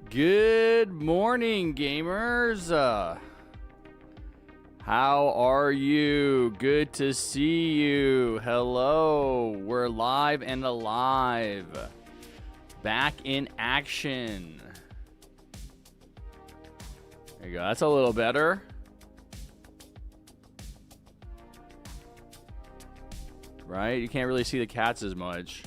Good morning, gamers. How are you? Good to see you. Hello. We're live and alive. Back in action. There you go. That's a little better. Right? You can't really see the cats as much.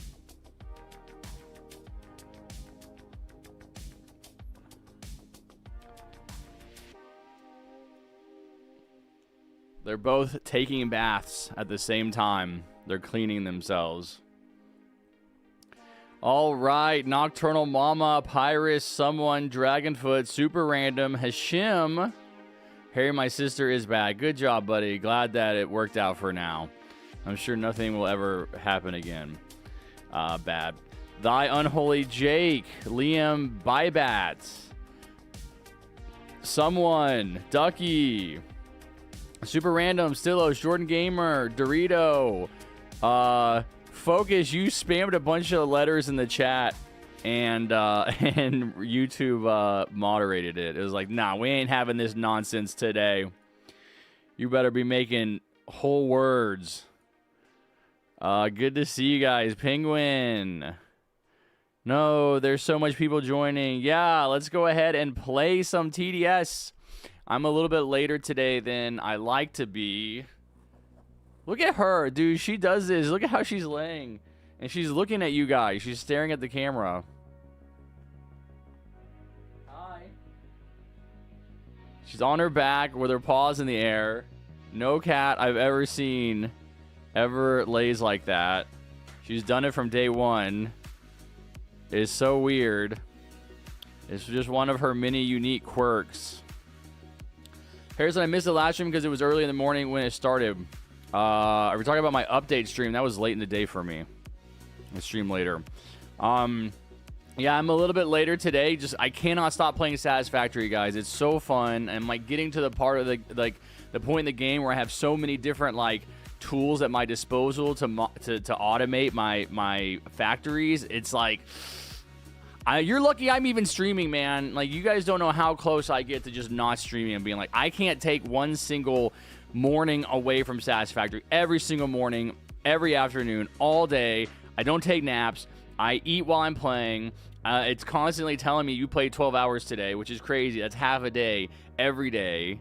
They're both taking baths at the same time. They're cleaning themselves. All right. Nocturnal Mama, Pyrus, Someone, Dragonfoot, Super Random, Hashim. Harry, my sister, is back. Good job, buddy. Glad that it worked out for now. I'm sure nothing will ever happen again. Bad. Thy Unholy Jake, Liam Bybat, Someone, Ducky, Super Random, Stillos, Jordan Gamer, Dorito, Focus. You spammed a bunch of letters in the chat, and YouTube moderated it. It was like, nah, we ain't having this nonsense today. You better be making whole words. Good to see you guys. Penguin. No, there's so much people joining. Yeah, let's go ahead and play some TDS. I'm a little bit later today than I like to be. Look at her, dude. She does this. Look at how she's laying. And she's looking at you guys. She's staring at the camera. Hi. She's on her back with her paws in the air. No cat I've ever seen ever lays like that. She's done it from day one. It's so weird. It's just one of her many unique quirks. Harrison, I missed the last stream because it was early in the morning when it started. Are we talking about my update stream? That was late in the day for me. I stream later. Yeah, I'm a little bit later today. Just I cannot stop playing Satisfactory, guys. It's so fun. I'm like getting to the part of the point in the game where I have so many different tools at my disposal to automate my factories. It's like you're lucky I'm even streaming, man. Like, you guys don't know how close I get to just not streaming and being like, I can't take one single morning away from Satisfactory. Every single morning, every afternoon, all day. I don't take naps. I eat while I'm playing. It's constantly telling me you played 12 hours today, which is crazy. That's half a day every day.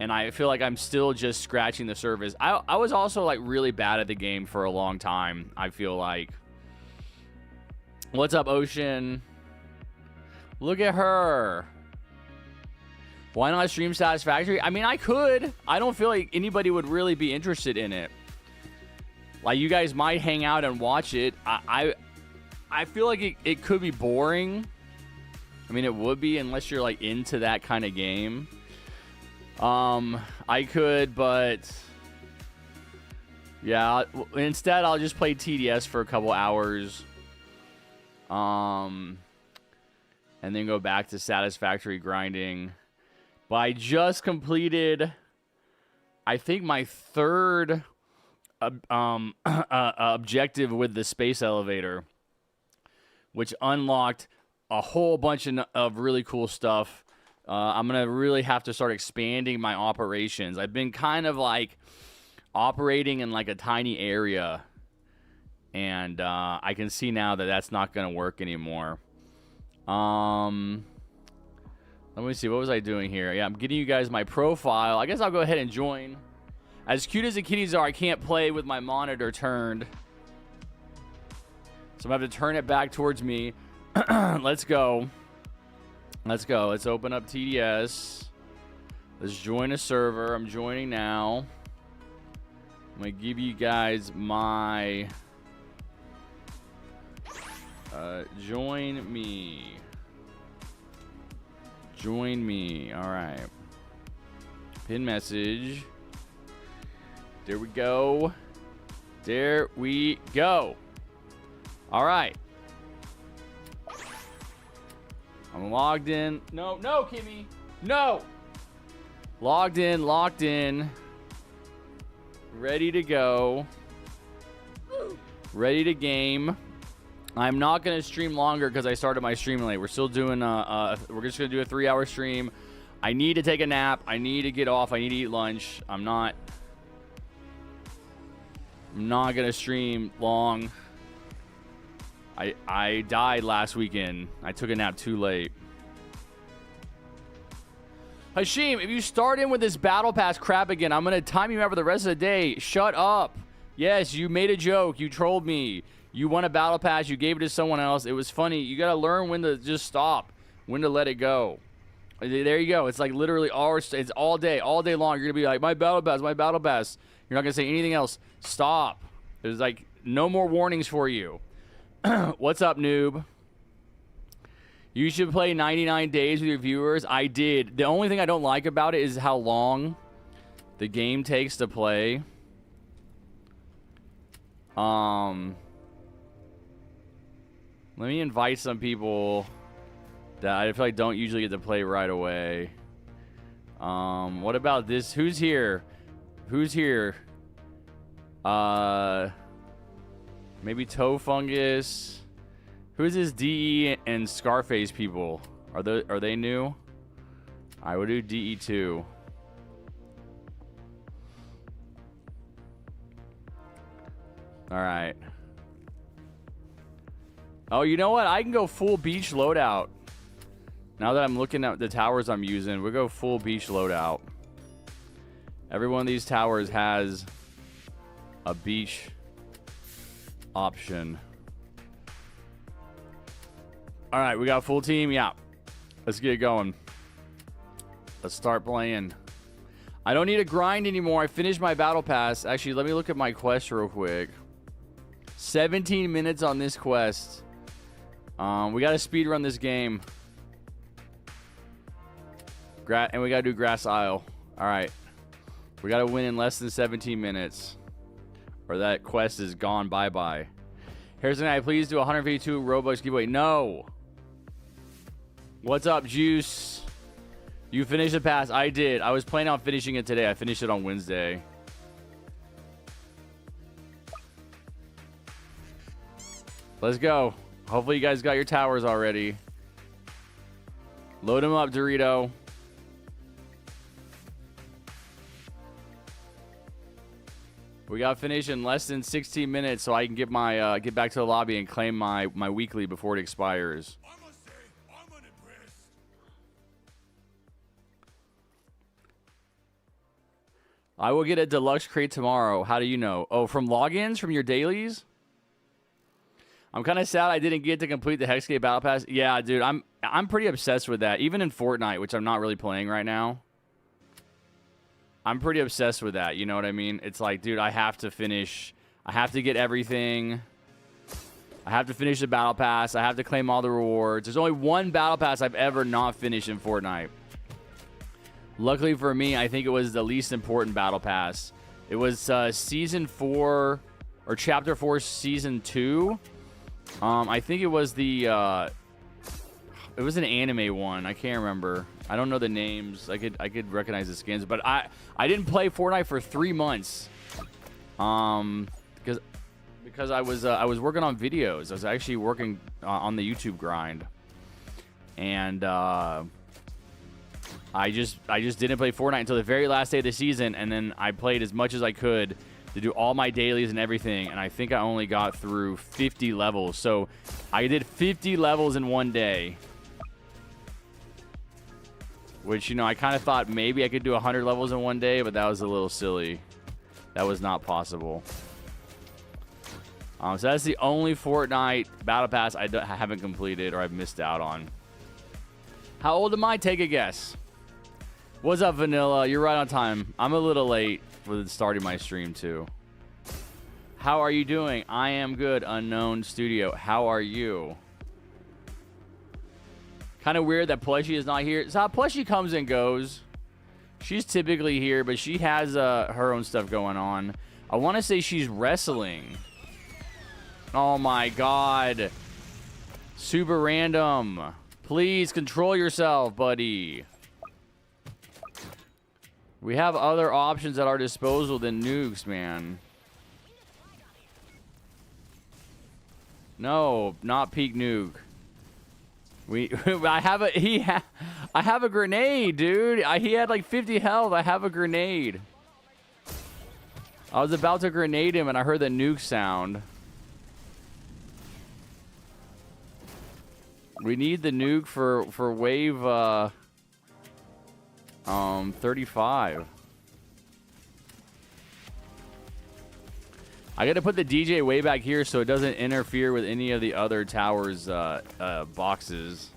And I feel like I'm still just scratching the surface. I was also really bad at the game for a long time, I feel like. What's up, Ocean? Look at her. Why not stream Satisfactory? I mean, I could. I don't feel like anybody would really be interested in it. Like, you guys might hang out and watch it. I feel like it could be boring. I mean, it would be unless you're into that kind of game. I could, but yeah, instead I'll just play TDS for a couple hours. And then go back to Satisfactory grinding. But I just completed, I think, my third objective with the space elevator, which unlocked a whole bunch of really cool stuff. I'm going to really have to start expanding my operations. I've been kind of operating in a tiny area. And I can see now that that's not going to work anymore. Let me see. What was I doing here? Yeah, I'm getting you guys my profile. I guess I'll go ahead and join. As cute as the kitties are, I can't play with my monitor turned. So I'm going to have to turn it back towards me. Let's go. Let's go. Let's open up TDS. Let's join a server. I'm joining now. I'm going to give you guys my... join me. Join me. All right. Pin message. There we go. There we go. All right. I'm logged in. No, Kimmy. No. Logged in, locked in. Ready to go. Ready to game. I'm not going to stream longer because I started my stream late. We're still doing, we're just going to do a 3-hour stream. I need to take a nap. I need to get off. I need to eat lunch. I'm not going to stream long. I died last weekend. I took a nap too late. Hashim, if you start in with this battle pass crap again, I'm going to time you out for the rest of the day. Shut up. Yes, you made a joke. You trolled me. You won a battle pass. You gave it to someone else. It was funny. You got to learn when to just stop. When to let it go. There you go. It's like literally it's all day long. You're going to be like, my battle pass, my battle pass. You're not going to say anything else. Stop. There's like no more warnings for you. What's up, noob? You should play 99 Days with your viewers. I did. The only thing I don't like about it is how long the game takes to play. Let me invite some people that I feel like don't usually get to play right away. What about this? Who's here? Who's here? Maybe Toe Fungus. Who's this DE and Scarface people? Are they new? I would do DE2. All right. Oh, you know what? I can go full beach loadout. Now that I'm looking at the towers I'm using, we'll go full beach loadout. Every one of these towers has a beach option. All right, we got full team. Yeah. Let's get it going. Let's start playing. I don't need to grind anymore. I finished my battle pass. Actually, let me look at my quest real quick. 17 minutes on this quest. We got to speed run this game. And we got to do Grass Isle. All right. We got to win in less than 17 minutes. Or that quest is gone bye-bye. Harrison and I, please do 152 Robux giveaway. No. What's up, Juice? You finished the pass. I did. I was planning on finishing it today. I finished it on Wednesday. Let's go. Hopefully you guys got your towers already. Load them up, Dorito. We got to finish in less than 16 minutes so I can get my get back to the lobby and claim my weekly before it expires. I'm unimpressed. I will get a deluxe crate tomorrow. How do you know? Oh, from logins? From your dailies? I'm kind of sad I didn't get to complete the Hexgate Battle Pass. Yeah, dude, I'm pretty obsessed with that. Even in Fortnite, which I'm not really playing right now. I'm pretty obsessed with that. You know what I mean? It's like, dude, I have to finish. I have to get everything. I have to finish the Battle Pass. I have to claim all the rewards. There's only one Battle Pass I've ever not finished in Fortnite. Luckily for me, I think it was the least important Battle Pass. It was Season 4 or Chapter 4, Season 2. I think it was the it was an anime one. I can't remember. I don't know the names. I could recognize the skins, but I didn't play Fortnite for 3 months. Because I was working on videos. I was actually working on the YouTube grind. And I just didn't play Fortnite until the very last day of the season, and then I played as much as I could to do all my dailies and everything, and I think I only got through 50 levels. So I did 50 levels in one day, which, you know, I kind of thought maybe I could do 100 levels in one day, but that was a little silly. That was not possible. So that's the only Fortnite Battle Pass I haven't completed or I've missed out on. How old am I? Take a guess. What's up, Vanilla? You're right on time. I'm a little late with starting my stream, too. How are you doing? I am good, Unknown Studio. How are you? Kind of weird that Plushie is not here. So Plushie comes and goes. She's typically here, but she has her own stuff going on. I want to say she's wrestling. Oh, my God. Super random. Please control yourself, buddy. We have other options at our disposal than nukes, man. No, not peak nuke. I have a grenade, dude. He had like 50 health. I have a grenade. I was about to grenade him and I heard the nuke sound. We need the nuke for wave 35. I gotta put the DJ way back here so it doesn't interfere with any of the other towers boxes.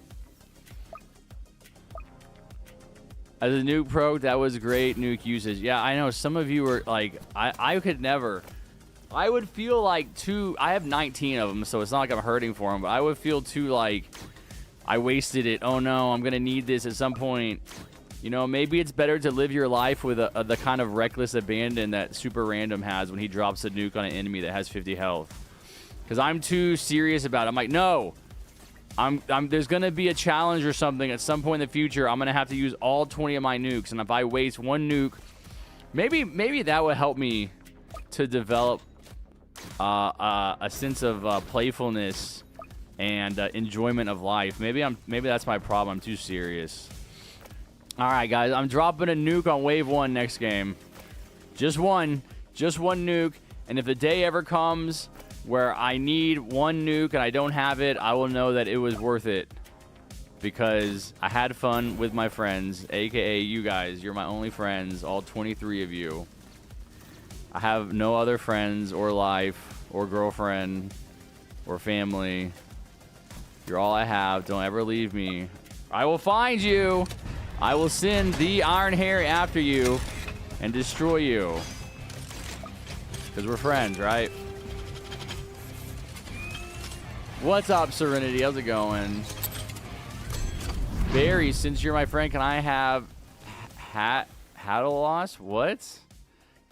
As a nuke pro, that was great nuke usage. Yeah, I know some of you were like, I could never. I would feel like I have 19 of them, so it's not like I'm hurting for them, but I would feel like I wasted it. Oh no, I'm gonna need this at some point. You know, maybe it's better to live your life with the kind of reckless abandon that Super Random has when he drops a nuke on an enemy that has 50 health. Because I'm too serious about it. I'm like, no. There's going to be a challenge or something at some point in the future. I'm going to have to use all 20 of my nukes. And if I waste one nuke, maybe that would help me to develop a sense of playfulness and enjoyment of life. Maybe that's my problem. I'm too serious. All right, guys, I'm dropping a nuke on wave 1 next game. Just one nuke. And if the day ever comes where I need one nuke and I don't have it, I will know that it was worth it because I had fun with my friends, aka you guys. You're my only friends, all 23 of you. I have no other friends or life or girlfriend or family. You're all I have. Don't ever leave me. I will find you. I will send the Iron Harry after you and destroy you. Because we're friends, right? What's up, Serenity? How's it going? Barry, since you're my friend, can I have Hadalos? What?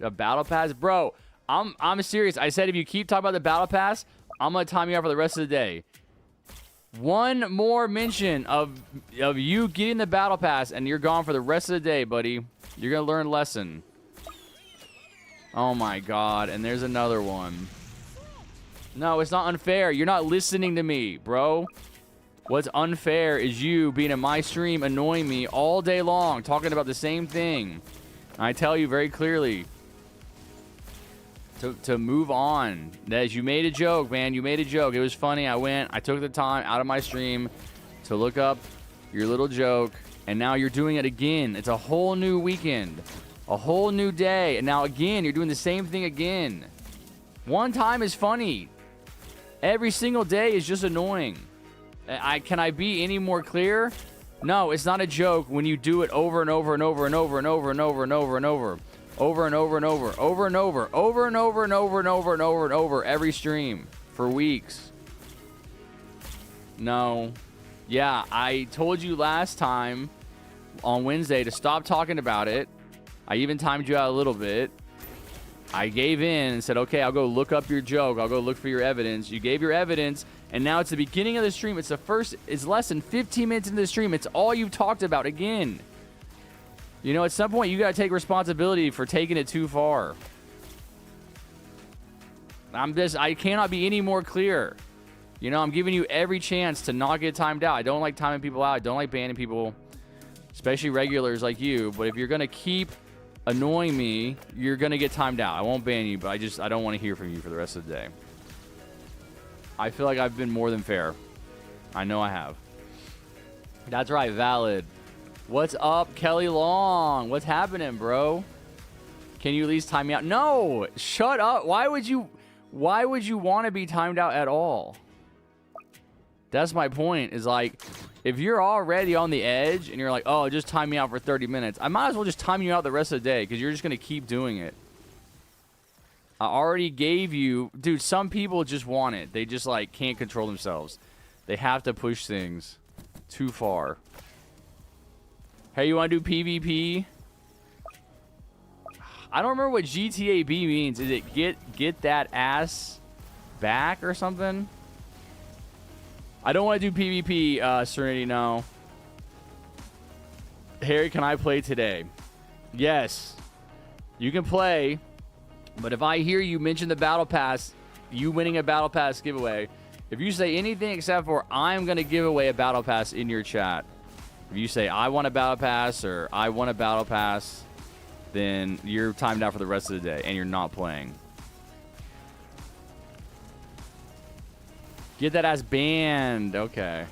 A battle pass? Bro, I'm serious. I said if you keep talking about the battle pass, I'm going to time you out for the rest of the day. One more mention of you getting the battle pass and you're gone for the rest of the day, buddy. You're going to learn a lesson. Oh my god, and there's another one. No, it's not unfair. You're not listening to me, bro. What's unfair is you being in my stream annoying me all day long, talking about the same thing. I tell you very clearly to move on. That you made a joke, man. You made a joke. It was funny. I took the time out of my stream to look up your little joke, and now you're doing it again. It's a whole new weekend, a whole new day, and now again you're doing the same thing again. One time is funny. Every single day is just annoying. Can I be any more clear? No, it's not a joke when you do it over and over and over and over and over and over and over and over. Over and over and over, over and over, over and over and over and over and over and over every stream for weeks. No. Yeah, I told you last time on Wednesday to stop talking about it. I even timed you out a little bit. I gave in and said, okay, I'll go look up your joke. I'll go look for your evidence. You gave your evidence, and now it's the beginning of the stream. It's less than 15 minutes into the stream. It's all you've talked about again. You know, at some point, you got to take responsibility for taking it too far. I cannot be any more clear. You know, I'm giving you every chance to not get timed out. I don't like timing people out. I don't like banning people, especially regulars like you. But if you're going to keep annoying me, you're going to get timed out. I won't ban you, but I don't want to hear from you for the rest of the day. I feel like I've been more than fair. I know I have. That's right, valid. What's up, Kelly Long? What's happening, bro? Can you at least time me out? No, shut up. Why would you want to be timed out at all? That's my point, is like, if you're already on the edge and you're like, oh, just time me out for 30 minutes, I might as well just time you out the rest of the day because you're just going to keep doing it. I already gave you... Dude, some people just want it. They just, like, can't control themselves. They have to push things too far. Hey, you want to do PvP? I don't remember what GTAB means. Is it get that ass back or something? I don't want to do PvP, Serenity, no. Harry, can I play today? Yes. You can play, but if I hear you mention the Battle Pass, you winning a Battle Pass giveaway, If you say anything except for I'm going to give away a battle pass in your chat, if you say I want a battle pass or I want a battle pass, then you're timed out for the rest of the day and you're not playing. Get that ass banned. Okay.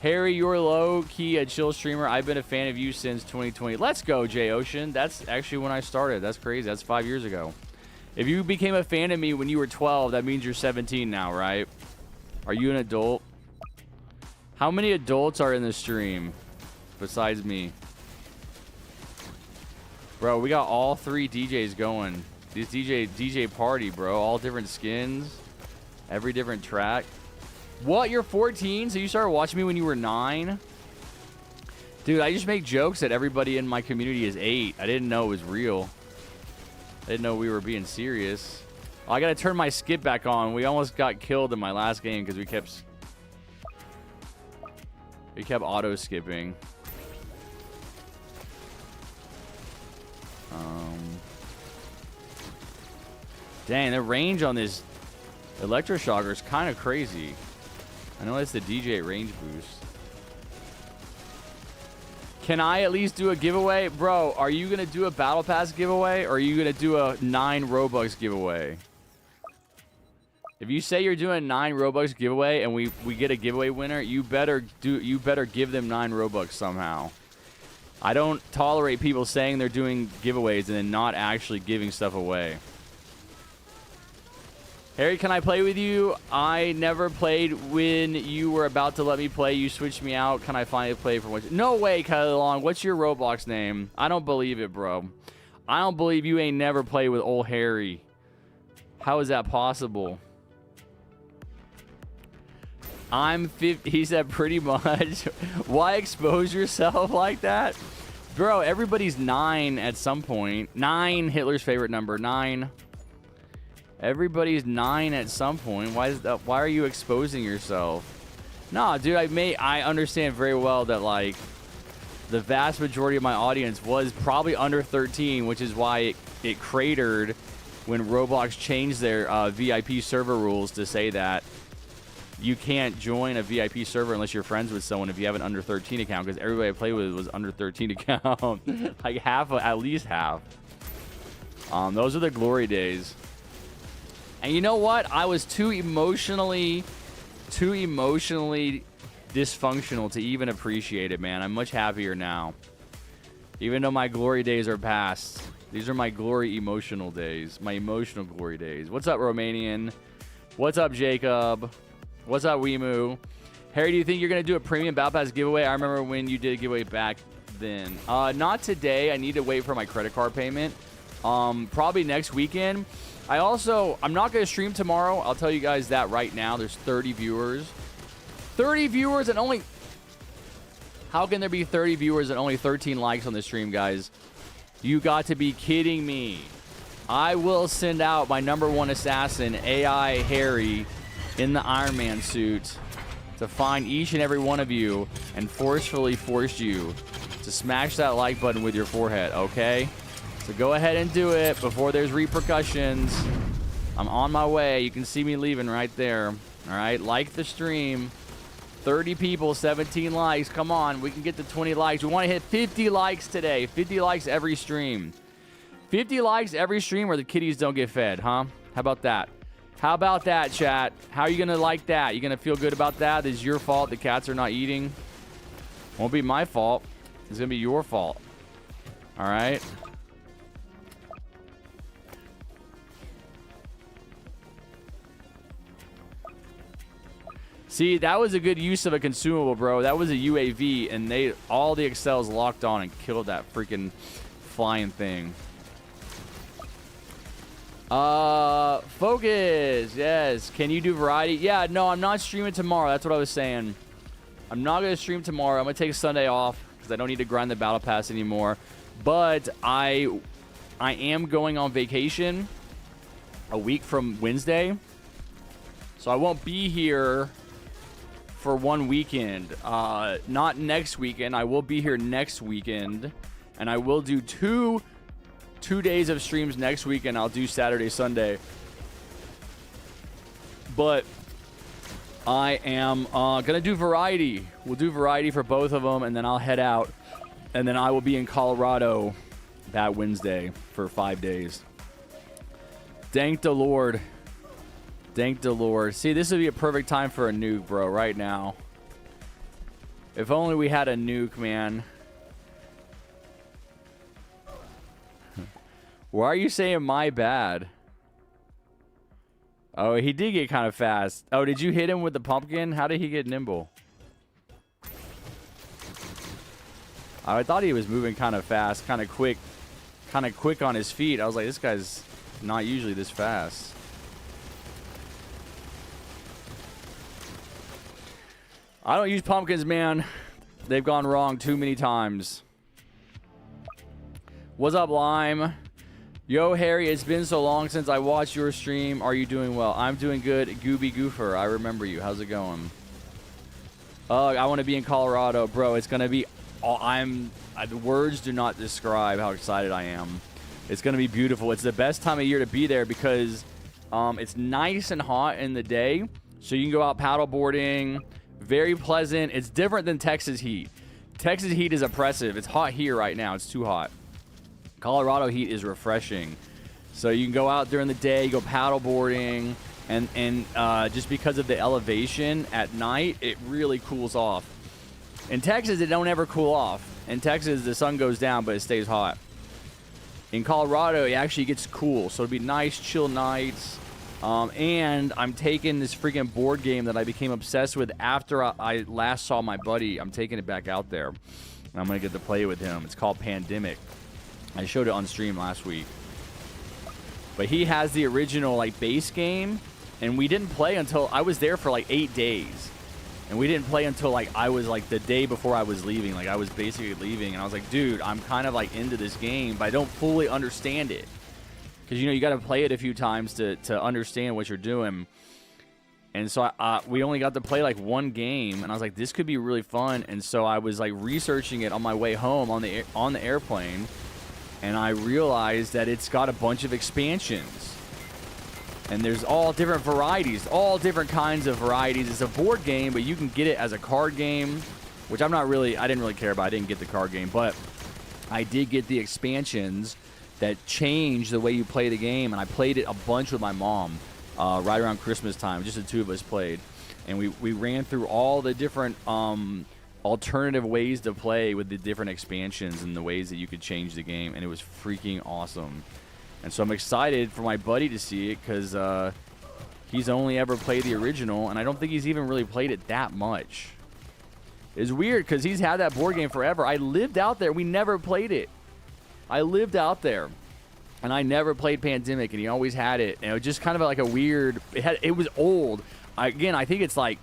Harry, you're low-key a chill streamer. I've been a fan of you since 2020. Let's go, J Ocean. That's actually when I started. That's crazy. That's 5 years ago. If you became a fan of me when you were 12, that means you're 17 now, right? Are you an adult? How many adults are in the stream besides me? Bro, we got all 3 DJs going. This DJ party, bro. All different skins. Every different track. What? You're 14? So you started watching me when you were 9? Dude, I just make jokes that everybody in my community is 8. I didn't know it was real. I didn't know we were being serious. Oh, I gotta turn my skip back on. We almost got killed in my last game because we kept auto skipping. Dang, the range on this electroshocker is kind of crazy. I know it's the DJ range boost. Can I at least do a giveaway? Bro, are you going to do a battle pass giveaway or are you going to do a 9 Robux giveaway? If you say you're doing 9 Robux giveaway and we get a giveaway winner, you better give them 9 Robux somehow. I don't tolerate people saying they're doing giveaways and then not actually giving stuff away. Harry, can I play with you? I never played when you were about to let me play. You switched me out. Can I finally play for once? No way, Kylie Long. What's your Roblox name? I don't believe it, bro. I don't believe you ain't never played with old Harry. How is that possible? I'm 50. He said pretty much. Why expose yourself like that? Bro, everybody's 9 at some point. 9, Hitler's favorite number. 9. Everybody's 9 at some point. Why are you exposing yourself? Nah, dude, I understand very well that, like, the vast majority of my audience was probably under 13, which is why it cratered when Roblox changed their VIP server rules to say that you can't join a VIP server unless you're friends with someone if you have an under 13 account, because everybody I played with was under 13 account. Like at least half. Those are the glory days. And you know what? I was too emotionally dysfunctional to even appreciate it, man. I'm much happier now. Even though my glory days are past. These are my glory emotional days. My emotional glory days. What's up, Romanian? What's up, Jacob? What's up, Wimu? Harry, do you think you're going to do a premium Battle Pass giveaway? I remember when you did a giveaway back then. Not today. I need to wait for my credit card payment. Probably next weekend. I'm not going to stream tomorrow. I'll tell you guys that right now. There's 30 viewers. 30 viewers and only... How can there be 30 viewers and only 13 likes on the stream, guys? You got to be kidding me. I will send out my #1 assassin, AI Harry, in the Iron Man suit to find each and every one of you and forcefully force you to smash that like button with your forehead, okay? So go ahead and do it before there's repercussions. I'm on my way. You can see me leaving right there. All right, like the stream. 30 people, 17 likes. Come on, we can get to 20 likes. We want to hit 50 likes today. 50 likes every stream. 50 likes every stream or the kitties don't get fed, huh? How about that? How about that, chat? How are you going to like that? You going to feel good about that? It's your fault the cats are not eating. Won't be my fault. It's going to be your fault. All right? See, that was a good use of a consumable, bro. That was a UAV, and all the accels locked on and killed that freaking flying thing. Focus. Yes. Can you do variety? Yeah, no, I'm not streaming tomorrow. That's what I was saying. I'm not going to stream tomorrow. I'm going to take Sunday off because I don't need to grind the battle pass anymore. But I am going on vacation a week from Wednesday. So I won't be here for one weekend. Not next weekend. I will be here next weekend. And I will do two days of streams next weekend. I'll do Saturday, Sunday. But I am gonna do variety. We'll do variety for both of them, and then I'll head out, and then I will be in Colorado that Wednesday for 5 days. Thank the Lord. Thank the Lord. See, this would be a perfect time for a nuke, bro, right now. If only we had a nuke, man. Why are you saying my bad? Oh, he did get kind of fast. Oh, did you hit him with the pumpkin? How did he get nimble? I thought he was moving kind of fast, kind of quick on his feet. I was like, this guy's not usually this fast. I don't use pumpkins, man. They've gone wrong too many times. What's up, Lime? Yo, Harry, it's been so long since I watched your stream. Are you doing well? I'm doing good. Gooby Goofer, I remember you. How's it going? I want to be in Colorado. Bro, it's going to be... the words do not describe how excited I am. It's going to be beautiful. It's the best time of year to be there because it's nice and hot in the day. So you can go out paddleboarding. Very pleasant. It's different than Texas heat. Texas heat is oppressive. It's hot here right now. It's too hot. Colorado heat is refreshing. So you can go out during the day, go paddleboarding, and just because of the elevation at night, it really cools off. In Texas, it don't ever cool off. In Texas, the sun goes down, but it stays hot. In Colorado, it actually gets cool. So it'll be nice, chill nights. And I'm taking this freaking board game that I became obsessed with after I last saw my buddy. I'm taking it back out there. And I'm going to get to play with him. It's called Pandemic. I showed it on stream last week. But he has the original like base game. And we didn't play until I was there for like 8 days. And we didn't play until like I was like the day before I was leaving. Like I was basically leaving. And I was like, dude, I'm kind of like into this game. But I don't fully understand it. Because, you know, you got to play it a few times to understand what you're doing. And so we only got to play like one game. And I was like, this could be really fun. And so I was like researching it on my way home on the airplane. And I realized that it's got a bunch of expansions. And there's all different varieties, all different kinds of varieties. It's a board game, but you can get it as a card game, which I didn't really care about. I didn't get the card game, but I did get the expansions that change the way you play the game, and I played it a bunch with my mom right around Christmas time. Just the two of us played, and we ran through all the different alternative ways to play with the different expansions and the ways that you could change the game, and it was freaking awesome. And so I'm excited for my buddy to see it because he's only ever played the original, and I don't think he's even really played it that much. It's weird because he's had that board game forever. I lived out there. We never played it. I lived out there, and I never played Pandemic, and he always had it. And it was just kind of like a weird... It was old. Again, I think it's like...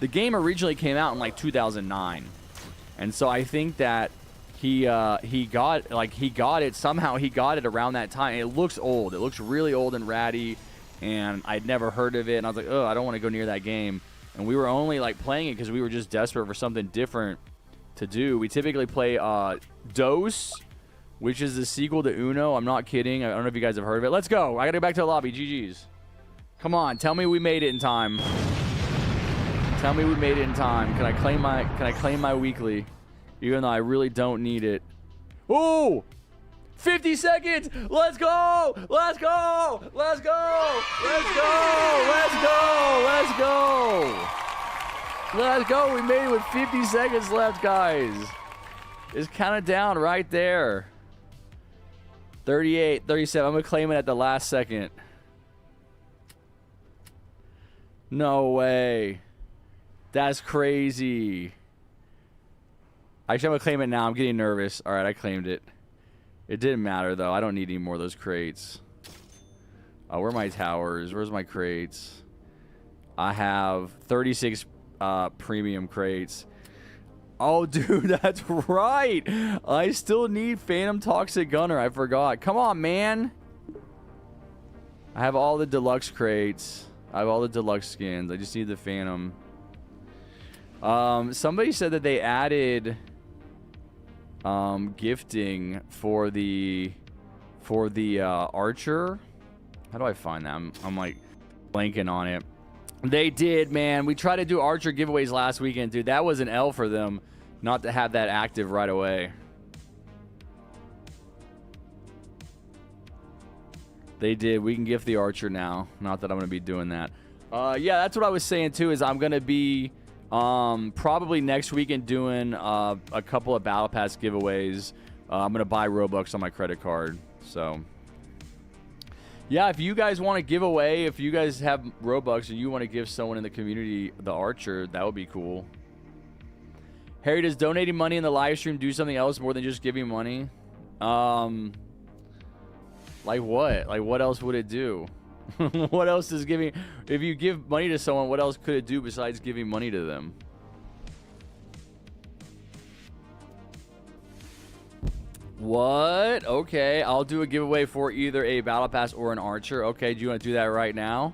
The game originally came out in like 2009. And so I think that he got it. Somehow he got it around that time. It looks old. It looks really old and ratty, and I'd never heard of it. And I was like, oh, I don't want to go near that game. And we were only like playing it because we were just desperate for something different to do. We typically play Dose, which is the sequel to Uno. I'm not kidding. I don't know if you guys have heard of it. Let's go. I got to go back to the lobby. GG's. Come on. Tell me we made it in time. Tell me we made it in time. Can I claim my weekly? Even though I really don't need it. Ooh! 50 seconds! Let's go! Let's go! Let's go! Let's go! Let's go! Let's go! Let's go! We made it with 50 seconds left, guys. It's kind of down right there. 38, 37. I'm going to claim it at the last second. No way. That's crazy. Actually, I'm going to claim it now. I'm getting nervous. All right, I claimed it. It didn't matter, though. I don't need any more of those crates. Oh, where are my towers? Where's my crates? I have 36 premium crates. Oh, dude, that's right. I still need Phantom Toxic Gunner. I forgot. Come on, man. I have all the deluxe crates. I have all the deluxe skins. I just need the Phantom. Somebody said that they added gifting for the archer. How do I find that? I'm like blanking on it. They did, man. We tried to do Archer giveaways last weekend, dude. That was an L for them not to have that active right away. They did. We can gift the Archer now. Not that I'm going to be doing that. Yeah, that's what I was saying, too, is I'm going to be probably next weekend doing a couple of Battle Pass giveaways. I'm going to buy Robux on my credit card. So, yeah, if you guys want to give away, if you guys have Robux and you want to give someone in the community the Archer, that would be cool. Harry, does donating money in the live stream do something else more than just giving money? Like what? Like what else would it do? What else is giving? If you give money to someone, what else could it do besides giving money to them? What? Okay, I'll do a giveaway for either a Battle Pass or an Archer. Okay, do you want to do that right now?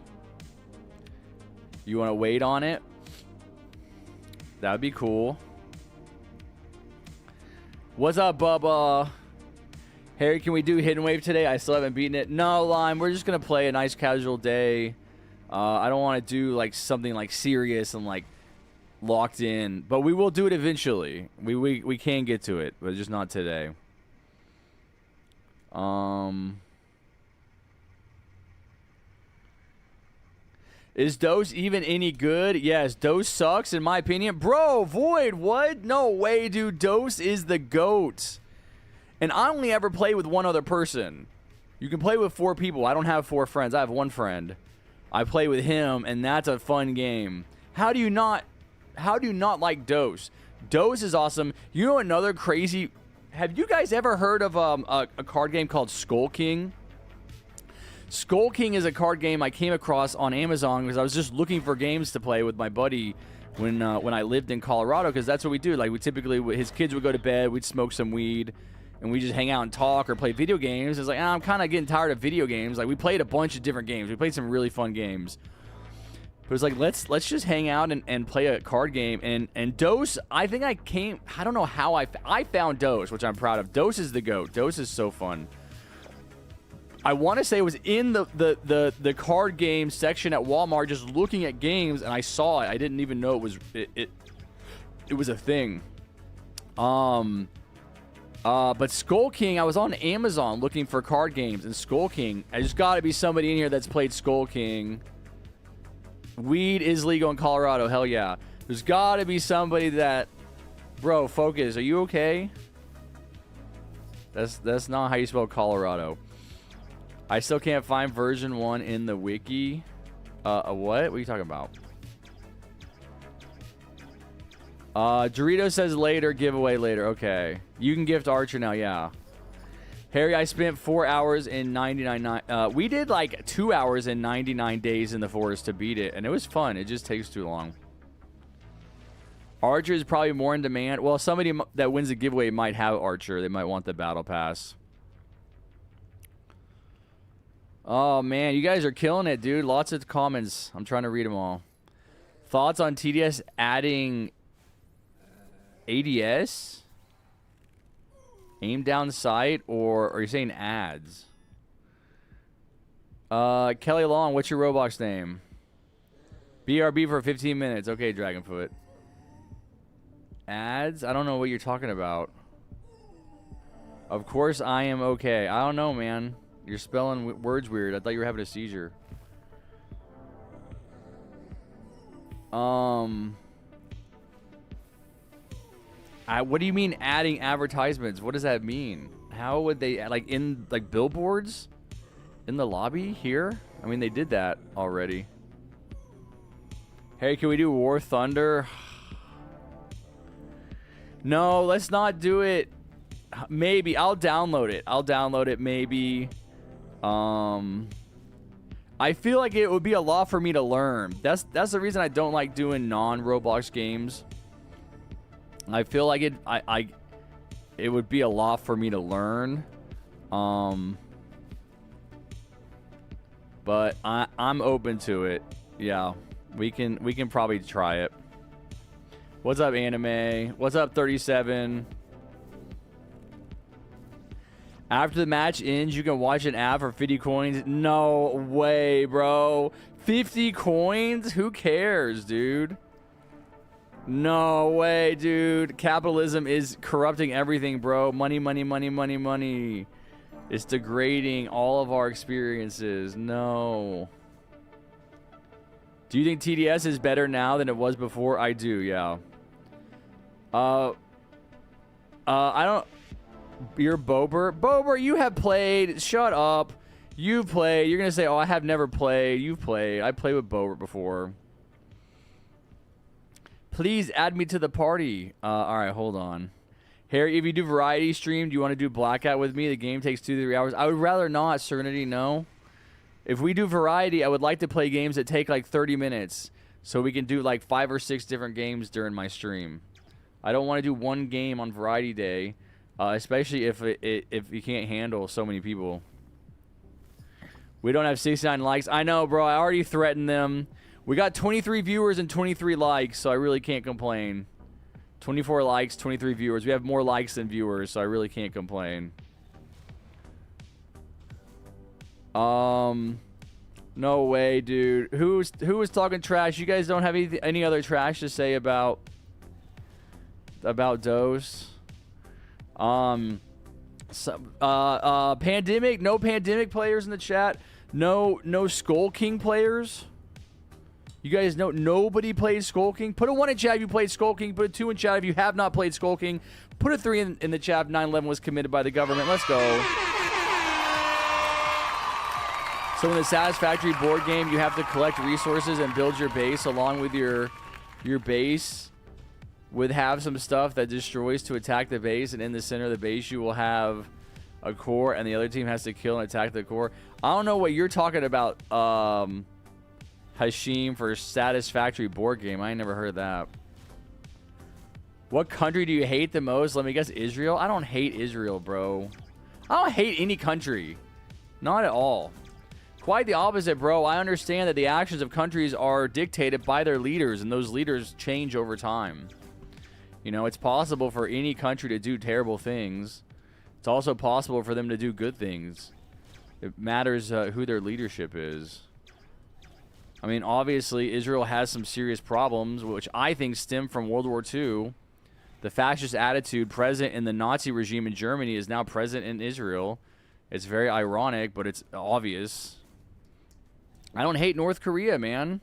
You want to wait on it? That would be cool. What's up, Bubba? Harry, can we do Hidden Wave today? I still haven't beaten it. No, Lime. We're just going to play a nice casual day. I don't want to do like something like serious and like locked in. But we will do it eventually. We can get to it, but just not today. Is Dose even any good? Yes, Dose sucks in my opinion. Bro, Void, what? No way, dude. Dose is the GOAT. And I only ever play with one other person. You can play with 4 people. I don't have 4 friends. I have 1 friend. I play with him, and that's a fun game. How do you not like Dose? Dose is awesome. You know another crazy... Have you guys ever heard of a card game called Skull King? Skull King is a card game I came across on Amazon because I was just looking for games to play with my buddy when I lived in Colorado, because that's what we do. Like, we typically... His kids would go to bed. We'd smoke some weed. And we just hang out and talk or play video games. It's like, I'm kind of getting tired of video games. Like, we played a bunch of different games. We played some really fun games. But it's like, let's just hang out and play a card game. And Dose, I think I don't know how I found Dose, which I'm proud of. Dose is the GOAT. Dose is so fun. I want to say it was in the card game section at Walmart, just looking at games, and I saw it. I didn't even know it was a thing. But Skull King, I was on Amazon looking for card games, and Skull King, there's got to be somebody in here that's played Skull King. Weed is legal in Colorado, hell yeah. There's got to be somebody that... Bro, focus, are you okay? That's not how you spell Colorado. I still can't find version 1 in the wiki. What? What are you talking about? Dorito says later, giveaway later. Okay. You can gift Archer now, yeah. Harry, I spent 4 hours in 99... we did like 2 hours and 99 days in the forest to beat it, and it was fun. It just takes too long. Archer is probably more in demand. Well, somebody that wins the giveaway might have Archer. They might want the Battle Pass. Oh, man. You guys are killing it, dude. Lots of comments. I'm trying to read them all. Thoughts on TDS adding... ADS? Aim down sight, or are you saying ads? Kelly Long, what's your Roblox name? BRB for 15 minutes. Okay, Dragonfoot. Ads? I don't know what you're talking about. Of course I am okay. I don't know, man. You're spelling words weird. I thought you were having a seizure. What do you mean adding advertisements? What does that mean? How would they, like, in, like, billboards? In the lobby here? I mean, they did that already. Hey, can we do War Thunder? No, let's not do it. Maybe. I'll download it. Maybe. I feel like it would be a lot for me to learn. That's the reason I don't like doing non-Roblox games. I feel like it would be a lot for me to learn. But I'm open to it. Yeah, we can probably try it. What's up, Anime? What's up, 37? After the match ends, you can watch an ad for 50 coins. No way, bro. 50 coins? Who cares, dude? No way, dude. Capitalism is corrupting everything, bro. Money, money, money, money, money. It's degrading all of our experiences. No. Do you think TDS is better now than it was before? I do, yeah. I don't... You're Bober. Bober, you have played. Shut up. You've played. You're going to say, oh, I have never played. You've played. I played with Bober before. Please add me to the party. All right, hold on. Harry, if you do variety stream, do you want to do Blackout with me? The game takes 2 to 3 hours. I would rather not, Serenity, no. If we do variety, I would like to play games that take like 30 minutes. So we can do like 5 or 6 different games during my stream. I don't want to do one game on variety day. Especially if you can't handle so many people. We don't have 69 likes. I know, bro. I already threatened them. We got 23 viewers and 23 likes, so I really can't complain. 24 likes, 23 viewers. We have more likes than viewers, so I really can't complain. No way, dude. Who was talking trash? You guys don't have any other trash to say about Dose? Pandemic, no Pandemic players in the chat. No Skull King players. You guys know nobody plays Skull King. Put a 1 in chat if you played Skull King. Put a 2 in chat if you have not played Skull King. Put a 3 in the chat if 9/11 was committed by the government. Let's go. So in the Satisfactory board game, you have to collect resources and build your base. Along with your base would have some stuff that destroys to attack the base, and in the center of the base you will have a core, and the other team has to kill and attack the core. I don't know what you're talking about, Hashim, for Satisfactory board game. I ain't never heard that. What country do you hate the most? Let me guess, Israel? I don't hate Israel, bro. I don't hate any country. Not at all. Quite the opposite, bro. I understand that the actions of countries are dictated by their leaders, and those leaders change over time. You know, it's possible for any country to do terrible things. It's also possible for them to do good things. It matters who their leadership is. I mean, obviously, Israel has some serious problems, which I think stem from World War II. The fascist attitude present in the Nazi regime in Germany is now present in Israel. It's very ironic, but it's obvious. I don't hate North Korea, man.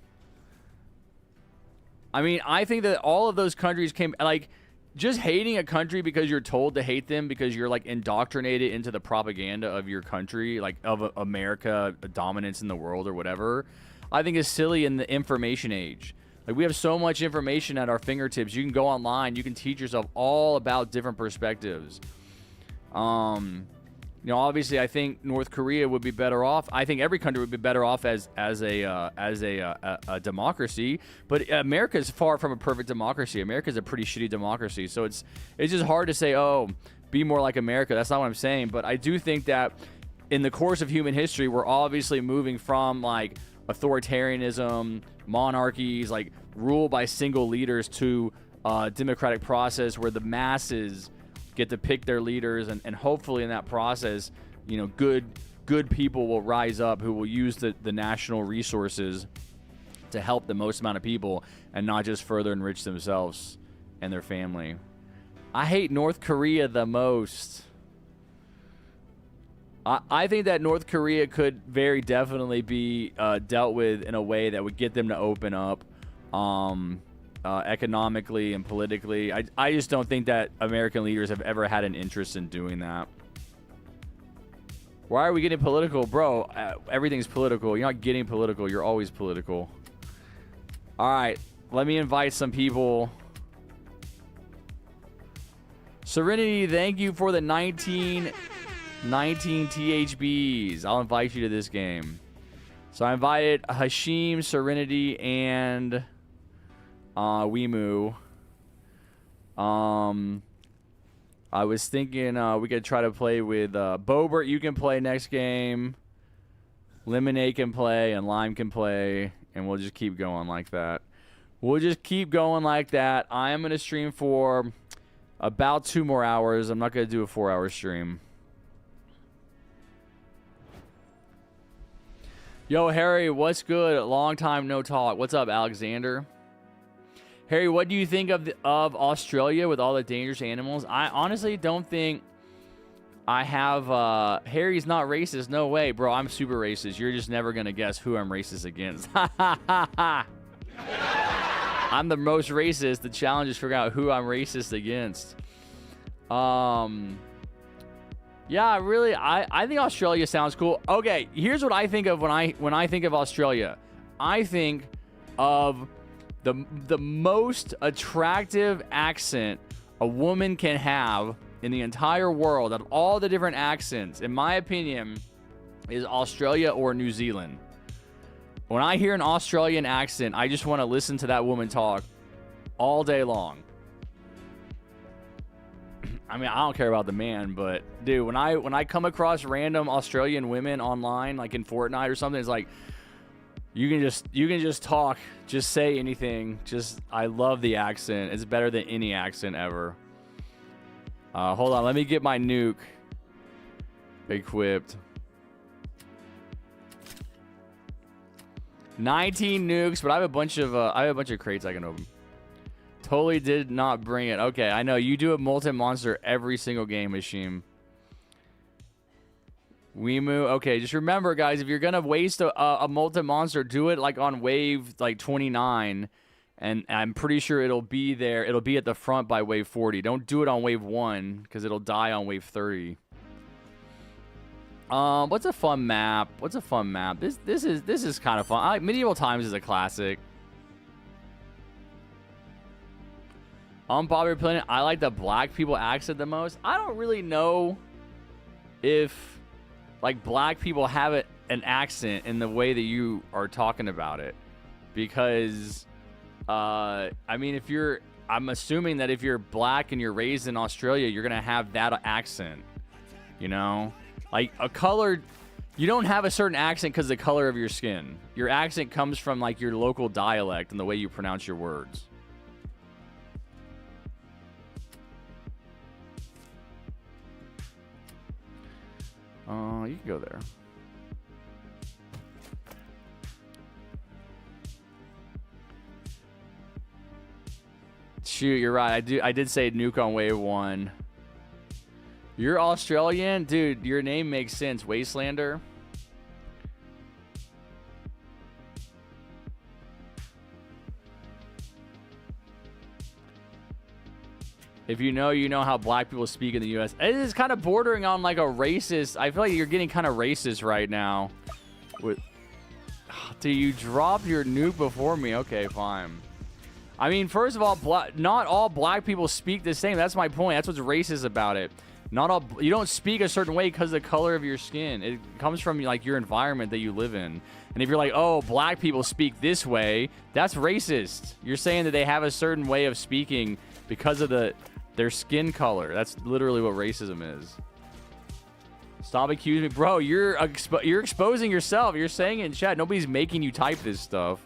I mean, I think that all of those countries came, like, just hating a country because you're told to hate them because you're, like, indoctrinated into the propaganda of your country, like, of America, dominance in the world or whatever, I think is silly in the information age. Like, we have so much information at our fingertips. You can go online. You can teach yourself all about different perspectives. You know, obviously, I think North Korea would be better off. I think every country would be better off as a democracy. But America is far from a perfect democracy. America is a pretty shitty democracy. So it's just hard to say, oh, be more like America. That's not what I'm saying. But I do think that in the course of human history, we're obviously moving from, like, authoritarianism, monarchies, like rule by single leaders, to democratic process where the masses get to pick their leaders, and hopefully in that process, you know, good people will rise up who will use the national resources to help the most amount of people and not just further enrich themselves and their family. I hate North Korea the most. I think that North Korea could very definitely be dealt with in a way that would get them to open up economically and politically. I just don't think that American leaders have ever had an interest in doing that. Why are we getting political? Bro, everything's political. You're not getting political. You're always political. All right, let me invite some people. Serenity, thank you for the 19 THBs. I'll invite you to this game. So I invited Hashim, Serenity, and Wimu. I was thinking we could try to play with Bobert. You can play next game. Lemonade can play, and Lime can play, and we'll just keep going like that. We'll just keep going like that. I am going to stream for about 2 more hours. I'm not going to do a 4-hour stream. Yo, Harry, what's good? Long time no talk. What's up, Alexander? Harry, what do you think of Australia with all the dangerous animals? I honestly don't think I have... Harry's not racist. No way, bro. I'm super racist. You're just never going to guess who I'm racist against. I'm the most racist. The challenge is figure out who I'm racist against. Yeah, really, I think Australia sounds cool. Okay, here's what I think of when I think of Australia. I think of the most attractive accent a woman can have in the entire world out of all the different accents, in my opinion, is Australia or New Zealand. When I hear an Australian accent, I just want to listen to that woman talk all day long. I mean, I don't care about the man, but dude, when I come across random Australian women online, like in Fortnite or something, it's like you can just talk, just say anything. Just I love the accent. It's better than any accent ever. Hold on, let me get my nuke equipped. 19 nukes, but I have a bunch of crates I can open. Totally did not bring it. Okay, I know. You do a molten monster every single game, Hashim. Wimu. Okay, just remember, guys, if you're going to waste a molten monster, do it like on wave like 29. And I'm pretty sure it'll be there. It'll be at the front by wave 40. Don't do it on wave 1 because it'll die on wave 30. What's a fun map? What's a fun map? This is kind of fun. Medieval Times is a classic. Unpopular opinion, I like the black people accent the most. I don't really know if like black people have an accent in the way that you are talking about it, because I mean, I'm assuming that if you're black and you're raised in Australia, you're gonna have that accent, you know, like a colored. You don't have a certain accent because of the color of your skin. Your accent comes from like your local dialect and the way you pronounce your words. You can go there. Shoot, you're right. I did say nuke on wave 1. You're Australian? Dude, your name makes sense. Wastelander. If you know how black people speak in the U.S. It is kind of bordering on like a racist. I feel like you're getting kind of racist right now. Do you drop your nuke before me? Okay, fine. I mean, first of all, not all black people speak the same. That's my point. That's what's racist about it. Not all. You don't speak a certain way because of the color of your skin. It comes from like your environment that you live in. And if you're like, oh, black people speak this way, that's racist. You're saying that they have a certain way of speaking because of their skin color. That's literally what racism is. Stop accusing me, bro. You're exposing yourself. You're saying it in chat. Nobody's making you type this stuff.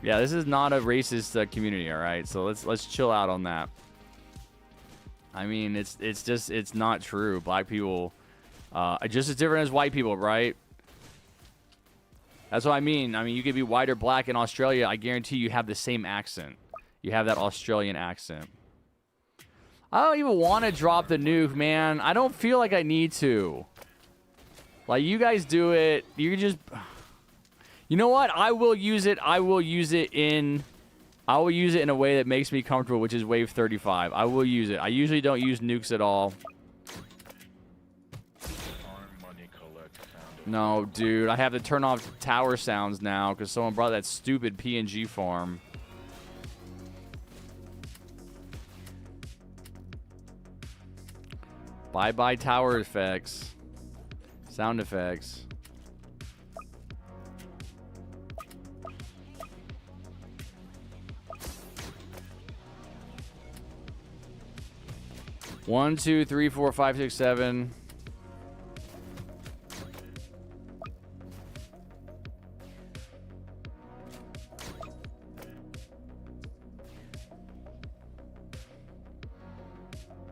Yeah, this is not a racist community. All right, so let's chill out on that. I mean, it's not true. Black people, just as different as white people, right? That's what I mean. I mean, you could be white or black in Australia. I guarantee you have the same accent. You have that Australian accent. I don't even want to drop the nuke, man. I don't feel like I need to. Like, you guys do it. You just... You know what? I will use it. I will use it in a way that makes me comfortable, which is wave 35. I will use it. I usually don't use nukes at all. No, dude. I have to turn off tower sounds now because someone brought that stupid PNG farm. Bye-bye tower effects. Sound effects. One, two, three, four, five, six, seven.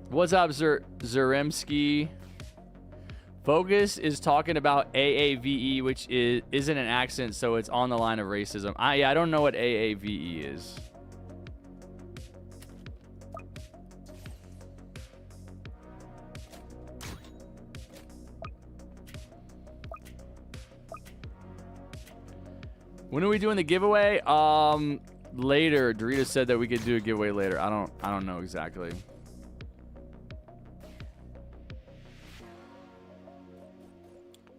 What's up, Zeremski? Focus is talking about AAVE, which isn't an accent, so it's on the line of racism. Yeah, I don't know what AAVE is. When are we doing the giveaway? Later. Dorita said that we could do a giveaway later. I don't know exactly.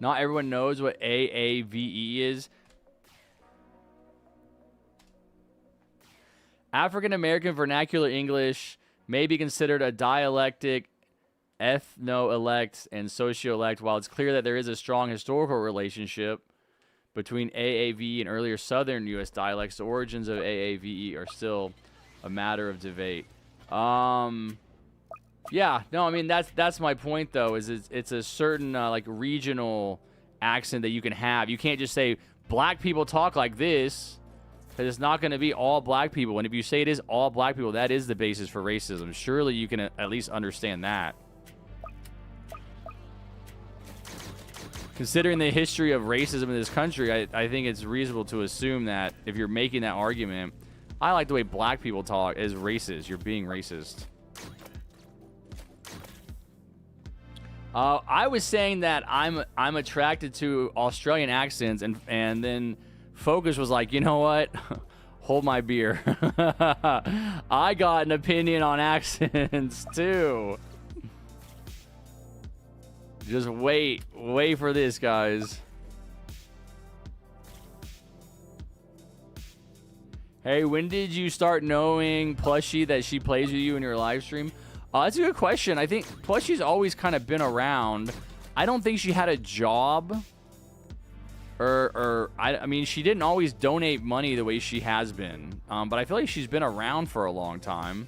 Not everyone knows what AAVE is. African American Vernacular English may be considered a dialectic, ethno-elect, and socio-elect, while it's clear that there is a strong historical relationship between AAVE and earlier southern U.S. dialects. The origins of AAVE are still a matter of debate. Yeah, no, I mean, that's my point, though, is it's a certain, like, regional accent that you can have. You can't just say, black people talk like this, because it's not going to be all black people. And if you say it is all black people, that is the basis for racism. Surely you can at least understand that. Considering the history of racism in this country, I think it's reasonable to assume that if you're making that argument, I like the way black people talk as racist. You're being racist. I was saying that I'm attracted to Australian accents, and then Focus was like, you know what? Hold my beer. I got an opinion on accents too. Just wait for this, guys. Hey, when did you start knowing Plushie that she plays with you in your live stream? That's a good question. I think Plushie's always kind of been around. I don't think she had a job. I mean, she didn't always donate money the way she has been. But I feel like she's been around for a long time.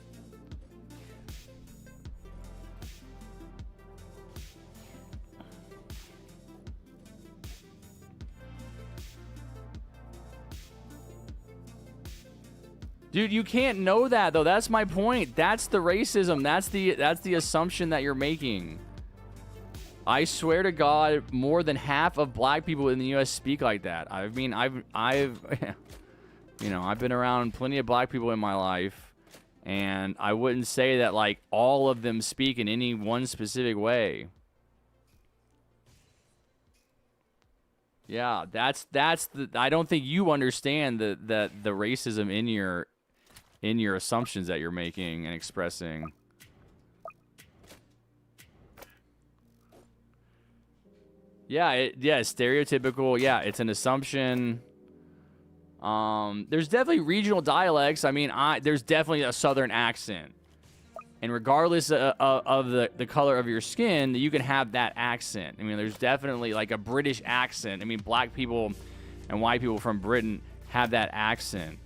Dude, you can't know that, though. That's my point. That's the racism. That's the assumption that you're making. I swear to God, more than half of black people in the U.S. speak like that. I mean, I've you know, I've been around plenty of black people in my life, and I wouldn't say that, like, all of them speak in any one specific way. Yeah, that's the. I don't think you understand the racism in your assumptions that you're making and expressing. Yeah, stereotypical. Yeah, it's an assumption. There's definitely regional dialects. I mean, there's definitely a southern accent. And regardless of the color of your skin, you can have that accent. I mean, there's definitely like a British accent. I mean, black people and white people from Britain have that accent.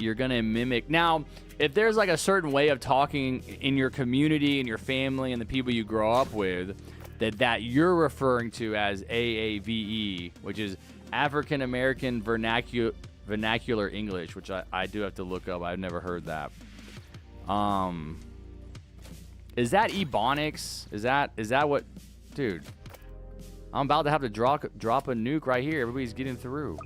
You're going to mimic. Now, if there's like a certain way of talking in your community and your family and the people you grow up with that you're referring to as AAVE, which is African American Vernacular English, which I do have to look up. I've never heard that. Is that Ebonics? Is that what? Dude, I'm about to have to drop a nuke right here. Everybody's getting through.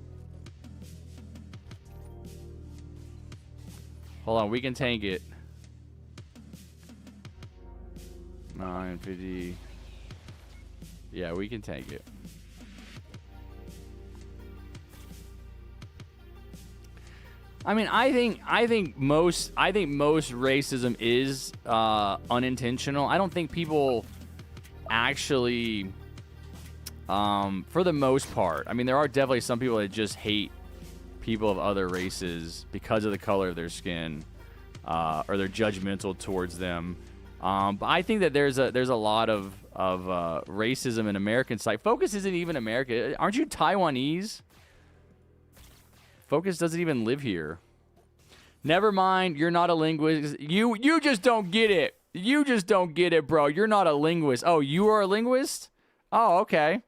Hold on, we can tank it. 950. Yeah, we can tank it. I mean, I think most racism is unintentional. I don't think people actually, for the most part. I mean, there are definitely some people that just hate people of other races because of the color of their skin, or they're judgmental towards them. But I think that there's a lot of racism in American side. Focus isn't even American. Aren't you Taiwanese? Focus doesn't even live here. Never mind, you're not a linguist. You just don't get it. You just don't get it, bro. You're not a linguist. Oh, you are a linguist? Oh, okay.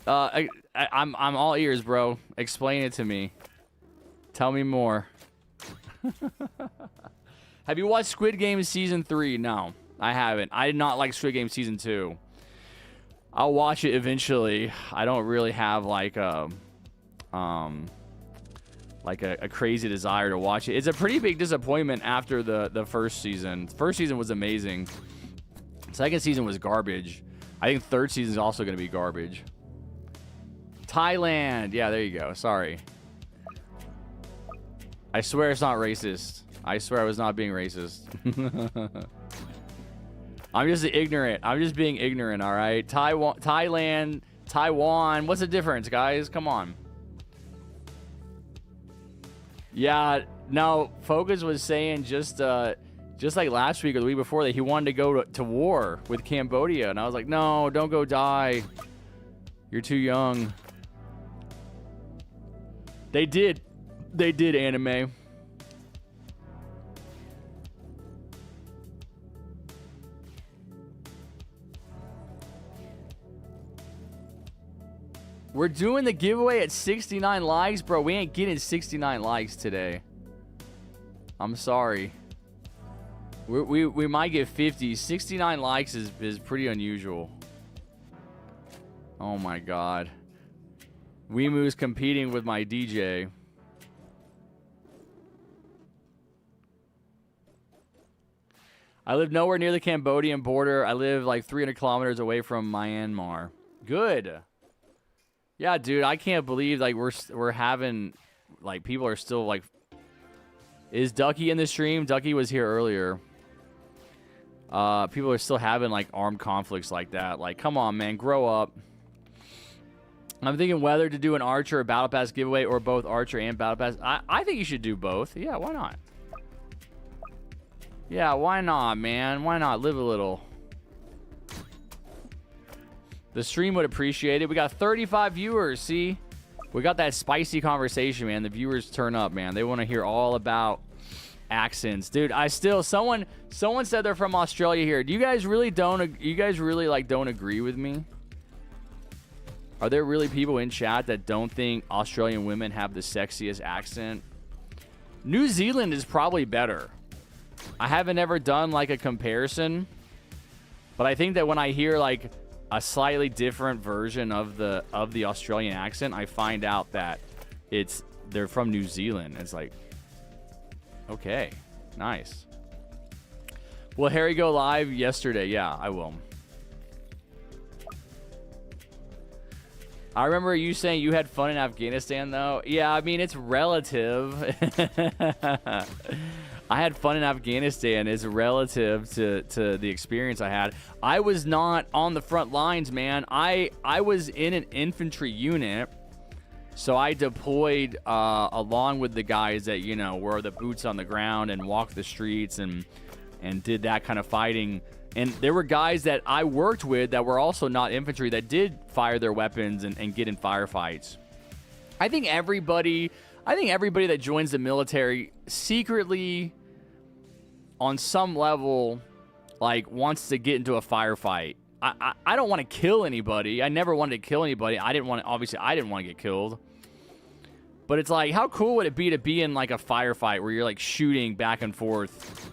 I'm all ears, bro. Explain it to me. Tell me more. Have you watched Squid Game season 3? No. I haven't. I did not like Squid Game Season 2. I'll watch it eventually. I don't really have like a crazy desire to watch it. It's a pretty big disappointment after the first season. First season was amazing. Second season was garbage. I think third season is also going to be garbage. Thailand. Yeah, there you go. Sorry. I swear it's not racist. I swear I was not being racist. I'm just ignorant. I'm just being ignorant, all right? Thailand, Taiwan. What's the difference, guys? Come on. Yeah, no, Focus was saying just like last week or the week before that he wanted to go to war with Cambodia. And I was like, no, don't go die. You're too young. They did anime. We're doing the giveaway at 69 likes, bro. We ain't getting 69 likes today. I'm sorry. We might get 50. 69 likes is pretty unusual. Oh my god. Weemu's competing with my DJ. I live nowhere near the Cambodian border. I live like 300 kilometers away from Myanmar. Good. Yeah, dude, I can't believe like we're having like people are still like. Is Ducky in the stream? Ducky was here earlier. People are still having like armed conflicts like that. Like, come on, man, grow up. I'm thinking whether to do an Archer or Battle Pass giveaway or both Archer and Battle Pass. I think you should do both. Yeah, why not? Yeah, why not, man? Why not? Live a little. The stream would appreciate it. We got 35 viewers, see? We got that spicy conversation, man. The viewers turn up, man. They want to hear all about accents. Dude, someone said they're from Australia here. Do you guys really don't agree with me? Are there really people in chat that don't think Australian women have the sexiest accent? New Zealand is probably better. I haven't ever done like a comparison, but I think that when I hear like a slightly different version of the Australian accent, I find out that they're from New Zealand. It's like, okay, nice. Will Harry go live yesterday? Yeah, I will. I remember you saying you had fun in Afghanistan, though. Yeah, I mean, it's relative. I had fun in Afghanistan. It's relative to the experience I had. I was not on the front lines, man. I was in an infantry unit, so I deployed along with the guys that, you know, were the boots on the ground and walked the streets and did that kind of fighting. And there were guys that I worked with that were also not infantry that did fire their weapons and get in firefights. I think everybody that joins the military secretly, on some level, like, wants to get into a firefight. I don't want to kill anybody. I never wanted to kill anybody. I didn't want to get killed. But it's like, how cool would it be to be in, like, a firefight where you're, like, shooting back and forth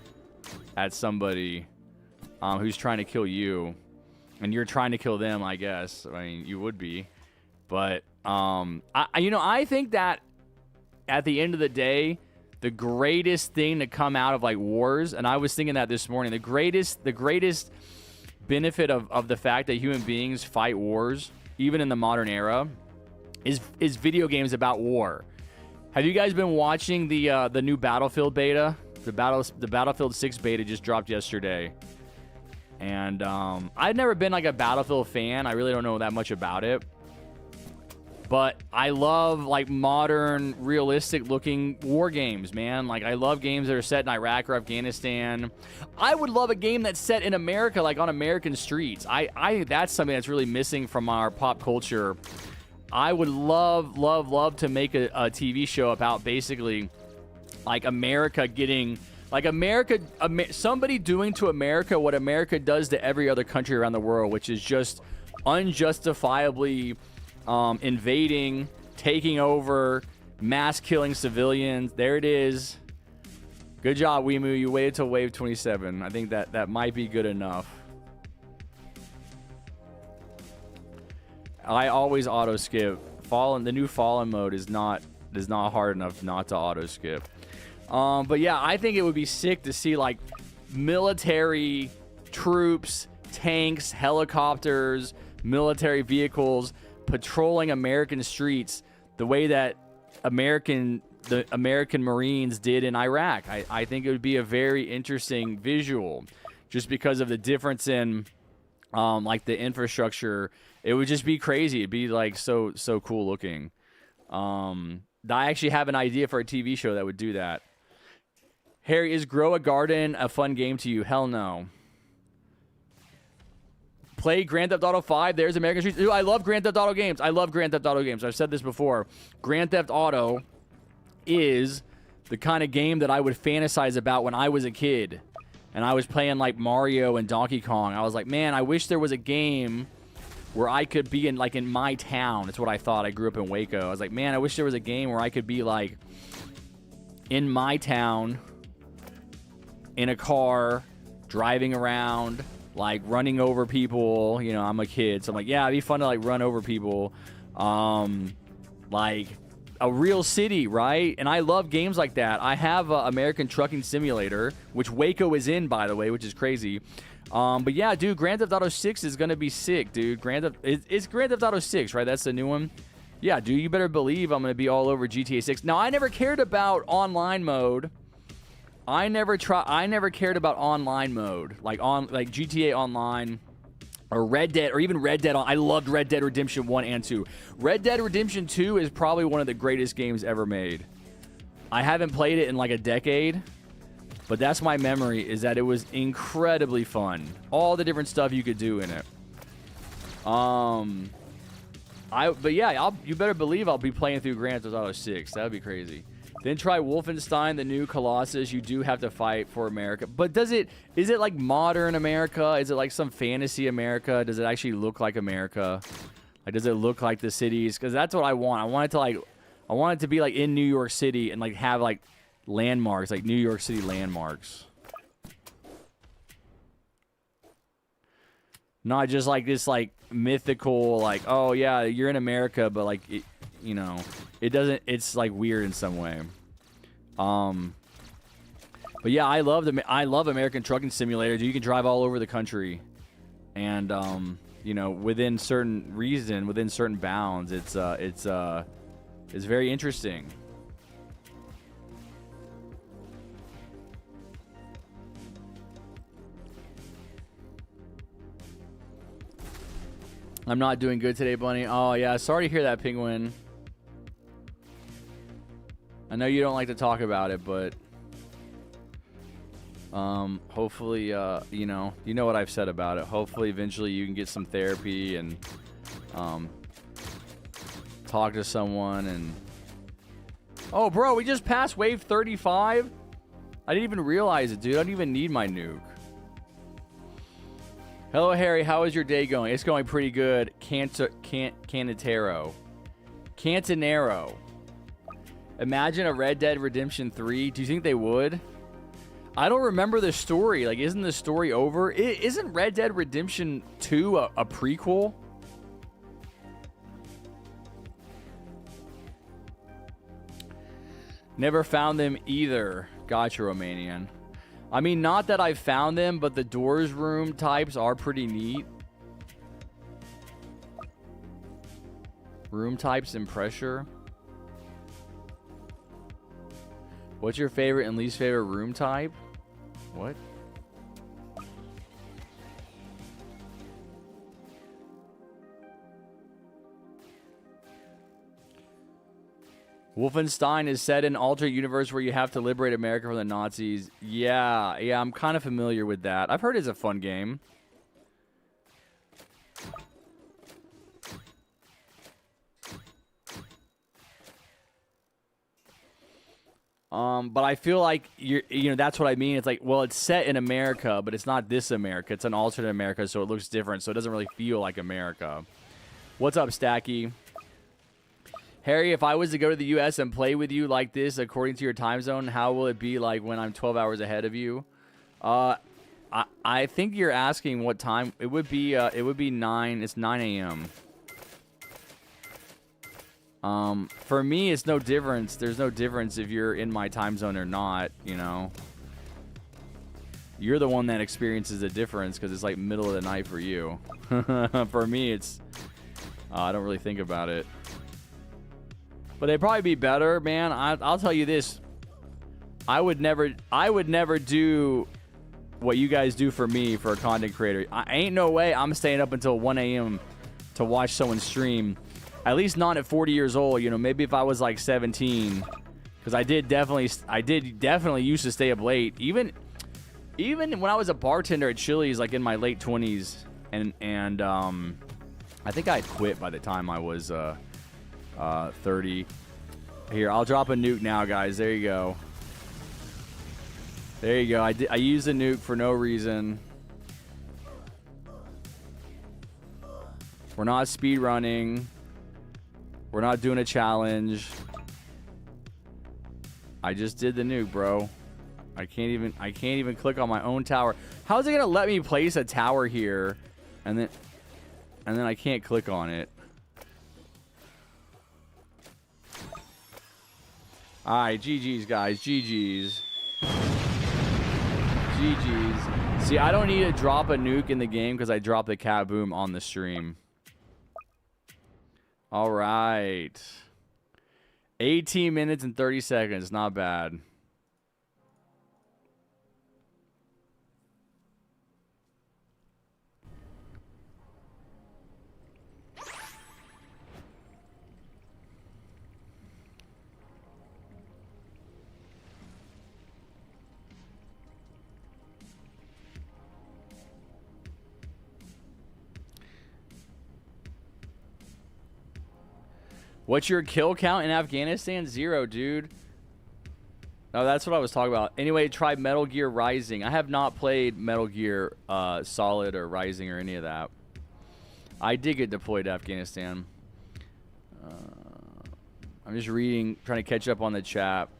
at somebody who's trying to kill you, and you're trying to kill them, I guess. I mean, you would be. But, I think that at the end of the day, the greatest thing to come out of, like, wars, and I was thinking that this morning, the greatest benefit of the fact that human beings fight wars, even in the modern era, is video games about war. Have you guys been watching the new Battlefield beta? The Battlefield 6 beta just dropped yesterday. And I've never been like a Battlefield fan. I really don't know that much about it. But I love like modern, realistic looking war games, man. Like, I love games that are set in Iraq or Afghanistan. I would love a game that's set in America, like on American streets. I think that's something that's really missing from our pop culture. I would love to make a TV show about basically like America getting, like somebody doing to America what America does to every other country around the world, which is just unjustifiably invading, taking over, mass killing civilians. There it is. Good job, Wimu. You waited till wave 27. I think that might be good enough. I always auto skip. The new Fallen mode is not hard enough not to auto skip. But yeah, I think it would be sick to see like military troops, tanks, helicopters, military vehicles patrolling American streets the way that the American Marines did in Iraq. I think it would be a very interesting visual just because of the difference in like the infrastructure. It would just be crazy. It'd be like so cool looking. I actually have an idea for a TV show that would do that. Harry, is Grow a Garden a fun game to you? Hell no. Play Grand Theft Auto 5. There's American Streets. Dude, I love Grand Theft Auto games. I've said this before. Grand Theft Auto is the kind of game that I would fantasize about when I was a kid. And I was playing like Mario and Donkey Kong. I was like, man, I wish there was a game where I could be in my town. That's what I thought. I grew up in Waco. I was like, man, I wish there was a game where I could be like in my town in a car driving around, like running over people. You know, I'm a kid, so I'm like, yeah, it'd be fun to like run over people. Like a real city, right? And I love games like that. I have American Trucking Simulator, which Waco is in, by the way, which is crazy. But yeah, dude, Grand Theft Auto 6 is gonna be sick, dude. It's Grand Theft Auto 6, right? That's the new one. Yeah, dude, you better believe I'm gonna be all over GTA 6. Now, I never cared about online mode. I never cared about online mode, like GTA Online or Red Dead, or even Red Dead. I loved Red Dead Redemption 1 and 2. Red Dead Redemption 2 is probably one of the greatest games ever made. I haven't played it in like a decade, but that's my memory, is that it was incredibly fun. All the different stuff you could do in it. But yeah, you better believe I'll be playing through Grand Theft Auto 6. That would be crazy. Then try Wolfenstein, the new Colossus. You do have to fight for America. But is it like modern America? Is it like some fantasy America? Does it actually look like America? Like, does it look like the cities? Because that's what I want. I want it to be like in New York City and like have like landmarks, like New York City landmarks. Not just like this like mythical, like, oh yeah, you're in America, but like it, you know, it doesn't, it's like weird in some way. But yeah, I love American Trucking Simulator. You can drive all over the country, and you know, within certain bounds, it's very interesting. I'm not doing good today, Bunny. Oh yeah, sorry to hear that, Penguin. I know you don't like to talk about it, but hopefully, you know what I've said about it. Hopefully, eventually, you can get some therapy and talk to someone. And oh, bro, we just passed wave 35. I didn't even realize it, dude. I don't even need my nuke. Hello, Harry. How is your day going? It's going pretty good. Cantanero. Imagine a Red Dead Redemption 3. Do you think they would? I don't remember the story. Like, isn't the story over? Isn't Red Dead Redemption 2 a prequel? Never found them either. Gotcha, Romanian. I mean, not that I found them, but the doors room types are pretty neat. Room types and pressure. What's your favorite and least favorite room type? What? Wolfenstein is set in an alternate universe where you have to liberate America from the Nazis. Yeah, I'm kind of familiar with that. I've heard it's a fun game. But I feel like you know, that's what I mean. It's like, well, it's set in America, but it's not this America. It's an alternate America, so it looks different. So it doesn't really feel like America. What's up, Stacky? Harry, if I was to go to the U.S. and play with you like this, according to your time zone, how will it be like when I'm 12 hours ahead of you? I think you're asking what time. It would be 9. It's 9 a.m. For me, it's no difference. There's no difference if you're in my time zone or not, you know. You're the one that experiences the difference because it's like middle of the night for you. For me, it's... I don't really think about it. But they'd probably be better, man. I'll tell you this. I would never do what you guys do for me for a content creator. Ain't no way I'm staying up until 1 a.m. to watch someone stream. At least not at 40 years old. You know, maybe if I was like 17, because I did definitely used to stay up late. Even when I was a bartender at Chili's, like in my late 20s, and I think I had quit by the time I was 30. Here, I'll drop a nuke now, guys. There you go. There you go. I used a nuke for no reason. We're not speed running. We're not doing a challenge. I just did the nuke, bro. I can't even click on my own tower. How is it gonna let me place a tower here, and then I can't click on it? All right, GG's, guys. GG's. GG's. See, I don't need to drop a nuke in the game because I dropped the kaboom on the stream. All right. 18 minutes and 30 seconds. Not bad. What's your kill count in Afghanistan? 0, dude. Oh, that's what I was talking about. Anyway, try Metal Gear Rising. I have not played Metal Gear Solid or Rising or any of that. I did get deployed to Afghanistan. I'm just reading, trying to catch up on the chat.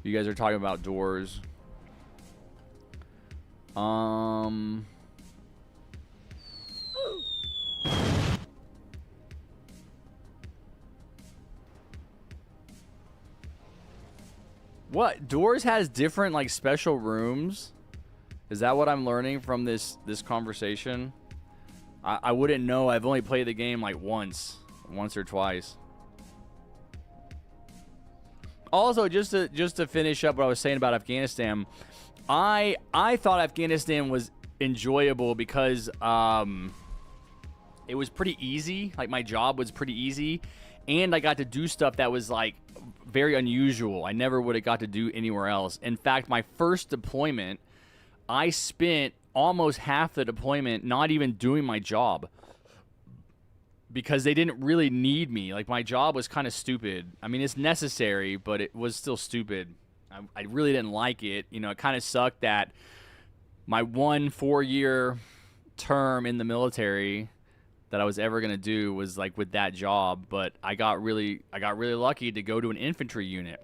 You guys are talking about doors. What? Doors has different, like, special rooms? Is that what I'm learning from this conversation? I wouldn't know. I've only played the game, like, once or twice. Also, just to finish up what I was saying about Afghanistan, I thought Afghanistan was enjoyable because it was pretty easy. Like, my job was pretty easy, and I got to do stuff that was, like, very unusual. I never would have got to do anywhere else. In fact, my first deployment, I spent almost half the deployment not even doing my job because they didn't really need me. Like, my job was kind of stupid. I mean, it's necessary, but it was still stupid. I really didn't like it. You know, it kind of sucked that my 1 4-year term in the military that I was ever going to do was like with that job, but I got really lucky to go to an infantry unit.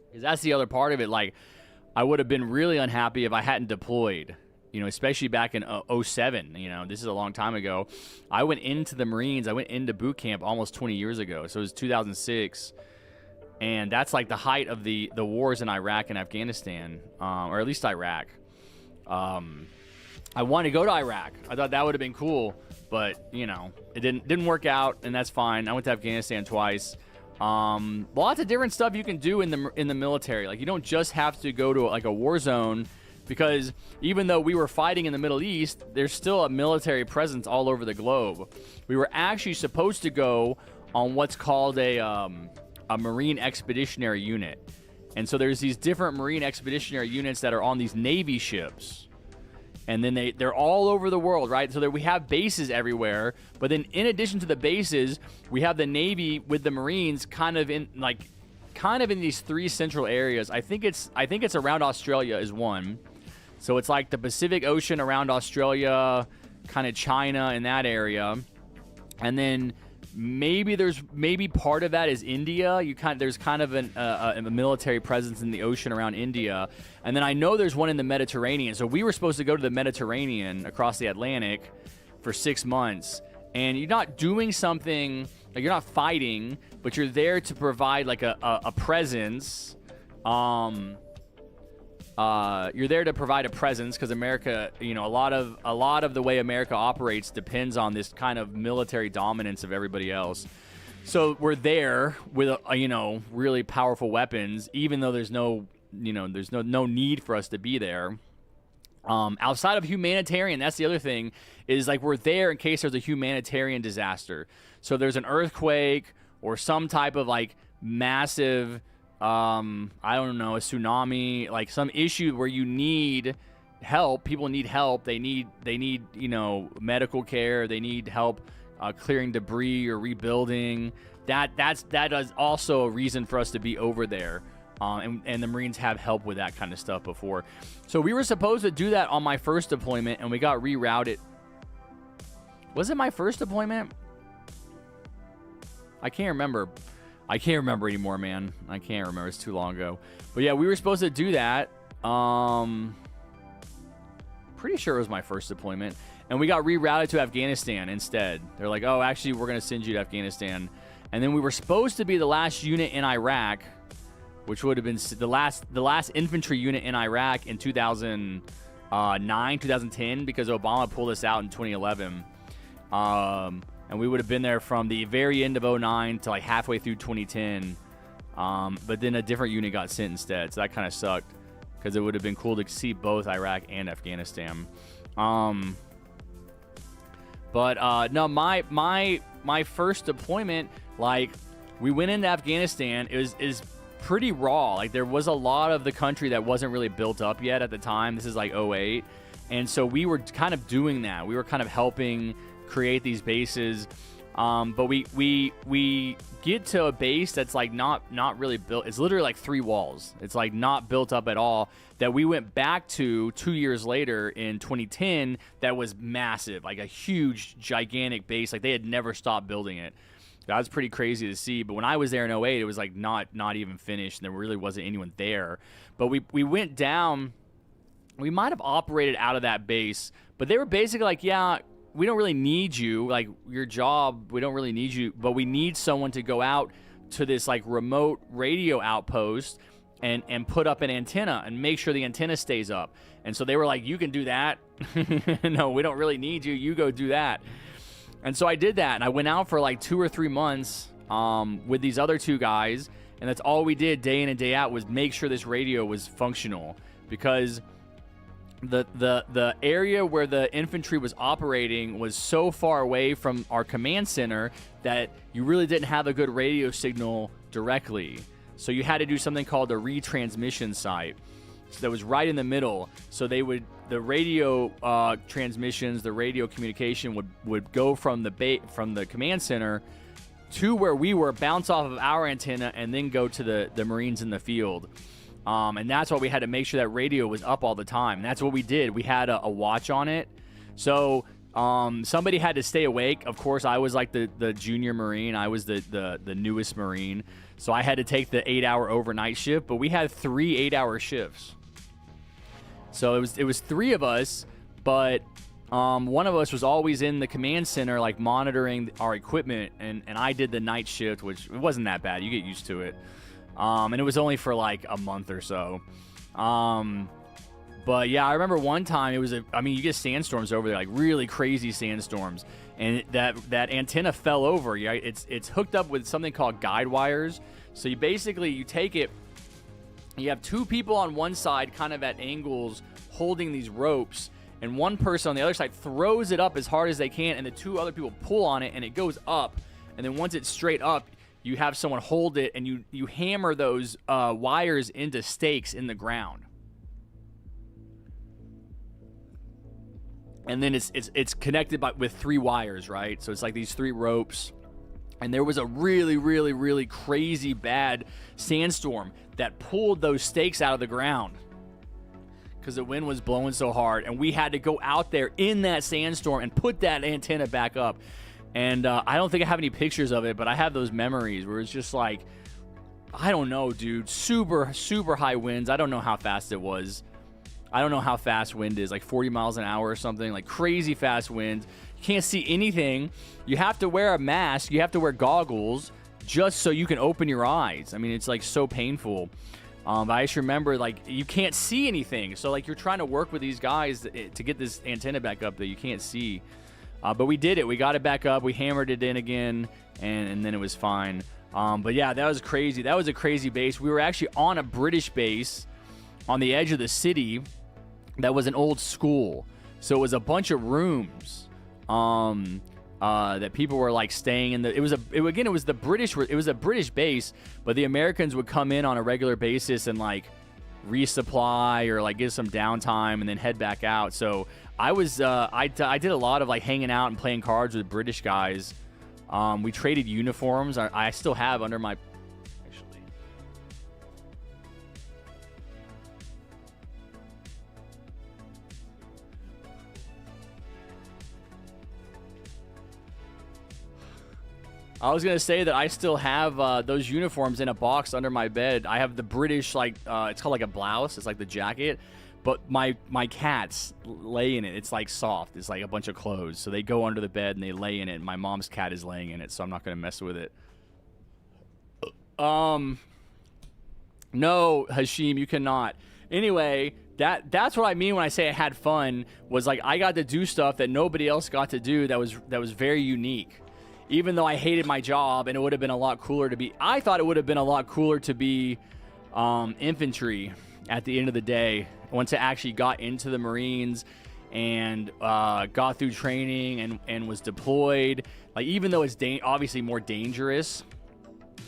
Because that's the other part of it. Like, I would have been really unhappy if I hadn't deployed, you know, especially back in 07. You know, this is a long time ago. I went into the Marines. I went into boot camp almost 20 years ago. So it was 2006. And that's like the height of the wars in Iraq and Afghanistan, or at least Iraq. I wanted to go to Iraq. I thought that would have been cool, but you know, it didn't work out, and that's fine. I went to Afghanistan twice. Lots of different stuff you can do in the military. Like, you don't just have to go to like a war zone, because even though we were fighting in the Middle East, there's still a military presence all over the globe. We were actually supposed to go on what's called a Marine Expeditionary Unit, and so there's these different Marine Expeditionary units that are on these Navy ships. And then they're all over the world, right? So we have bases everywhere. But then in addition to the bases, we have the Navy with the Marines kind of in these 3 central areas. I think it's around Australia is one. So it's like the Pacific Ocean around Australia, kind of China in that area. And then maybe part of that is India. There's kind of a military presence in the ocean around India, and then I know there's one in the Mediterranean. So we were supposed to go to the Mediterranean across the Atlantic for 6 months, and you're not doing something like you're not fighting, but you're there to provide like a presence. You're there to provide a presence because America, a lot of the way America operates depends on this kind of military dominance of everybody else. So we're there with really powerful weapons, even though there's no need for us to be there. Outside of humanitarian, that's the other thing, is like we're there in case there's a humanitarian disaster. So there's an earthquake or some type of like massive I don't know, a tsunami, like some issue where you need help. People need help. They need medical care. They need help clearing debris or rebuilding. That is also a reason for us to be over there. And the Marines have helped with that kind of stuff before. So we were supposed to do that on my first deployment, and we got rerouted. Was it my first deployment? I can't remember anymore, man. I can't remember. It's too long ago. But yeah, we were supposed to do that. Pretty sure it was my first deployment. And we got rerouted to Afghanistan instead. They're like, oh, actually, we're going to send you to Afghanistan. And then we were supposed to be the last unit in Iraq, which would have been the last infantry unit in Iraq in 2009, 2010, because Obama pulled us out in 2011. And we would have been there from the very end of 2009 to like halfway through 2010. But then a different unit got sent instead. So that kind of sucked because it would have been cool to see both Iraq and Afghanistan. No, my first deployment, like we went into Afghanistan, is pretty raw. Like there was a lot of the country that wasn't really built up yet at the time. This is like 2008. And so we were kind of doing that. We were kind of helping create these bases, but we get to a base that's like not really built. It's literally like 3 walls. It's like not built up at all, that we went back to 2 years later in 2010. That was massive, like a huge gigantic base. Like they had never stopped building it. That was pretty crazy to see. But when I was there in 2008, it was like not even finished, and there really wasn't anyone there. But we went down. We might have operated out of that base, but they were basically like, yeah, we don't really need you, like your job, we don't really need you, but we need someone to go out to this like remote radio outpost and put up an antenna and make sure the antenna stays up. And so they were like, you can do that. No, we don't really need you. You go do that. And so I did that, and I went out for like 2 or 3 months with these other 2 guys, and that's all we did day in and day out was make sure this radio was functional, because the area where the infantry was operating was so far away from our command center that you really didn't have a good radio signal directly. So you had to do something called a retransmission site. So that was right in the middle. So the radio transmissions, the radio communication would go from the command center to where we were, bounce off of our antenna, and then go to the Marines in the field. And that's why we had to make sure that radio was up all the time. And that's what we did. We had a watch on it. So somebody had to stay awake. Of course, I was like the junior Marine. I was the newest Marine. So I had to take the 8-hour overnight shift. But we had 3 8-hour shifts. So it was 3 of us, but one of us was always in the command center, like monitoring our equipment. And I did the night shift, which it wasn't that bad. You get used to it. And it was only for like a month or so. But yeah, I remember one time you get sandstorms over there, like really crazy sandstorms. And that antenna fell over. Right? It's hooked up with something called guide wires. So you take it, you have 2 people on one side kind of at angles holding these ropes, and one person on the other side throws it up as hard as they can, and the 2 other people pull on it, and it goes up. And then once it's straight up, you have someone hold it, and you hammer those wires into stakes in the ground. And then it's connected with 3 wires, right? So it's like these 3 ropes. And there was a really, really, really crazy bad sandstorm that pulled those stakes out of the ground because the wind was blowing so hard. And we had to go out there in that sandstorm and put that antenna back up. And I don't think I have any pictures of it, but I have those memories where it's just like, I don't know, dude, super, super high winds. I don't know how fast it was. I don't know how fast wind is, like 40 miles an hour or something, like crazy fast winds. You can't see anything. You have to wear a mask. You have to wear goggles just so you can open your eyes. I mean, it's like so painful. But I just remember, like, you can't see anything. So, like, you're trying to work with these guys to get this antenna back up that you can't see. But we did it. We got it back up. We hammered it in again, and then it was fine. But yeah, that was crazy. That was a crazy base. We were actually on a British base on the edge of the city that was an old school. So it was a bunch of rooms that people were like staying in. It was a British base, but the Americans would come in on a regular basis and like resupply or like get some downtime and then head back out. So I did a lot of like hanging out and playing cards with British guys. We traded uniforms. I still have under my... Actually. I was going to say that I still have those uniforms in a box under my bed. I have the British, like, it's called like a blouse. It's like the jacket. But my cats lay in it. It's like soft. It's like a bunch of clothes. So they go under the bed and they lay in it. My mom's cat is laying in it, so I'm not going to mess with it. No, Hashim, you cannot. Anyway, that's what I mean when I say I had fun, was like I got to do stuff that nobody else got to do that was very unique. Even though I hated my job and it would have been a lot cooler to be... I thought it would have been a lot cooler to be infantry at the end of the day. Once I actually got into the Marines and got through training and was deployed, like even though it's obviously more dangerous,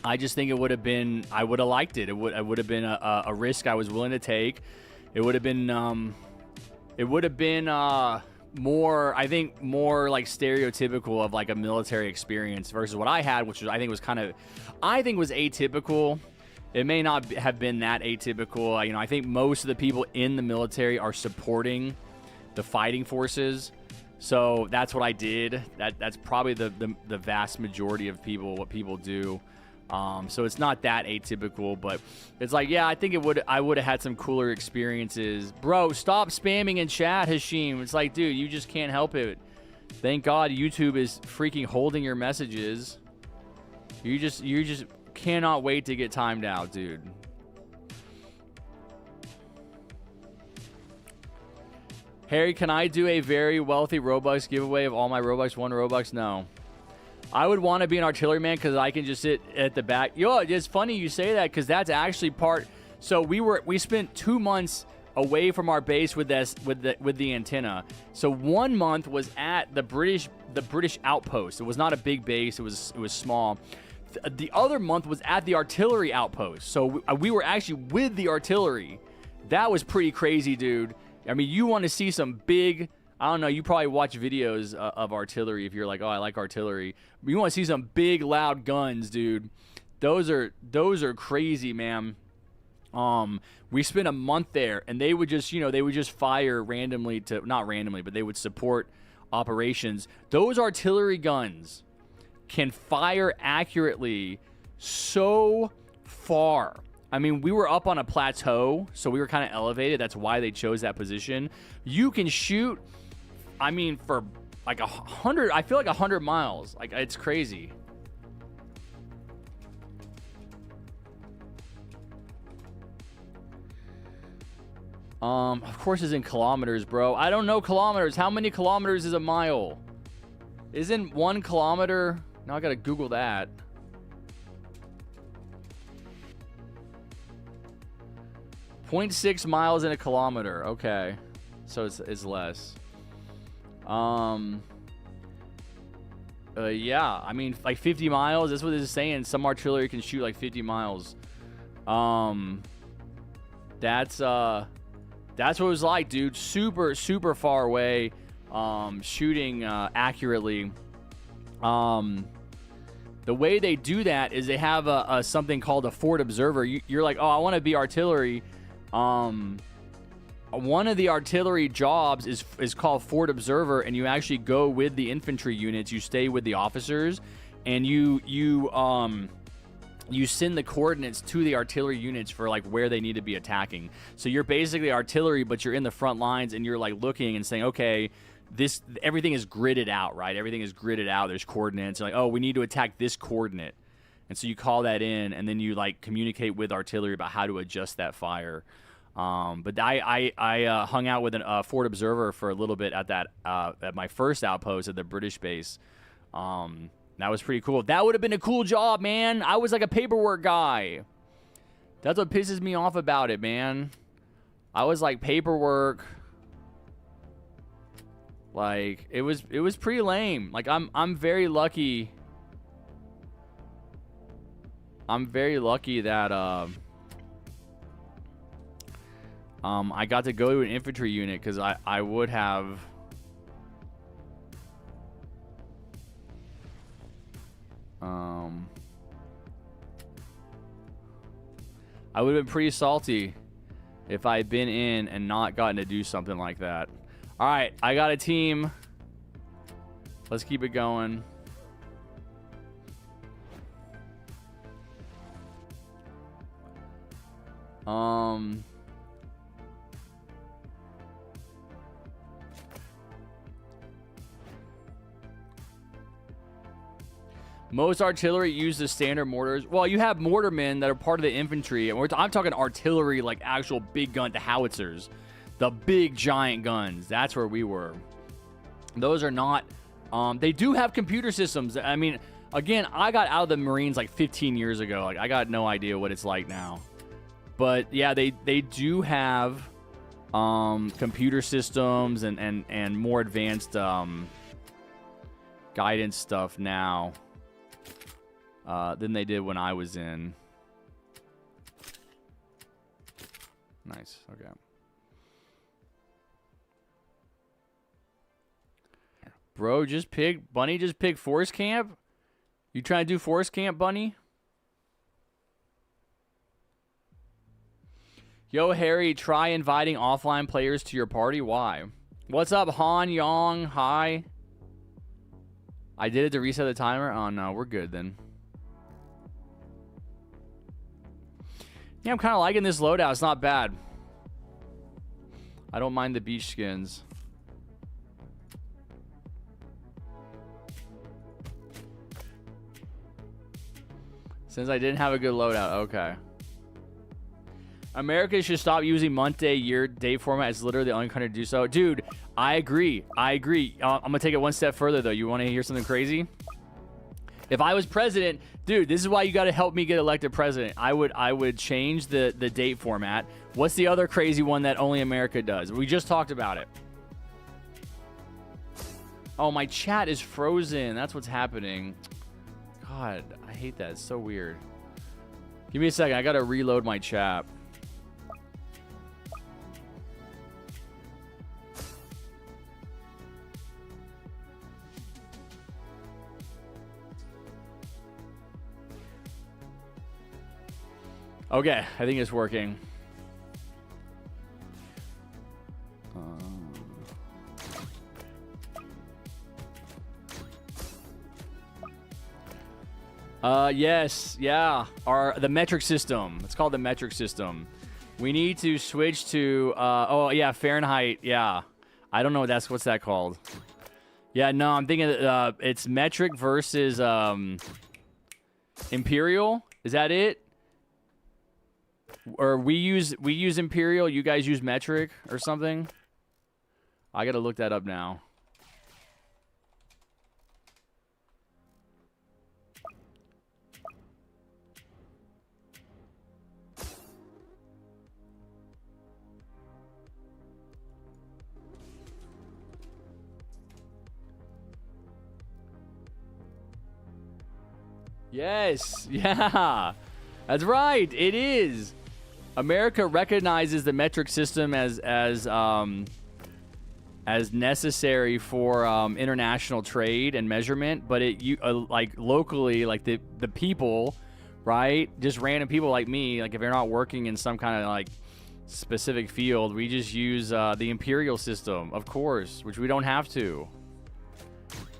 I just think it would have been, I would have liked it. It would have been a risk I was willing to take. It would have been more, I think, more like stereotypical of like a military experience versus what I had, which was, I think was atypical. It may not have been that atypical. You know, I think most of the people in the military are supporting the fighting forces. So that's what I did. That's probably the vast majority of people, what people do. So it's not that atypical, but it's like, yeah, I think I would have had some cooler experiences. Bro, stop spamming in chat, Hashim. It's like, dude, you just can't help it. Thank God YouTube is freaking holding your messages. You just cannot wait to get timed out, dude. Harry, can I do a very wealthy Robux giveaway of all my Robux? 1 Robux? No. I would want to be an artilleryman because I can just sit at the back. Yo, it's funny you say that because that's actually part. So we spent 2 months away from our base with the antenna. So 1 month was at the British outpost. It was not a big base. It was small. The other month was at the artillery outpost. So we were actually with the artillery. That was pretty crazy, dude. I mean, you want to see some big... I don't know, you probably watch videos of artillery if you're like, oh, I like artillery. But you want to see some big, loud guns, dude. Those are crazy, man. We spent a month there, and they would just fire randomly to... Not randomly, but they would support operations. Those artillery guns can fire accurately so far. I mean, we were up on a plateau, so we were kind of elevated. That's why they chose that position. You can shoot, I mean, for like 100, I feel like 100 miles. Like, it's crazy. Of course it's in kilometers, bro. I don't know kilometers. How many kilometers is a mile? Isn't 1 kilometer... Now I gotta Google that. 0.6 miles in a kilometer. Okay. So it's less. Yeah. I mean, like 50 miles. That's what this is saying. Some artillery can shoot like 50 miles. That's what it was like, dude. Super, super far away. Shooting accurately. The way they do that is they have something called a forward observer. You're like, oh, I want to be artillery. one of the artillery jobs is called Forward Observer, and you actually go with the infantry units. You stay with the officers, and you send the coordinates to the artillery units for like where they need to be attacking. So you're basically artillery, but you're in the front lines, and you're like looking and saying, okay, everything is gridded out, right? Everything is gridded out. There's coordinates. You're like, oh, we need to attack this coordinate. And so you call that in, and then you like communicate with artillery about how to adjust that fire. But I hung out with a Forward Observer for a little bit at my first outpost at the British base. That was pretty cool. That would have been a cool job, man. I was like a paperwork guy. That's what pisses me off about it, man. I was like paperwork. Like it was pretty lame. Like I'm very lucky. I'm very lucky that I got to go to an infantry unit, because I would have been pretty salty if I had been in and not gotten to do something like that. All right, I got a team. Let's keep it going. Most artillery use the standard mortars. Well, you have mortarmen that are part of the infantry, and I'm talking artillery, like actual big gun, the howitzers, the big giant guns. That's where we were. Those are not. They do have computer systems. I mean, again, I got out of the Marines like 15 years ago. Like I got no idea what it's like now. But yeah, they do have computer systems and more advanced guidance stuff now than they did when I was in. Nice. Okay. Bro, Bunny just pick Forest Camp? You trying to do Forest Camp, Bunny? Yo, Harry, try inviting offline players to your party. Why? What's up, Han Yong? Hi. I did it to reset the timer. Oh, no, we're good then. Yeah, I'm kind of liking this loadout. It's not bad. I don't mind the beach skins. Since I didn't have a good loadout. Okay. America should stop using month, day, year, date format. It's literally the only country to do so. Dude, I agree. I'm going to take it one step further, though. You want to hear something crazy? If I was president, dude, this is why you got to help me get elected president. I would change the date format. What's the other crazy one that only America does? We just talked about it. Oh, my chat is frozen. That's what's happening. God, I hate that. It's so weird. Give me a second. I got to reload my chat. Okay, I think it's working. Yes, yeah. The metric system. It's called the metric system. We need to switch to oh yeah, Fahrenheit. Yeah, I don't know what's that called. Yeah, no, I'm thinking it's metric versus imperial. Is that it? Or we use imperial, you guys use metric or something? I gotta look that up now. Yes, yeah, that's right. It is. America recognizes the metric system as necessary for international trade and measurement, but like locally, like the people, right? Just random people like me, like if you're not working in some kind of like specific field. We just use the imperial system, of course, which we don't have to.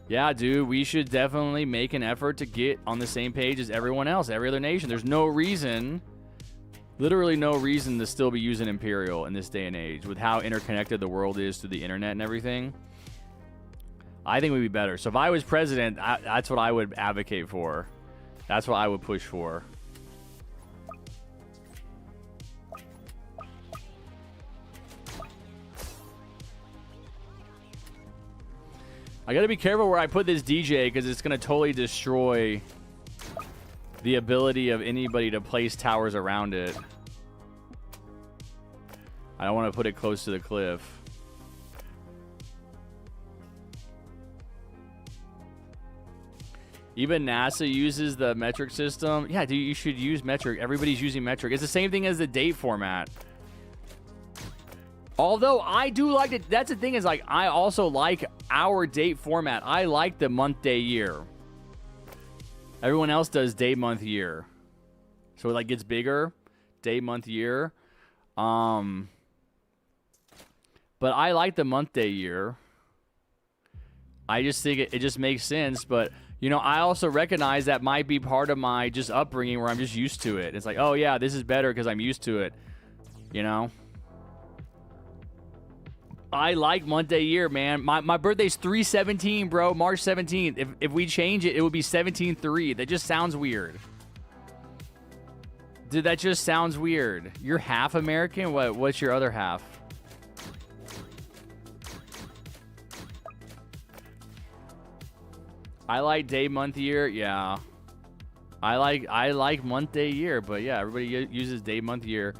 Yeah, dude, we should definitely make an effort to get on the same page as everyone else, every other nation. There's no reason, literally no reason to still be using imperial in this day and age with how interconnected the world is through the internet and everything. I think we'd be better. So if I was president, that's what I would advocate for. That's what I would push for. I gotta be careful where I put this DJ because it's gonna totally destroy the ability of anybody to place towers around it. I don't want to put it close to the cliff. Even NASA uses the metric system. Yeah, dude, you should use metric. Everybody's using metric. It's the same thing as the date format. Although I do like it. That's the thing is, like, I also like our date format. I like the month, day, year. Everyone else does day, month, year. So it, like, gets bigger. Day, month, year. But I like the month, day, year. I just think it just makes sense. But, you know, I also recognize that might be part of my just upbringing where I'm just used to it. It's like, oh, yeah, this is better because I'm used to it. You know? I like month, day, year, man. My birthday's 3/17, bro. March 17th. If we change it, it would be 17/3. That just sounds weird. Dude, that just sounds weird. You're half American? What's your other half? I like day, month, year. Yeah. I like month, day, year, but yeah, everybody uses day, month, year.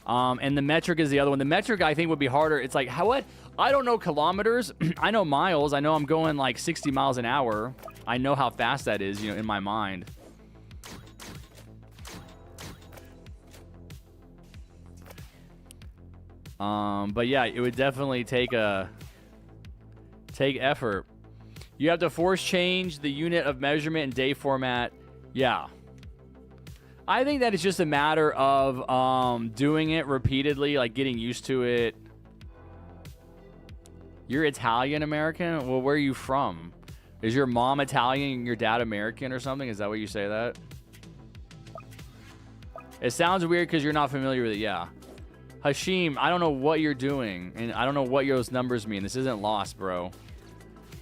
And the metric is the other one. The metric, I think, would be harder. It's like, what? I don't know kilometers. I know miles. I know I'm going like 60 miles an hour. I know how fast that is, you know, in my mind. But yeah, it would definitely take effort. You have to force change the unit of measurement and day format. Yeah. I think that it's just a matter of doing it repeatedly, like getting used to it. You're Italian American? Well, where are you from? Is your mom Italian and your dad American or something? Is that what you say that? It sounds weird because you're not familiar with it. Yeah. Hashim, I don't know what you're doing, and I don't know what those numbers mean. This isn't Lost, bro.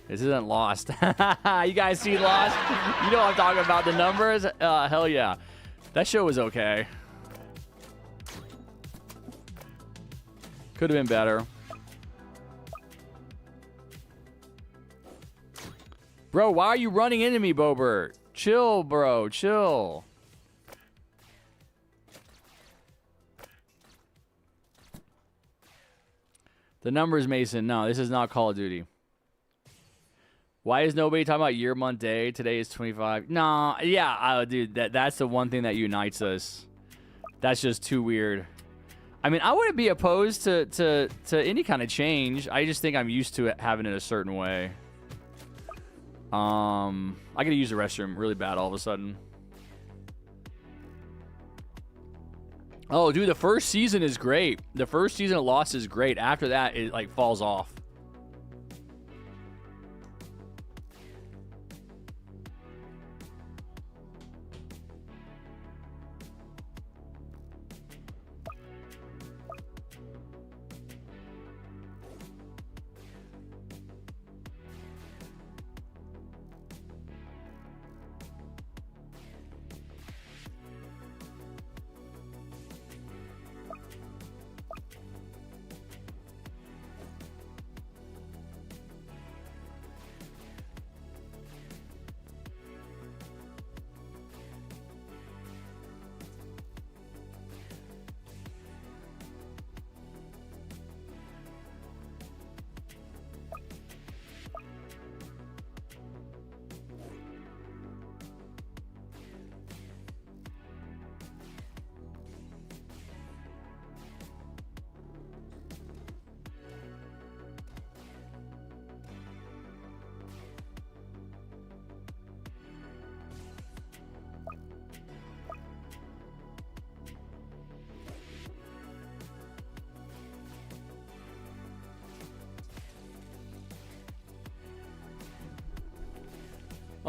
This isn't Lost. You guys see Lost? You know what I'm talking about. The numbers? Hell yeah. That show was okay. Could have been better. Bro, why are you running into me, Bobert? Chill, bro. Chill. The numbers, Mason. No, this is not Call of Duty. Why is nobody talking about year, month, day? Today is 25. Nah, yeah, dude, that's the one thing that unites us. That's just too weird. I mean, I wouldn't be opposed to any kind of change. I just think I'm used to it having it a certain way. I gotta use the restroom really bad all of a sudden. Oh, dude, the first season is great. The first season of Lost is great. After that, it like falls off.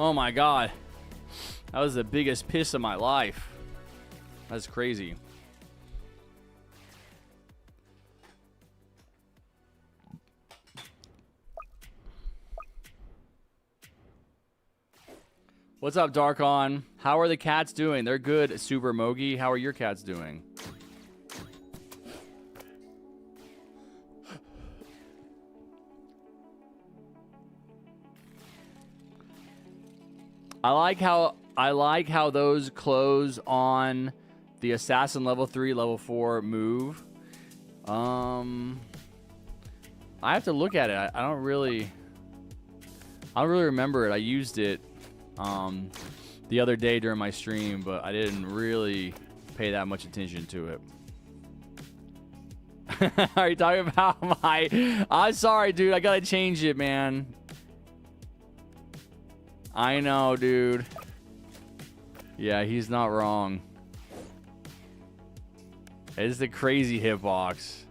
Oh my god. That was the biggest piss of my life. That's crazy. What's up, Darkon? How are the cats doing? They're good, Super Mogi. How are your cats doing? I like how those close on the assassin level 3, level 4 move. I have to look at it. I don't really remember it. I used it the other day during my stream, but I didn't really pay that much attention to it. Are you talking about my... I'm sorry, dude. I gotta change it, man. I know, dude. Yeah, he's not wrong. It's the crazy hitbox.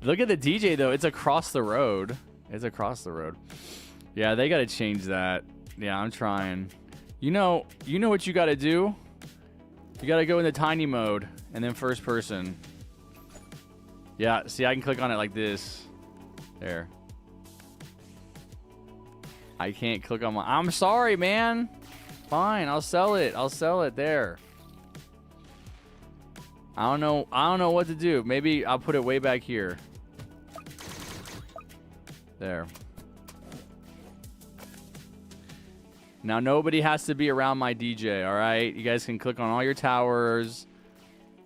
Look at the DJ, though. It's across the road. It's across the road. Yeah, they gotta change that. Yeah, I'm trying. You know what you gotta do? You gotta go into tiny mode and then first person. Yeah, see, I can click on it like this. There. I can't click on my... I'm sorry, man. Fine, I'll sell it. I'll sell it there. I don't know what to do. Maybe I'll put it way back here. There. Now nobody has to be around my DJ, all right? You guys can click on all your towers,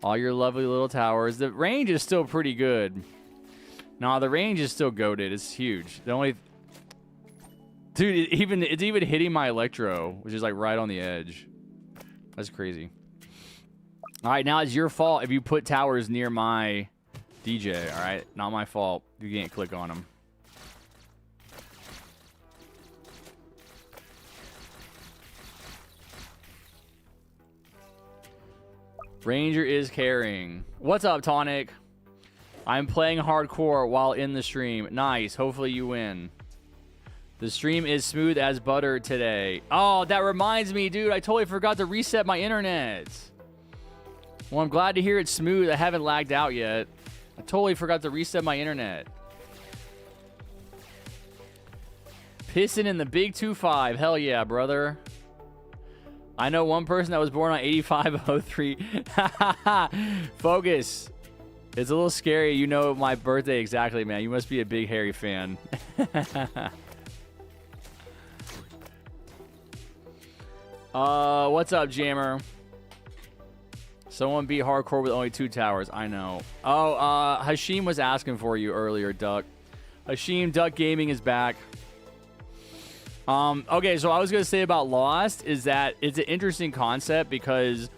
all your lovely little towers. The range is still pretty good. No, the range is still goated. It's huge. The only... Dude, it's even hitting my electro, which is like right on the edge. That's crazy. All right, now it's your fault if you put towers near my DJ, all right? Not my fault. You can't click on them. Ranger is carrying. What's up, Tonic? I'm playing hardcore while in the stream. Nice. Hopefully you win. The stream is smooth as butter today. Oh, that reminds me, dude. I totally forgot to reset my internet. Well, I'm glad to hear it's smooth. I haven't lagged out yet. I totally forgot to reset my internet. Pissing in the big 2-5. Hell yeah, brother. I know one person that was born on 8503. Focus. It's a little scary. You know my birthday exactly, man. You must be a big Harry fan. What's up, Jammer? Someone beat hardcore with only 2 towers. I know. Oh, Hashim was asking for you earlier, Duck. Hashim, Duck Gaming is back. Okay, so I was going to say about Lost is that it's an interesting concept because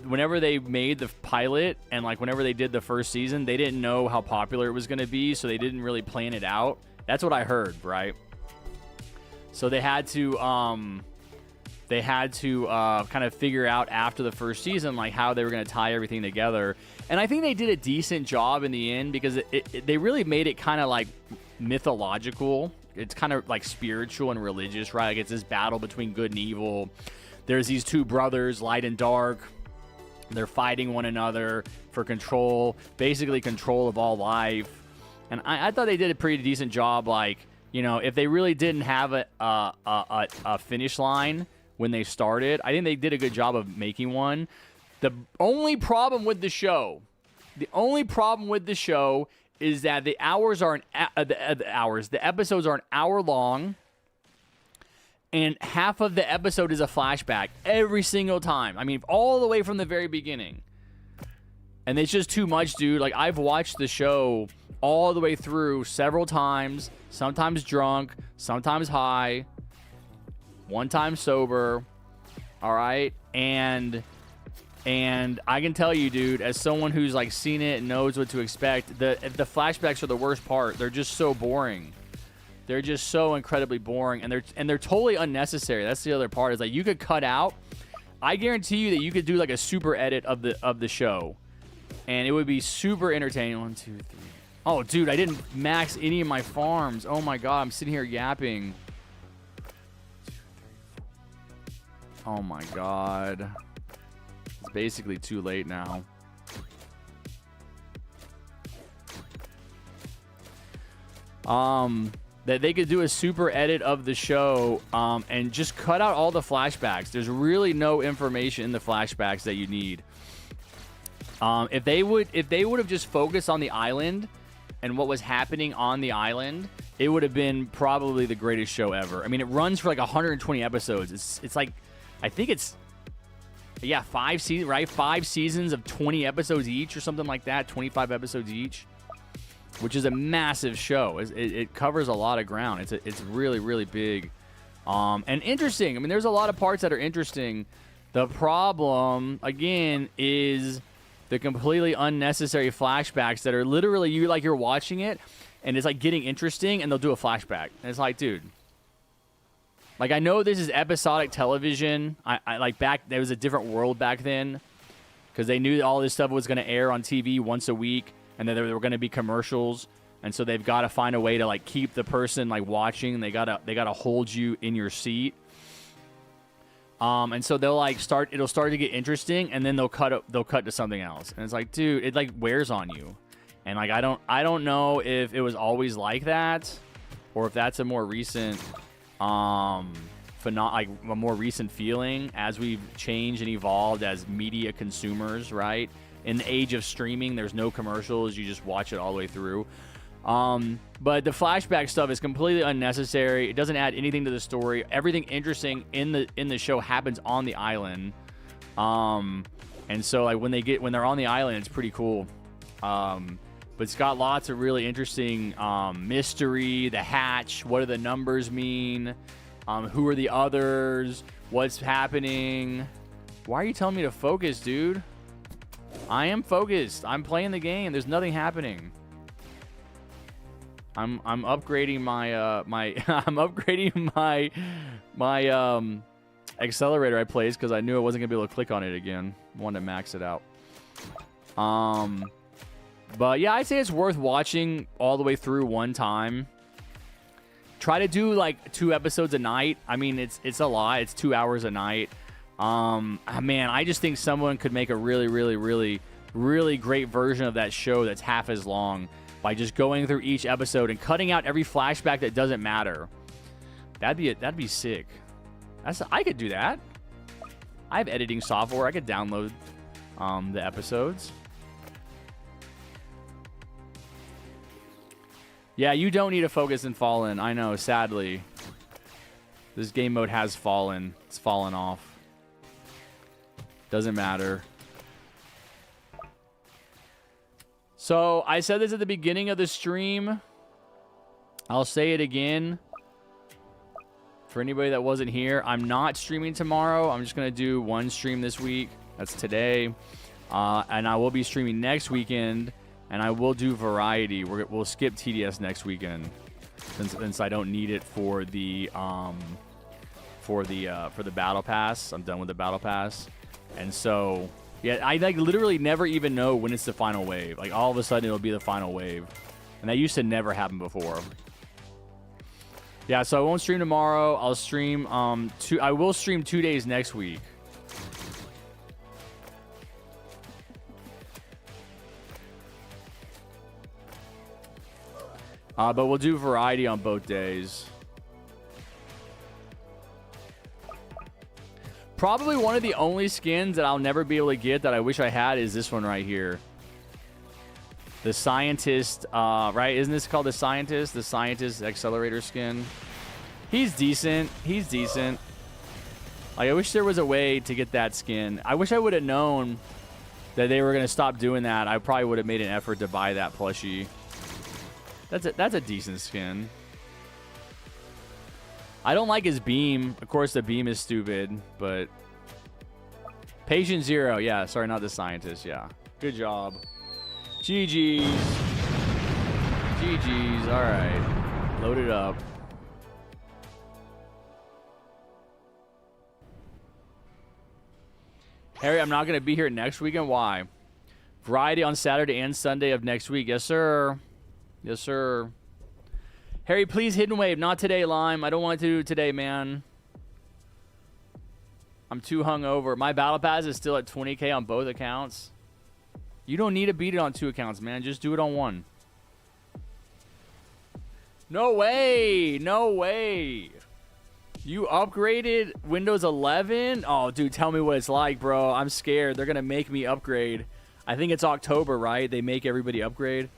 whenever they made the pilot and like whenever they did the first season, they didn't know how popular it was going to be, so they didn't really plan it out. That's what I heard, right? So they had to kind of figure out after the first season like how they were going to tie everything together. And I think they did a decent job in the end because they really made it kind of like mythological. It's kind of like spiritual and religious, right? Like it's this battle between good and evil. There's these 2 brothers, light and dark. They're fighting one another for control, basically control of all life. And I thought they did a pretty decent job. Like, you know, if they really didn't have a finish line when they started, I think they did a good job of making one. The only problem with the show is that the episodes are an hour long, and half of the episode is a flashback every single time. I mean, all the way from the very beginning. And it's just too much, dude. Like, I've watched the show all the way through several times, sometimes drunk, sometimes high, one time sober, all right? And I can tell you, dude, as someone who's like seen it and knows what to expect, the flashbacks are the worst part. They're just so boring. They're just so incredibly boring, and they're totally unnecessary. That's the other part. Is like you could cut out. I guarantee you that you could do like a super edit of the show, and it would be super entertaining. 1, 2, 3. Oh, dude, I didn't max any of my farms. Oh, my God. I'm sitting here yapping. Oh, my God. It's basically too late now. That they could do a super edit of the show and just cut out all the flashbacks. There's really no information in the flashbacks that you need. If they would have just focused on the island and what was happening on the island, it would have been probably the greatest show ever. I mean, it runs for like 120 episodes. It's like, I think it's, yeah, 5 seasons, right? 5 seasons of 20 episodes each or something like that, 25 episodes each, which is a massive show. It covers a lot of ground. It's really, really big and interesting. I mean, there's a lot of parts that are interesting. The problem, again, is the completely unnecessary flashbacks that are literally you're watching it and it's like getting interesting and they'll do a flashback. And it's like, dude, like, I know this is episodic television. I like back, there was a different world back then because they knew all this stuff was going to air on TV once a week and then there were going to be commercials. And so they've got to find a way to like keep the person like watching. They gotta hold you in your seat. And so they'll like it'll start to get interesting and then they'll cut to something else. And it's like, dude, it like wears on you. And like, I don't know if it was always like that or if that's a more recent, like a more recent feeling as we've changed and evolved as media consumers, right? In the age of streaming, there's no commercials. You just watch it all the way through. But the flashback stuff is completely unnecessary. It doesn't add anything to the story. Everything interesting in the show happens on the island. And so like when they're on the island, it's pretty cool. But it's got lots of really interesting mystery, the hatch, what do the numbers mean? Who are the others? What's happening? Why are you telling me to focus, dude? I am focused. I'm playing the game. There's nothing happening. I'm upgrading my I'm upgrading my accelerator I placed because I knew I wasn't gonna be able to click on it again. Wanted to max it out. But yeah, I'd say it's worth watching all the way through one time. Try to do like 2 episodes a night. I mean, it's a lot. It's 2 hours a night. Man, I just think someone could make a really, really, really, really great version of that show that's half as long by just going through each episode and cutting out every flashback that doesn't matter. That'd be sick. I could do that. I have editing software. I could download the episodes. Yeah, you don't need to focus in Fallen. I know, sadly. This game mode has fallen. It's fallen off. Doesn't matter. So, I said this at the beginning of the stream. I'll say it again. For anybody that wasn't here, I'm not streaming tomorrow. I'm just going to do one stream this week. That's today. And I will be streaming next weekend. And I will do variety. We'll skip TDS next weekend, since I don't need it for the battle pass. I'm done with the battle pass, and so yeah, I like literally never even know when it's the final wave. Like all of a sudden it'll be the final wave, and that used to never happen before. Yeah, so I won't stream tomorrow. I'll stream I will stream 2 days next week. But we'll do variety on both days. Probably one of the only skins that I'll never be able to get that I wish I had is this one right here. The Scientist, right? Isn't this called the Scientist? The Scientist Accelerator skin. He's decent. He's decent. Like, I wish there was a way to get that skin. I wish I would have known that they were going to stop doing that. I probably would have made an effort to buy that plushie. That's a decent skin. I don't like his beam. Of course, the beam is stupid, but... Patient Zero. Yeah, sorry, not the Scientist. Yeah. Good job. GG's. GG's. All right. Load it up. Harry, I'm not going to be here next weekend. Why? Variety on Saturday and Sunday of next week. Yes, sir. Yes, sir. Harry, please hidden wave. Not today, Lime. I don't want to do it today, man. I'm too hungover. My battle pass is still at 20K on both accounts. You don't need to beat it on 2 accounts, man. Just do it on 1. No way. No way. You upgraded Windows 11? Oh, dude, tell me what it's like, bro. I'm scared. They're going to make me upgrade. I think it's October, right? They make everybody upgrade.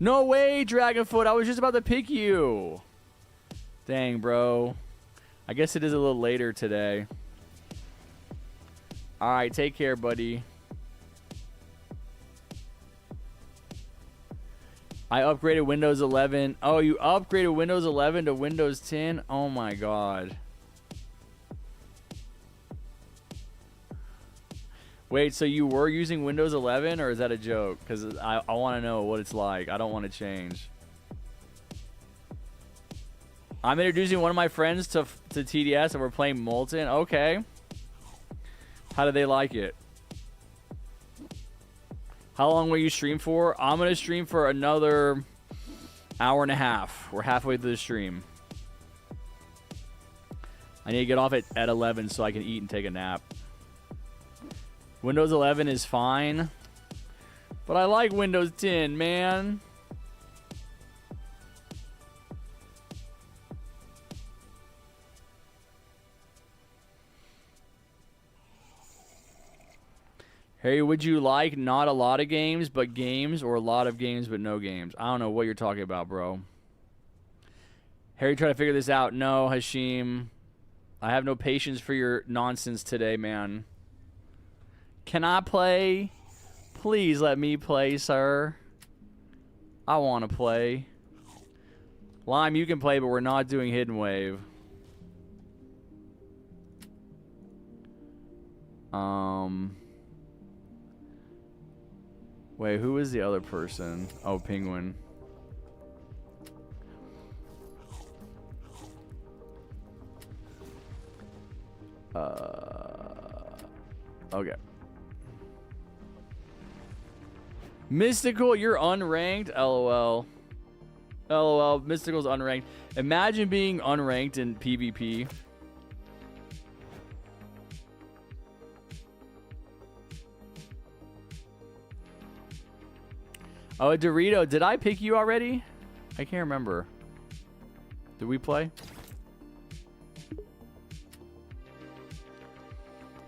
No way, Dragonfoot. I was just about to pick you. Dang, bro. I guess it is a little later today. All right, take care, buddy. I upgraded Windows 11. Oh, you upgraded Windows 11 to Windows 10? Oh, my God. Wait, so you were using Windows 11, or is that a joke? Because I want to know what it's like. I don't want to change. I'm introducing one of my friends to TDS, and we're playing Molten. Okay. How do they like it? How long will you stream for? I'm going to stream for another hour and a half. We're halfway through the stream. I need to get off at 11 so I can eat and take a nap. Windows 11 is fine. But I like Windows 10, man. Harry, would you like not a lot of games, but games, or a lot of games, but no games? I don't know what you're talking about, bro. Harry, try to figure this out. No, Hashim. I have no patience for your nonsense today, man. Can I play? Please let me play, sir. I want to play. Lime, you can play, but we're not doing Hidden Wave. Wait, who is the other person? Oh, Penguin. Okay. Mystical, you're unranked? LOL. LOL, Mystical's unranked. Imagine being unranked in PvP. Oh, Dorito, did I pick you already? I can't remember. Did we play?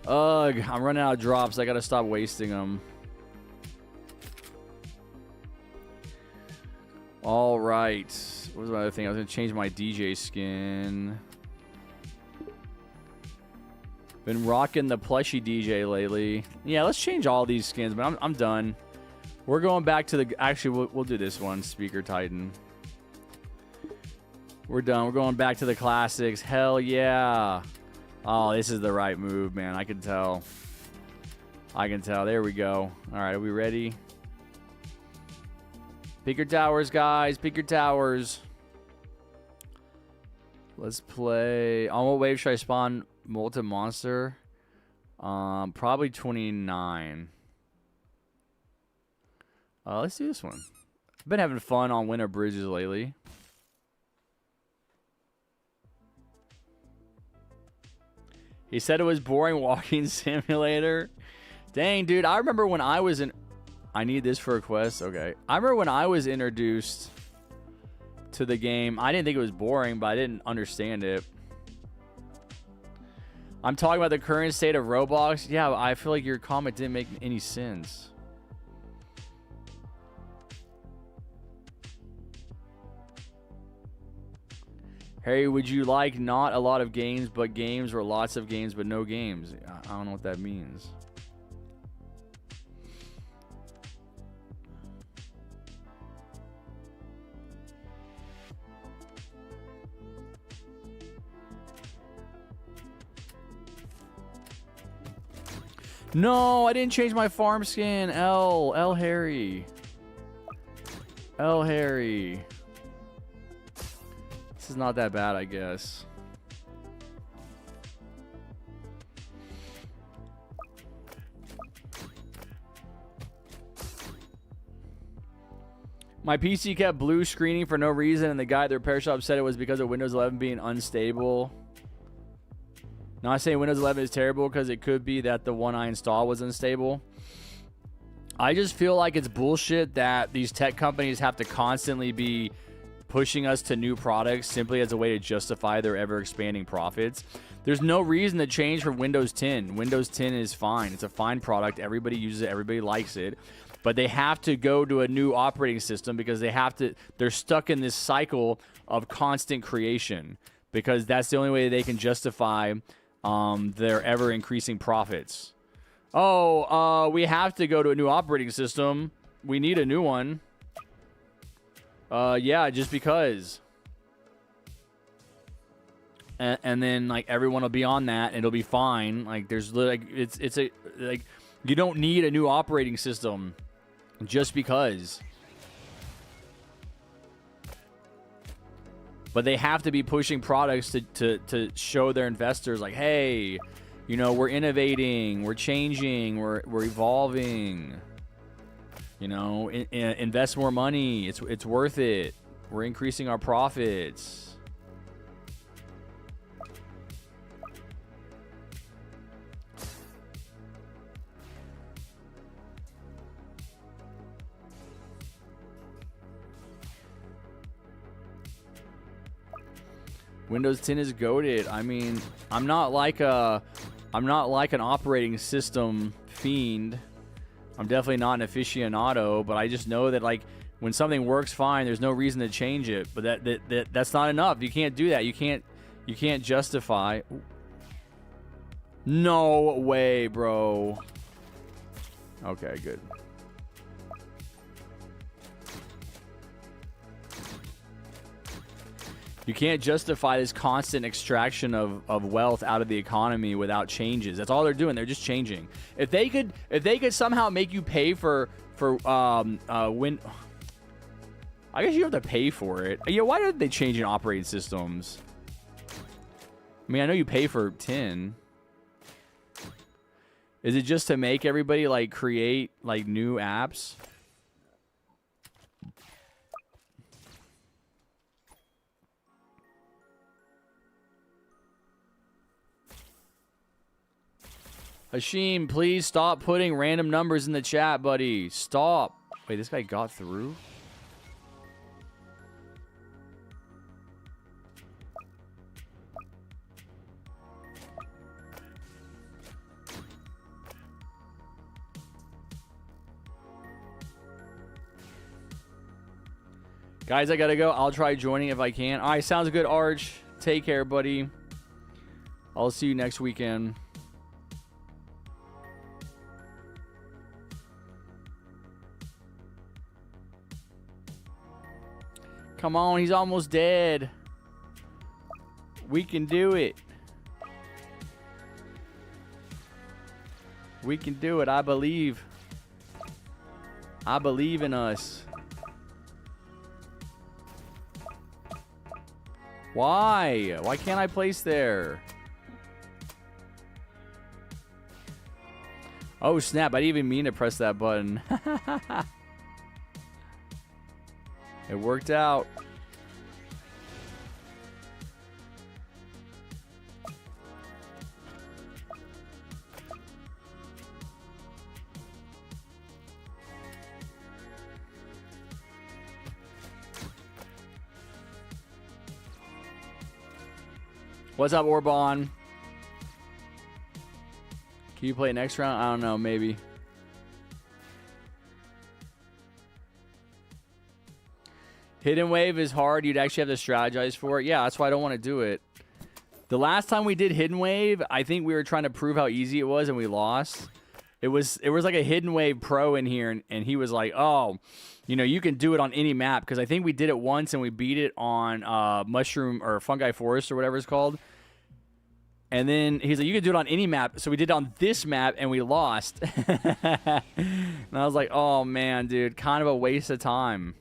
Ugh, I'm running out of drops. I gotta stop wasting them. All right. What was my other thing? I was gonna change my DJ skin. Been rocking the plushy DJ lately. Yeah, let's change all these skins, but I'm done. We're going back to the... Actually, we'll do this one. Speaker Titan. We're done. We're going back to the classics. Hell yeah. Oh, this is the right move, man. I can tell. I can tell. There we go. All right, are we ready? Pick your towers, guys. Pick your towers. Let's play... On what wave should I spawn Molten Monster? Probably 29. Let's do this one. I've been having fun on Winter Bridges lately. He said it was boring walking simulator. Dang, dude. I remember when I was in... I need this for a quest. Okay. I remember when I was introduced to the game. I didn't think it was boring, but I didn't understand it. I'm talking about the current state of Roblox. Yeah, I feel like your comment didn't make any sense. Harry, would you like not a lot of games, but games, or lots of games, but no games? I don't know what that means. No, I didn't change my farm skin. L Harry. L Harry. This is not that bad, I guess. My PC kept blue screening for no reason, and the guy at the repair shop said it was because of Windows 11 being unstable. Not saying Windows 11 is terrible, because it could be that the one I installed was unstable. I just feel like it's bullshit that these tech companies have to constantly be pushing us to new products simply as a way to justify their ever-expanding profits. There's no reason to change from Windows 10. Windows 10 is fine. It's a fine product. Everybody uses it. Everybody likes it. But they have to go to a new operating system because they're stuck in this cycle of constant creation, because that's the only way they can justify their ever-increasing profits. Oh, we have to go to a new operating system. We need a new one. Yeah, just because. And then like everyone will be on that and it'll be fine. Like there's like it's a like you don't need a new operating system just because. But they have to be pushing products to show their investors like, hey, you know, we're innovating, we're changing, we're evolving. You know, invest more money. It's worth it. We're increasing our profits. Windows 10 is goated. I mean, I'm not like an operating system fiend. I'm definitely not an aficionado, but I just know that like when something works fine, there's no reason to change it. But that's not enough. You can't do that. You can't justify. No way, bro. Okay, good. You can't justify this constant extraction of wealth out of the economy without changes. That's all they're doing. They're just changing. If they could somehow make you pay for when, I guess you have to pay for it. Yeah, why did they change in operating systems? I mean, I know you pay for 10. Is it just to make everybody like create like new apps? Hashim, please stop putting random numbers in the chat, buddy. Stop. Wait, this guy got through? Guys, I gotta go. I'll try joining if I can. All right, sounds good, Arch. Take care, buddy. I'll see you next weekend. Come on, he's almost dead. We can do it. We can do it. I believe. I believe in us. Why? Why can't I place there? Oh, snap. I didn't even mean to press that button. It worked out. What's up, Orbon? Can you play next round? I don't know, maybe. Hidden Wave is hard. You'd actually have to strategize for it. Yeah, that's why I don't want to do it. The last time we did Hidden Wave, I think we were trying to prove how easy it was, and we lost. It was like a Hidden Wave pro in here, and he was like, oh, you know, you can do it on any map. Because I think we did it once, and we beat it on Mushroom or Fungi Forest or whatever it's called. And then he's like, you can do it on any map. So we did it on this map, and we lost. And I was like, oh, man, dude, kind of a waste of time.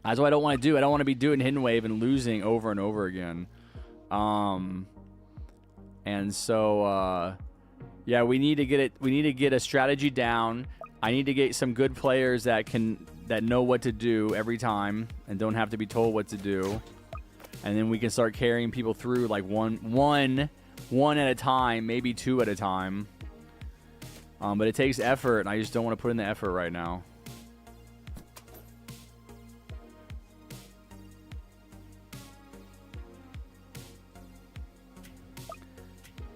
That's what I don't want to do. I don't want to be doing Hidden Wave and losing over and over again. And so, yeah, we need to get it. We need to get a strategy down. I need to get some good players that can that know what to do every time and don't have to be told what to do. And then we can start carrying people through like one at a time, maybe 2 at a time. But it takes effort, and I just don't want to put in the effort right now.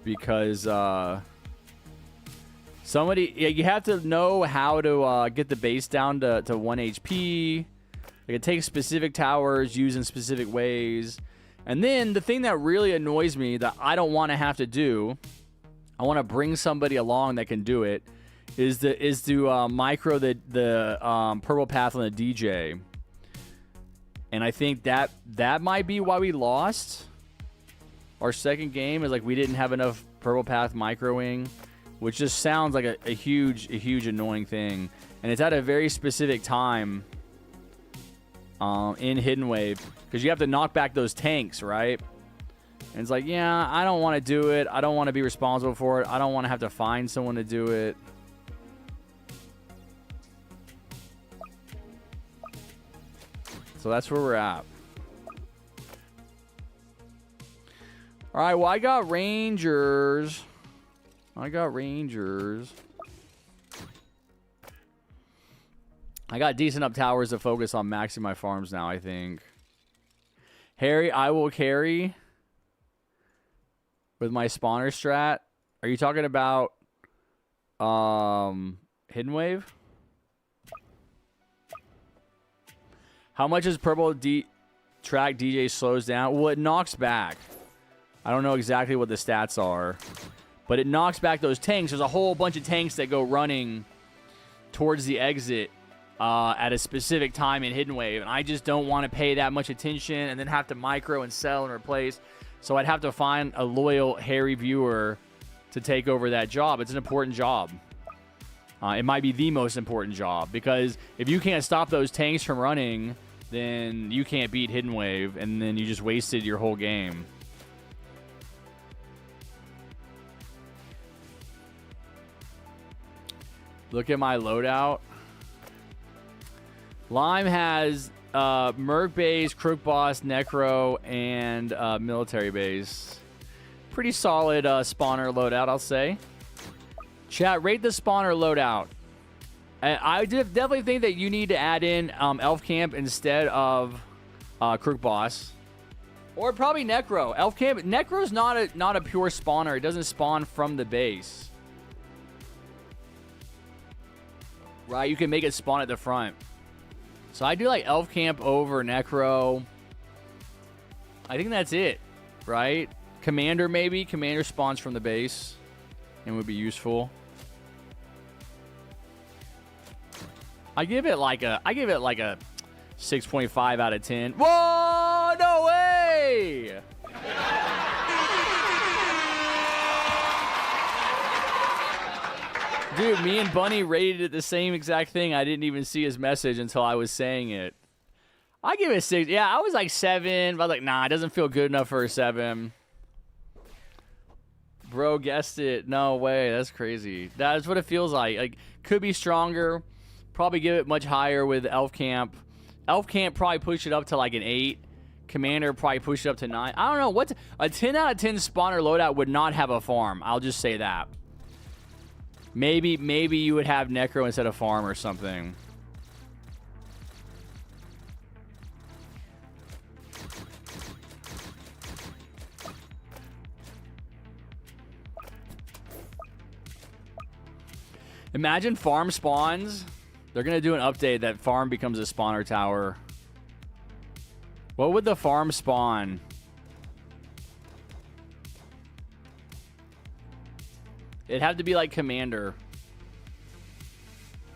Because you have to know how to get the base down to 1 HP. Like, it takes specific towers used in specific ways. And then the thing that really annoys me that I don't want to have to do, I want to bring somebody along that can do it, is to micro the purple path on the DJ. And I think that might be why we lost our second game, is like we didn't have enough purple path microing, which just sounds like a huge annoying thing. And it's at a very specific time in Hidden Wave, because you have to knock back those tanks, right? And it's like, yeah, I don't want to do it. I don't want to be responsible for it. I don't want to have to find someone to do it. So that's where we're at. All right, well, I got Rangers. I got decent up towers to focus on maxing my farms now, I think. Harry, I will carry with my spawner strat. Are you talking about Hidden Wave? How much is purple track DJ slows down? Well, it knocks back. I don't know exactly what the stats are, but it knocks back those tanks. There's a whole bunch of tanks that go running towards the exit at a specific time in Hidden Wave, and I just don't want to pay that much attention and then have to micro and sell and replace. So I'd have to find a loyal Harry viewer to take over that job. It's an important job. It might be the most important job, because if you can't stop those tanks from running, then you can't beat Hidden Wave, and then you just wasted your whole game. Look at my loadout. Lime has Merc base, Crook Boss, Necro, and military base. Pretty solid spawner loadout, I'll say. Chat, rate the spawner loadout. I definitely think that you need to add in Elf Camp instead of Crook Boss. Or probably Necro. Elf Camp. Necro's not a pure spawner. It doesn't spawn from the base. Right, you can make it spawn at the front. So I do like Elf Camp over Necro. I think that's it, right? Commander, maybe. Commander spawns from the base and would be useful. I give it like a 6.5 out of 10. Whoa, no way! Dude, me and Bunny rated it the same exact thing. I didn't even see his message until I was saying it. I give it a 6. Yeah, I was like 7, but I was like, nah, it doesn't feel good enough for a 7. Bro guessed it. No way. That's crazy. That's what it feels like. Like, could be stronger. Probably give it much higher with Elf Camp. Elf Camp probably push it up to like an 8. Commander probably push it up to 9. I don't know. What a 10 out of 10 spawner loadout would not have a farm. I'll just say that. Maybe you would have Necro instead of farm or something. Imagine farm spawns. They're going to do an update that farm becomes a spawner tower. What would the farm spawn? It'd have to be like Commander.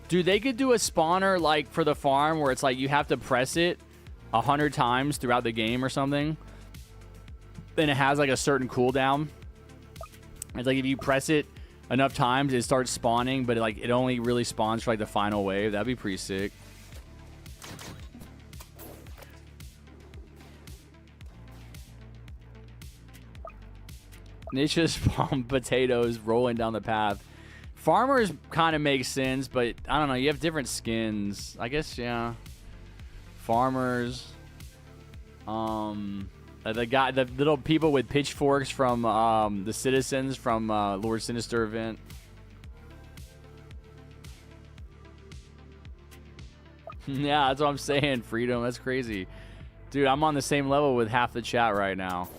Dude, they could do a spawner like for the farm where it's like you have to press it 100 times throughout the game or something. Then it has like a certain cooldown. It's like if you press it enough times, it starts spawning, but it only really spawns for like the final wave. That'd be pretty sick. It's just potatoes rolling down the path. Farmers kind of makes sense, but I don't know. You have different skins. I guess, yeah. Farmers. The little people with pitchforks from the citizens from Lord Sinister event. Yeah, that's what I'm saying. Freedom. That's crazy. Dude, I'm on the same level with half the chat right now.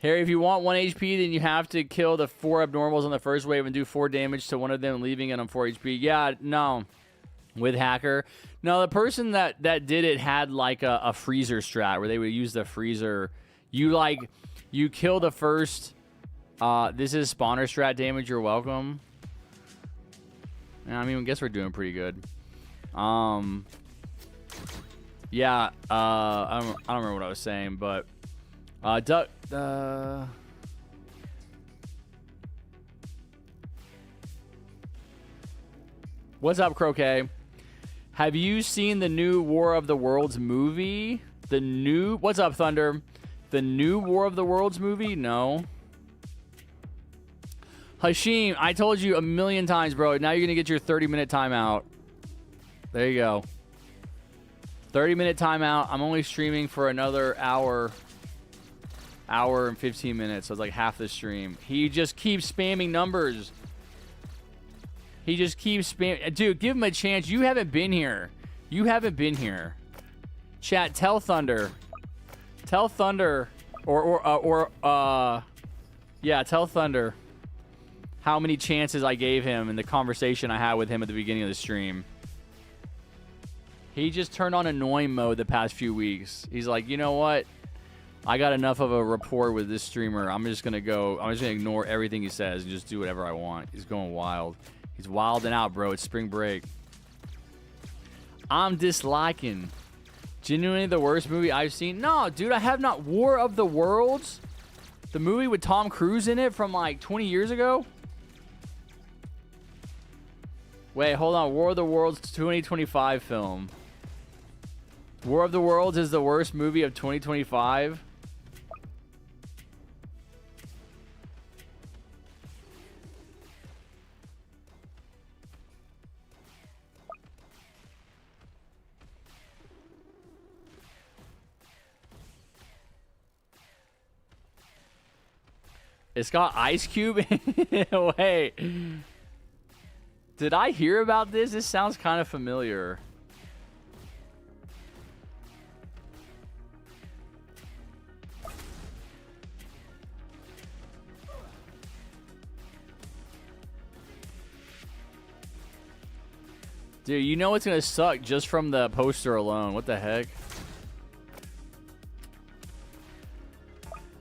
Harry, if you want 1 HP, then you have to kill the 4 abnormals on the first wave and do 4 damage to one of them, leaving it on 4 HP. Yeah, no. With Hacker. No, the person that did it had like a freezer strat where they would use the freezer. You kill the first... this is spawner strat damage. You're welcome. Yeah, I mean, I guess we're doing pretty good. Yeah, I don't remember what I was saying, but... Duck... What's up, Croquet? Have you seen the new War of the Worlds movie? What's up, Thunder? The new War of the Worlds movie? No. Hashim, I told you a million times, bro. Now you're going to get your 30-minute timeout. There you go. 30-minute timeout. I'm only streaming for another hour and 15 minutes. So it's like half the stream. He just keeps spamming numbers. He just keeps spamming. Dude, give him a chance. You haven't been here. You haven't been here. Chat, tell Thunder. Tell Thunder. Yeah, tell Thunder how many chances I gave him in the conversation I had with him at the beginning of the stream. He just turned on annoying mode the past few weeks. He's like, you know what? I got enough of a rapport with this streamer. I'm just gonna ignore everything he says and just do whatever I want. He's going wild. He's wilding out, bro. It's spring break. I'm disliking. Genuinely the worst movie I've seen. No, dude, I have not. War of the Worlds? The movie with Tom Cruise in it from like 20 years ago? Wait, hold on. War of the Worlds 2025 film. War of the Worlds is the worst movie of 2025? It's got Ice Cube in it. Wait. Did I hear about this? This sounds kind of familiar. Dude, you know it's going to suck just from the poster alone. What the heck?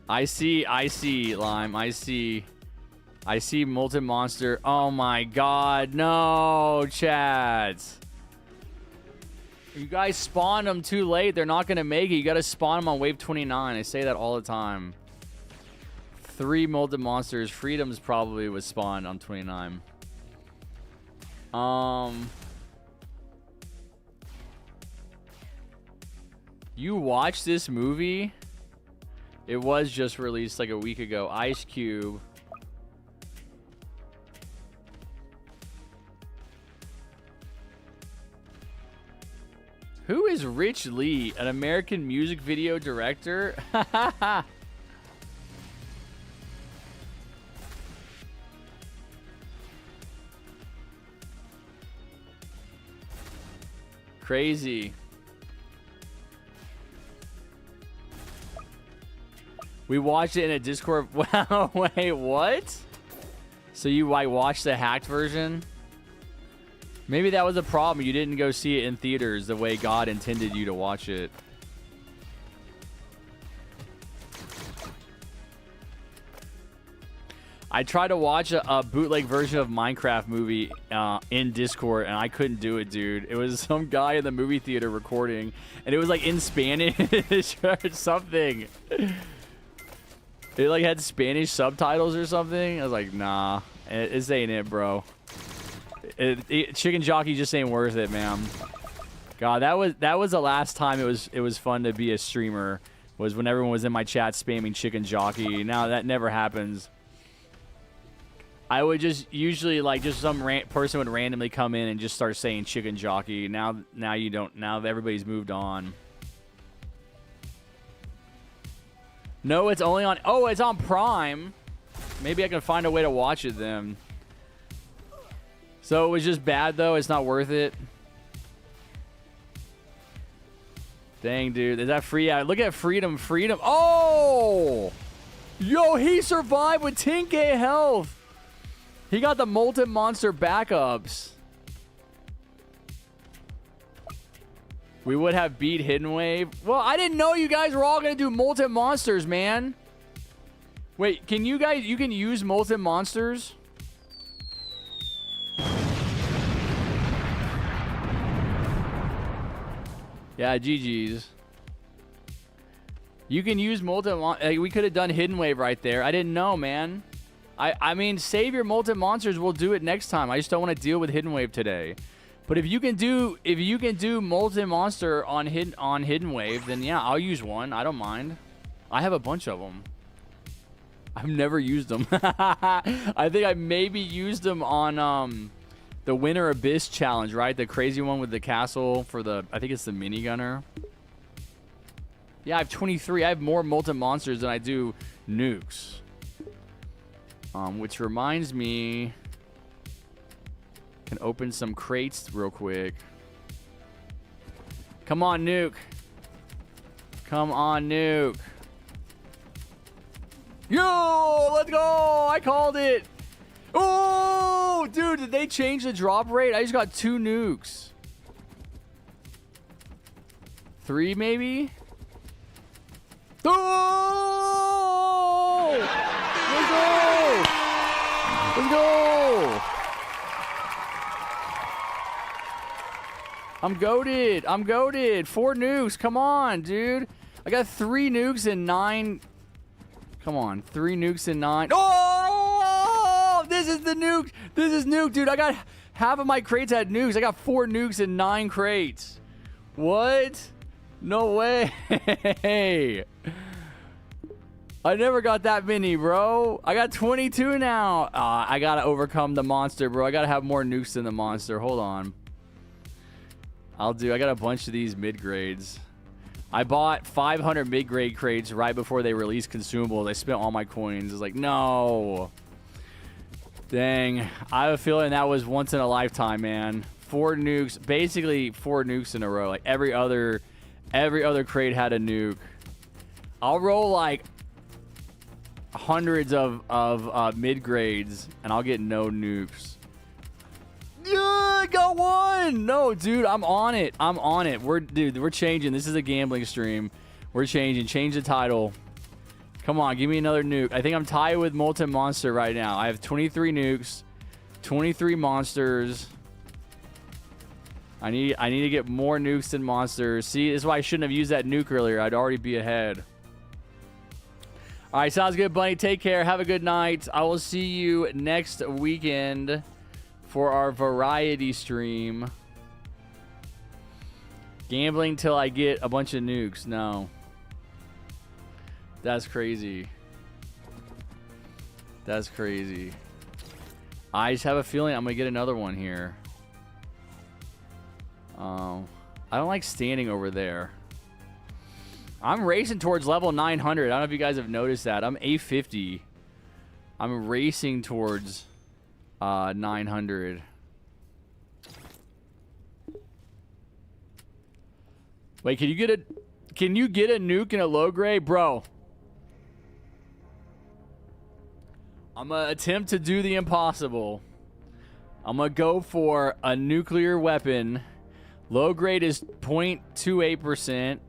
I see, Lime. I see Molten Monster. Oh my god, no, Chad. You guys spawned them too late. They're not going to make it. You got to spawn them on wave 29. I say that all the time. 3 Molten Monsters. Freedoms probably was spawned on 29. You watched this movie? It was just released like a week ago. Ice Cube. Who is Rich Lee? An American music video director? Crazy. We watched it in a Discord. Wow, wait, what? So you like watched the hacked version? Maybe that was a problem. You didn't go see it in theaters the way God intended you to watch it. I tried to watch a bootleg version of Minecraft movie in Discord, and I couldn't do it, dude. It was some guy in the movie theater recording, and it was like in Spanish or something. It like had Spanish subtitles or something. I was like, nah, this ain't it, bro. Chicken Jockey just ain't worth it, man. God, that was the last time it was fun to be a streamer. was when everyone was in my chat spamming chicken jockey. Now that never happens. I would just usually like just some person would randomly come in and just start saying chicken jockey. Now you don't. Now everybody's moved on. No, it's only on. Oh, it's on Prime. Maybe I can find a way to watch it then. So it was just bad though. It's not worth it. Dang, dude. Is that free? Yeah, look at Freedom. Freedom. Oh! Yo, he survived with 10k health. He got the Molten Monster backups. We would have beat Hidden Wave. Well, I didn't know you guys were all going to do Molten Monsters, man. Wait, can you guys... You can use Molten Monsters? Yeah, GG's. You can use Molten... we could have done Hidden Wave right there. I didn't know, man. I mean, save your Molten Monsters. We'll do it next time. I just don't want to deal with Hidden Wave today. But if you can do Molten Monster on Hidden Wave, then yeah, I'll use one. I don't mind. I have a bunch of them. I've never used them. I think I maybe used them on the Winter Abyss challenge, right? The crazy one with the castle for the, I think it's the minigunner. Yeah, I have 23. I have more Molten Monsters than I do nukes. Which reminds me, can open some crates real quick. Come on, nuke. Come on, nuke. Yo, let's go. I called it. Oh, dude, did they change the drop rate? I just got 2 nukes. 3, maybe? Oh! Let's go! Let's go! I'm goated. I'm goated. 4 nukes. Come on, dude. I got 3 nukes and 9. Come on. 3 nukes and 9. Oh! This is the nuke. This is nuke, dude. I got half of my crates had nukes. I got 4 nukes and 9 crates. What? No way. I never got that many, bro. I got 22 now. I gotta overcome the monster, bro. I gotta have more nukes than the monster. Hold on. I got a bunch of these mid-grades. I bought 500 mid-grade crates right before they released consumables. I spent all my coins. It's like, no. Dang. I have a feeling that was once in a lifetime, man. 4 nukes. Basically 4 nukes in a row. Like every other crate had a nuke. I'll roll like hundreds of mid-grades and I'll get no nukes. Yeah, I got 1. No, dude, I'm on it. I'm on it. We're changing. This is a gambling stream. We're changing. Change the title. Come on, give me another nuke. I think I'm tied with Molten Monster right now. I have 23 nukes, 23 monsters. I need to get more nukes than monsters. See, this is why I shouldn't have used that nuke earlier. I'd already be ahead. All right, sounds good, Bunny. Take care. Have a good night. I will see you next weekend for our variety stream. Gambling till I get a bunch of nukes. No. That's crazy. That's crazy. I just have a feeling I'm going to get another one here. I don't like standing over there. I'm racing towards level 900. I don't know if you guys have noticed that. I'm 850. I'm racing towards 900. Wait, can you get a nuke in a low grade? Bro. I'm going to attempt to do the impossible. I'm going to go for a nuclear weapon. Low grade is 0.28%.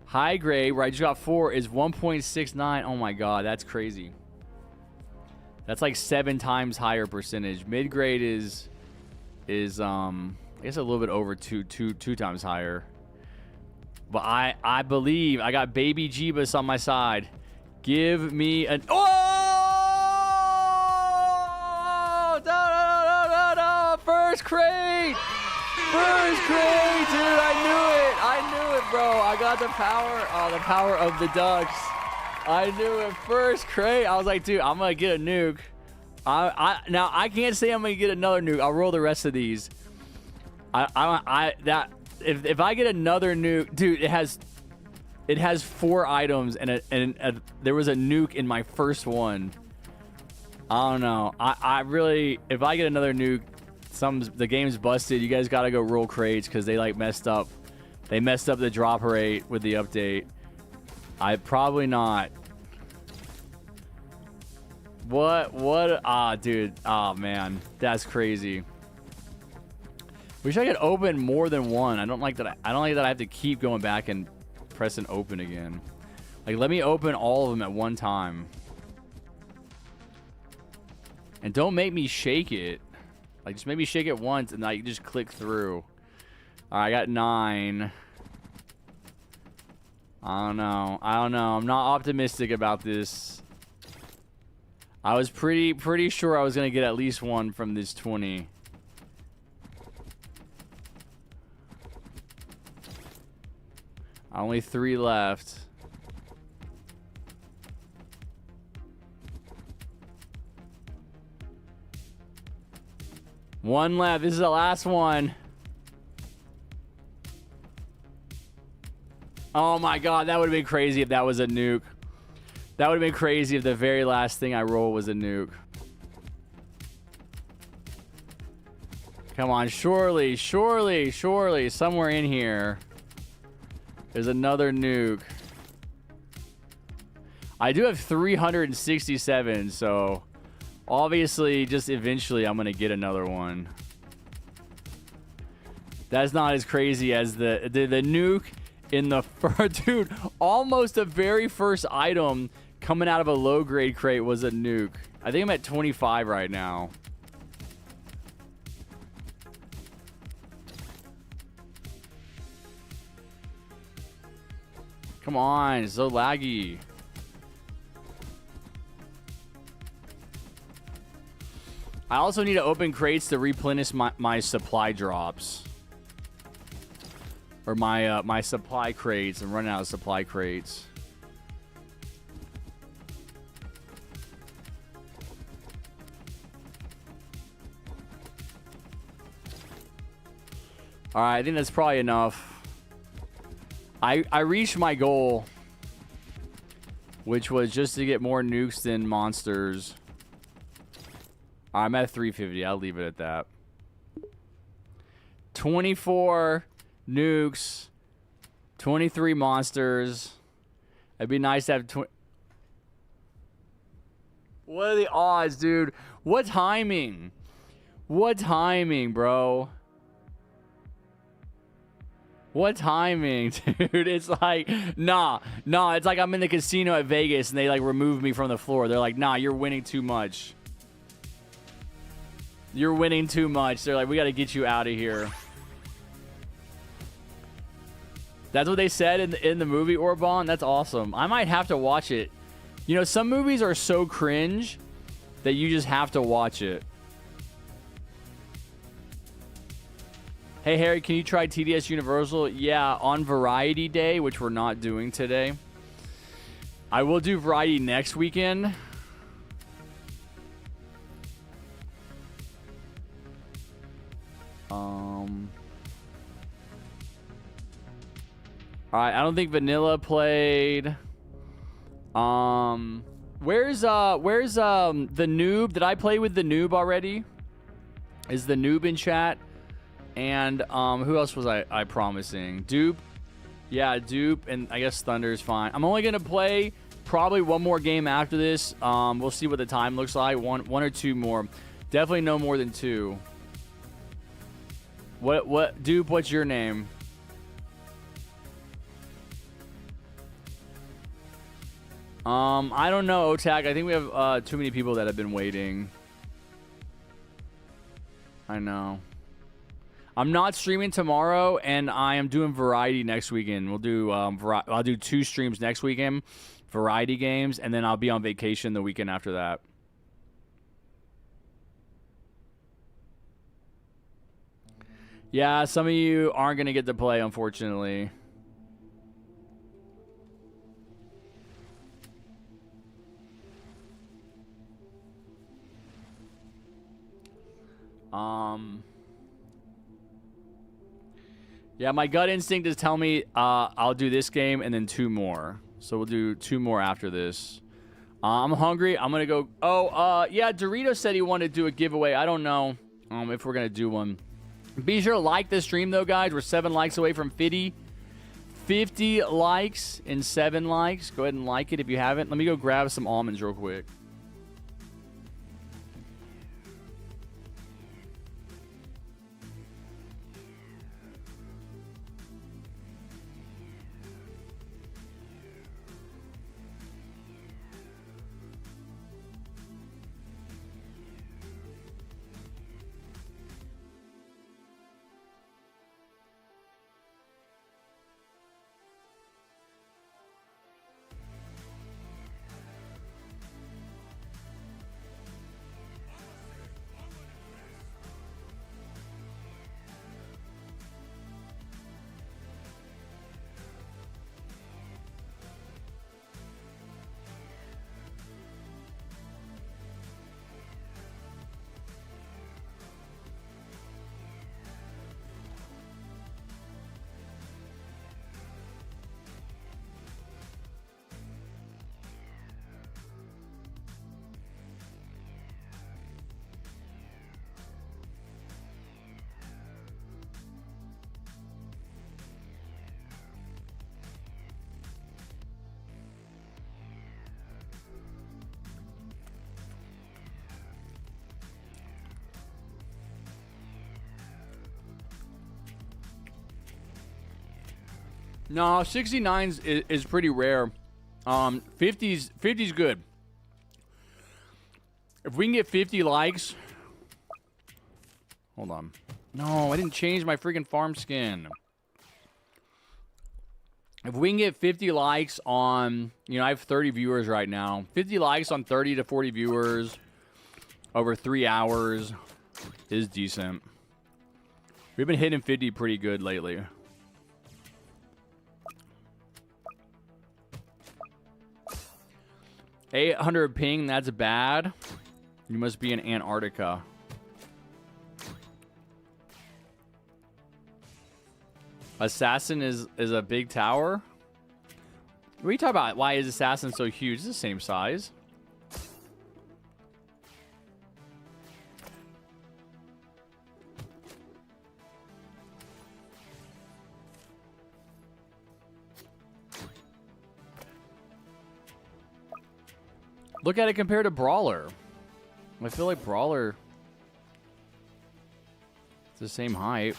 High grade, where I just got 4, is 1.69. Oh my god, that's crazy. That's like 7 times higher percentage. Mid grade is I guess a little bit over two times higher. But I believe I got baby Jeebus on my side. Give me an first crate. First crate, dude. I knew it, bro. I got the power. Oh, the power of the ducks. I knew it. First crate. I was like, dude, I'm gonna get a nuke. Now I can't say I'm gonna get another nuke. I'll roll the rest of these. If I get another nuke, dude, it has 4 items and there was a nuke in my first one. I don't know. I really, if I get another nuke, the game's busted. You guys gotta go roll crates because they like messed up. They messed up the drop rate with the update. I probably not. What? Ah, dude. Oh man, that's crazy. Wish I could open more than one. I don't like that. I don't like that I have to keep going back and pressing open again. Like, let me open all of them at one time. And don't make me shake it. Like, just make me shake it once and like just click through. All right, I got 9. I don't know. I'm not optimistic about this. I was pretty sure I was gonna get at least one from this 20. Only 3 left. One left. This is the last one. Oh my god, that would have been crazy if that was a nuke. That would have been crazy if the very last thing I rolled was a nuke. Come on, surely, somewhere in here there's another nuke. I do have 367, so obviously just eventually I'm gonna get another one. That's not as crazy as the nuke in the dude, almost the very first item coming out of a low grade crate was a nuke. I think I'm at 25 right now. Come on, it's so laggy. I also need to open crates to replenish my supply drops. Or my supply crates. I'm running out of supply crates. Alright, I think that's probably enough. I reached my goal, which was just to get more nukes than monsters. I'm at 350. I'll leave it at that. 24 nukes, 23 monsters. It'd be nice to have 20. What are the odds, dude? What timing? What timing, bro? What timing, dude? It's like, nah. It's like I'm in the casino at Vegas and they like remove me from the floor. They're like, nah, you're winning too much. You're winning too much. They're like, we got to get you out of here. That's what they said in the movie, Orban. That's awesome. I might have to watch it. You know, some movies are so cringe that you just have to watch it. Hey, Harry, can you try TDS Universal? Yeah, on Variety Day, which we're not doing today. I will do Variety next weekend. Alright, I don't think Vanilla played. Where's the noob? Did I play with the noob already? Is the noob in chat? And who else was I promising? Dupe. Yeah, Dupe, and I guess Thunder's fine. I'm only gonna play probably one more game after this. We'll see what the time looks like. One or two more. Definitely no more than 2. What Dupe, what's your name? I don't know, Otak. I think we have too many people that have been waiting. I know. I'm not streaming tomorrow, and I am doing Variety next weekend. We'll do I'll do 2 streams next weekend, Variety games, and then I'll be on vacation the weekend after that. Yeah, some of you aren't going to get to play, unfortunately. Yeah, my gut instinct is telling me I'll do this game and then 2 more. So we'll do 2 more after this. I'm hungry. I'm going to go. Oh, yeah, Dorito said he wanted to do a giveaway. I don't know if we're going to do one. Be sure to like this stream, though, guys. We're 7 likes away from 50 likes and 7 likes. Go ahead and like it if you haven't. Let me go grab some almonds real quick. No, 69's is pretty rare. 50's good. If we can get 50 likes... Hold on. No, I didn't change my freaking farm skin. If we can get 50 likes on... You know, I have 30 viewers right now. 50 likes on 30 to 40 viewers over 3 hours is decent. We've been hitting 50 pretty good lately. $800 ping, that's bad. You must be in Antarctica. Assassin is a big tower? What are you talking about? Why is Assassin so huge? It's the same size. Look at it compared to Brawler. I feel like Brawler is the same height.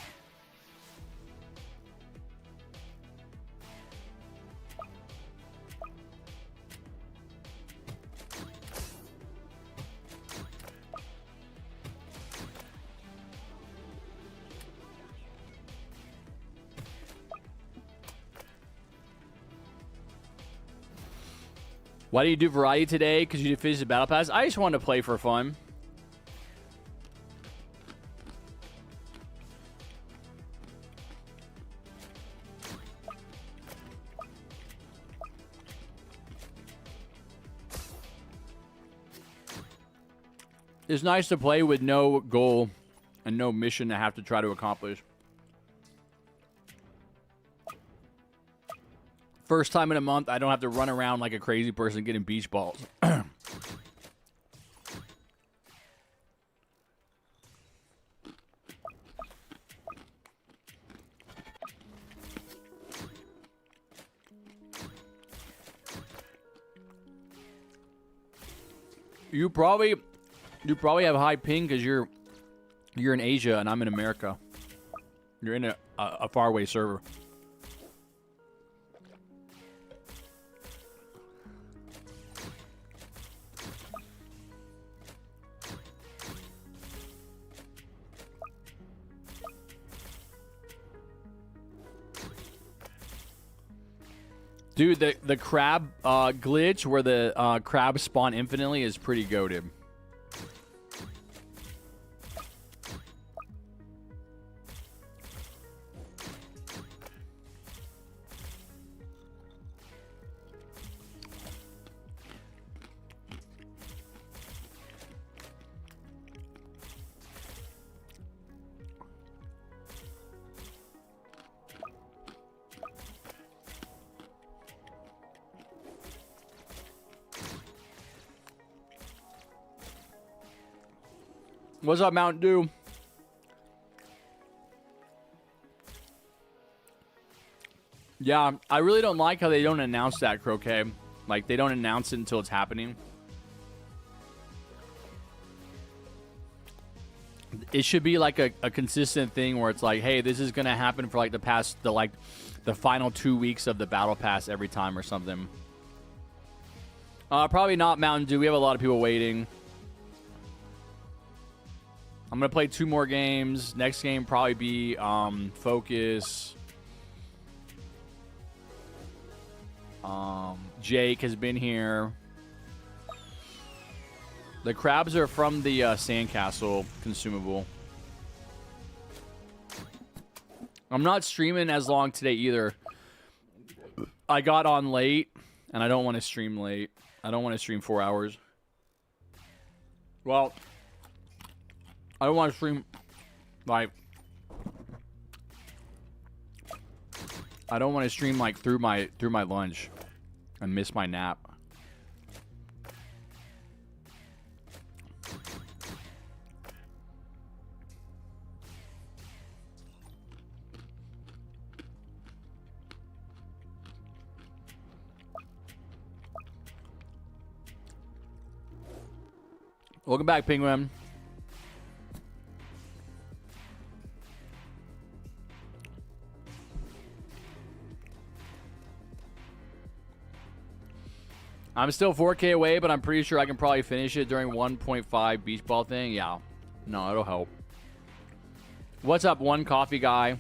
Why do you do variety today? Because you finished the battle pass? I just wanted to play for fun. It's nice to play with no goal and no mission to have to try to accomplish. First time in a month, I don't have to run around like a crazy person getting beach balls. You probably have high ping because you're in Asia and I'm in America. You're in a faraway server. Dude, the crab glitch where the crabs spawn infinitely is pretty goated. What's up, Mountain Dew? Yeah, I really don't like how they don't announce that, Croquet. Like, they don't announce it until it's happening. It should be like a consistent thing where it's like, hey, this is going to happen for like the final 2 weeks of the battle pass every time or something. Probably not Mountain Dew. We have a lot of people waiting. I'm going to play 2 more games. Next game probably be Focus. Jake has been here. The crabs are from the sandcastle consumable. I'm not streaming as long today either. I got on late, and I don't want to stream late. I don't want to stream 4 hours. Well, I don't want to stream, like, I don't want to stream like through my lunch and miss my nap. Welcome back, Penguin. I'm still 4K away, but I'm pretty sure I can probably finish it during 1.5 beach ball thing. Yeah. No, it'll help. What's up, one coffee guy?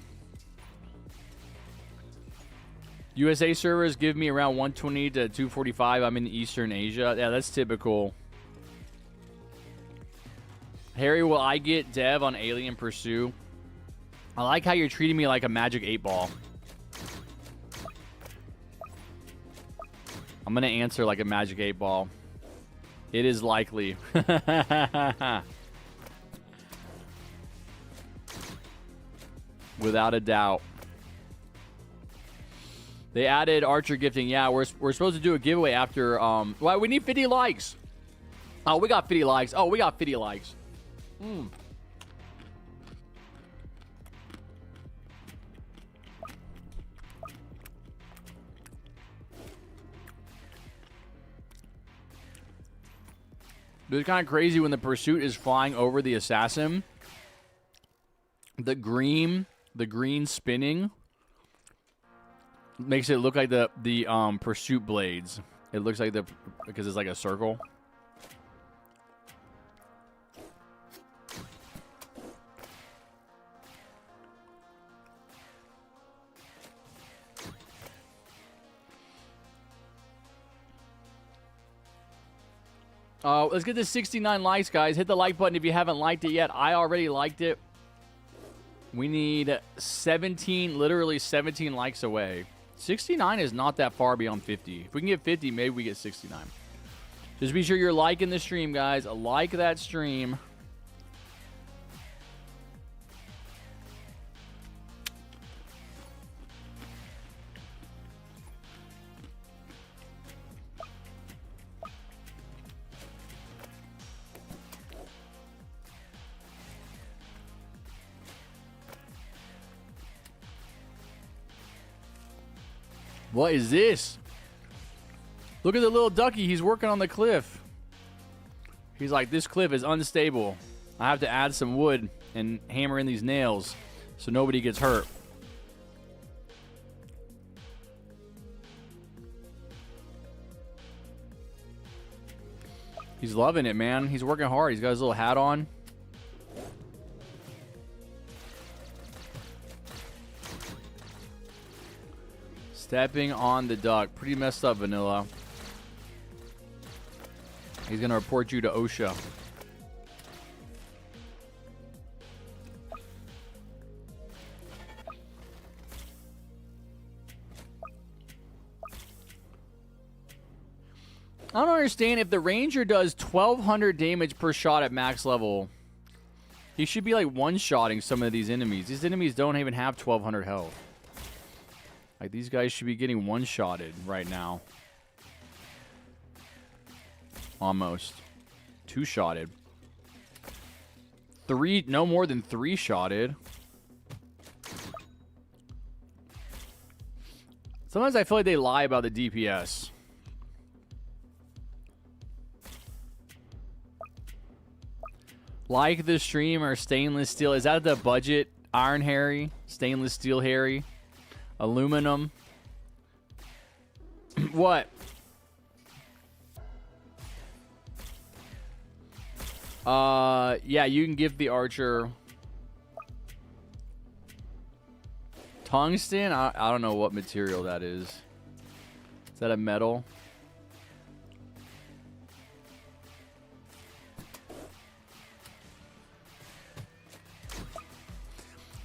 USA servers give me around 120 to 245. I'm in Eastern Asia. Yeah, that's typical. Harry, will I get dev on Alien Pursue? I like how you're treating me like a Magic 8-Ball. I'm going to answer like a Magic 8-Ball. It is likely. Without a doubt. They added Archer gifting. Yeah, we're supposed to do a giveaway after... well, we need 50 likes. Oh, we got 50 likes. Oh, we got 50 likes. It's kind of crazy when the pursuit is flying over the assassin. The green spinning makes it look like the pursuit blades. It looks like because it's like a circle. Let's get to 69 likes, guys. Hit the like button if you haven't liked it yet. I already liked it. We need 17, literally 17 likes away. 69 is not that far beyond 50. If we can get 50, maybe we get 69. Just be sure you're liking the stream, guys. Like that stream. What is this? Look at the little ducky. He's working on the cliff. He's like, this cliff is unstable. I have to add some wood and hammer in these nails so nobody gets hurt. He's loving it, man. He's working hard. He's got his little hat on. Stepping on the duck. Pretty messed up, Vanilla. He's going to report you to OSHA. I don't understand. If the Ranger does 1,200 damage per shot at max level, he should be like one-shotting some of these enemies. These enemies don't even have 1,200 health. Like, these guys should be getting one-shotted right now. Almost. Two-shotted. no more than 3-shotted. Sometimes I feel like they lie about the DPS. Like the stream or stainless steel. Is that the budget Iron Harry? Stainless steel Harry? Aluminum? What? Yeah, you can give the archer tungsten. I don't know what material that is. Is that a metal?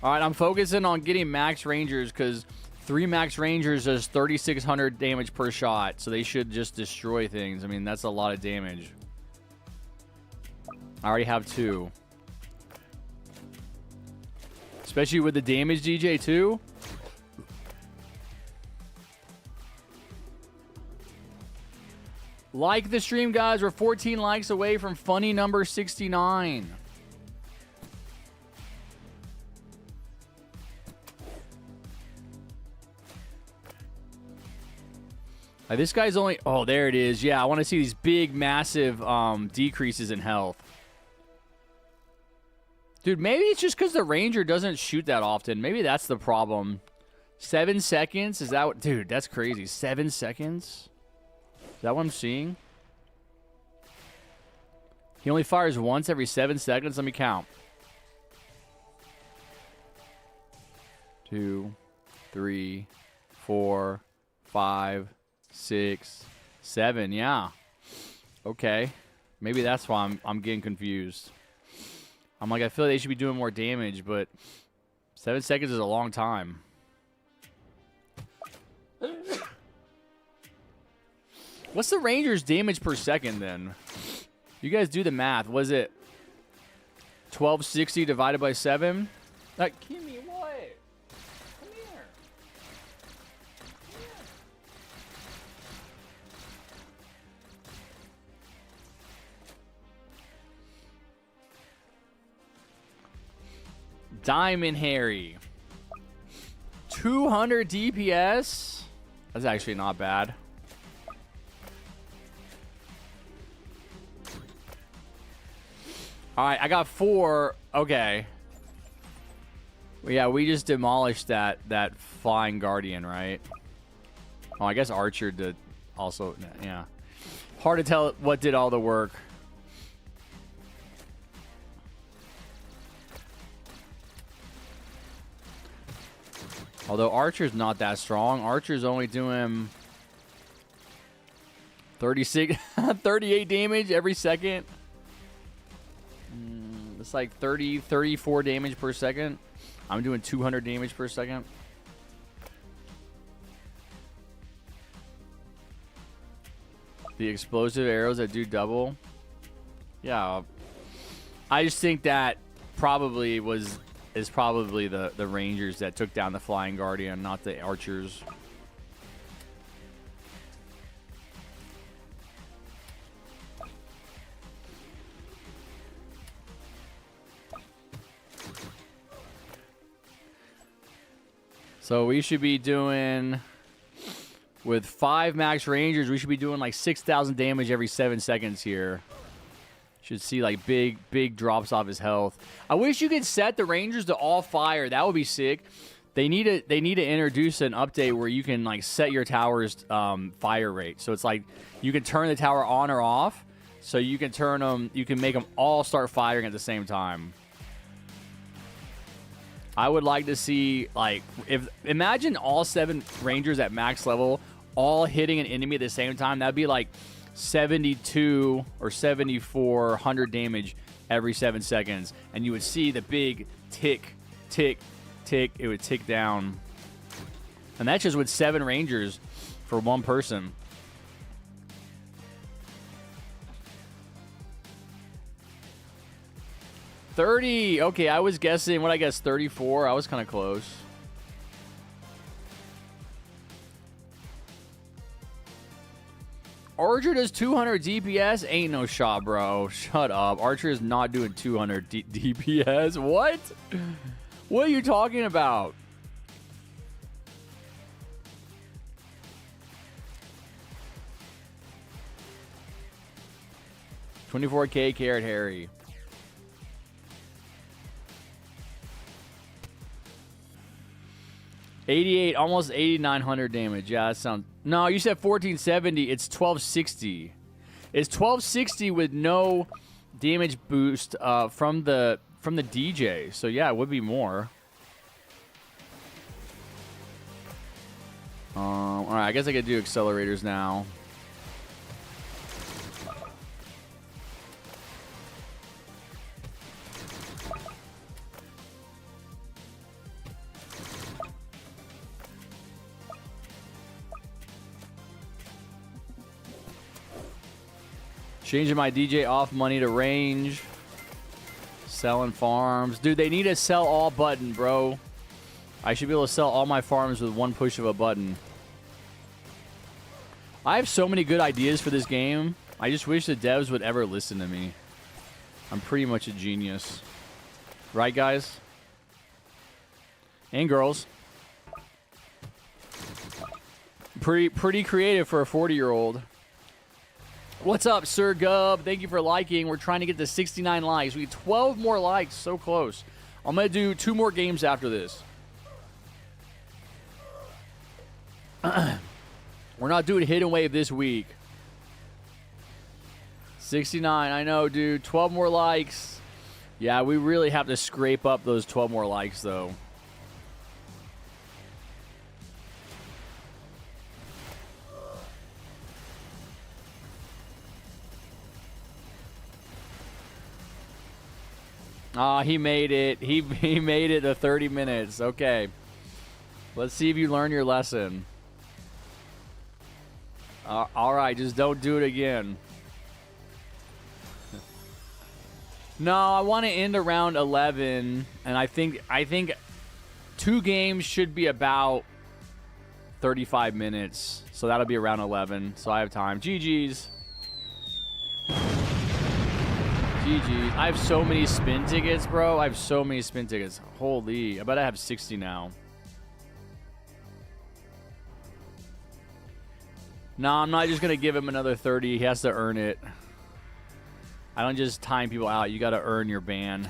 All right, I'm focusing on getting max rangers because 3 max rangers does 3,600 damage per shot, so they should just destroy things. I mean, that's a lot of damage. I already have 2. Especially with the damage DJ too. Like the stream, guys. We're 14 likes away from funny number 69. This guy's only... Oh, there it is. Yeah, I want to see these big, massive decreases in health. Dude, maybe it's just because the ranger doesn't shoot that often. Maybe that's the problem. 7 seconds? Is that what... Dude, that's crazy. 7 seconds? Is that what I'm seeing? He only fires once every 7 seconds? Let me count. 2, 3, 4, 5, 6, 7. Yeah. Okay. Maybe that's why I'm getting confused. I'm like, I feel like they should be doing more damage, but 7 seconds is a long time. What's the ranger's damage per second then? You guys do the math. Was it 1260 divided by 7? Like, Kimmy, what? Come here. Diamond Harry. 200 DPS? That's actually not bad. All right, I got 4. Okay. Well, yeah, we just demolished that flying guardian, right? Oh, I guess Archer did also. Yeah. Hard to tell what did all the work. Although Archer's not that strong. Archer's only doing 38 damage every second. It's like 34 damage per second. I'm doing 200 damage per second. The explosive arrows that do double. Yeah. I just think that probably is probably the Rangers that took down the Flying Guardian, not the Archers. So we should be doing, with 5 max Rangers, we should be doing like 6,000 damage every 7 seconds here. Should see like big drops off his health. I wish you could set the Rangers to all fire. That would be sick. They need to introduce an update where you can like set your tower's fire rate. So it's like you can turn the tower on or off. So you can turn them, you can make them all start firing at the same time. I would like to see, like, imagine all 7 Rangers at max level all hitting an enemy at the same time. That'd be like 72 or 7,400 damage every 7 seconds. And you would see the big tick, tick, tick. It would tick down. And that's just with 7 Rangers for 1 person. $30. Okay, I was guessing, what I guess, 34. I was kind of close. Archer does 200 DPS? Ain't no shot, bro. Shut up. Archer is not doing 200 DPS. What? What are you talking about? $24K Carrot Harry. $88, almost 8,900 damage. Yeah, that sounds... No, you said 1470. It's 1260. It's 1260 with no damage boost from the DJ. So yeah, it would be more. All right, I guess I could do accelerators now. Changing my DJ off money to range. Selling farms. Dude, they need a sell all button, bro. I should be able to sell all my farms with one push of a button. I have so many good ideas for this game. I just wish the devs would ever listen to me. I'm pretty much a genius. Right, guys? And girls. Pretty creative for a 40-year-old. What's up, Sir Gub? Thank you for liking. We're trying to get to 69 likes. We need 12 more likes. So close. I'm going to do 2 more games after this. We're not doing Hidden Wave this week. 69. I know, dude. 12 more likes. Yeah, we really have to scrape up those 12 more likes, though. He made it. He made it to 30 minutes. Okay. Let's see if you learn your lesson. All right, just don't do it again. No, I want to end around 11, and I think 2 games should be about 35 minutes. So that'll be around 11. So I have time. GG's. GG. I have so many spin tickets, bro. I have so many spin tickets. Holy. I bet I have 60 now. No, I'm not just going to give him another 30. He has to earn it. I don't just time people out. You got to earn your ban.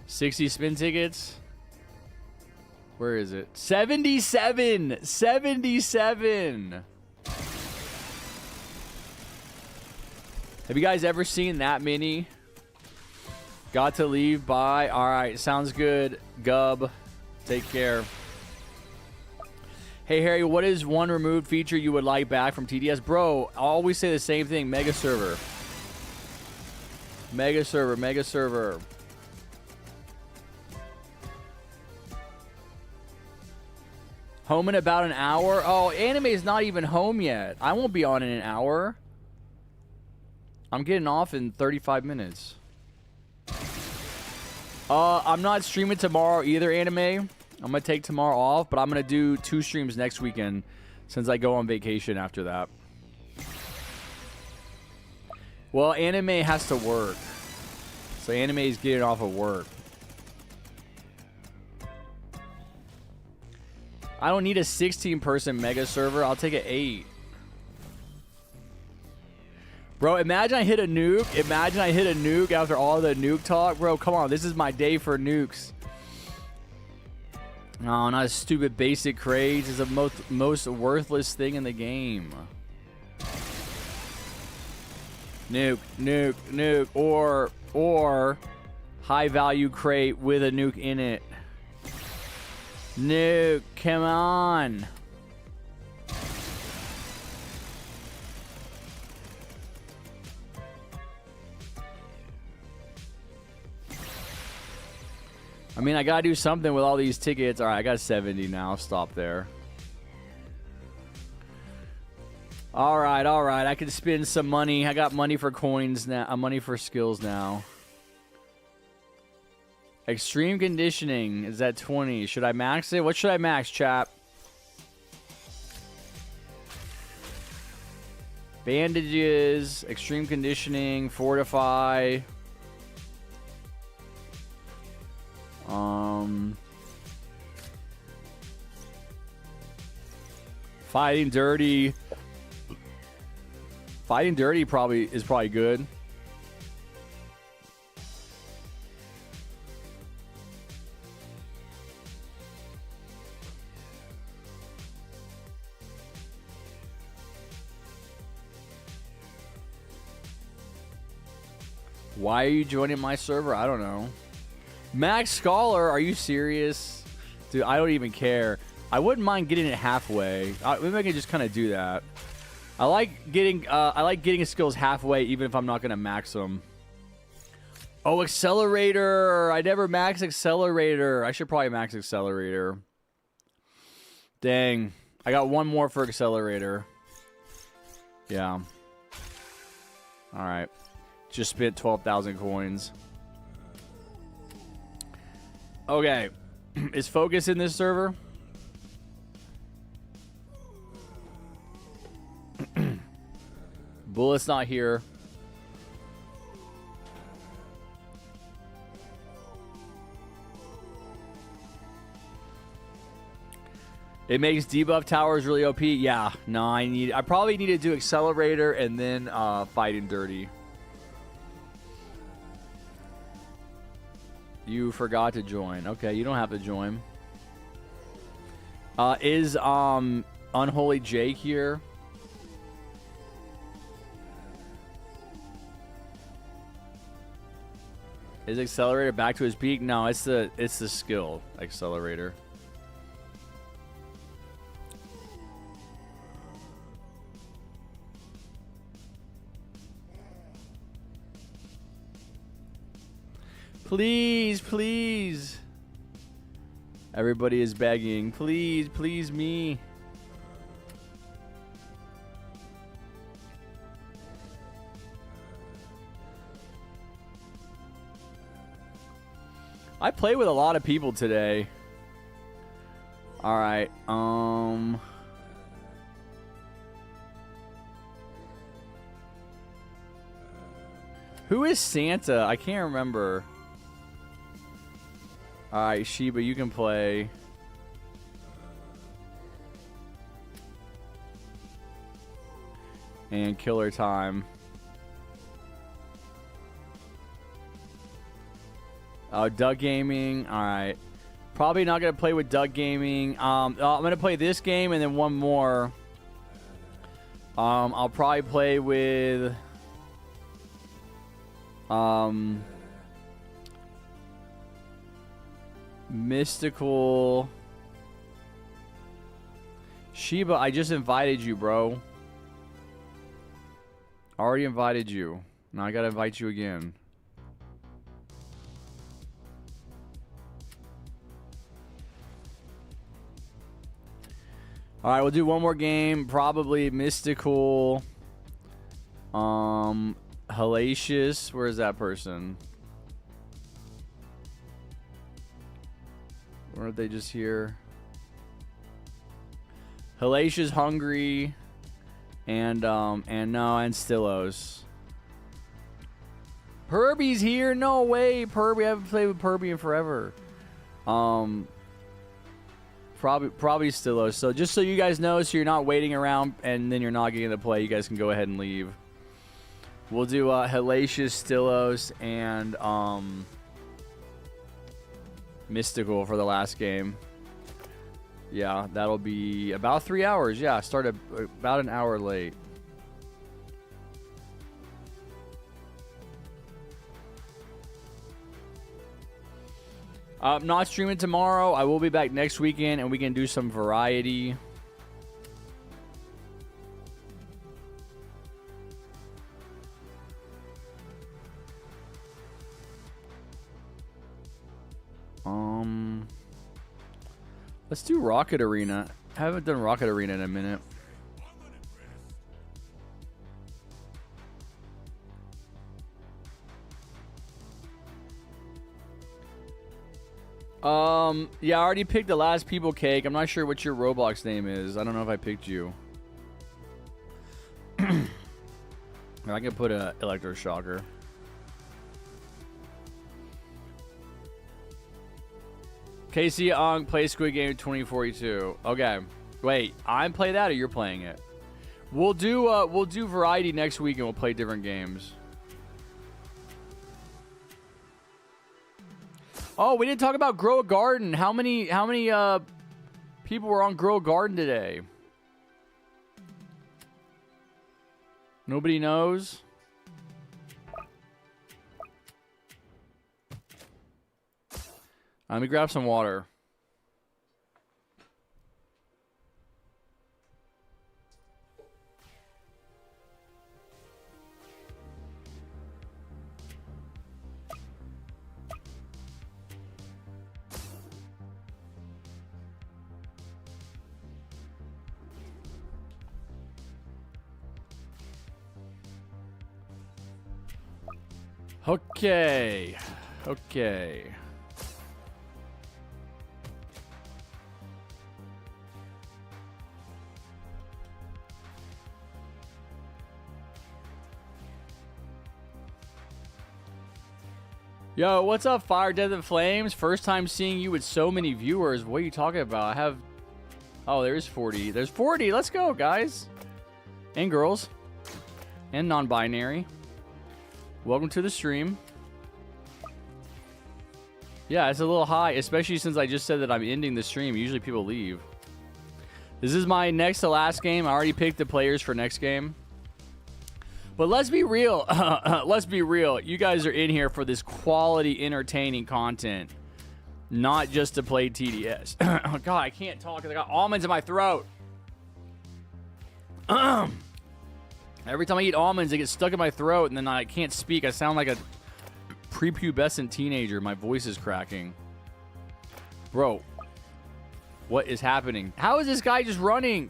60 spin tickets. Where is it? 77. 77. Have you guys ever seen that many? Got to leave by. All right, sounds good. Gub, take care. Hey, Harry, what is one removed feature you would like back from TDS? Bro, I always say the same thing. Mega server. Mega server, mega server. Home in about an hour? Oh, anime is not even home yet. I won't be on in an hour. I'm getting off in 35 minutes. I'm not streaming tomorrow either, anime. I'm going to take tomorrow off, but I'm going to do 2 streams next weekend since I go on vacation after that. Well, anime has to work. So anime is getting off of work. I don't need a 16-person mega server. I'll take an 8. Bro, imagine I hit a nuke. Imagine I hit a nuke after all the nuke talk. Bro, come on. This is my day for nukes. No, not a stupid basic craze. It's the most worthless thing in the game. Nuke, nuke, nuke. Or high value crate with a nuke in it. Nuke, come on. I mean, I gotta do something with all these tickets. All right, I got 70 now. I'll stop there. All right. I can spend some money. I got money for coins now. Money for skills now. Extreme conditioning is at 20. Should I max it? What should I max, chap? Bandages, extreme conditioning, fortify. Fighting dirty. Fighting dirty is probably good. Why are you joining my server? I don't know. Max Scholar, are you serious? Dude, I don't even care. I wouldn't mind getting it halfway. Maybe I can just kind of do that. I like getting skills halfway, even if I'm not gonna max them. Oh, accelerator! I never max accelerator. I should probably max accelerator. Dang, I got one more for accelerator. Yeah. All right. Just spent 12,000 coins. Okay. Is Focus in this server? Bullet's not here. It makes debuff towers really OP. Yeah. No, I probably need to do accelerator and then fighting dirty. You forgot to join. Okay, you don't have to join. Is Unholy Jake here? Is accelerator back to his peak? No, it's the skill accelerator. Please, please. Everybody is begging. Please, please me. I play with a lot of people today. All right. Who is Santa? I can't remember. All right, Sheba, you can play. And Killer Time. Doug Gaming. All right. Probably not going to play with Doug Gaming. I'm going to play this game and then one more. I'll probably play with... Mystical. Sheba, I just invited you, bro. Already invited you. Now I gotta invite you again. Alright, we'll do one more game. Probably Mystical. Hellacious. Where is that person? Or are they just here? Hellacious, Hungry, and Stillos. Perby's here? No way, Perby. I haven't played with Perby in forever. Probably Stillos. So just so you guys know, so you're not waiting around and then you're not getting to play, you guys can go ahead and leave. We'll do Hellacious, Stillos, and Mystical for the last game. Yeah, that'll be about 3 hours. Yeah, started about an hour late. Not streaming tomorrow. I will be back next weekend and we can do some variety. Let's do Rocket Arena. I haven't done Rocket Arena in a minute. Yeah, I already picked the last people cake. I'm not sure what your Roblox name is. I don't know if I picked you. I can put a electroshocker. Casey Ong play Squid Game 2042. Okay. Wait, I'm play that or you're playing it? We'll do variety next week and we'll play different games. Oh, we didn't talk about Grow a Garden. How many people were on Grow a Garden today? Nobody knows. Let me grab some water. Okay. Okay. Yo, what's up, Fire, Death, and Flames? First time seeing you with so many viewers. What are you talking about? I have... Oh, there's 40. There's 40. Let's go, guys. And girls. And non-binary. Welcome to the stream. Yeah, it's a little high, especially since I just said that I'm ending the stream. Usually people leave. This is my next to last game. I already picked the players for next game. But let's be real. Let's be real. You guys are in here for this quality, entertaining content. Not just to play TDS. Oh, God, I can't talk because I got almonds in my throat. Every time I eat almonds, they get stuck in my throat, and then I can't speak. I sound like a prepubescent teenager. My voice is cracking. Bro, what is happening? How is this guy just running?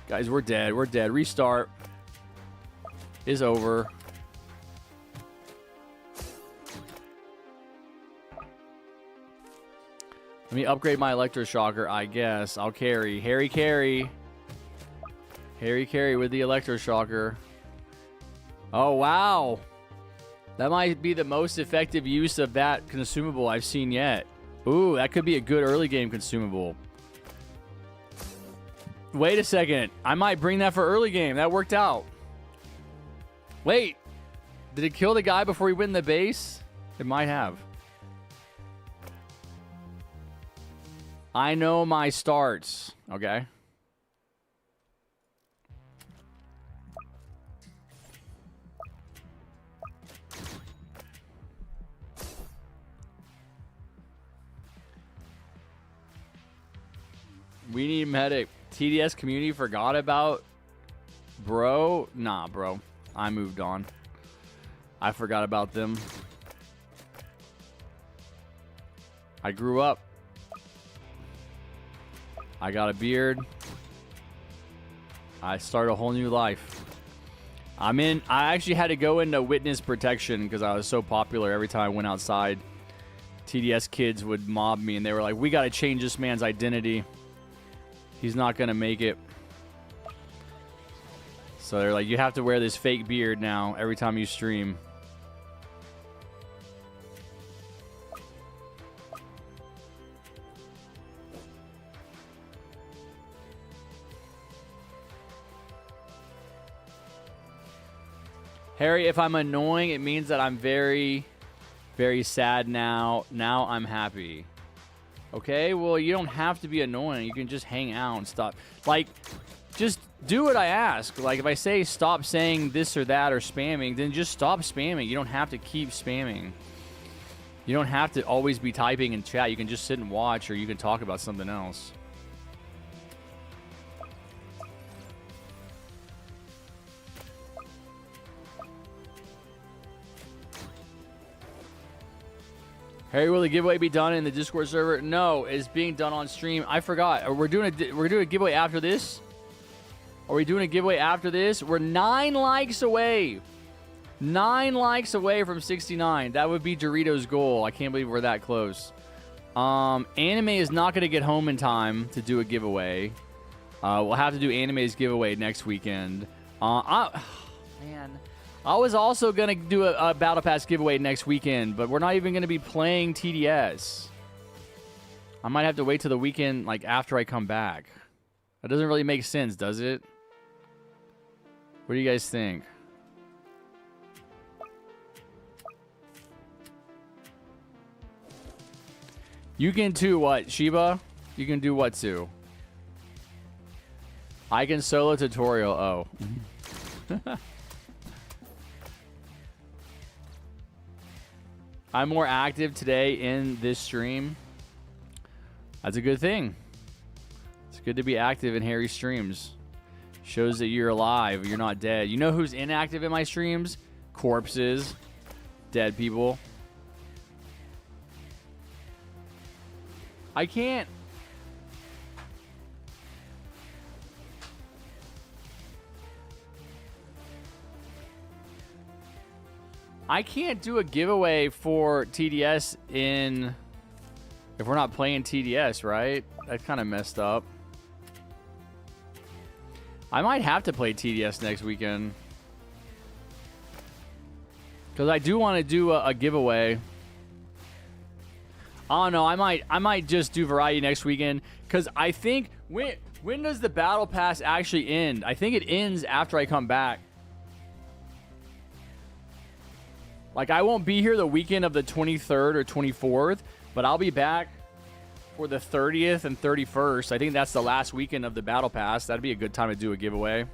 Guys, we're dead. We're dead. Restart. Is over. Let me upgrade my electroshocker, I guess. I'll carry. Harry carry. Harry carry with the electroshocker. Oh, wow. That might be the most effective use of that consumable I've seen yet. Ooh, that could be a good early game consumable. Wait a second. I might bring that for early game. That worked out. Wait. Did it kill the guy before he went in the base? It might have. I know my starts. Okay. We need medic. TDS community forgot about bro. Nah, bro. I moved on. I forgot about them. I grew up. I got a beard. I started a whole new life. I actually had to go into witness protection because I was so popular. Every time I went outside, TDS kids would mob me and they were like, we got to change this man's identity. He's not going to make it. So they're like, you have to wear this fake beard now every time you stream. Harry, if I'm annoying, it means that I'm very, very sad now. Now I'm happy. Okay, well, you don't have to be annoying. You can just hang out and stop. Like, just do what I ask. Like, if I say stop saying this or that or spamming, then just stop spamming. You don't have to keep spamming. You don't have to always be typing in chat. You can just sit and watch, or you can talk about something else. Harry, will the giveaway be done in the Discord server? No, it's being done on stream. I forgot. We're doing a giveaway after this. Are we doing a giveaway after this? We're 9 likes away. 9 likes away from 69. That would be Doritos' goal. I can't believe we're that close. Anime is not going to get home in time to do a giveaway. We'll have to do Anime's giveaway next weekend. Man, I was also going to do a Battle Pass giveaway next weekend, but we're not even going to be playing TDS. I might have to wait till the weekend, like, after I come back. That doesn't really make sense, does it? What do you guys think? You can do what, Shiba? You can do what too? I can solo tutorial. Oh. I'm more active today in this stream. That's a good thing. It's good to be active in Harry's streams. Shows that you're alive. You're not dead. You know who's inactive in my streams? Corpses. Dead people. I can't. I can't do a giveaway for TDS in... if we're not playing TDS, right? That's kind of messed up. I might have to play TDS next weekend. Because I do want to do a giveaway. I don't know. I might just do variety next weekend. Because I think... When does the Battle Pass actually end? I think it ends after I come back. Like, I won't be here the weekend of the 23rd or 24th, but I'll be back for the 30th and 31st. I think that's the last weekend of the Battle Pass. That'd be a good time to do a giveaway.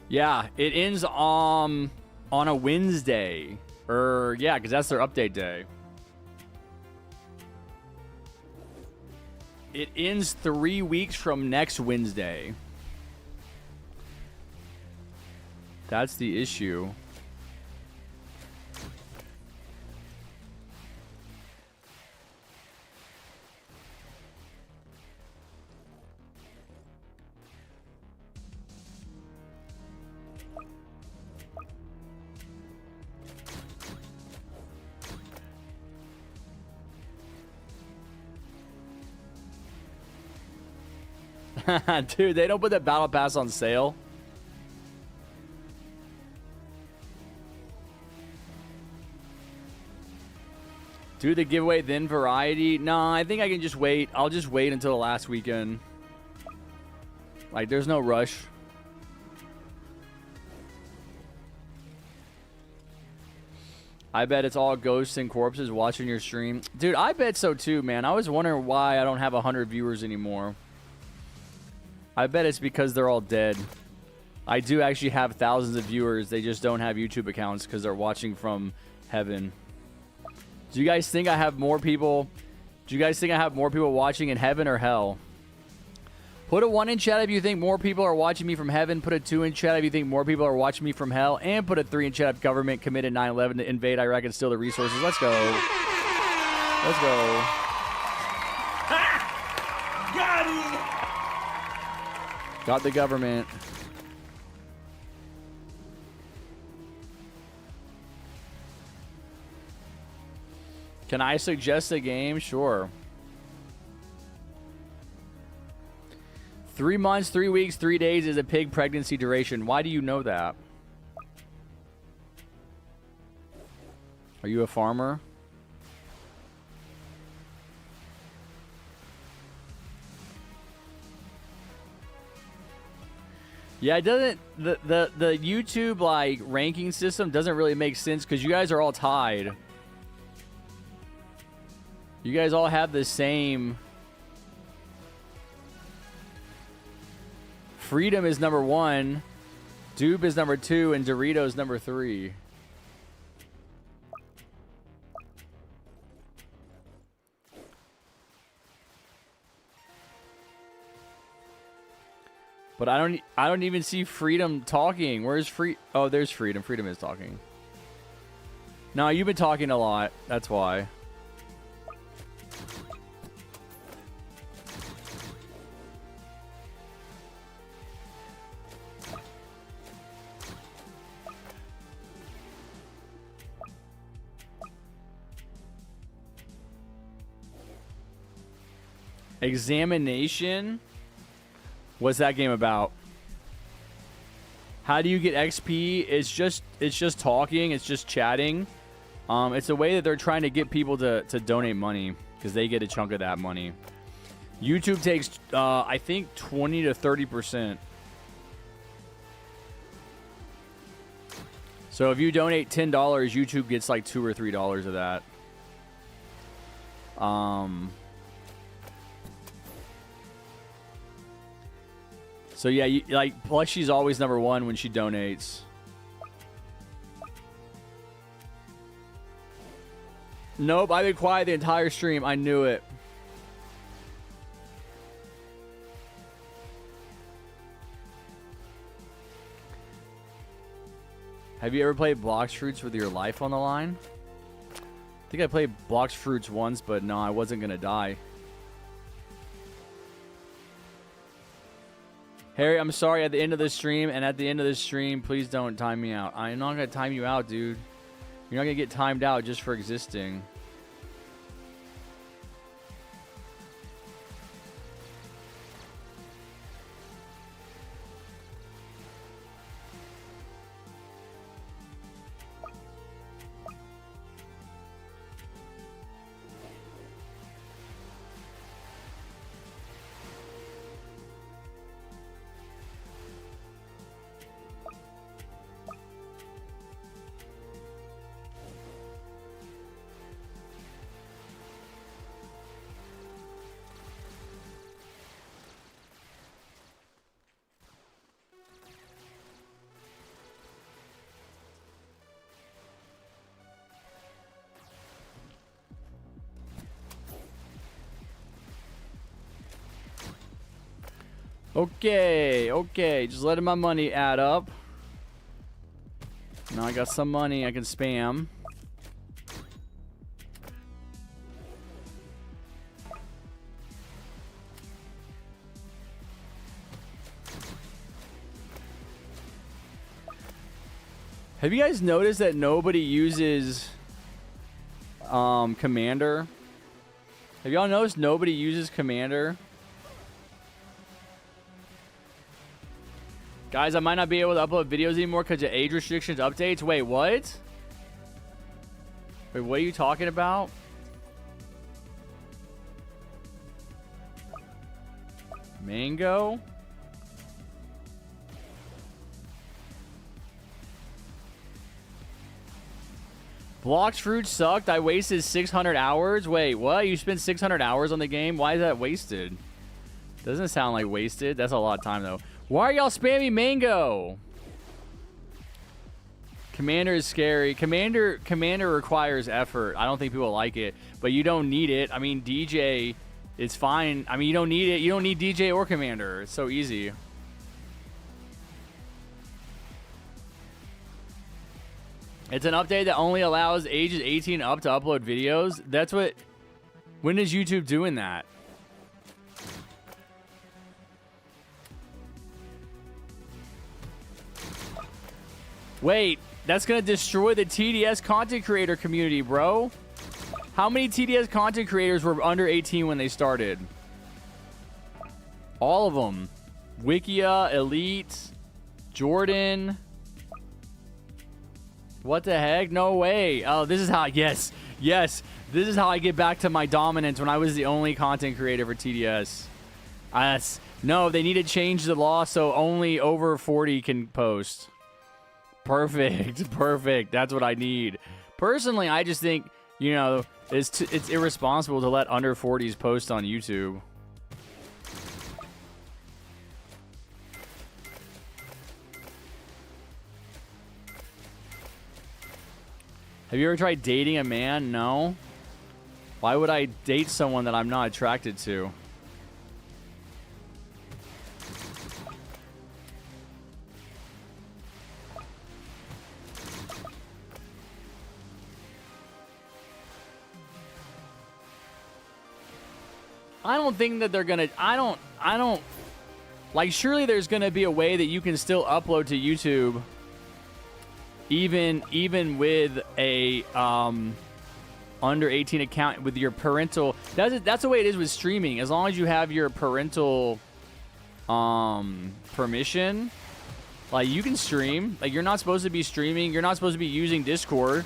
Yeah, it ends on a Wednesday. Yeah, because that's their update day. It ends 3 weeks from next Wednesday. That's the issue. Dude, they don't put the Battle Pass on sale. Do the giveaway, then variety? Nah, I think I can just wait. I'll just wait until the last weekend. Like, there's no rush. I bet it's all ghosts and corpses watching your stream. Dude, I bet so too, man. I was wondering why I don't have 100 viewers anymore. I bet it's because they're all dead. I do actually have thousands of viewers. They just don't have YouTube accounts because they're watching from heaven. Do you guys think I have more people? Do you guys think I have more people watching in heaven or hell? Put a 1 in chat if you think more people are watching me from heaven. Put a 2 in chat if you think more people are watching me from hell. And put a 3 in chat if government committed 9/11 to invade Iraq and steal the resources. Let's go. Let's go. Ha! Got it! Got the government. Can I suggest a game? Sure. 3 months, 3 weeks, 3 days is a pig pregnancy duration. Why do you know that? Are you a farmer? Yeah, it doesn't. The YouTube like ranking system doesn't really make sense because you guys are all tied. You guys all have the same. Freedom is number 1, Doob is number 2, and Doritos number 3. But I don't even see Freedom talking. Where's Free? Oh, there's Freedom. Freedom is talking. No, you've been talking a lot. That's why. Examination? What's that game about? How do you get XP? It's just talking. It's just chatting. It's a way that they're trying to get people to donate money because they get a chunk of that money. YouTube takes, I think, 20 to 30%. So if you donate $10, YouTube gets like $2 or $3 of that. So yeah, plus she's always number one when she donates. Nope, I've been quiet the entire stream. I knew it. Have you ever played Blox Fruits with your life on the line? I think I played Blox Fruits once, but no, I wasn't going to die. Harry, I'm sorry at the end of this stream, and at the end of this stream, please don't time me out. I'm not going to time you out, dude. You're not going to get timed out just for existing. Okay, just letting my money add up. Now I got some money I can spam. Have you guys noticed that nobody uses Commander? Have y'all noticed nobody uses Commander? Guys, I might not be able to upload videos anymore because of age restrictions updates. Wait, what? Wait, what are you talking about? Mango? Blox Fruit sucked. I wasted 600 hours. Wait, what? You spent 600 hours on the game? Why is that wasted? Doesn't sound like wasted. That's a lot of time, though. Why are y'all spamming Mango? Commander is scary. Commander requires effort. I don't think people like it, but you don't need it. I mean, DJ is fine. I mean, you don't need it. You don't need DJ or Commander. It's so easy. It's an update that only allows ages 18 up to upload videos. That's what... When is YouTube doing that? Wait, that's going to destroy the TDS content creator community, bro. How many TDS content creators were under 18 when they started? All of them. Wikia, Elite, Jordan. What the heck? No way. Oh, this is how... Yes. This is how I get back to my dominance when I was the only content creator for TDS. No, they need to change the law so only over 40 can post. Perfect. That's what I need. Personally, I just think, you know, it's irresponsible to let under 40s post on YouTube. Have you ever tried dating a man? No. Why would I date someone that I'm not attracted to? I don't think that they're gonna... I don't... Like, surely there's gonna be a way that you can still upload to YouTube even with a under 18 account with your parental. That's the way it is with streaming. As long as you have your parental permission, like you can stream. Like you're not supposed to be streaming. You're not supposed to be using Discord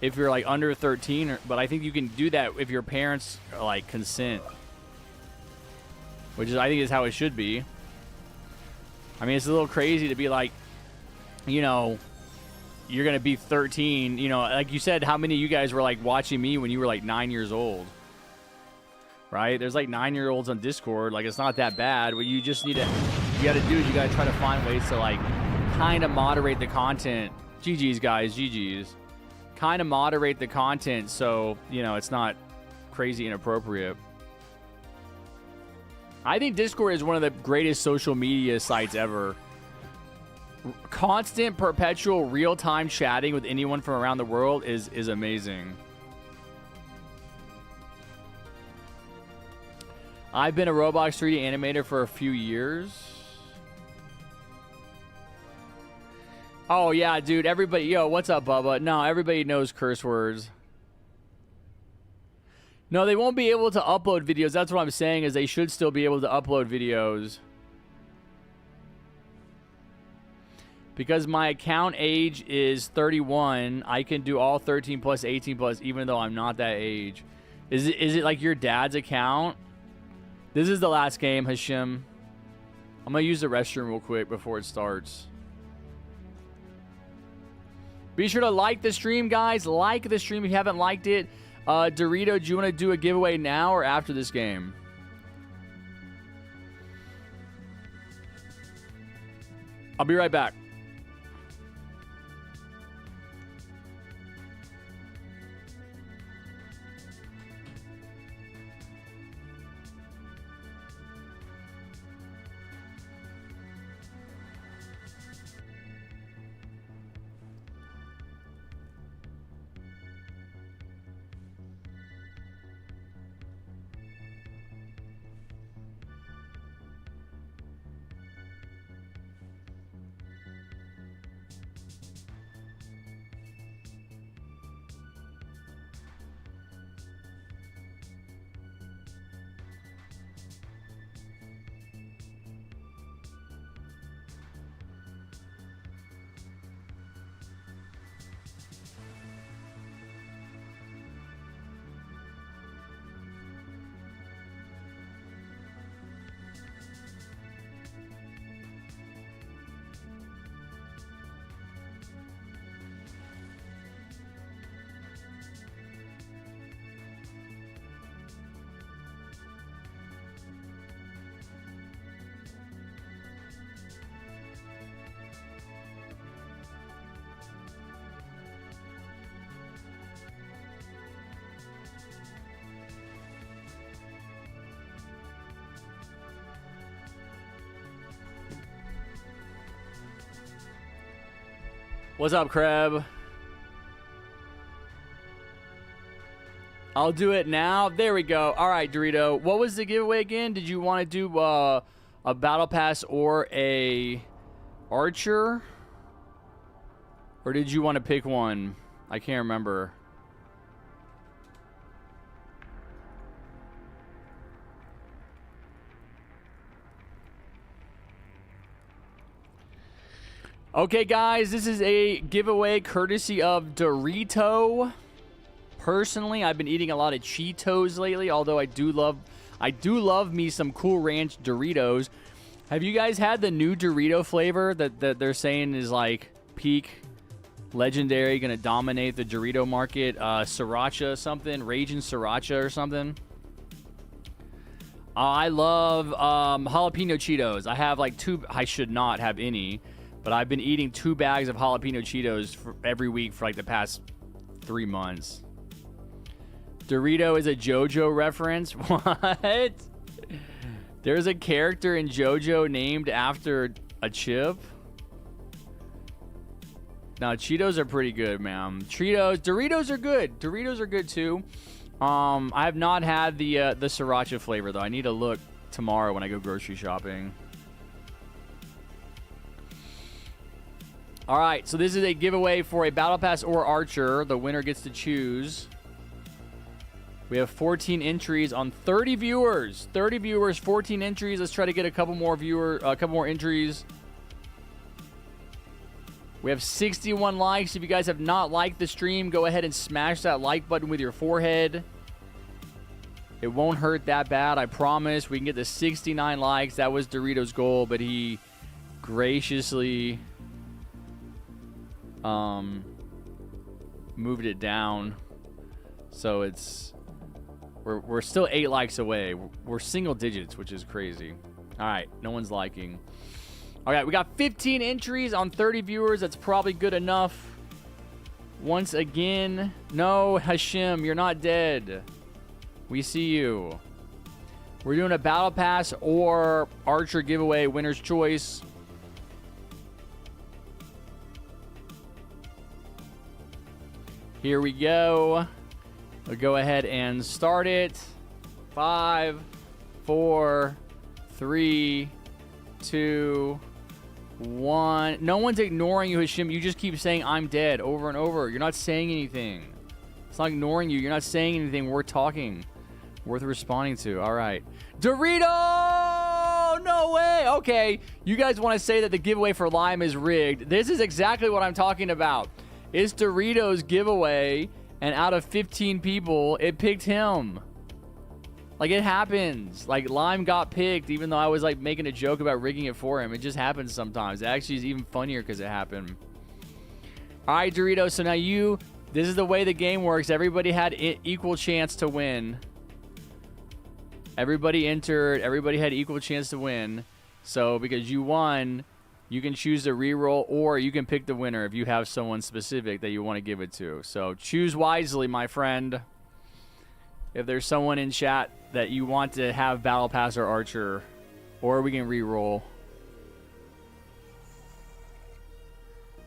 if you're like under 13. But I think you can do that if your parents like consent, which is I think is how it should be. I mean, it's a little crazy to be like, you know, you're going to be 13, you know, like you said, how many of you guys were like watching me when you were like 9 years old, right? There's like 9-year-olds on Discord. Like, it's not that bad. What you just need to, you got to do is you got to try to find ways to like kind of moderate the content. GG's, guys, GG's. Kind of moderate the content so, you know, it's not crazy inappropriate. I think Discord is one of the greatest social media sites ever. Constant, perpetual, real-time chatting with anyone from around the world is amazing. I've been a Roblox 3D animator for a few years. Oh, yeah, dude. Everybody... Yo, what's up, Bubba? No, everybody knows curse words. No, they won't be able to upload videos. That's what I'm saying, is they should still be able to upload videos. Because my account age is 31, I can do all 13 plus, 18 plus, even though I'm not that age. Is it like your dad's account? This is the last game, Hashim. I'm going to use the restroom real quick before it starts. Be sure to like the stream, guys. Like the stream if you haven't liked it. Dorito, do you want to do a giveaway now or after this game? I'll be right back. What's up, Kreb? I'll do it now. There we go. All right, Dorito. What was the giveaway again? Did you want to do a battle pass or a archer? Or did you want to pick one? I can't remember. Okay, guys, this is a giveaway courtesy of Dorito. Personally, I've been eating a lot of Cheetos lately, although I do love me some Cool Ranch Doritos. Have you guys had the new Dorito flavor that they're saying is like peak legendary, gonna dominate the Dorito market? Sriracha something, Raging Sriracha or something. I love jalapeno Cheetos. I have like two. I should not have any. But I've been eating 2 bags of jalapeno Cheetos every week for like the past 3 months. Dorito is a JoJo reference? What? There's a character in JoJo named after a chip? Now, Cheetos are pretty good, man. Doritos are good. Doritos are good too. I have not had the Sriracha flavor though. I need to look tomorrow when I go grocery shopping. All right, so this is a giveaway for a Battle Pass or Archer. The winner gets to choose. We have 14 entries on 30 viewers. 30 viewers, 14 entries. Let's try to get a couple more entries. We have 61 likes. If you guys have not liked the stream, go ahead and smash that like button with your forehead. It won't hurt that bad, I promise. We can get to 69 likes. That was Dorito's goal, but he graciously moved it down. So it's we're still 8 likes away. We're single digits, which is crazy. All right, no one's liking. All right, we got 15 entries on 30 viewers. That's probably good enough. Once again, no, Hashim, you're not dead. We see you. We're doing a battle pass or archer giveaway, winner's choice. Here we go. We'll go ahead and start it. 5, 4, 3, 2, 1. No one's ignoring you, Hashim. You just keep saying I'm dead over and over. You're not saying anything. It's not ignoring you. You're not saying anything worth talking, worth responding to. All right. Dorito! No way. Okay. You guys want to say that the giveaway for Lime is rigged. This is exactly what I'm talking about. It's Dorito's giveaway, and out of 15 people, it picked him. Like, it happens. Like, Lime got picked, even though I was, like, making a joke about rigging it for him. It just happens sometimes. It actually is even funnier because it happened. All right, Dorito. So now this is the way the game works. Everybody had equal chance to win. Everybody entered. Everybody had equal chance to win. So because you won, you can choose to reroll, or you can pick the winner if you have someone specific that you want to give it to. So choose wisely, my friend. If there's someone in chat that you want to have Battle Pass or Archer, or we can reroll.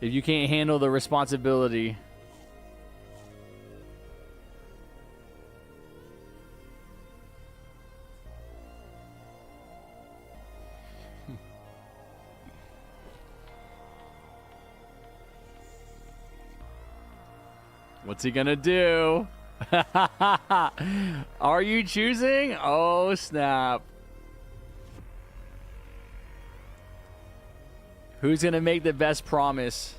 If you can't handle the responsibility. What's he gonna do? Are you choosing? Oh, snap. Who's gonna make the best promise?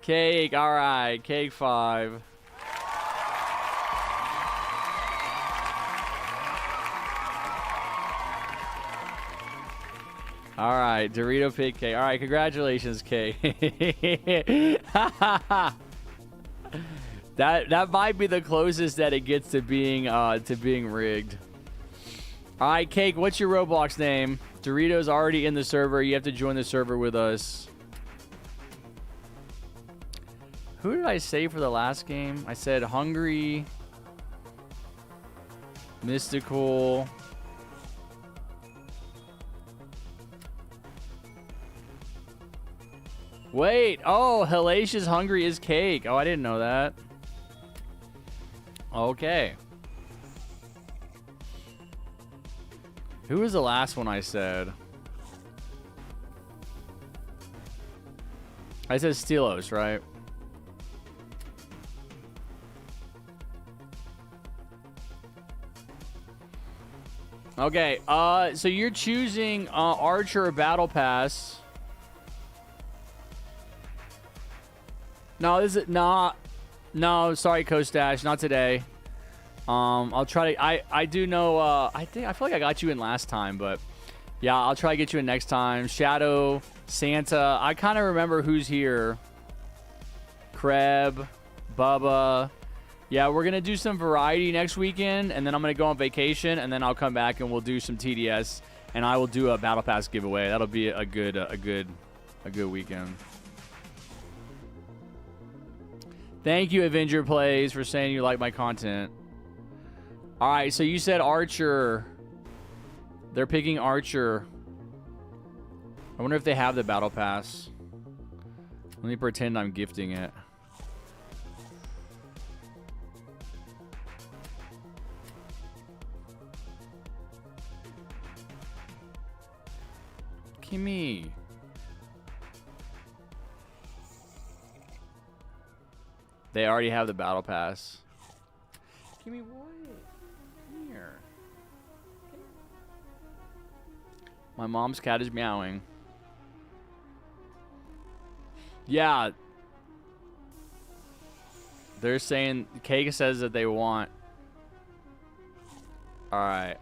Cake, all right. Cake 5. All right, Dorito picked Cake. All right, congratulations, Cake. That might be the closest that it gets to being rigged. All right, Cake, what's your Roblox name? Dorito's already in the server. You have to join the server with us. Who did I say for the last game? I said Hungry, Mystical. Wait, oh, Hellacious Hungry is Cake. Oh, I didn't know that. Okay. Who was the last one I said? I said Steelos, right? Okay, so you're choosing Archer or Battle Pass. No, this is not. No, sorry, Coach Dash, not today. I'll try to. I do know. I feel like I got you in last time, but yeah, I'll try to get you in next time. Shadow, Santa. I kind of remember who's here. Kreb, Bubba. Yeah, we're gonna do some variety next weekend, and then I'm gonna go on vacation, and then I'll come back and we'll do some TDS, and I will do a Battle Pass giveaway. That'll be a good weekend. Thank you, Avenger Plays, for saying you like my content. All right, so you said Archer. They're picking Archer. I wonder if they have the Battle Pass. Let me pretend I'm gifting it. Kimmy. They already have the battle pass. Give me what? Come here. My mom's cat is meowing. Yeah. They're saying, Cake says that they want. Alright.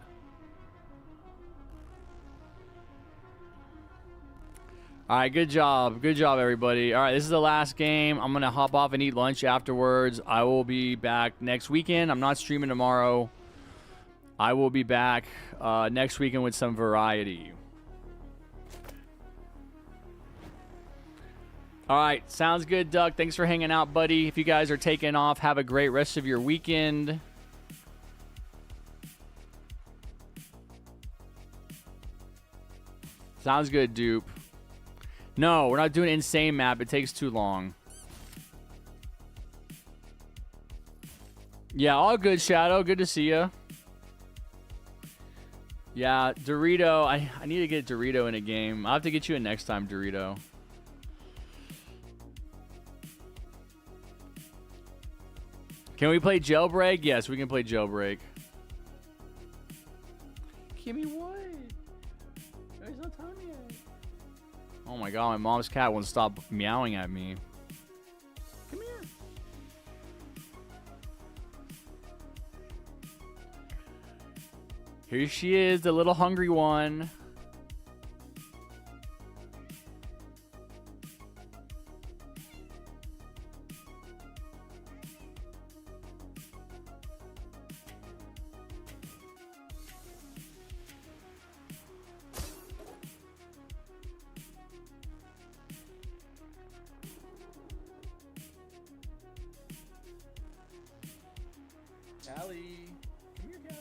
Alright, good job. Good job, everybody. Alright, this is the last game. I'm going to hop off and eat lunch afterwards. I will be back next weekend. I'm not streaming tomorrow. I will be back next weekend with some variety. All right, sounds good, Duck. Thanks for hanging out, buddy. If you guys are taking off, have a great rest of your weekend. Sounds good, Dupe. No, we're not doing insane map. It takes too long. Yeah, all good, Shadow. Good to see you. Yeah, Dorito. I need to get Dorito in a game. I'll have to get you in next time, Dorito. Can we play Jailbreak? Yes, we can play Jailbreak. Give me what? There's no time yet. Oh my god, my mom's cat won't stop meowing at me. Come here. Here she is, the little hungry one. Callie. Come here, Callie.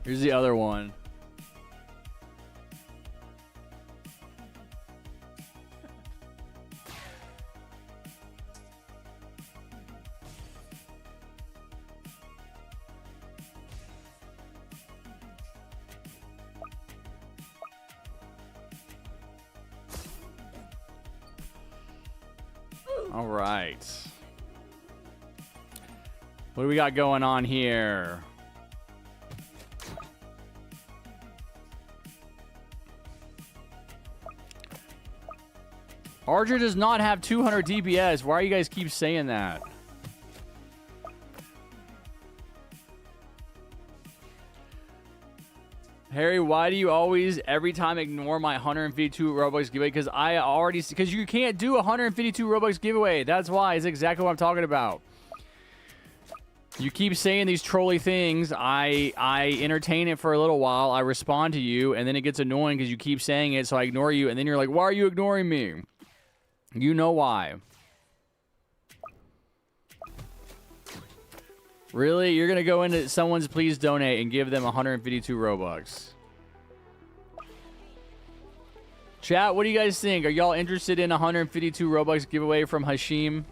Here's the other one. All right. What do we got going on here? Archer does not have 200 DPS. Why do you guys keep saying that? Harry, why do you always, every time, ignore my 152 Robux giveaway? Because you can't do a 152 Robux giveaway. That's why. It's exactly what I'm talking about. You keep saying these trolly things. I entertain it for a little while. I respond to you, and then it gets annoying because you keep saying it, so I ignore you. And then you're like, why are you ignoring me? You know why. Really? You're going to go into someone's please donate and give them 152 Robux. Chat, what do you guys think? Are y'all interested in 152 Robux giveaway from Hashim?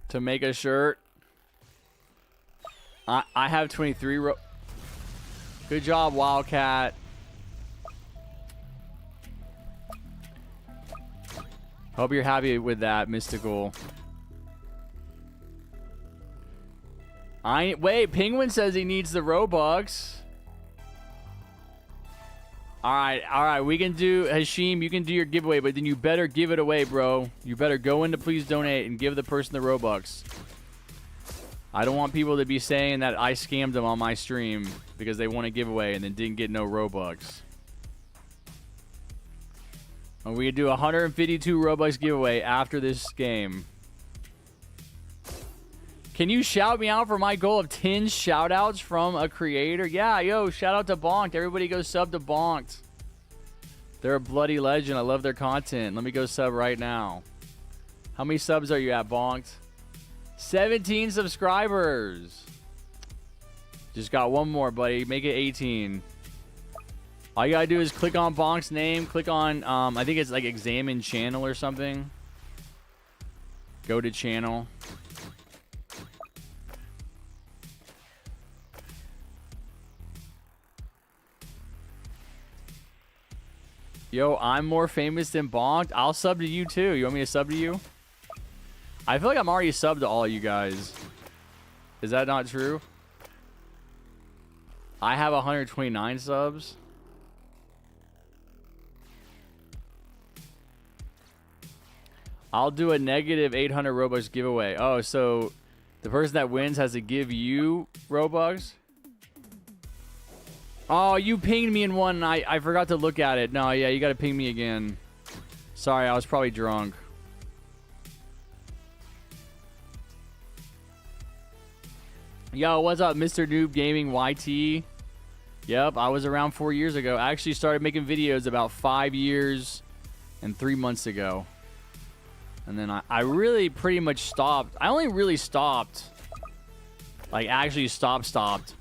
To make a shirt? I have 23 Good job, Wildcat. Hope you're happy with that, Mystical. Wait, Penguin says he needs the Robux. Alright, we can do, Hashim, you can do your giveaway, but then you better give it away, bro. You better go into please donate and give the person the Robux. I don't want people to be saying that I scammed them on my stream because they want a giveaway and then didn't get no Robux. And we can do a 152 Robux giveaway after this game. Can you shout me out for my goal of 10 shout-outs from a creator? Yeah, yo, shout out to Bonked. Everybody go sub to Bonked. They're a bloody legend. I love their content. Let me go sub right now. How many subs are you at, Bonked? 17 subscribers. Just got one more, buddy. Make it 18. All you gotta do is click on Bonk's name. Click on, I think it's like examine channel or something. Go to channel. Yo, I'm more famous than Bonk. I'll sub to you too. You want me to sub to you? I feel like I'm already subbed to all you guys. Is that not true? I have 129 subs. I'll do a negative 800 Robux giveaway. Oh, so the person that wins has to give you Robux? Oh, you pinged me in one and I forgot to look at it. No, yeah, you got to ping me again. Sorry, I was probably drunk. Yo, what's up, Mr. Noob Gaming YT? Yep, I was around 4 years ago. I actually started making videos about 5 years and 3 months ago. And then I really pretty much stopped. I only really stopped, like actually stopped,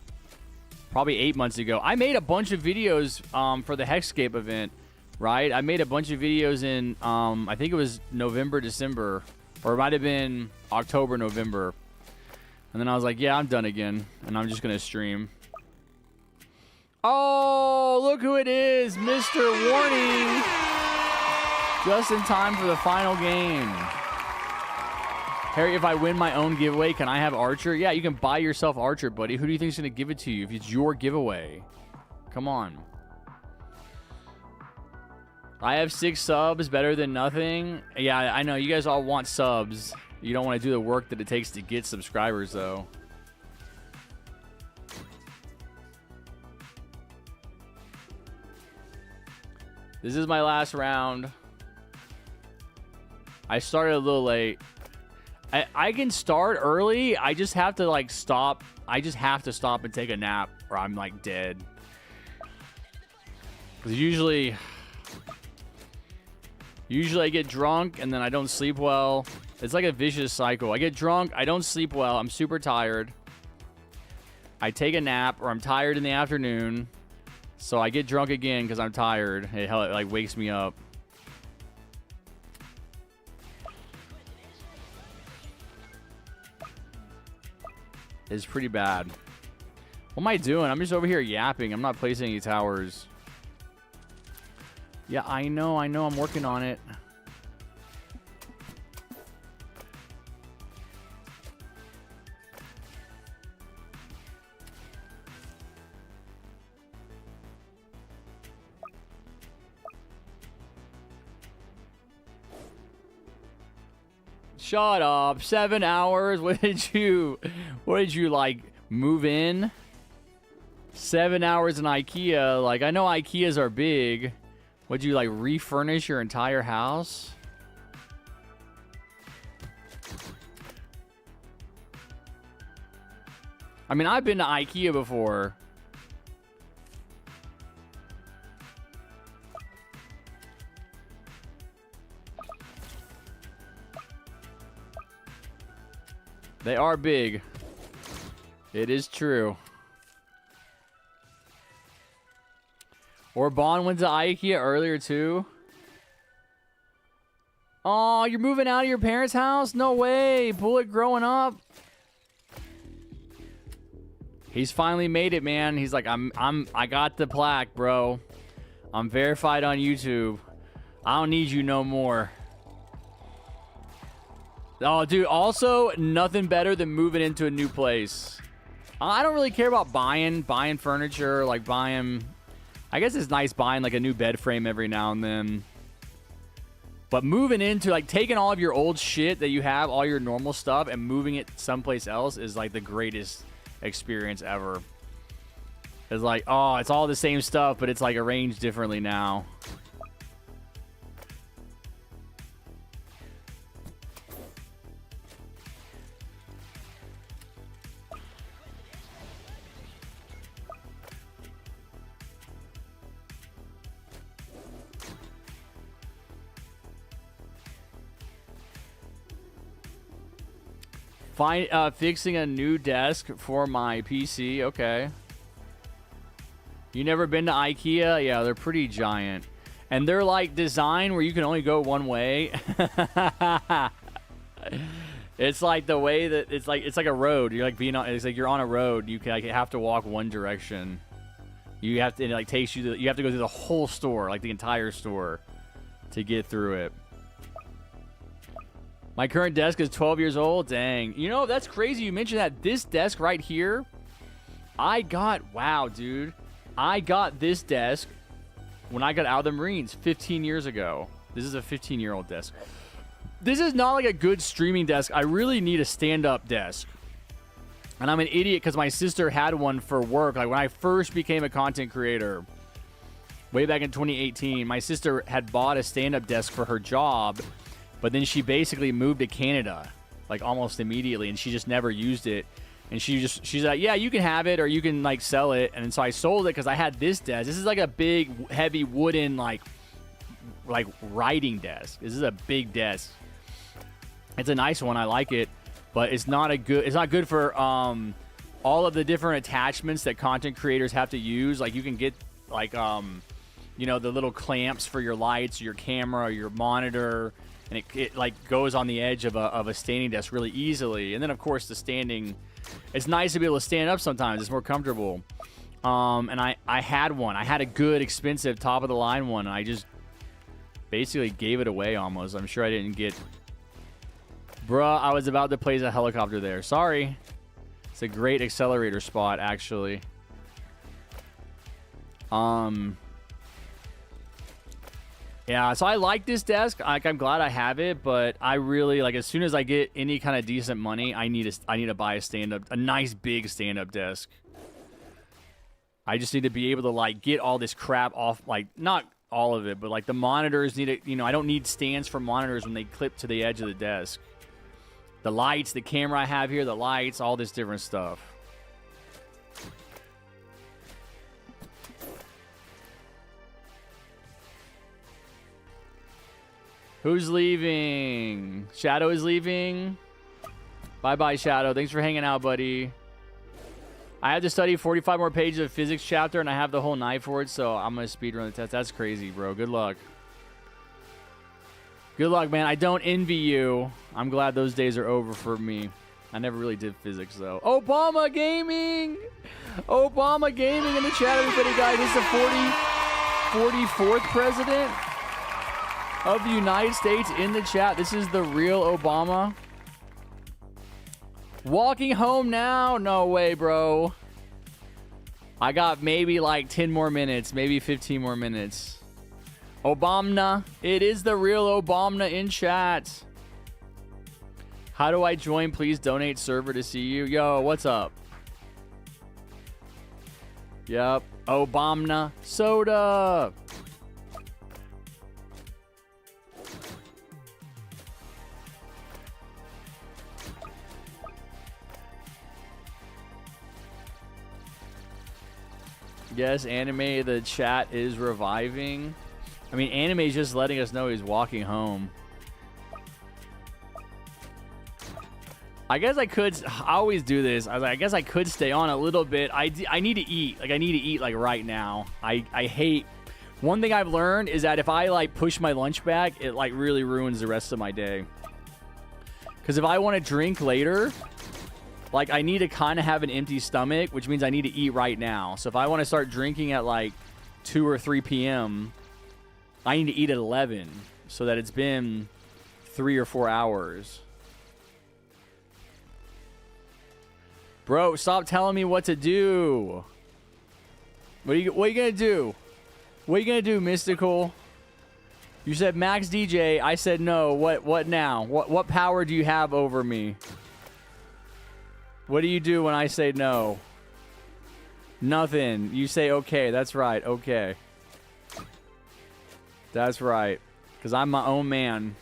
probably 8 months ago. I made a bunch of videos for the Hexscape event, right? I made a bunch of videos in, I think it was November, December, or it might have been October, November. And then I was like, yeah, I'm done again. And I'm just going to stream. Oh, look who it is, Mr. Warning. Just in time for the final game. Harry, if I win my own giveaway, can I have Archer? Yeah, you can buy yourself Archer, buddy. Who do you think is going to give it to you if it's your giveaway? Come on. I have 6 subs, better than nothing. Yeah, I know. You guys all want subs. You don't want to do the work that it takes to get subscribers, though. This is my last round. I started a little late. I can start early. I just have to, like, stop. I just have to stop and take a nap or I'm, like, dead. Because usually I get drunk and then I don't sleep well. It's like a vicious cycle. I get drunk. I don't sleep well. I'm super tired. I take a nap or I'm tired in the afternoon. So I get drunk again because I'm tired. It like wakes me up. It's pretty bad. What am I doing? I'm just over here yapping. I'm not placing any towers. Yeah, I know. I'm working on it. Shut up. 7 hours? What did you like move in? 7 hours in IKEA. Like, I know IKEAs are big. Would you like refurnish your entire house? I mean, I've been to IKEA before. They are big. It is true. Or Bond went to IKEA earlier too. Oh, you're moving out of your parents' house? No way. Bullet growing up. He's finally made it, man. He's like, I got the plaque, bro. I'm verified on YouTube. I don't need you no more. Oh, dude, also, nothing better than moving into a new place. I don't really care about buying furniture, like buying... I guess it's nice buying, like, a new bed frame every now and then. But moving into, like, taking all of your old shit that you have, all your normal stuff, and moving it someplace else is, like, the greatest experience ever. It's like, oh, it's all the same stuff, but it's, like, arranged differently now. Fixing a new desk for my PC. Okay. You never been to IKEA? Yeah, they're pretty giant. And they're like designed where you can only go one way. It's like the way that it's like a road. You're like being on. It's like you're on a road. You can like have to walk one direction. You have to. It like takes you. You have to go through the whole store, like the entire store, to get through it. My current desk is 12 years old. Dang. You know that's crazy. You mentioned that this desk right here. Wow, dude. I got this desk when I got out of the Marines 15 years ago. This is a 15-year-old desk. This is not like a good streaming desk. I really need a stand-up desk. And I'm an idiot because my sister had one for work. Like when I first became a content creator, way back in 2018, my sister had bought a stand-up desk for her job, but then she basically moved to Canada, like almost immediately, and she just never used it. And she's like, yeah, you can have it or you can like sell it. And so I sold it because I had this desk. This is like a big, heavy wooden like writing desk. This is a big desk. It's a nice one. I like it, but it's not good for all of the different attachments that content creators have to use. Like you can get like you know, the little clamps for your lights, your camera, your monitor, and it like goes on the edge of a standing desk really easily. And then of course the standing. It's nice to be able to stand up sometimes. It's more comfortable. And I had one. I had a good, expensive, top-of-the-line one, and I just basically gave it away almost. I'm sure I didn't get... Bruh, I was about to place a helicopter there. Sorry. It's a great accelerator spot, actually. Yeah, so I like this desk. Like, I'm glad I have it, but I really like as soon as I get any kind of decent money, I need to buy a nice big stand-up desk. I just need to be able to like get all this crap off, like not all of it, but like the monitors need it. You know, I don't need stands for monitors when they clip to the edge of the desk. The lights, the camera I have here, the lights, all this different stuff. Who's leaving? Shadow is leaving. Bye-bye, Shadow. Thanks for hanging out, buddy. I have to study 45 more pages of physics chapter, and I have the whole night for it, so I'm going to speedrun the test. That's crazy, bro. Good luck. Good luck, man. I don't envy you. I'm glad those days are over for me. I never really did physics, though. Obama Gaming! Obama Gaming in the chat, everybody, guys. This is the 44th president of the United States in the chat. This is the real Obama. Walking home now? No way, bro. I got maybe like 10 more minutes, maybe 15 more minutes. Obama. It is the real Obama in chat. How do I join? Please donate server to see you. Yo, what's up? Yep. Obama soda. Yes, anime, the chat is reviving. I mean, anime is just letting us know he's walking home. I guess I could. I always do this. I guess I could stay on a little bit. I need to eat. Like, I need to eat, like, right now. I hate... One thing I've learned is that if I, like, push my lunch back, it, like, really ruins the rest of my day. Because if I want to drink later... Like, I need to kind of have an empty stomach, which means I need to eat right now. So if I want to start drinking at, like, 2 or 3 p.m., I need to eat at 11 so that it's been 3 or 4 hours. Bro, stop telling me what to do. What are you going to do? What are you going to do, Mystical? You said Max DJ. I said no. What now? What power do you have over me? What do you do when I say no? Nothing. You say okay. That's right. Okay. That's right. Because I'm my own man.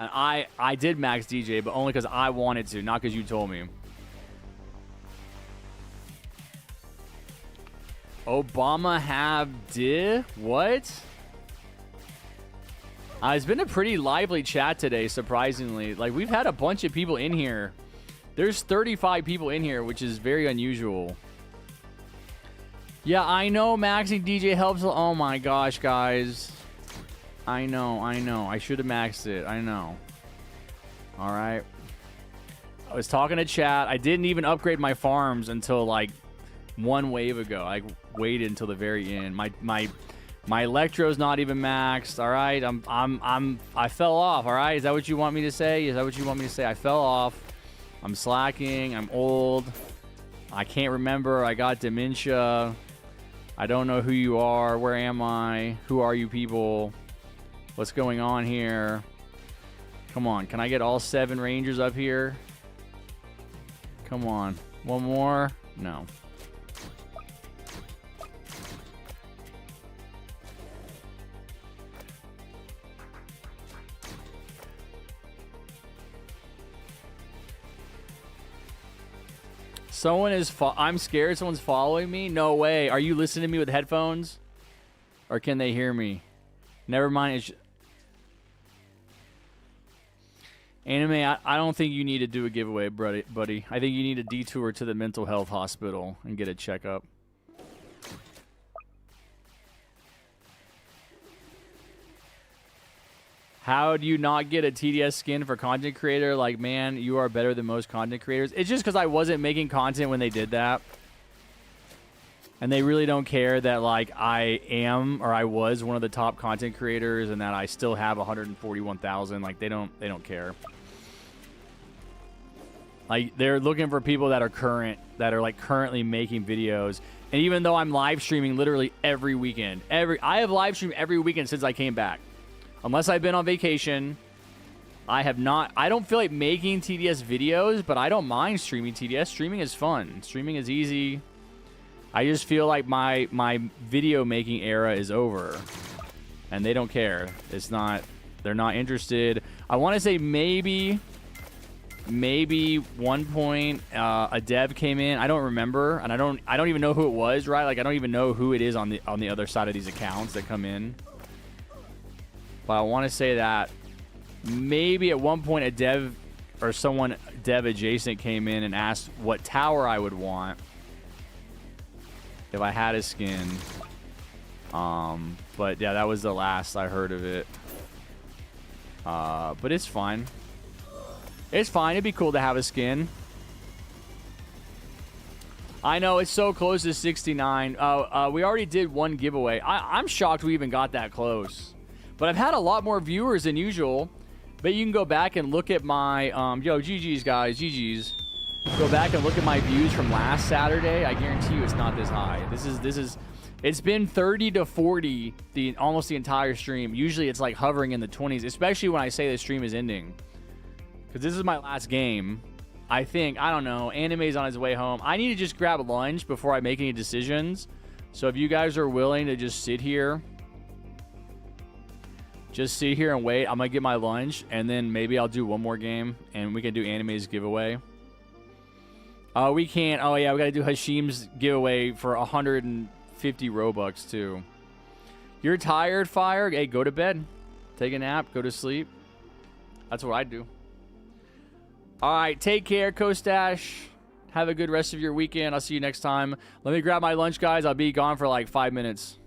And I did Max DJ, but only because I wanted to, not because you told me. Obama have what? It's been a pretty lively chat today, surprisingly. Like, we've had a bunch of people in here There's 35 people in here, which is very unusual. Yeah, I know maxing DJ helps. Oh my gosh, guys. I know. I should have maxed it. I know. All right. I was talking to chat. I didn't even upgrade my farms until like one wave ago. I waited until the very end. My electro's not even maxed. All right. I fell off. All right. Is that what you want me to say? Is that what you want me to say? I fell off. I'm slacking. I'm old. I can't remember. I got dementia. I don't know who you are. Where am I? Who are you people? What's going on here? Come on. Can I get all 7 Rangers up here? Come on. One more? No. Someone is... I'm scared someone's following me? No way. Are you listening to me with headphones? Or can they hear me? Never mind. It's... Anime, I don't think you need to do a giveaway, buddy. I think you need a detour to the mental health hospital and get a checkup. How do you not get a TDS skin for content creator? Like, man, you are better than most content creators. It's just because I wasn't making content when they did that. And they really don't care that, like, I am or I was one of the top content creators and that I still have 141,000. Like, they don't care. Like, they're looking for people that are currently making videos. And even though I'm live streaming literally every weekend, I have live streamed every weekend since I came back. Unless I've been on vacation, I have not. I don't feel like making TDS videos, but I don't mind streaming TDS. Streaming is fun. Streaming is easy. I just feel like my video making era is over. And they don't care. It's not, they're not interested. I want to say maybe one point a dev came in. I don't remember, and I don't even know who it was, right? Like, I don't even know who it is on the other side of these accounts that come in. But I want to say that maybe at one point a dev or someone dev adjacent came in and asked what tower I would want if I had a skin. But yeah, that was the last I heard of it. But it's fine. It's fine. It'd be cool to have a skin. I know, it's so close to 69. We already did one giveaway. I'm shocked we even got that close. But I've had a lot more viewers than usual. But you can go back and look at my... yo, GG's, guys. GG's. Go back and look at my views from last Saturday. I guarantee you it's not this high. This is... It's been 30 to 40 almost the entire stream. Usually it's like hovering in the 20s, especially when I say the stream is ending. Because this is my last game. I think, I don't know, Anime's on his way home. I need to just grab lunch before I make any decisions. So if you guys are willing to just sit here and wait, I'm going to get my lunch, and then maybe I'll do one more game, and we can do Anime's giveaway. We can't. Oh, yeah, we got to do Hashim's giveaway for 150 Robux, too. You're tired, Fire? Hey, go to bed. Take a nap. Go to sleep. That's what I do. All right, take care, Kostash. Have a good rest of your weekend. I'll see you next time. Let me grab my lunch, guys. I'll be gone for like 5 minutes.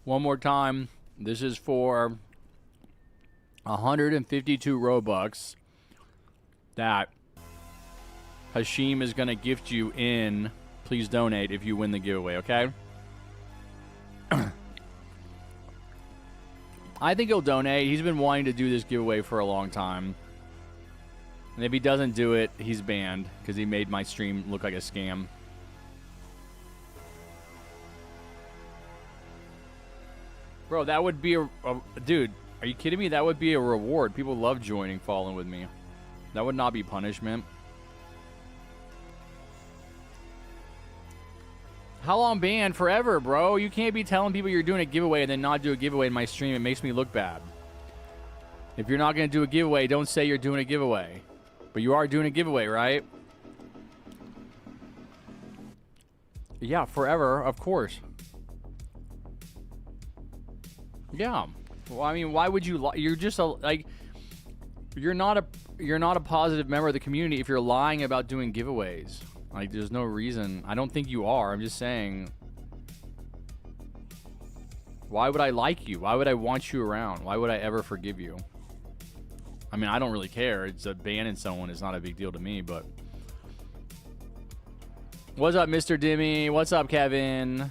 One more time. This is for 152 Robux that Hashim is going to gift you in Please Donate if you win the giveaway, okay? I think he'll donate. He's been wanting to do this giveaway for a long time. And if he doesn't do it, he's banned because he made my stream look like a scam. Bro, that would be a dude, are you kidding me? That would be a reward. People love joining Fallen with me. That would not be punishment. How long banned? Forever, bro. You can't be telling people you're doing a giveaway and then not do a giveaway in my stream. It makes me look bad. If you're not going to do a giveaway, don't say you're doing a giveaway. But you are doing a giveaway, right? Yeah, forever, of course. Yeah. Well, I mean, why would you you're just a like you're not a positive member of the community if you're lying about doing giveaways. Like, there's no reason. I don't think you are. I'm just saying, why would I like you? Why would I want you around? Why would I ever forgive you? I mean, I don't really care. It's a banning someone is not a big deal to me, but what's up, Mr. Dimmy? What's up, Kevin?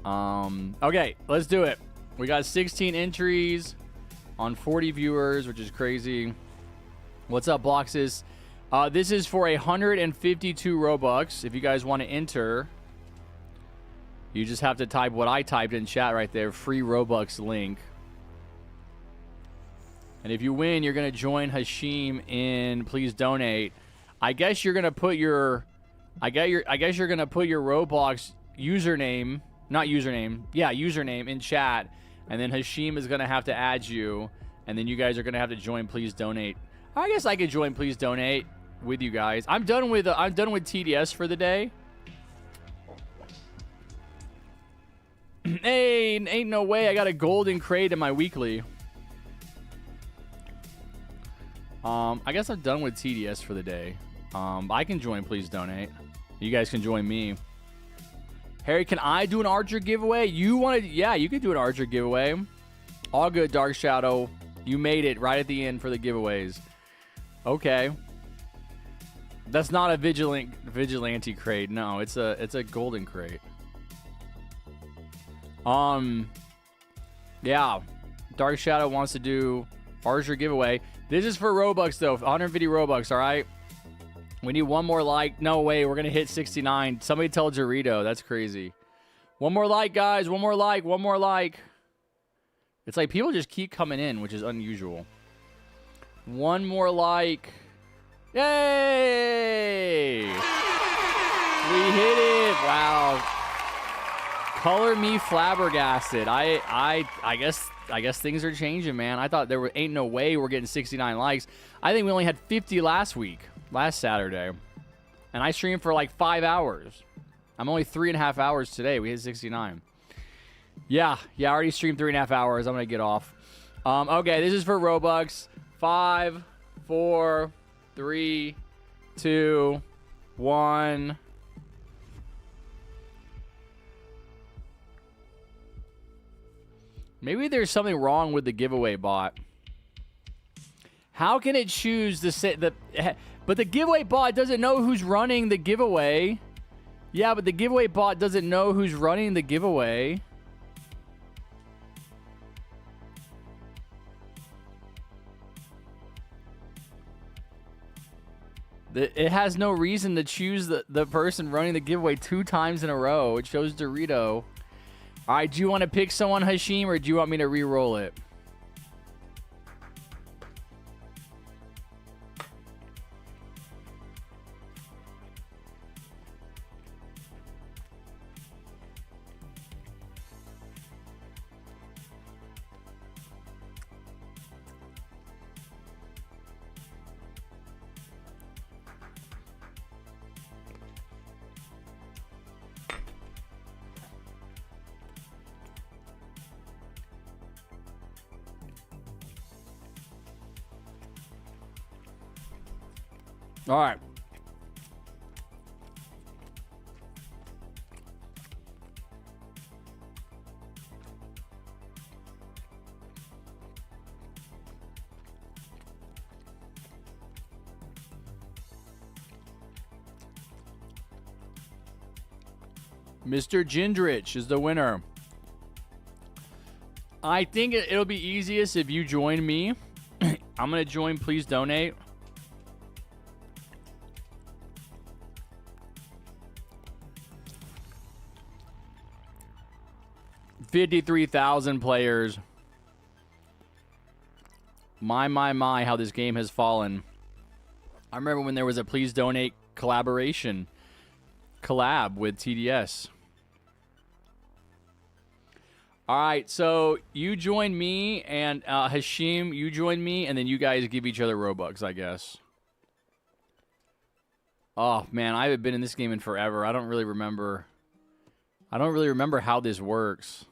Okay, let's do it. We got 16 entries on 40 viewers, which is crazy. What's up, Bloxus? This is for 152 Robux. If you guys want to enter, you just have to type what I typed in chat right there, free Robux link. And if you win, you're going to join Hashim in Please Donate. I guess you're going to put your I guess you're going to put your Roblox username, not username. Yeah, username in chat, and then Hashim is going to have to add you, and then you guys are going to have to join Please Donate. I guess I could join Please Donate with you guys. I'm done with TDS for the day. Hey, ain't no way I got a golden crate in my weekly. I guess I'm done with TDS for the day. I can join Please Donate. You guys can join me. Harry, can I do an Archer giveaway? You want to? Yeah, you can do an Archer giveaway. All good, Dark Shadow. You made it right at the end for the giveaways. Okay. That's not a vigilante crate. No, it's a golden crate. Yeah. Dark Shadow wants to do Archer giveaway. This is for Robux though. 150 Robux, all right? We need one more like. No way, we're going to hit 69. Somebody tell Dorito. That's crazy. One more like, guys. One more like. One more like. It's like people just keep coming in, which is unusual. One more like. Yay! We hit it. Wow. Color me flabbergasted. I guess things are changing, man. I thought ain't no way we're getting 69 likes. I think we only had 50 last Saturday. And I streamed for like 5 hours. I'm only 3.5 hours today. We hit 69. Yeah, I already streamed 3.5 hours. I'm going to get off. Okay, this is for Robux. 5, 4, 3, 2, 1. Maybe there's something wrong with the giveaway bot. How can it choose but the giveaway bot doesn't know who's running the giveaway. Yeah, but the giveaway bot doesn't know who's running the giveaway. It has no reason to choose the person running the giveaway 2 times in a row. It shows Dorito. All right, do you want to pick someone, Hashim, or do you want me to re-roll it? All right. Mr. Gindrich is the winner. I think it'll be easiest if you join me. I'm going to join. Please donate. $53,000 players. My, how this game has fallen. I remember when there was a please donate collab with TDS. All right, so you join me, and Hashim, you join me, and then you guys give each other Robux, I guess. Oh, man, I haven't been in this game in forever. I don't really remember how this works.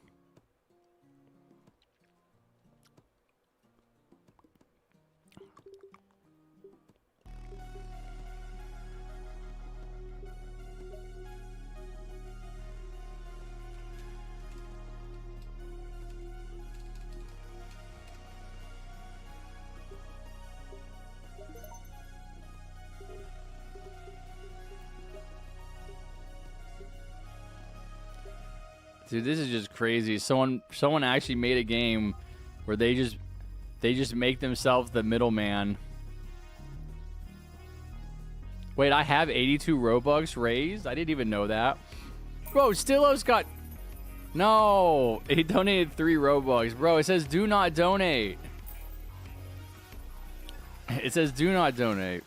Dude, this is just crazy. Someone actually made a game where they just make themselves the middleman. Wait, I have 82 Robux raised? I didn't even know that. Bro, Stillo's got... No, he donated 3 Robux. Bro, it says do not donate. It says do not donate.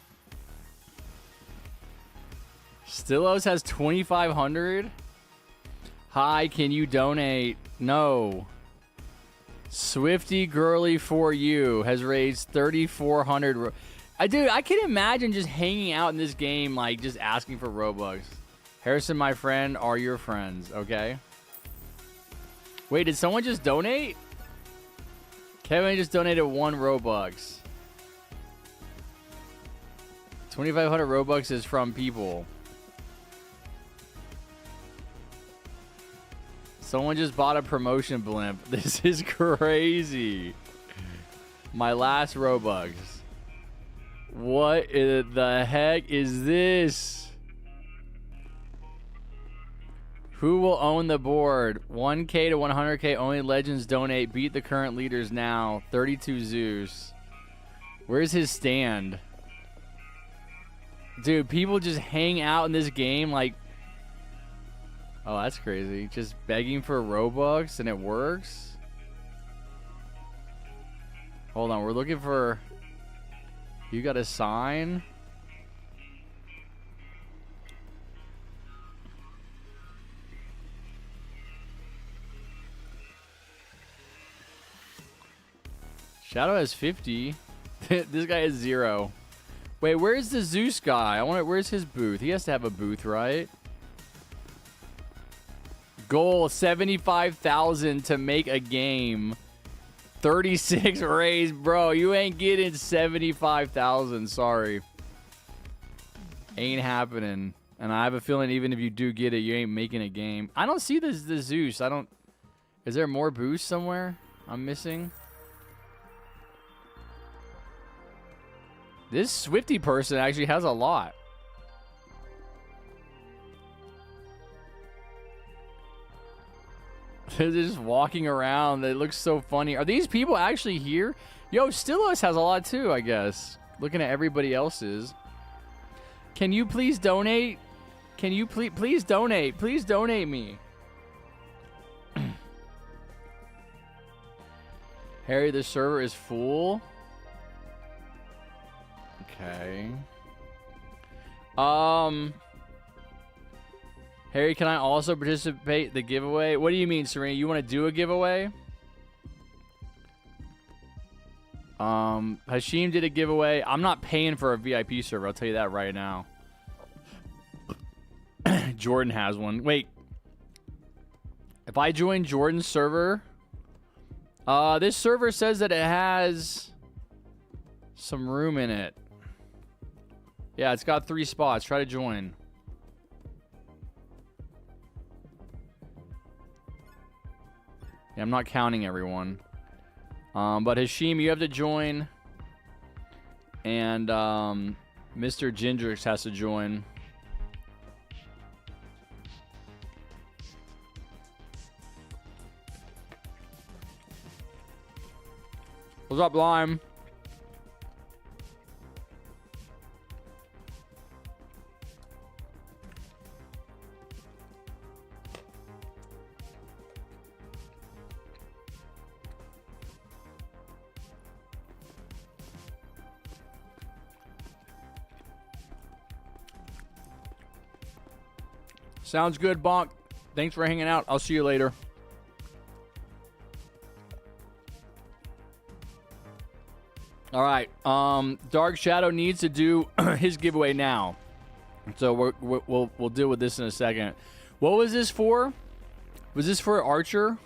Stillo's has 2,500? Hi, can you donate? No. Swifty Girly for You has raised 3,400. Dude, I can imagine just hanging out in this game, like just asking for Robux. Harrison, my friend, are your friends, okay? Wait, did someone just donate? Kevin just donated 1 Robux. 2,500 Robux is from people. Someone just bought a promotion blimp. This is crazy. My last Robux. What the heck is this? Who will own the board? 1K to 100K. Only legends donate. Beat the current leaders now. 32 Zeus. Where's his stand? Dude, people just hang out in this game like... Oh, that's crazy. Just begging for Robux and it works? Hold on, we're looking for... You got a sign? Shadow has 50. This guy has 0. Wait, where's the Zeus guy? Where's his booth? He has to have a booth, right? Goal 75,000 to make a game. 36 raised, bro. You ain't getting 75,000. Sorry, ain't happening. And I have a feeling even if you do get it, you ain't making a game. I don't see the Zeus. I don't. Is there more boost somewhere I'm missing? This Swifty person actually has a lot. They're just walking around. They look so funny. Are these people actually here? Yo, Stillos has a lot too, I guess. Looking at everybody else's. Can you please donate? Can you please donate? Please donate me. Harry, the server is full. Okay. Harry, can I also participate in the giveaway? What do you mean, Serena? You want to do a giveaway? Hashim did a giveaway. I'm not paying for a VIP server. I'll tell you that right now. Jordan has one. Wait. If I join Jordan's server, this server says that it has some room in it. Yeah, it's got 3 spots. Try to join. Yeah, I'm not counting everyone. But Hashim, you have to join. And Mr. Gindrix has to join. What's up, Lime? Sounds good, Bonk. Thanks for hanging out. I'll see you later. All right. Dark Shadow needs to do his giveaway now. So we'll deal with this in a second. What was this for? Was this for Archer?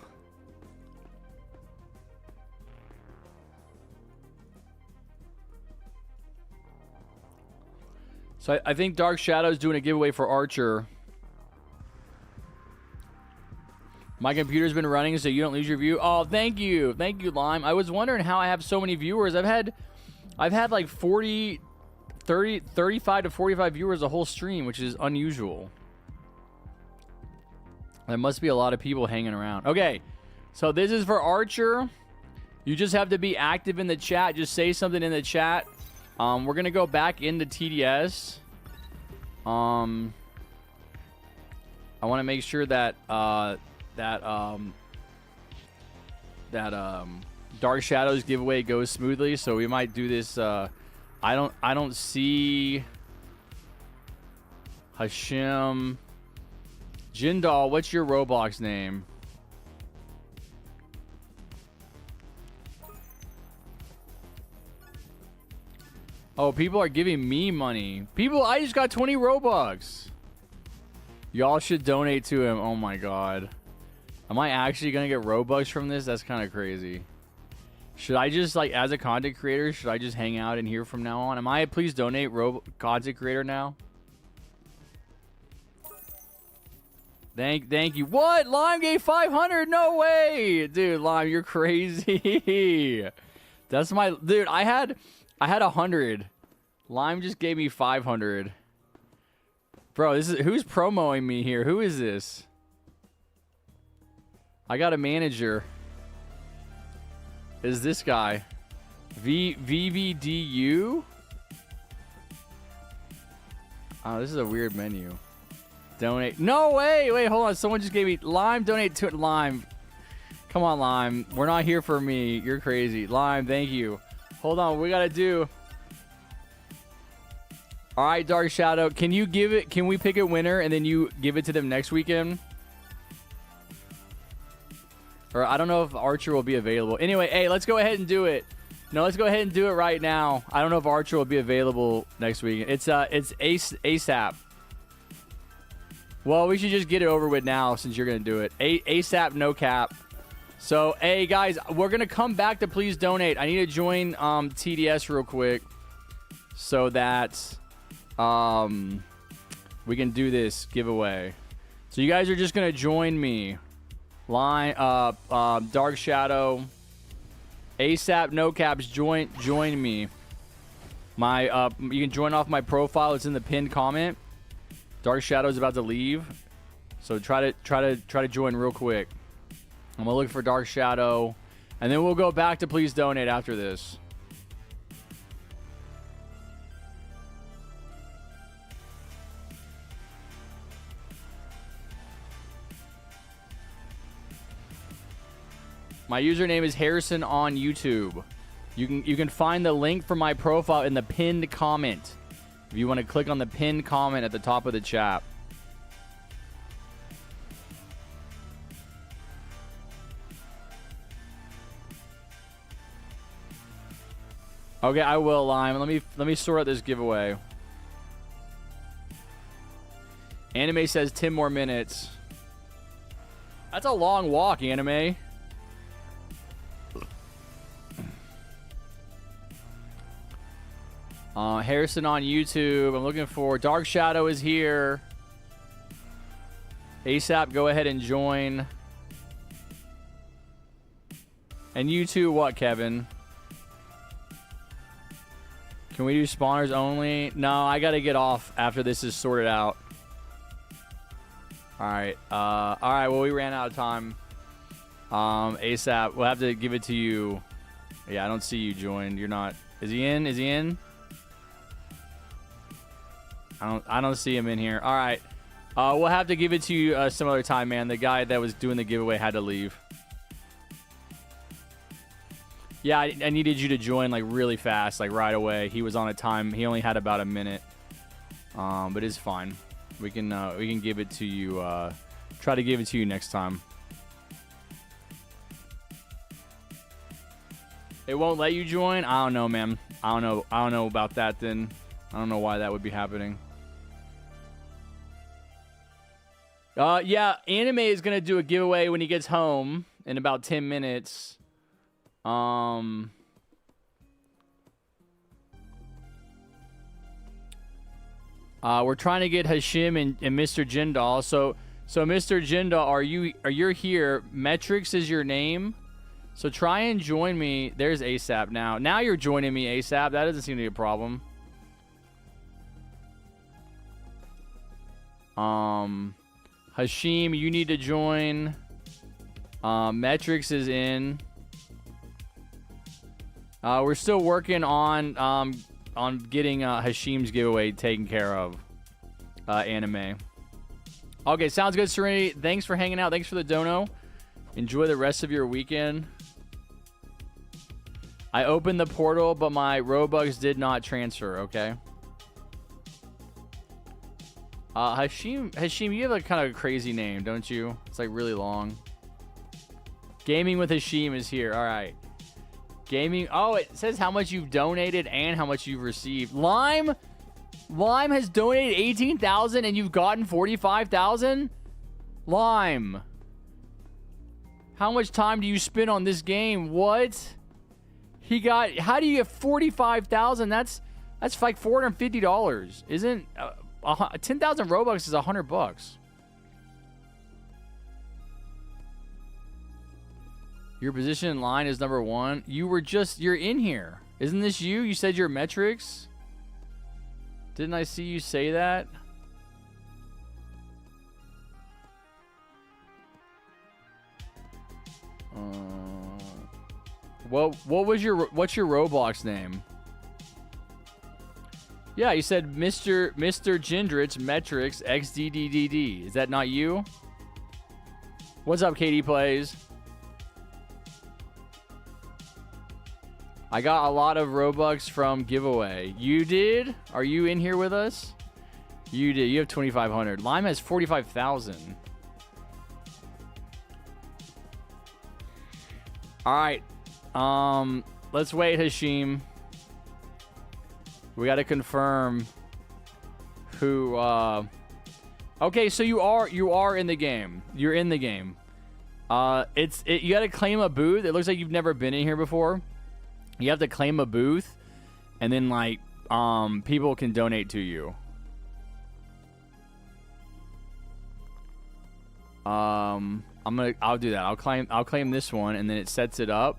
So I think Dark Shadow's doing a giveaway for Archer. My computer's been running so you don't lose your view. Oh, thank you. Thank you, Lime. I was wondering how I have so many viewers. I've had like 35 to 45 viewers a whole stream, which is unusual. There must be a lot of people hanging around. Okay, so this is for Archer. You just have to be active in the chat. Just say something in the chat. We're going to go back into TDS. I want to make sure that... Dark Shadows giveaway goes smoothly, so we might do this. I don't see Hashim Jindal. What's your Roblox name? Oh, people are giving me money. People, I just got 20 Robux. Y'all should donate to him. Oh my god. Am I actually going to get Robux from this? That's kind of crazy. Should I just, like, as a content creator, should I just hang out in here from now on? Am I a please donate content creator now? Thank you. What? Lime gave 500? No way. Dude, Lime, you're crazy. That's my... Dude, I had 100. Lime just gave me 500. Bro, this is... Who's promoting me here? Who is this? I got a manager. Is this guy? VVDU? Oh, this is a weird menu. Donate. No way. Wait, hold on. Someone just gave me Lime. Donate to it. Lime. Come on, Lime. We're not here for me. You're crazy. Lime, thank you. Hold on. We got to do. All right, Dark Shadow. Can you give it? Can we pick a winner and then you give it to them next weekend? Or I don't know if Archer will be available. Anyway, hey, let's go ahead and do it. No, let's go ahead and do it right now. I don't know if Archer will be available next week. It's ASAP. Well, we should just get it over with now since you're going to do it. ASAP, no cap. So, hey, guys, we're going to come back to please donate. I need to join TDS real quick so that we can do this giveaway. So you guys are just going to join me. Dark Shadow, ASAP, no caps, join me. You can join off my profile. It's in the pinned comment. Dark Shadow's about to leave, so try to join real quick. I'm gonna look for Dark Shadow, and then we'll go back to please donate after this. My username is Harrison on YouTube. You can find the link for my profile in the pinned comment. If you want to click on the pinned comment at the top of the chat. Okay, I will, Lime. Let me sort out this giveaway. Anime says 10 more minutes. That's a long walk, Anime. Harrison on YouTube. I'm looking for Dark Shadow is here. ASAP, go ahead and join. And you too, what, Kevin? Can we do spawners only? No, I gotta get off after this is sorted out. Alright. Alright, well, we ran out of time. ASAP, we'll have to give it to you. Yeah, I don't see you joined. You're not. Is he in? Is he in? I don't see him in here. All right. We'll have to give it to you some other time, man. The guy that was doing the giveaway had to leave. Yeah, I needed you to join like really fast, like right away. He was on a time. He only had about a minute. But it's fine. We can give it to you. Try to give it to you next time. It won't let you join? I don't know, man. I don't know about that then. I don't know why that would be happening. Yeah, Anime is going to do a giveaway when he gets home in about 10 minutes. We're trying to get Hashim and Mr. Jindal. So Mr. Jindal, are you here? Metrics is your name. So try and join me. There's ASAP now. Now you're joining me, ASAP. That doesn't seem to be a problem. Hashim, you need to join. Metrics is in. We're still working on getting Hashim's giveaway taken care of. Anime. Okay, sounds good, Serenity. Thanks for hanging out. Thanks for the dono. Enjoy the rest of your weekend. I opened the portal, but my Robux did not transfer, okay? Hashim, you have a kind of crazy name, don't you? It's like really long. Gaming with Hashim is here. All right. Gaming. Oh, it says how much you've donated and how much you've received. Lime has donated 18,000 and you've gotten 45,000? Lime. How much time do you spend on this game? What? How do you get 45,000? That's like $450. Isn't 10,000 Robux is $100. Your position in line is number 1. You're in here. Isn't this you? You said your metrics? Didn't I see you say that? What's your Roblox name? Yeah, you said Mr. Gendrich Metrics XDDDD. Is that not you? What's up, Katie Plays? I got a lot of Robux from giveaway. You did? Are you in here with us? You did. You have 2,500. Lime has 45,000. All right. Let's wait, Hashim. We got to confirm who. Okay, so you are in the game. You're in the game. You got to claim a booth. It looks like you've never been in here before. You have to claim a booth, and then like people can donate to you. I'll do that. I'll claim this one, and then it sets it up.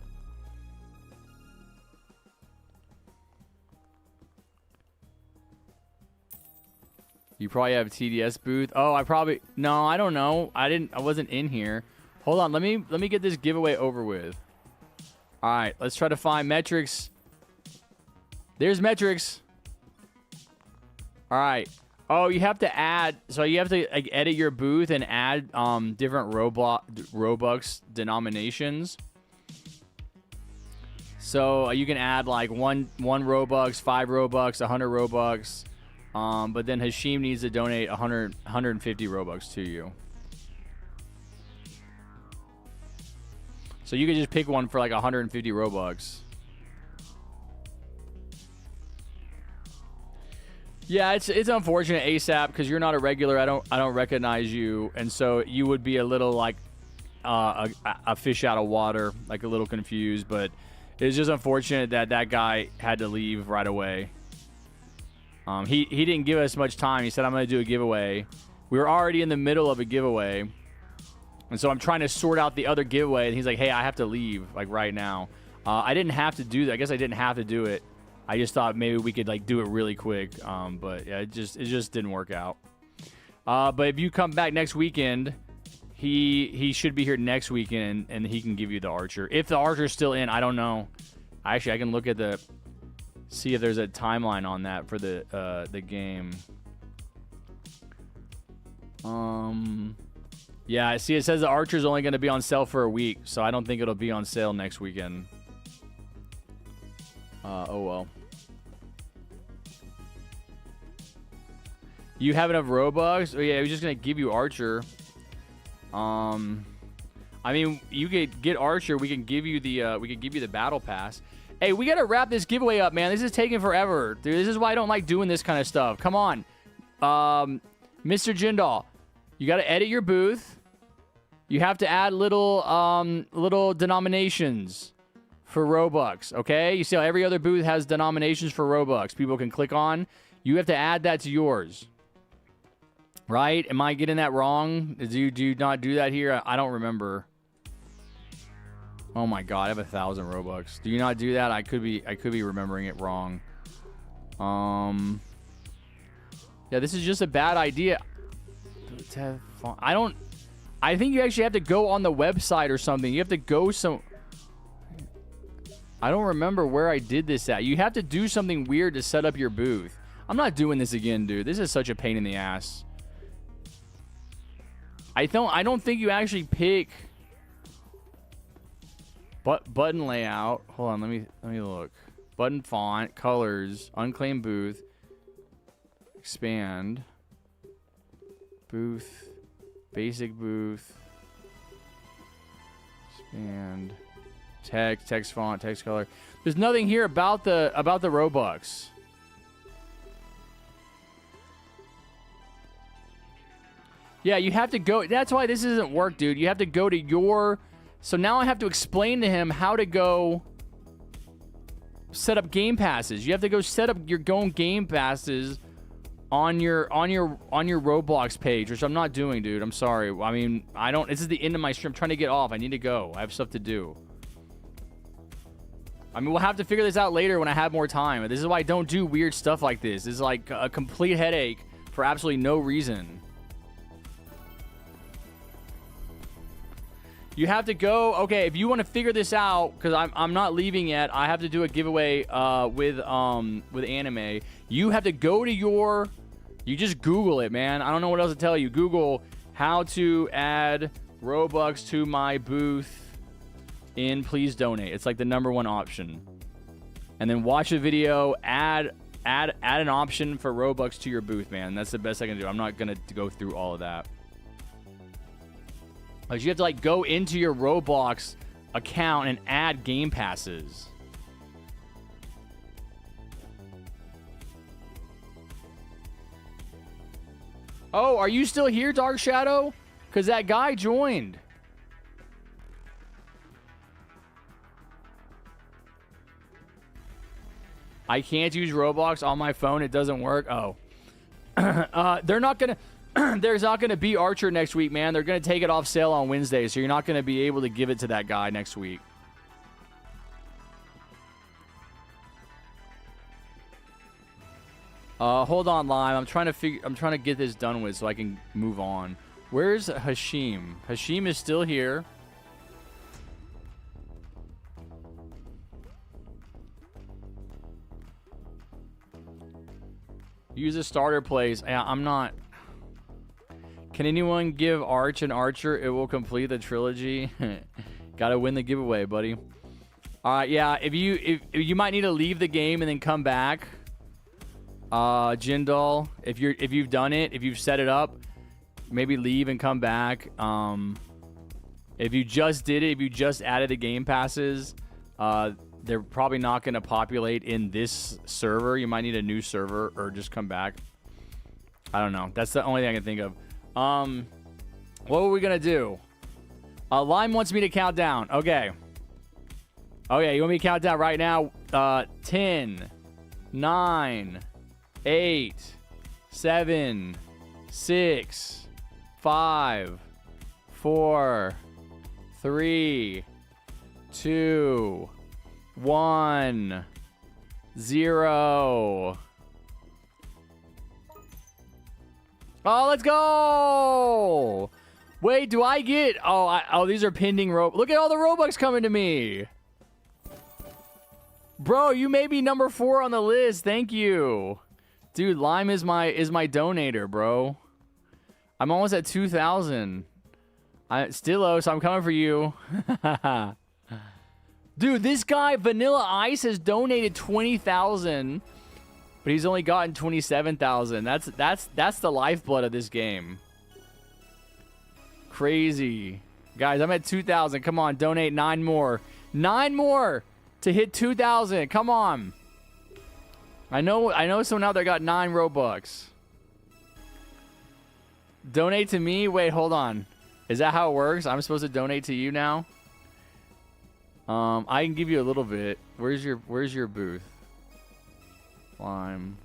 You probably have a TDS booth. Oh, no, I don't know. I wasn't in here. Hold on, let me get this giveaway over with. All right, let's try to find Metrics. There's Metrics. All right. Oh, you have to add. So you have to like edit your booth and add different Robux denominations. So you can add like one Robux, 5 Robux, 100 Robux. But then Hashim needs to donate 150 Robux to you. So you can just pick one for like 150 Robux. Yeah, it's unfortunate, ASAP, because you're not a regular. I don't recognize you, and so you would be a little like a fish out of water, like a little confused. But it's just unfortunate that guy had to leave right away. He didn't give us much time. He said, I'm going to do a giveaway. We were already in the middle of a giveaway. And so I'm trying to sort out the other giveaway. And he's like, hey, I have to leave like right now. I didn't have to do that. I guess I didn't have to do it. I just thought maybe we could like do it really quick. But yeah, it just didn't work out. But if you come back next weekend, he should be here next weekend and he can give you the Archer. If the Archer's still in, I don't know. Actually, I can look at the... See if there's a timeline on that for the game. Yeah, I see it says the Archer's only going to be on sale for a week, so I don't think it'll be on sale next weekend. Oh well. You have enough Robux? Oh yeah, he was just going to give you Archer. I mean, you could get Archer, we can give you the battle pass. Hey, we got to wrap this giveaway up, man. This is taking forever. Dude, this is why I don't like doing this kind of stuff. Come on. Mr. Jindal, you got to edit your booth. You have to add little denominations for Robux, okay? You see how every other booth has denominations for Robux people can click on? You have to add that to yours. Right? Am I getting that wrong? Do you not do that here? I don't remember. Oh my god, I have 1,000 Robux. Do you not do that? I could be remembering it wrong. Yeah, this is just a bad idea. I think you actually have to go on the website or something. You have to go I don't remember where I did this at. You have to do something weird to set up your booth. I'm not doing this again, dude. This is such a pain in the ass. I don't think you actually pick button layout. Hold on, let me look. Button font, colors, unclaimed booth, expand, booth, basic booth, expand, text font, text color. There's nothing here about the Robux. Yeah, you have to go. That's why this doesn't work, dude. You have to go to your... So now I have to explain to him how to go set up game passes. You have to go set up your own game passes on your Roblox page, which I'm not doing, dude. I'm sorry. I mean, this is the end of my stream. I'm trying to get off. I need to go. I have stuff to do. I mean, we'll have to figure this out later when I have more time. This is why I don't do weird stuff like this. This is like a complete headache for absolutely no reason. You have to go, okay, if you want to figure this out, because I'm not leaving yet, I have to do a giveaway with anime. You have to go to you just Google it, man. I don't know what else to tell you. Google how to add Robux to my booth in Please Donate. It's like the #1 option. And then watch a video, add an option for Robux to your booth, man. That's the best I can do. I'm not going to go through all of that. You have to like go into your Roblox account and add game passes. Oh, are you still here, Dark Shadow? Because that guy joined. I can't use Roblox on my phone. It doesn't work. Oh. They're not going to... There's not going to be Archer next week, man. They're going to take it off sale on Wednesday, so you're not going to be able to give it to that guy next week. Hold on, Lime. I'm trying to get this done with so I can move on. Where's Hashim? Hashim is still here. Use a starter place. Yeah, I'm not... Can anyone give Arch an Archer? It will complete the trilogy. Gotta win the giveaway, buddy. All right, yeah. If you might need to leave the game and then come back. Jindal, if you've done it, if you've set it up, maybe leave and come back. If you just did it, if you just added the game passes, they're probably not going to populate in this server. You might need a new server or just come back. I don't know. That's the only thing I can think of. What were we gonna do? Lime wants me to count down. Okay. Okay, you want me to count down right now? 10, 9, 8, 7, 6, 5, 4, 3, 2, 1, 0. Oh, let's go! Wait, do I get... Oh, these are pending Robux. Look at all the Robux coming to me. Bro, you may be number 4 on the list. Thank you. Dude, Lime is my donator, bro. I'm almost at 2,000. Stillos, I'm coming for you. Dude, this guy, Vanilla Ice, has donated 20,000, but he's only gotten 27,000. That's the lifeblood of this game. Crazy. Guys, I'm at 2,000. Come on, donate 9 more. 9 more to hit 2,000. Come on. I know someone out there got 9 Robux. Donate to me? Wait, hold on. Is that how it works? I'm supposed to donate to you now? I can give you a little bit. Where's your booth? Lime.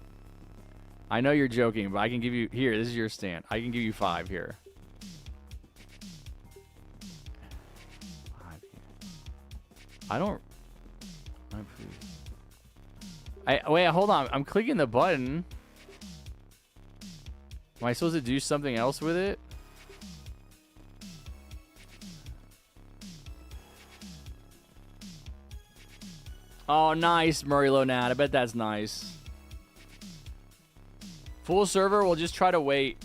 I know you're joking, but I can give you here. This is your stand. I can give you 5 here. 5 here. I don't. Wait, hold on. I'm clicking the button. Am I supposed to do something else with it? Oh, nice, Murray Lonat. I bet that's nice. Full server, we'll just try to wait.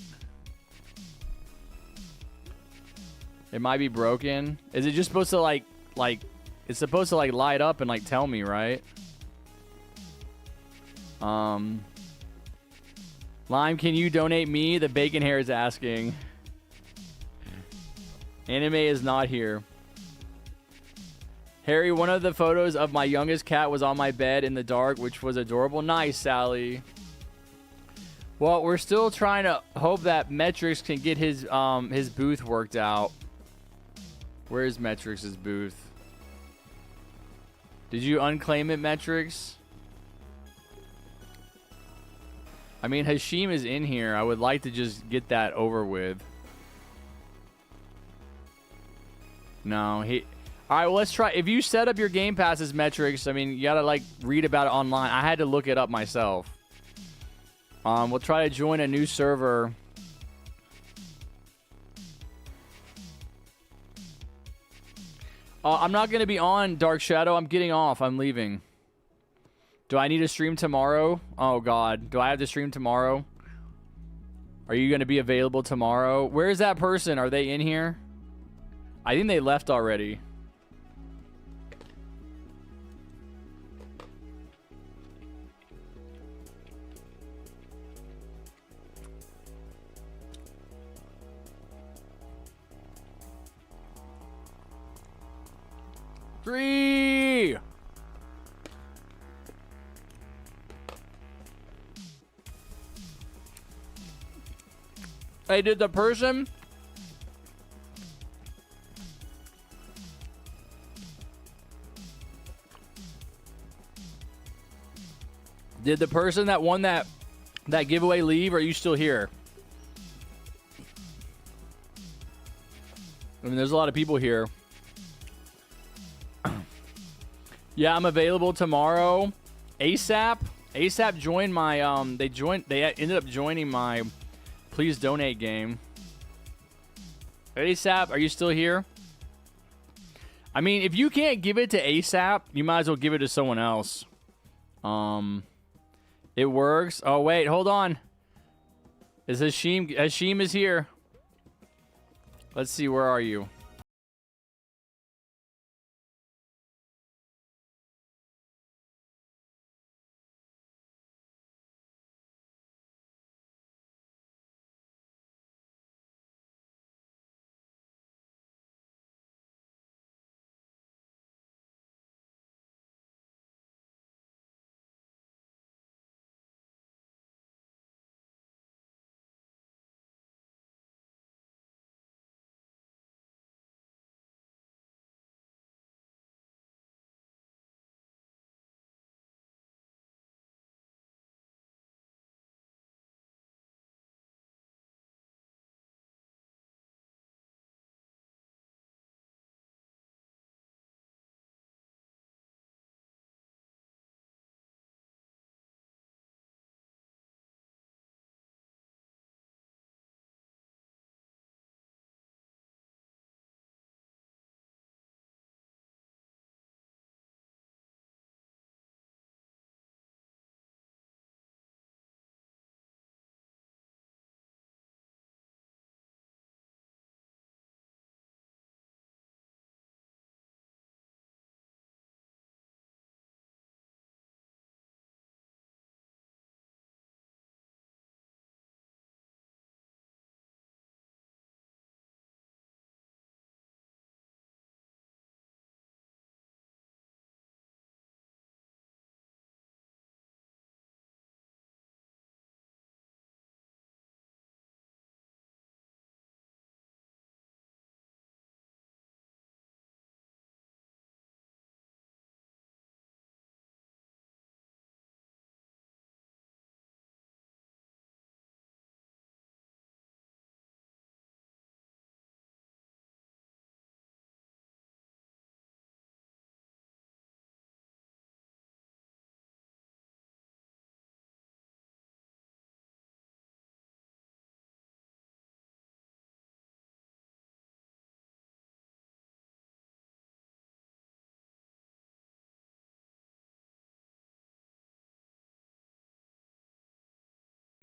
It might be broken. Is it just supposed to like it's supposed to like light up and like tell me, right? Lime, can you donate me? The bacon hair is asking. Anime is not here. Harry, one of the photos of my youngest cat was on my bed in the dark, which was adorable. Nice, Sally. Well, we're still trying to hope that Metrics can get his booth worked out. Where is Metrics' booth? Did you unclaim it, Metrics? I mean, Hashim is in here. I would like to just get that over with. No, he... Alright, well, let's try. If you set up your Game Passes metrics, I mean, you gotta, like, read about it online. I had to look it up myself. We'll try to join a new server. I'm not gonna be on, Dark Shadow. I'm getting off. I'm leaving. Do I need to stream tomorrow? Oh, God. Do I have to stream tomorrow? Are you gonna be available tomorrow? Where is that person? Are they in here? I think they left already. Three. Hey, did the person... Did the person that won that giveaway leave? Or are you still here? I mean, there's a lot of people here. Yeah, I'm available tomorrow. ASAP joined my they ended up joining my Please Donate game. ASAP, are you still here? I mean, if you can't give it to ASAP, you might as well give it to someone else. It works. Oh wait, hold on. Is Hashim is here. Let's see, where are you?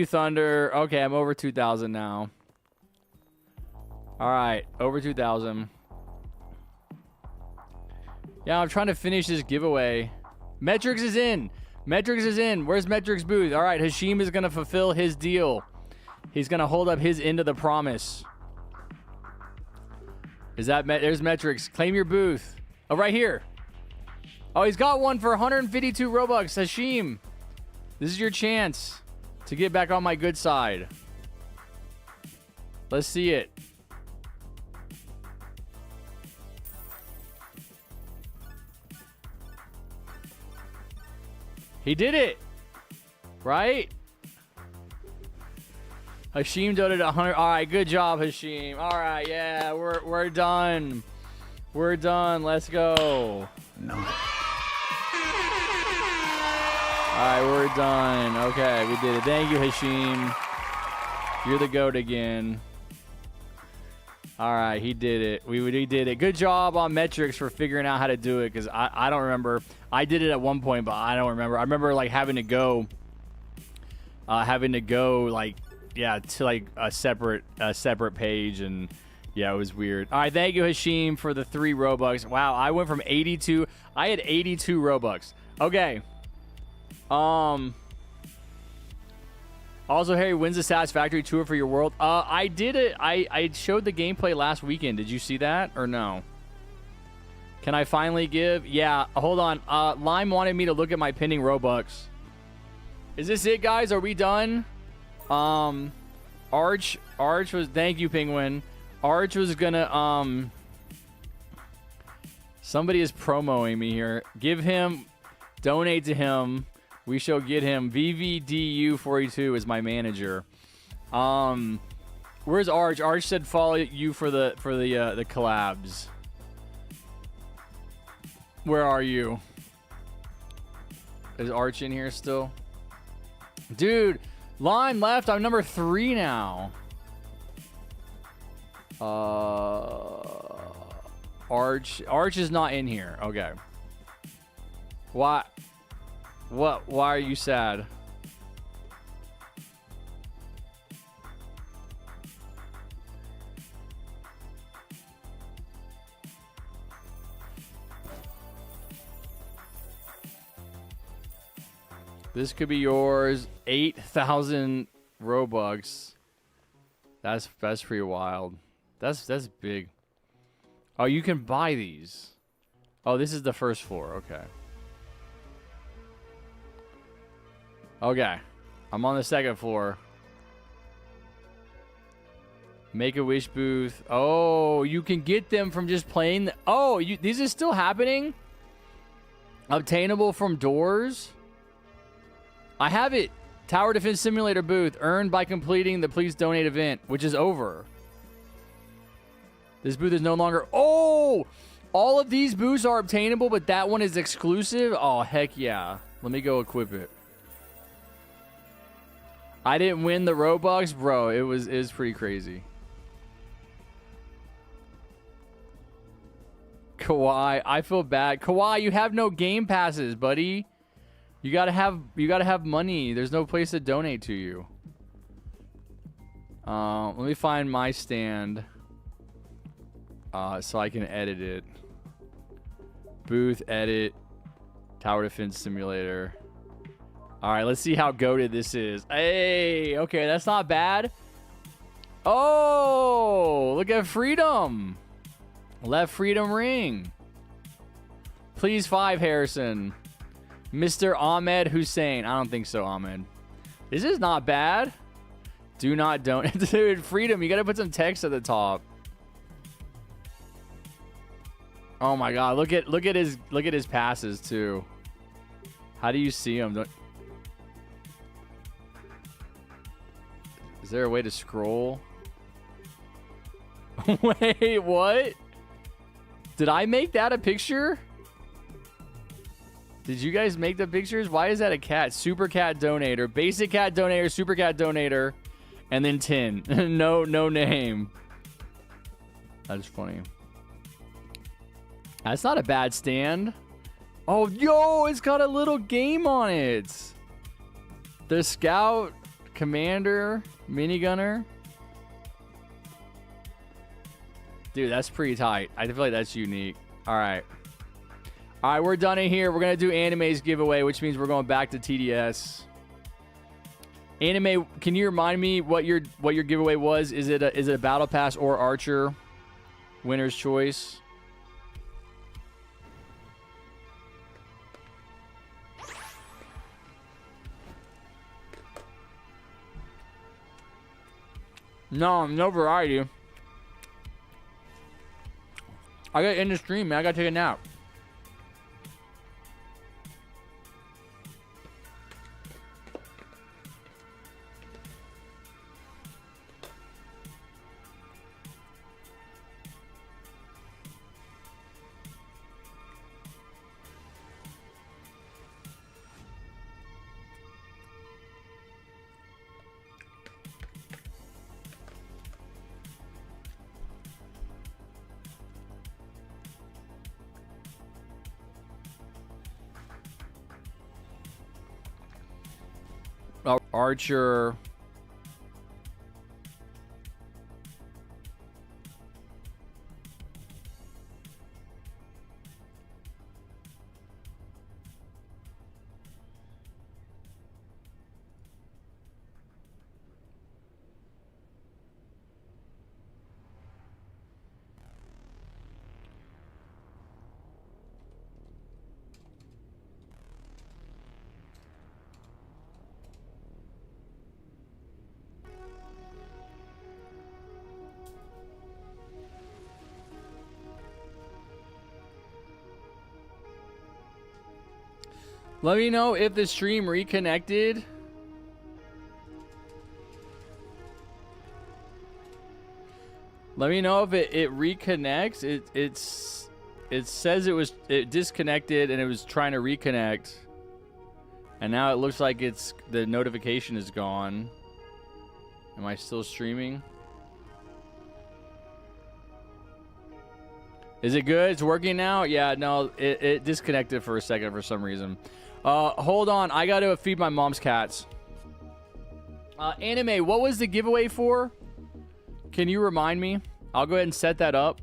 Thunder. Okay, I'm over 2,000 now. All right, over 2,000. Yeah, I'm trying to finish this giveaway. Metrics is in. Metrics is in. Where's Metrics' booth? All right, Hashim is going to fulfill his deal. He's going to hold up his end of the promise. Is that there's Metrics. Claim your booth. Oh, right here. Oh, he's got one for 152 Robux. Hashim, this is your chance to get back on my good side. Let's see it. He did it. Right? Hashim donated 100. All right, good job, Hashim. All right, yeah, we're done. We're done. Let's go. No. All right, we're done. Okay, we did it. Thank you, Hashim. You're the GOAT again. All right, he did it. We did it. Good job on Metrics for figuring out how to do it, because I don't remember. I did it at one point, but I don't remember. I remember like having to go like, yeah, to like a separate page, and yeah, it was weird. All right, thank you, Hashim, for the 3 Robux. Wow, I went from 82. I had 82 Robux. Okay. Also, Harry, wins the Satisfactory tour for your world. I did it. I showed the gameplay last weekend. Did you see that or no? Can I finally give? Yeah, hold on. Lime wanted me to look at my pending Robux. Is this it, guys? Are we done? Arch was, thank you, Penguin. Arch was gonna, somebody is promoting me here. Give him, donate to him. We shall get him. VVDU42 is my manager. Where's Arch? Arch said follow you for the collabs. Where are you? Is Arch in here still? Dude, Lime left. I'm number 3 now. Arch is not in here. Okay. Why? What? Why are you sad? This could be yours. 8,000 Robux. That's pretty wild. That's big. Oh, you can buy these. Oh, this is the first floor. Okay. Okay. I'm on the second floor. Make-A-Wish booth. Oh, you can get them from just playing. Oh, these are still happening? Obtainable from doors? I have it. Tower Defense Simulator booth. Earned by completing the Please Donate event, which is over. This booth is no longer... Oh! All of these booths are obtainable, but that one is exclusive? Oh, heck yeah. Let me go equip it. I didn't win the Robux, bro. It was pretty crazy. Kawhi, I feel bad. Kawhi, you have no game passes, buddy. You gotta have money. There's no place to donate to you. Let me find my stand, so I can edit it. Booth, edit, Tower Defense Simulator. All right, let's see how goated this is. Hey, okay, that's not bad. Oh, look at Freedom. Left Freedom ring. Please 5, Harrison. Mr. Ahmed Hussein. I don't think so, Ahmed. This is not bad. Do not donate. Dude, Freedom, you got to put some text at the top. Oh my God, look at his passes too. How do you see him? Is there a way to scroll? Wait, what? Did I make that a picture? Did you guys make the pictures? Why is that a cat? Super cat donator, basic cat donator, super cat donator, and then 10. no name. That's funny. That's not a bad stand. Oh, yo, it's got a little game on it. The Scout Commander, minigunner. Dude, that's pretty tight. I feel like that's unique. All right. All right, we're done in here. We're going to do anime's giveaway, which means we're going back to TDS. Anime, can you remind me what your giveaway was? Is it a battle pass or archer? Winner's choice. No variety. I got in the stream, man. I got to take a nap. Archer. Let me know if the stream reconnected. Let me know if it reconnects. It says it disconnected and it was trying to reconnect. And now it looks like the notification is gone. Am I still streaming? Is it good? It's working now? Yeah, no, it disconnected for a second for some reason. Hold on, I gotta feed my mom's cats. Anime, what was the giveaway for? Can you remind me? I'll go ahead and set that up.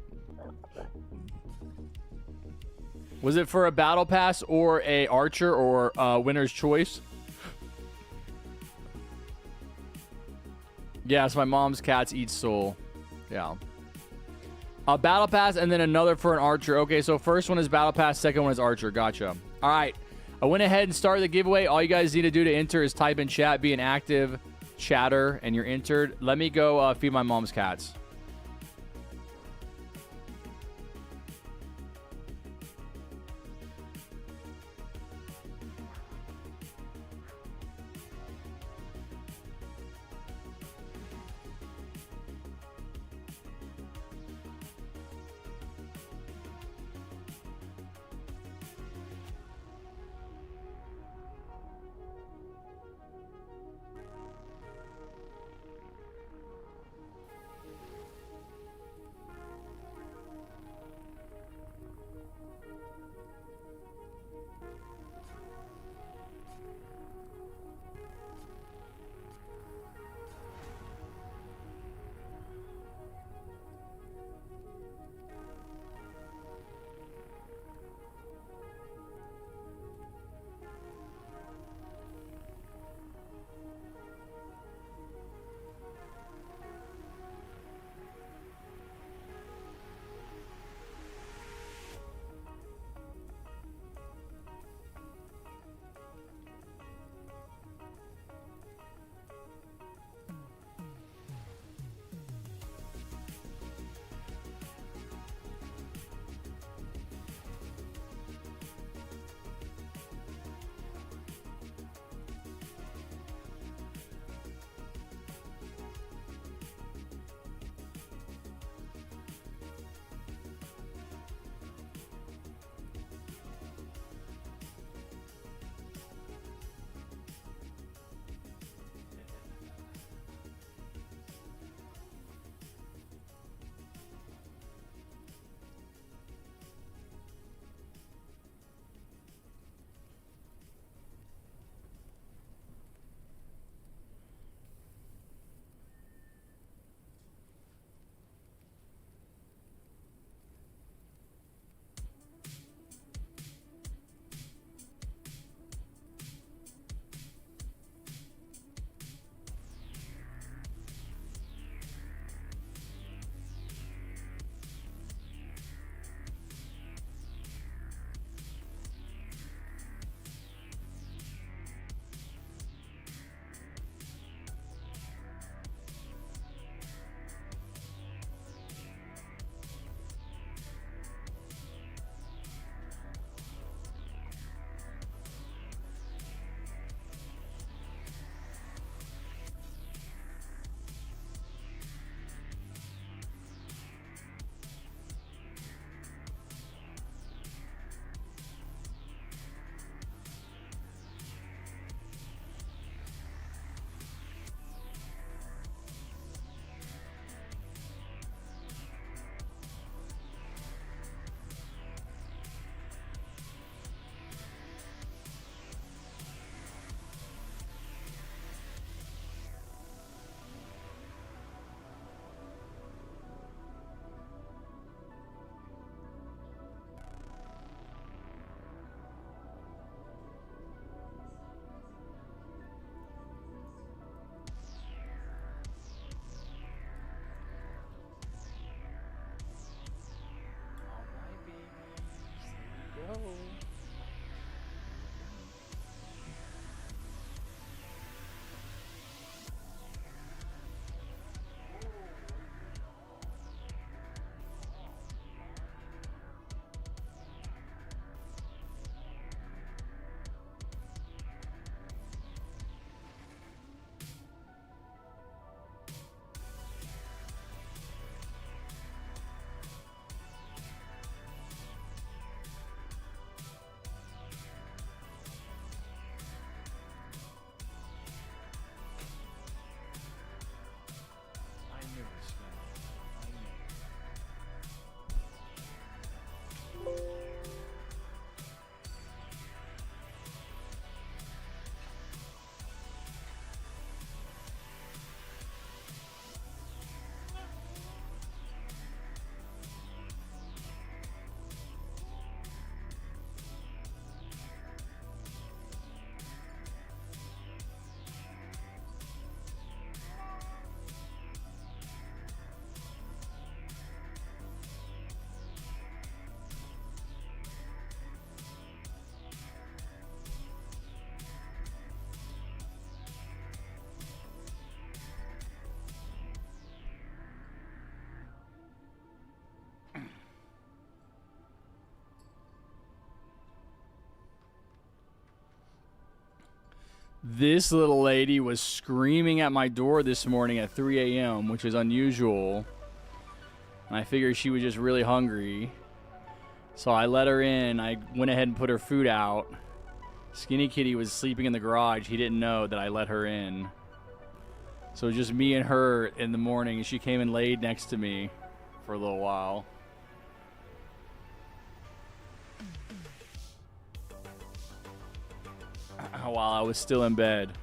Was it for a battle pass or a archer or winner's choice? Yes, my mom's cats eat soul. Yeah. A battle pass and then another for an archer. Okay, so first one is battle pass, second one is archer. Gotcha. All right. I went ahead and started the giveaway. All you guys need to do to enter is type in chat, be an active chatter, and you're entered. Let me go feed my mom's cats. This little lady was screaming at my door this morning at 3 a.m., which is unusual. And I figured she was just really hungry. So I let her in. I went ahead and put her food out. Skinny Kitty was sleeping in the garage. He didn't know that I let her in. So it was just me and her in the morning. And she came and laid next to me for a little while. While I was still in bed.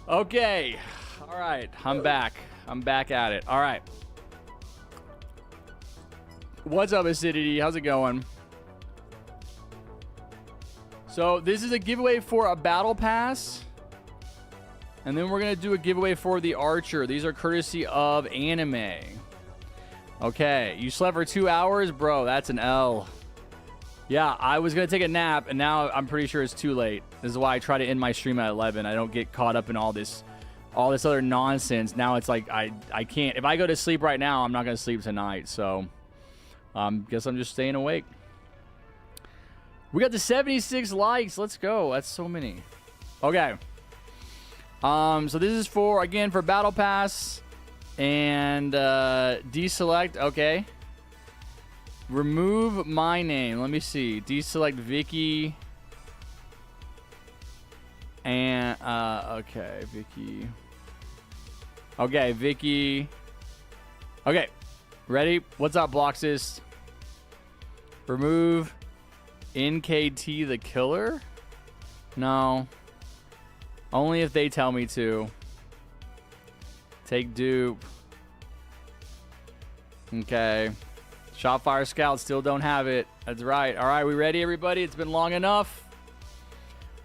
Okay. All right. I'm back. I'm back at it. All right. What's up, Acidity? How's it going? So this is a giveaway for a battle pass. And then we're going to do a giveaway for the Archer. These are courtesy of Anime. Okay. You slept for 2 hours? Bro, that's an L. Yeah, I was going to take a nap, and now I'm pretty sure it's too late. This is why I try to end my stream at 11. I don't get caught up in all this other nonsense. Now it's like I can't. If I go to sleep right now, I'm not going to sleep tonight. So guess I'm just staying awake. We got the 76 likes. Let's go. That's so many. Okay. So this is for Battle Pass and deselect. Okay. Remove my name. Let me see. Deselect Vicky. And, okay, Vicky. Okay, Vicky. Okay. Ready? What's up, Bloxist? Remove NKT the Killer? No. Only if they tell me to. Take dupe. Okay. Shotfire Scout still don't have it. That's right. All right, we ready, everybody? It's been long enough.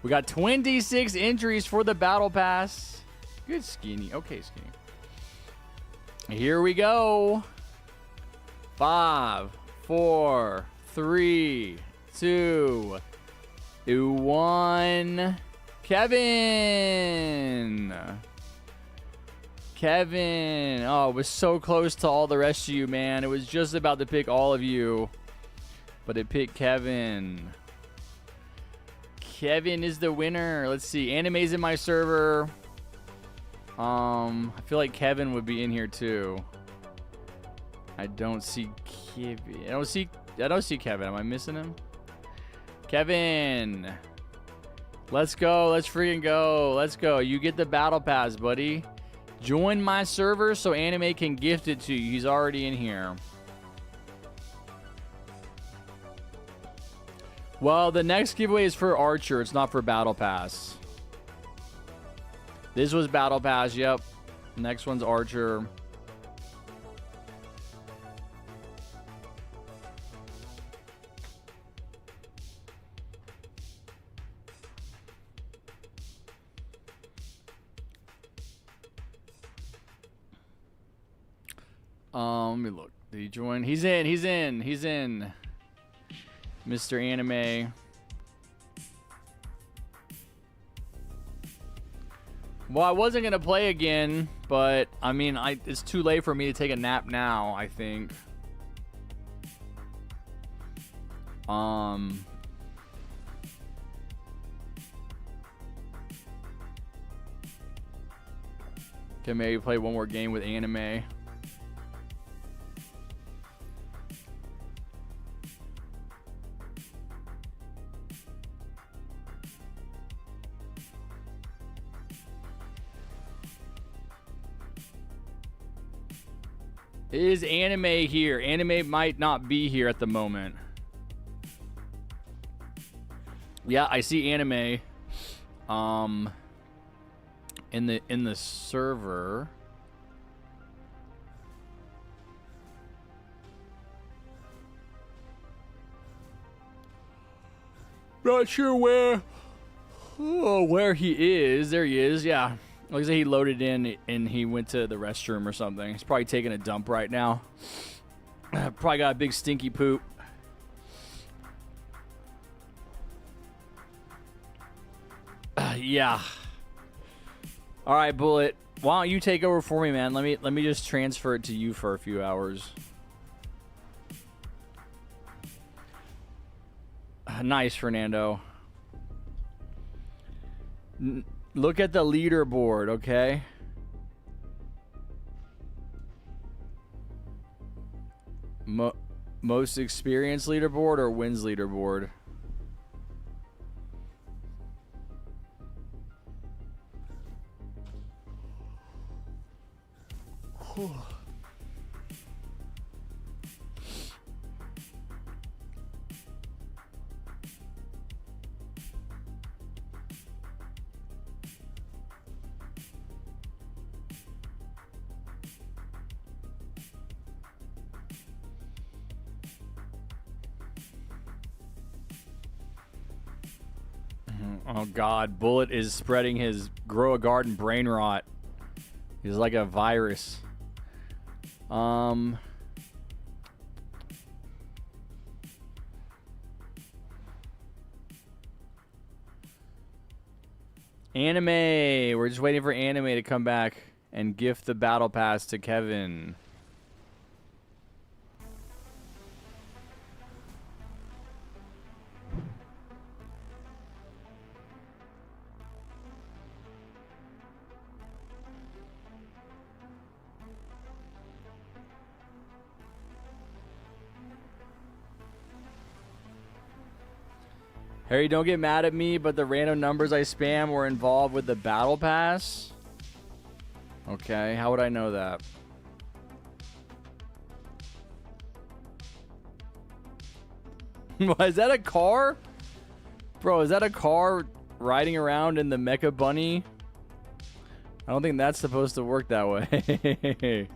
We got 26 entries for the Battle Pass. Good, Skinny. Okay, Skinny. Here we go. 5, 4, 3, 2, 1. Kevin. Kevin. Oh, it was so close to all the rest of you, man. It was just about to pick all of you. But it picked Kevin. Kevin is the winner. Let's see. Anime's in my server. I feel like Kevin would be in here too. I don't see Kevin. I don't see Kevin. Am I missing him? Kevin. Let's go. Let's freaking go. Let's go. You get the battle pass, buddy. Join my server so Anime can gift it to you. He's already in here. Well, the next giveaway is for Archer. It's not for Battle Pass. This was Battle Pass. Yep. Next one's Archer. Let me look. Did he join? He's in. He's in. He's in. Mr. Anime. Well, I wasn't going to play again, but I mean, it's too late for me to take a nap now, I think. Can maybe play one more game with Anime. Is Anime here? Anime might not be here at the moment. Yeah, I see Anime. In the server. Not sure where he is. There he is. Yeah. Looks like he loaded in and he went to the restroom or something. He's probably taking a dump right now. Probably got a big stinky poop. Yeah. All right, Bullet. Why don't you take over for me, man? Let me just transfer it to you for a few hours. Nice, Fernando. Look at the leaderboard, okay? Most experienced leaderboard or wins leaderboard? Oh God, Bullet is spreading his grow a garden brain rot. He's like a virus. Anime. We're just waiting for Anime to come back and gift the battle pass to Kevin. Harry, don't get mad at me, but the random numbers I spam were involved with the battle pass. Okay, how would I know that? Is that a car? Bro, is that a car riding around in the Mecha Bunny? I don't think that's supposed to work that way.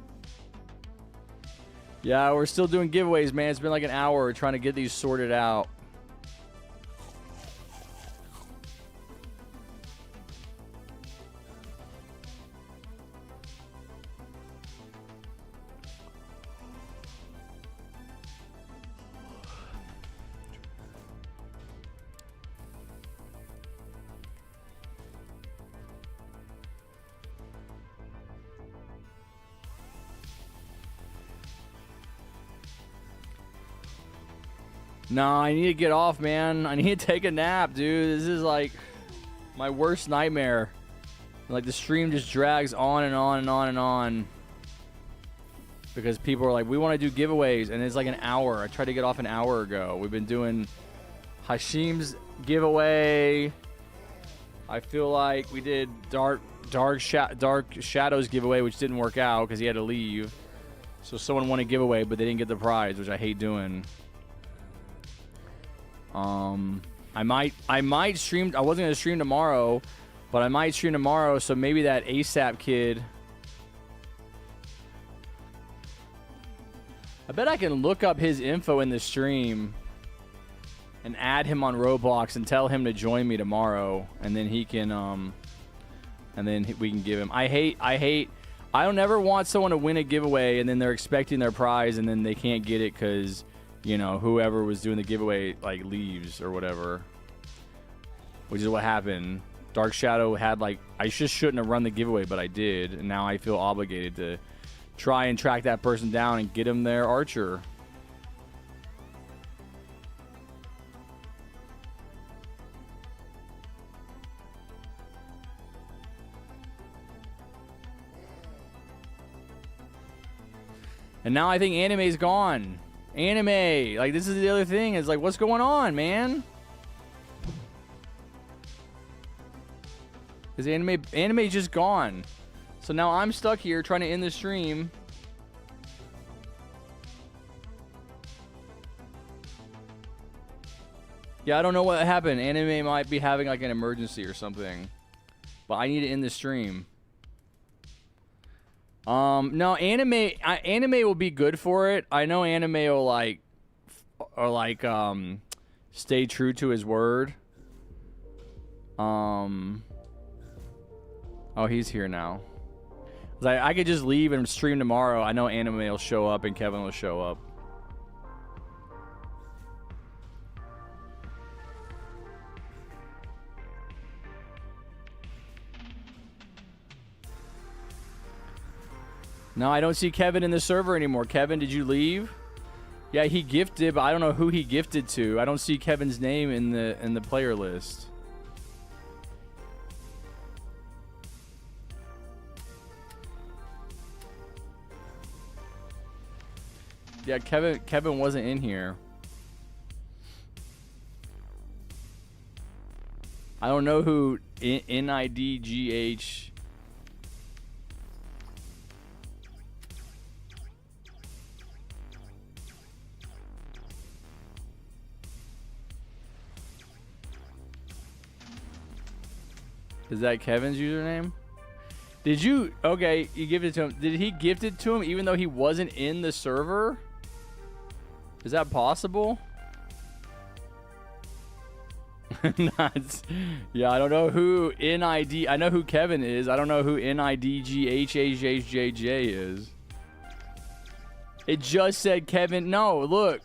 Yeah, we're still doing giveaways, man. It's been like an hour trying to get these sorted out. No, I need to get off, man. I need to take a nap, dude. This is like my worst nightmare. Like the stream just drags on and on and on and on. Because people are like, we want to do giveaways, and it's like an hour. I tried to get off an hour ago. We've been doing Hashim's giveaway. I feel like we did Dark Shadows giveaway, which didn't work out because he had to leave. So someone won a giveaway, but they didn't get the prize, which I hate doing. I might stream. I wasn't gonna stream tomorrow, but I might stream tomorrow. So maybe that ASAP kid. I bet I can look up his info in the stream and add him on Roblox and tell him to join me tomorrow, and then he can and then we can give him. I don't ever want someone to win a giveaway and then they're expecting their prize and then they can't get it because, you know, whoever was doing the giveaway like leaves or whatever, which is what happened. Dark Shadow had like, I just shouldn't have run the giveaway, but I did, and now I feel obligated to try and track that person down and get him their Archer. And now I think Anime's gone. Anime, like this is the other thing. Is like, what's going on, man? Because anime's just gone. So now I'm stuck here trying to end the stream. Yeah, I don't know what happened. Anime might be having like an emergency or something. But I need to end the stream. No, anime will be good for it. I know anime will stay true to his word. Oh, he's here now. Like, I could just leave and stream tomorrow. I know anime will show up and Kevin will show up. No, I don't see Kevin in the server anymore. Kevin, did you leave? Yeah, he gifted, but I don't know who he gifted to. I don't see Kevin's name in the player list. Yeah, Kevin wasn't in here. I don't know who NIDGH. Is that Kevin's username? Did you? Okay, you gifted it to him. Did he gift it to him even though he wasn't in the server? Is that possible? Nuts. Yeah, I don't know who NID. I know who Kevin is. I don't know who NIDGHHHJJ is. It just said Kevin. No, look.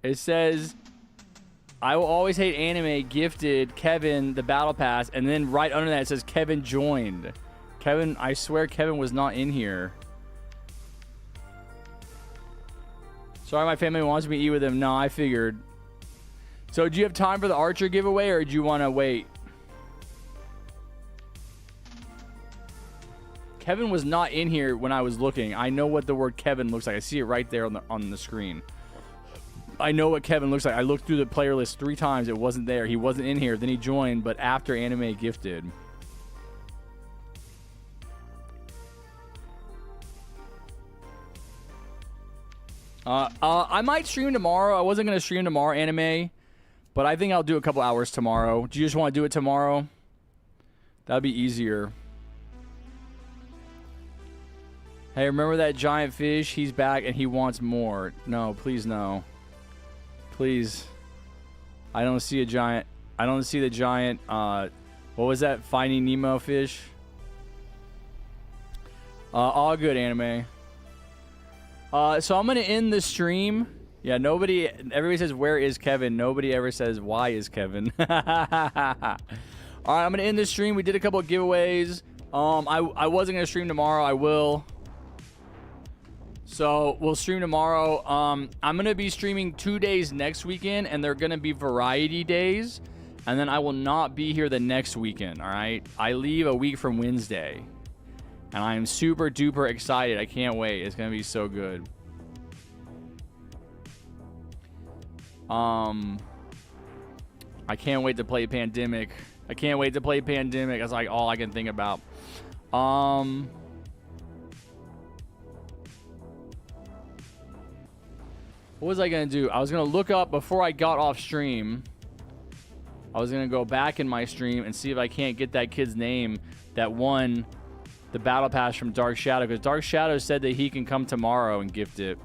It says, I will always hate anime, gifted Kevin the battle pass, and then right under that it says Kevin joined. Kevin, I swear Kevin was not in here. Sorry, my family wants me to eat with him. No, I figured. So do you have time for the Archer giveaway, or do you want to wait? Kevin was not in here when I was looking. I know what the word Kevin looks like. I see it right there on the screen. I know what Kevin looks like. I looked through the player list 3 times. It wasn't there. He wasn't in here. Then he joined, but after anime gifted. I might stream tomorrow. I wasn't going to stream tomorrow, anime, but I think I'll do a couple hours tomorrow. Do you just want to do it tomorrow? That'd be easier. Hey, remember that giant fish? He's back and he wants more. No, please no. Please. I don't see a giant. I don't see the giant. What was that? Finding Nemo fish? All good, anime. So I'm gonna end the stream. Yeah, everybody says, where is Kevin? Nobody ever says, why is Kevin? All right, I'm gonna end the stream. We did a couple of giveaways. I wasn't gonna stream tomorrow. I will. So we'll stream tomorrow. I'm gonna be streaming 2 days next weekend, and they're gonna be variety days. And then I will not be here the next weekend. All right, I leave a week from Wednesday. And I am super duper excited. I can't wait. It's going to be so good. I can't wait to play Pandemic. I can't wait to play Pandemic. That's like all I can think about. What was I going to do? I was going to look up before I got off stream. I was going to go back in my stream and see if I can't get that kid's name that won the battle pass from Dark Shadow, because Dark Shadow said that he can come tomorrow and gift it.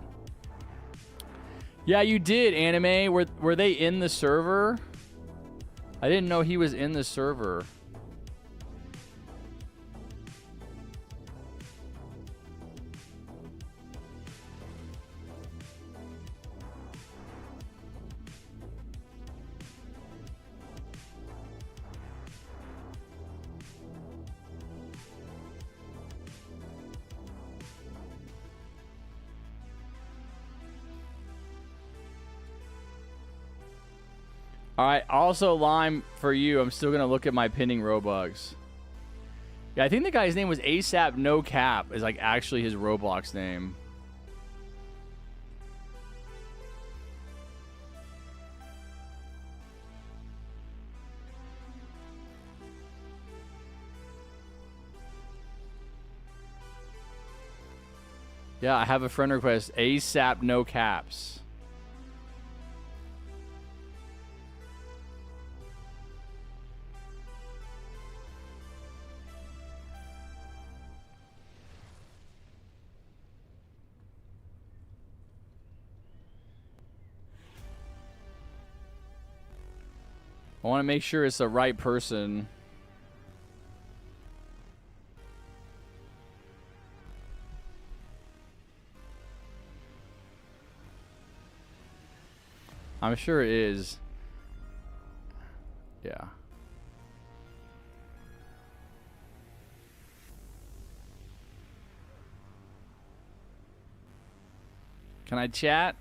Yeah, you did, anime. Were they in the server? I didn't know he was in the server. All right, also Lime, for you, I'm still going to look at my pinning Robux. Yeah, I think the guy's name was ASAP No Cap is like actually his Roblox name. Yeah, I have a friend request, ASAP No Caps. I want to make sure it's the right person. I'm sure it is. Yeah. Can I chat?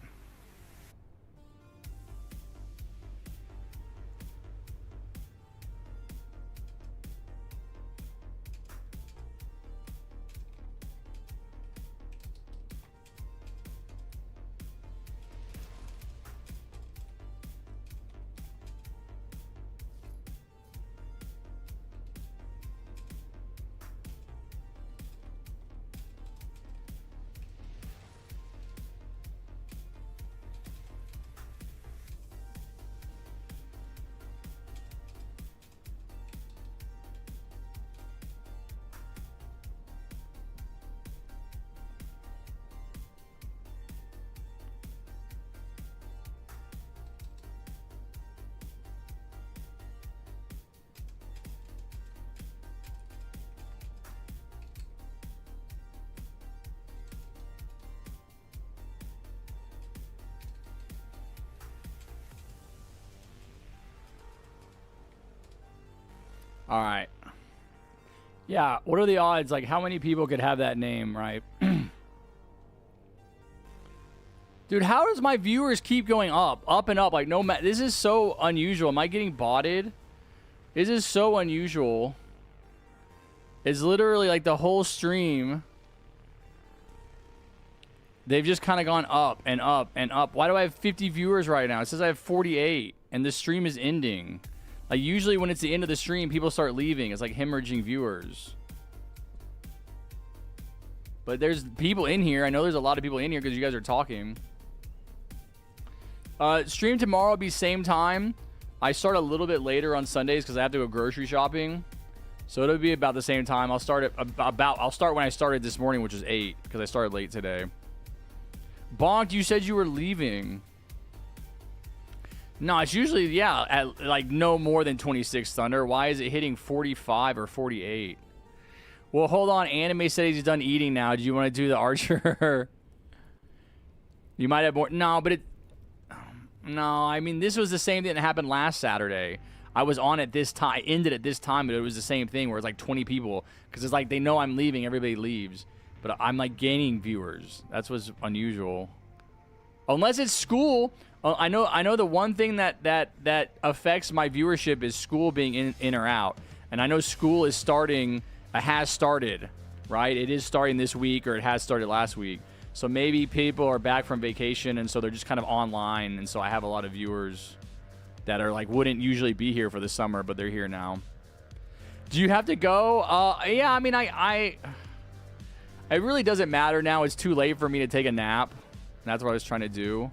All right. Yeah, what are the odds? Like, how many people could have that name, right? Dude, how does my viewers keep going up and up? Like, no matter. This is so unusual. Am I getting botted? This is so unusual. It's literally like the whole stream. They've just kind of gone up and up and up. Why do I have 50 viewers right now? It says I have 48, and the stream is ending. Like, usually when it's the end of the stream, people start leaving. It's like hemorrhaging viewers. But there's people in here. I know there's a lot of people in here because you guys are talking. Stream tomorrow will be same time. I start a little bit later on Sundays because I have to go grocery shopping. So it'll be about the same time. I'll start when I started this morning, which was 8, because I started late today. Bonk, you said you were leaving. No, it's usually, yeah, at like no more than 26 Thunder. Why is it hitting 45 or 48? Well, hold on. Anime said he's done eating now. Do you want to do the Archer? You might have more. No, but no, I mean, this was the same thing that happened last Saturday. I was on at this time, ended at this time, but it was the same thing where it's like 20 people. Because it's like they know I'm leaving, everybody leaves. But I'm like gaining viewers. That's what's unusual. Unless it's school. I know the one thing that affects my viewership is school being in or out. And I know school is starting, has started, right? It is starting this week, or it has started last week. So maybe people are back from vacation, and so they're just kind of online. And so I have a lot of viewers that are like wouldn't usually be here for the summer, but they're here now. Do you have to go? Yeah, I mean, it really doesn't matter now. It's too late for me to take a nap. That's what I was trying to do.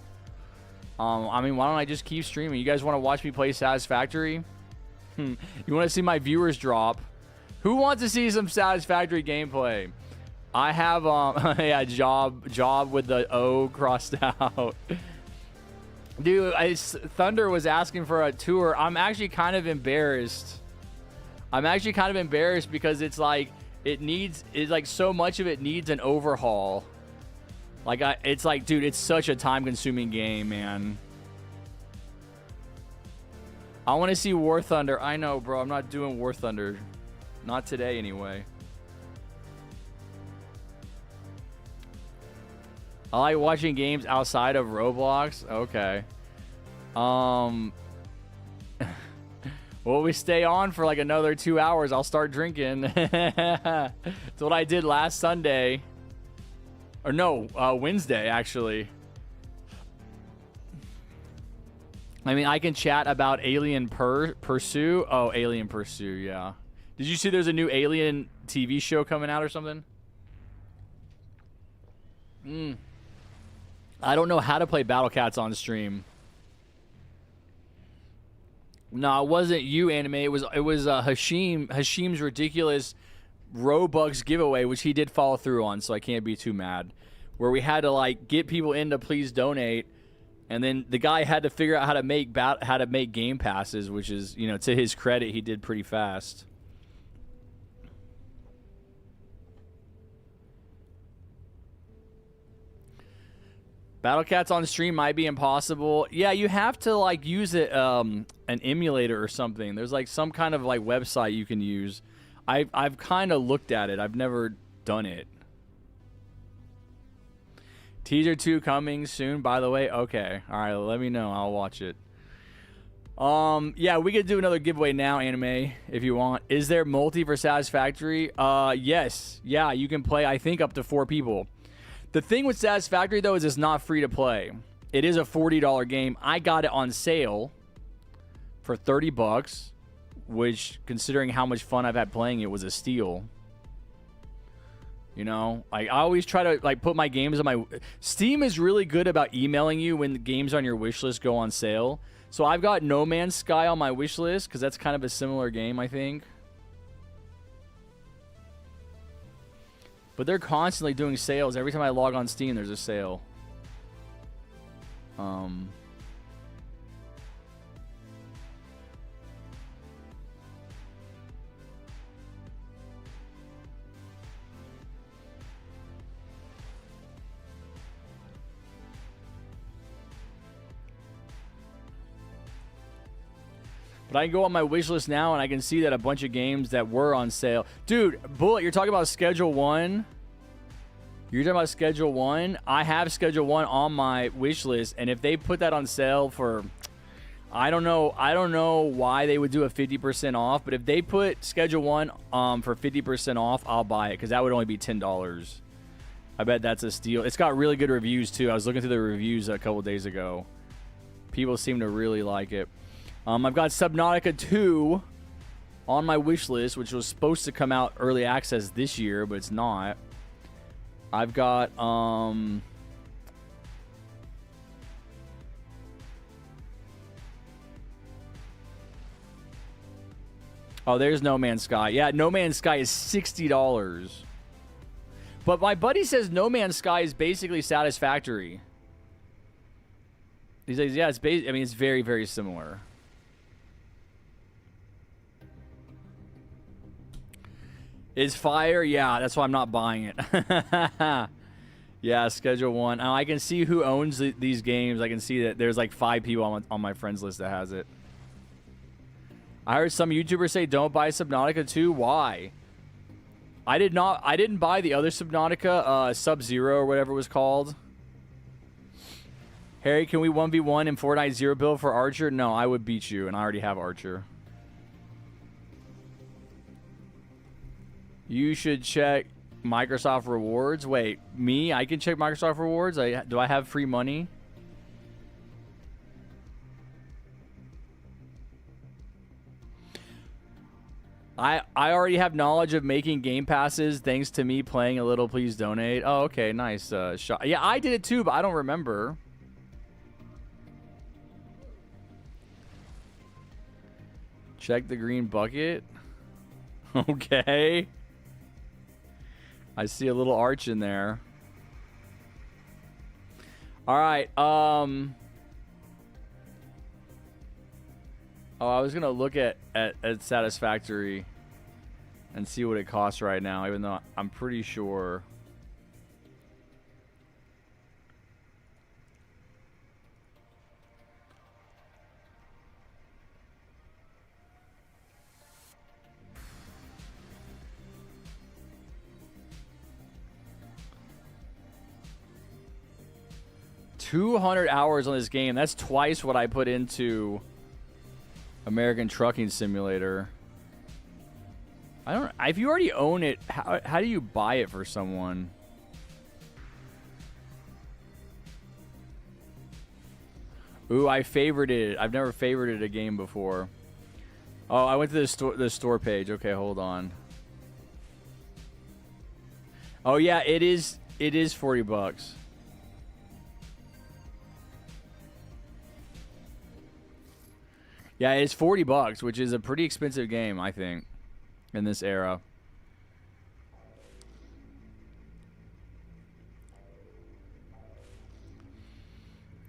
I mean, why don't I just keep streaming? You guys want to watch me play Satisfactory? You want to see my viewers drop? Who wants to see some Satisfactory gameplay? I have, yeah, job with the O crossed out. Dude, Thunder was asking for a tour. I'm actually kind of embarrassed. Because it's like, it's like so much of it needs an overhaul. Like, it's like, dude, it's such a time-consuming game, man. I want to see War Thunder. I know, bro. I'm not doing War Thunder. Not today, anyway. I like watching games outside of Roblox. Okay. Well, we stay on for like another 2 hours. I'll start drinking. That's what I did last Sunday. Or no, Wednesday, actually. I mean, I can chat about Alien Pursue. Oh, Alien Pursue, yeah. Did you see there's a new Alien TV show coming out or something? I don't know how to play Battle Cats on stream. No, it wasn't you, Anime. It was Hashim's ridiculous Robux giveaway, which he did follow through on, so I can't be too mad. Where we had to like get people in to please donate, and then the guy had to figure out how to make game passes, which is, you know, to his credit, he did pretty fast. Battle Cats on stream might be impossible. Yeah, you have to like use it, an emulator or something. There's like some kind of like website you can use. I've kind of looked at it. I've never done it. Teaser 2 coming soon, by the way. Okay. All right, let me know. I'll watch it. Yeah, we could do another giveaway now, Anime, if you want. Is there multi for Satisfactory? Yes. Yeah, you can play, I think, up to 4 people. The thing with Satisfactory, though, is it's not free to play. It is a $40 game. I got it on sale for $30, which, considering how much fun I've had playing it, was a steal. You know, I always try to like put my games on my... Steam is really good about emailing you when the games on your wish list go on sale. So I've got No Man's Sky on my wish list because that's kind of a similar game, I think. But they're constantly doing sales. Every time I log on Steam, there's a sale. But I can go on my wish list now, and I can see that a bunch of games that were on sale. Dude, Bullet, you're talking about Schedule 1? You're talking about Schedule 1? I have Schedule 1 on my wish list, and if they put that on sale for... I don't know why they would do a 50% off, but if they put Schedule 1 for 50% off, I'll buy it, because that would only be $10. I bet that's a steal. It's got really good reviews, too. I was looking through the reviews a couple days ago. People seem to really like it. I've got Subnautica 2 on my wish list, which was supposed to come out early access this year, but it's not. I've got oh, there's No Man's Sky. Yeah, No Man's Sky is $60. But my buddy says No Man's Sky is basically Satisfactory. He says, yeah, it's it's very, very similar. Is fire? Yeah, that's why I'm not buying it. Yeah, Schedule 1. Now, I can see who owns these games. I can see that there's like 5 people on my friends list that has it. I heard some YouTubers say don't buy Subnautica 2. Why? I didn't buy the other Subnautica, Sub-Zero or whatever it was called. Harry, can we 1v1 in Fortnite Zero build for Archer? No, I would beat you, and I already have Archer. You should check Microsoft Rewards. Wait, me? I can check Microsoft Rewards? Do I have free money? I already have knowledge of making game passes thanks to me playing a little. Please donate. Oh, okay, nice. Yeah, I did it too, but I don't remember. Check the green bucket. Okay. I see a little arch in there. All right. Oh, I was gonna look at Satisfactory and see what it costs right now, even though I'm pretty sure. $200 hours on this game. That's twice what I put into American Trucking Simulator. If you already own it, how do you buy it for someone? Ooh, I favorited it. I've never favorited a game before. Oh, I went to the store page. Okay, hold on. Oh yeah, it is $40. Yeah, it's $40, which is a pretty expensive game, I think, in this era.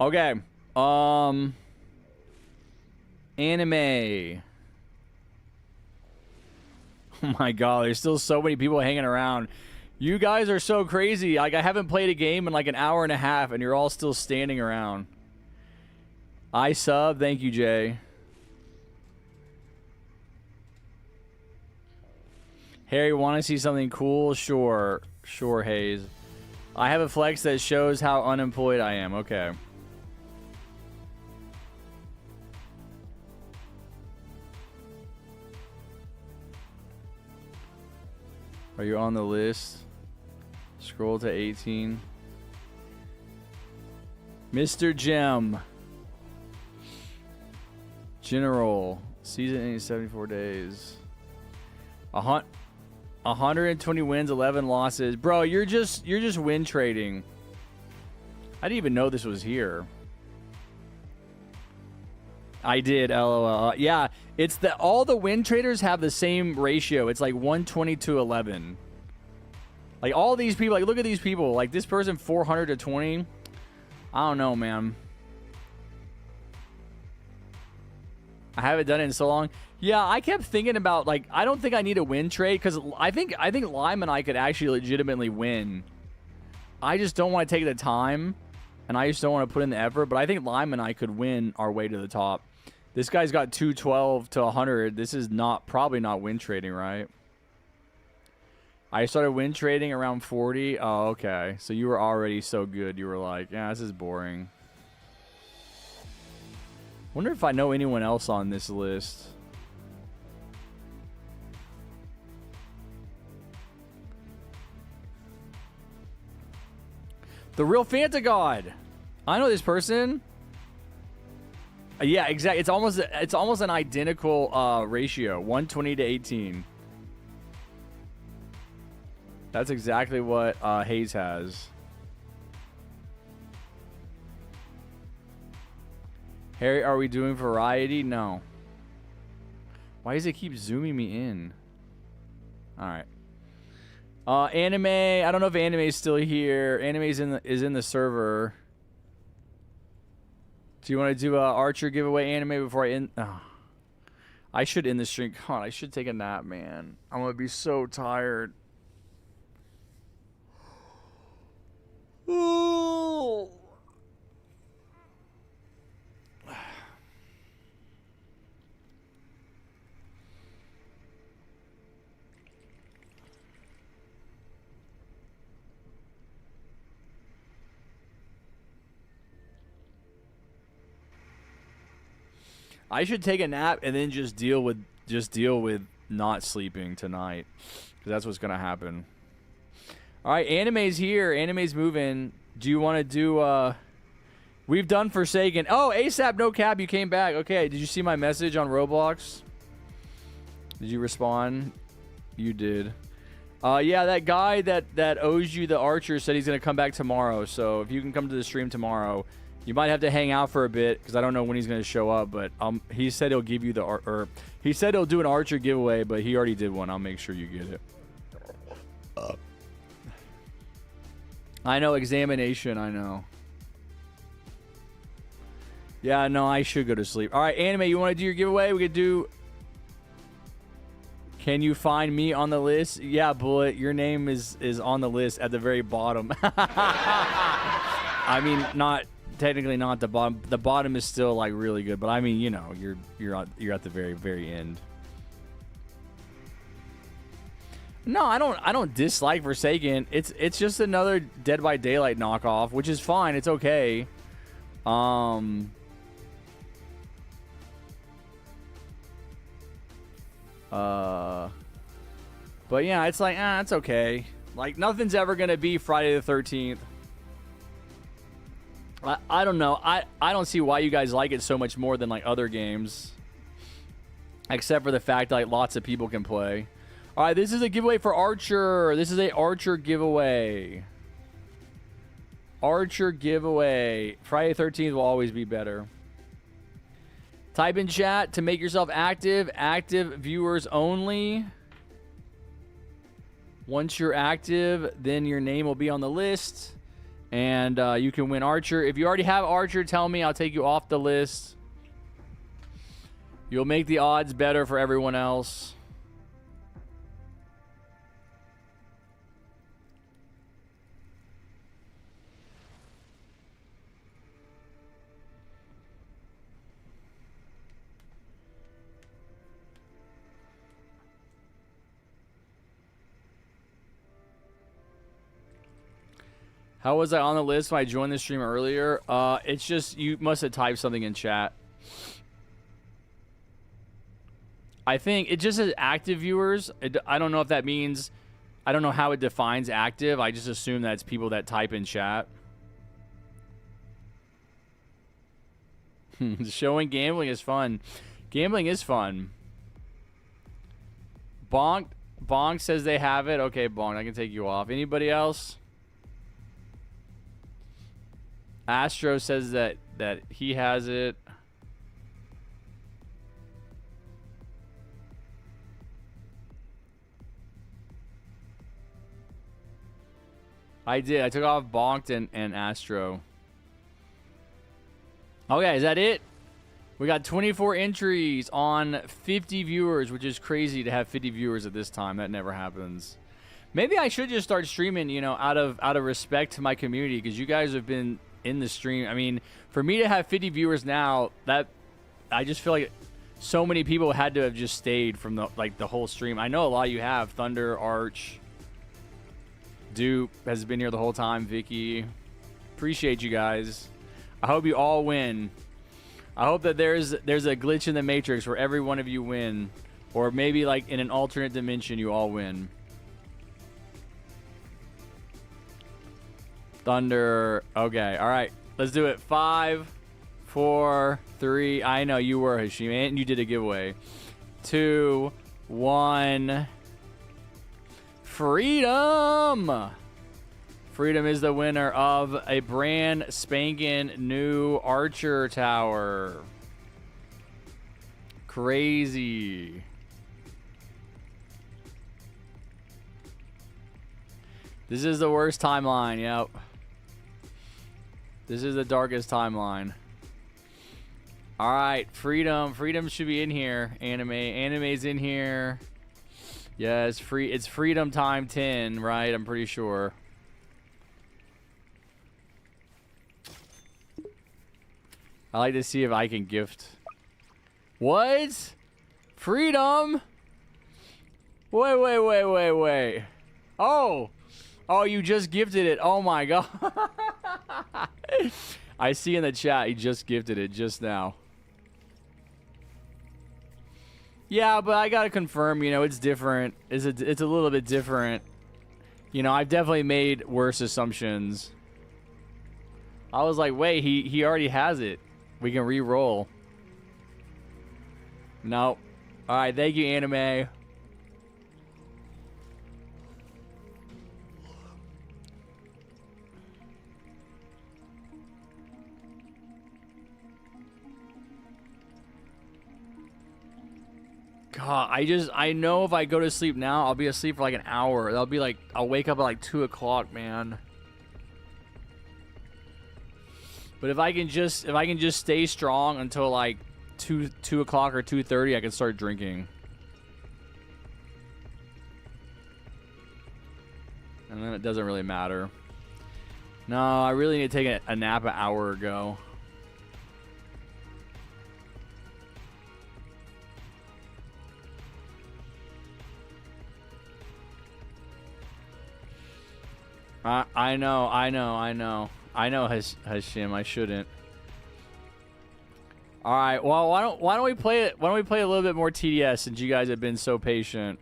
Okay. Anime. Oh my god, there's still so many people hanging around. You guys are so crazy. Like, I haven't played a game in like an hour and a half, and you're all still standing around. I sub. Thank you, Jay. Harry, want to see something cool? Sure. Sure, Hayes. I have a flex that shows how unemployed I am. Okay. Are you on the list? Scroll to 18. Mr. Gem. General. Season ending 74 days. 120 wins, 11 losses. Bro, you're just win trading. I didn't even know this was here. I did, LOL. Yeah, it's all the win traders have the same ratio. It's like 120 to 11. Like all these people, like look at these people. Like this person 400 to 20. I don't know, man. I haven't done it in so long. Yeah, I kept thinking about, like, I don't think I need a win trade because I think Lime and I could actually legitimately win. I just don't want to take the time, and I just don't want to put in the effort, but I think Lime and I could win our way to the top. This guy's got 212 to 100. This is probably not win trading, right? I started win trading around 40. Oh, okay. So you were already so good. You were like, yeah, this is boring. Wonder if I know anyone else on this list. The real Fanta God. I know this person. Yeah, exactly. It's almost an identical ratio, 120 to 18. That's exactly what Hayes has. Harry, are we doing variety? No. Why does it keep zooming me in? All right. Anime. I don't know if anime is still here. Anime is in the server. Do you want to do a Archer giveaway anime before I end? Oh. I should end the stream. God, I should take a nap, man. I'm gonna be so tired. Ooh. I should take a nap and then just deal with not sleeping tonight, because that's what's gonna happen. All right, anime's here. Anime's moving. Do you want to do? We've done Forsaken. Oh, ASAP, no cap. You came back. Okay. Did you see my message on Roblox? Did you respond? You did. Yeah, that guy that owes you the Archer said he's gonna come back tomorrow. So if you can come to the stream tomorrow. You might have to hang out for a bit because I don't know when he's going to show up, but he said he'll give you the he said he'll do an Archer giveaway, but he already did one. I'll make sure you get it. I know, examination, I know. Yeah, no, I should go to sleep. All right, Anime, you want to do your giveaway? We could do... Can you find me on the list? Yeah, Bullet, your name is on the list at the very bottom. I mean, technically not the bottom. The bottom is still like really good, but I mean, you know, you're at the very, very end. No, I don't dislike Forsaken. It's just another Dead by Daylight knockoff, which is fine. It's okay. But yeah, it's like, it's okay. Like, nothing's ever gonna be Friday the 13th. I don't know. I don't see why you guys like it so much more than like other games, except for the fact that like lots of people can play. All right, this is a giveaway for Archer. This is a Archer giveaway. Archer giveaway. Friday 13th will always be better. Type in chat to make yourself active. Active viewers only. Once you're active, then your name will be on the list. And you can win Archer. If you already have Archer, tell me. I'll take you off the list. You'll make the odds better for everyone else. How was I on the list when I joined the stream earlier? It's just you must have typed something in chat. I think it just says active viewers. I don't know if that means... I don't know how it defines active. I just assume that's people that type in chat. Showing gambling is fun. Gambling is fun. Bonk says they have it. Okay, Bonk, I can take you off. Anybody else? Astro says that he has it. I did. I took off Bonked and Astro. Okay, is that it? We got 24 entries on 50 viewers, which is crazy to have 50 viewers at this time. That never happens. Maybe I should just start streaming, you know, out of respect to my community, because you guys have been in the stream. I mean, for me to have 50 viewers now, that I just feel like so many people had to have just stayed from the whole stream. I know a lot of you have. Thunder, Arch, Dupe has been here the whole time. Vicky, appreciate you guys. I hope you all win. I hope that there's a glitch in the Matrix where every one of you win, or maybe like in an alternate dimension you all win. Thunder. Okay, all right, let's do it. 5, 4, 3. I know you were Hashim, and you did a giveaway. 2, 1. Freedom. Freedom is the winner of a brand spanking new Archer Tower. Crazy. This is the worst timeline. Yep. This is the darkest timeline. All right, Freedom. Freedom should be in here. Anime's in here. Yeah, it's Freedom time 10, right? I'm pretty sure. I like to see if I can gift. What? Freedom? Wait. Oh, you just gifted it. Oh my god. I see in the chat he just gifted it just now. Yeah, but I gotta confirm, you know, it's different. It's a little bit different. You know, I've definitely made worse assumptions. I was like, wait, he already has it. We can re-roll. Nope. All right, thank you, Anime. God, I know if I go to sleep now, I'll be asleep for like an hour. That'll be like, I'll wake up at like 2 o'clock, man. But if I can just stay strong until like 2 o'clock or 2:30, I can start drinking. And then it doesn't really matter. No, I really need to take a nap an hour ago. I know, Hashim. I shouldn't. All right. Well, why don't we play it? Why don't we play a little bit more TDS since you guys have been so patient?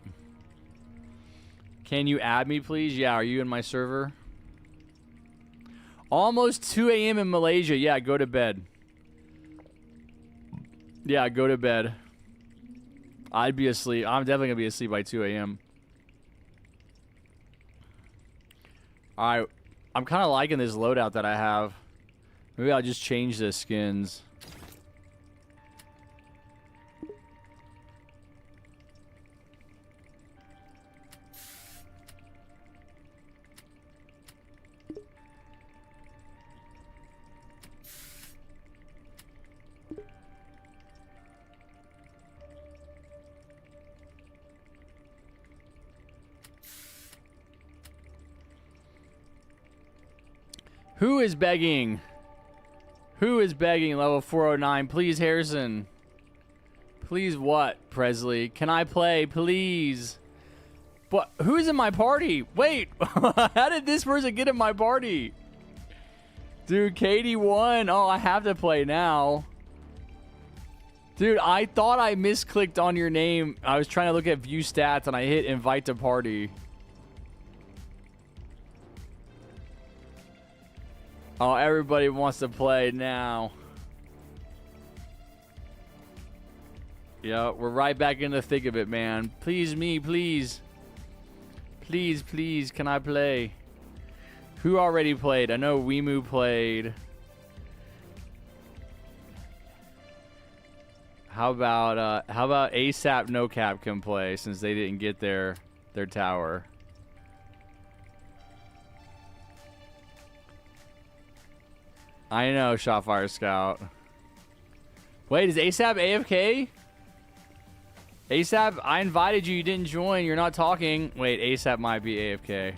Can you add me, please? Yeah. Are you in my server? Almost 2 a.m. in Malaysia. Yeah. Go to bed. Yeah. Go to bed. I'd be asleep. I'm definitely gonna be asleep by 2 a.m. All right. I'm kind of liking this loadout that I have. Maybe I'll just change the skins. Who is begging? Who is begging? Level 409. Please, Harrison. Please what, Presley? Can I play, please? But who's in my party? Wait, how did this person get in my party? Dude, Katie won. Oh, I have to play now. Dude, I thought I misclicked on your name. I was trying to look at view stats and I hit invite to party. Oh, everybody wants to play now. Yeah, we're right back in the thick of it, man. Please me, please. Please, please, can I play? Who already played? I know Wimu played. How about ASAP No Cap can play since they didn't get their tower? I know, Shotfire Scout. Wait, is ASAP AFK? ASAP, I invited you. You didn't join. You're not talking. Wait, ASAP might be AFK.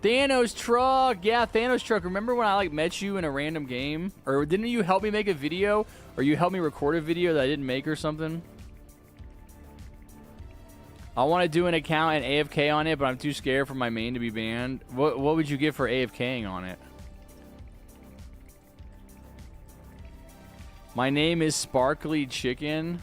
Thanos truck. Yeah, Thanos truck. Remember when I like met you in a random game? Or didn't you help me make a video? Or you helped me record a video that I didn't make or something? I want to do an account and AFK on it, but I'm too scared for my main to be banned. What would you give for AFKing on it? My name is Sparkly Chicken.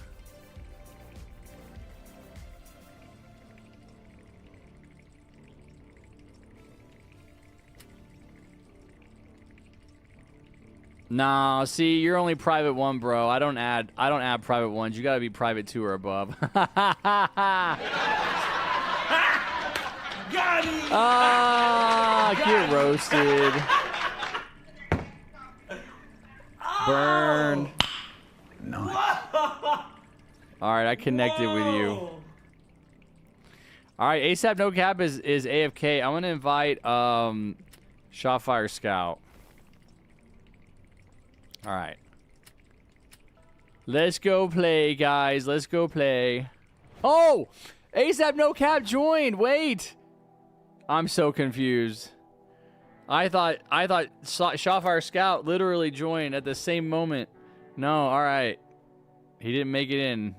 Nah, see, you're only private 1, bro. I don't add private 1s. You gotta be private 2 or above. Got him! Ah, get roasted. Burned. All right, I connected with you. All right, ASAP No Cap is AFK. I'm gonna invite Shotfire Scout. All right. Let's go play, guys. Let's go play. Oh! ASAP No Cap joined. Wait. I'm so confused. I thought Shotfire Scout literally joined at the same moment. No, all right. He didn't make it in.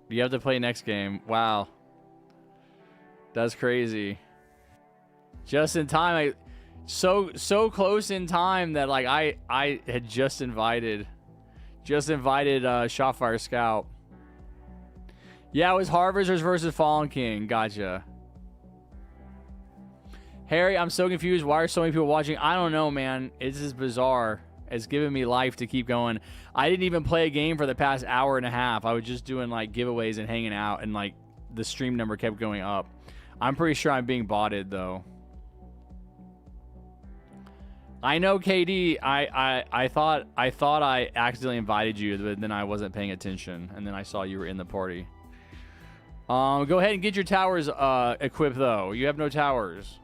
You have to play next game. Wow. That's crazy. Just in time. So close in time that like I had just invited Shotfire Scout. Yeah, it was Harvesters versus Fallen King. Gotcha. Harry, I'm so confused. Why are so many people watching? I don't know, man. It's just bizarre. It's giving me life to keep going. I didn't even play a game for the past hour and a half. I was just doing like giveaways and hanging out, and like the stream number kept going up. I'm pretty sure I'm being botted though. I know, KD. I thought I accidentally invited you, but then I wasn't paying attention, and then I saw you were in the party. Go ahead and get your towers equipped, though. You have no towers.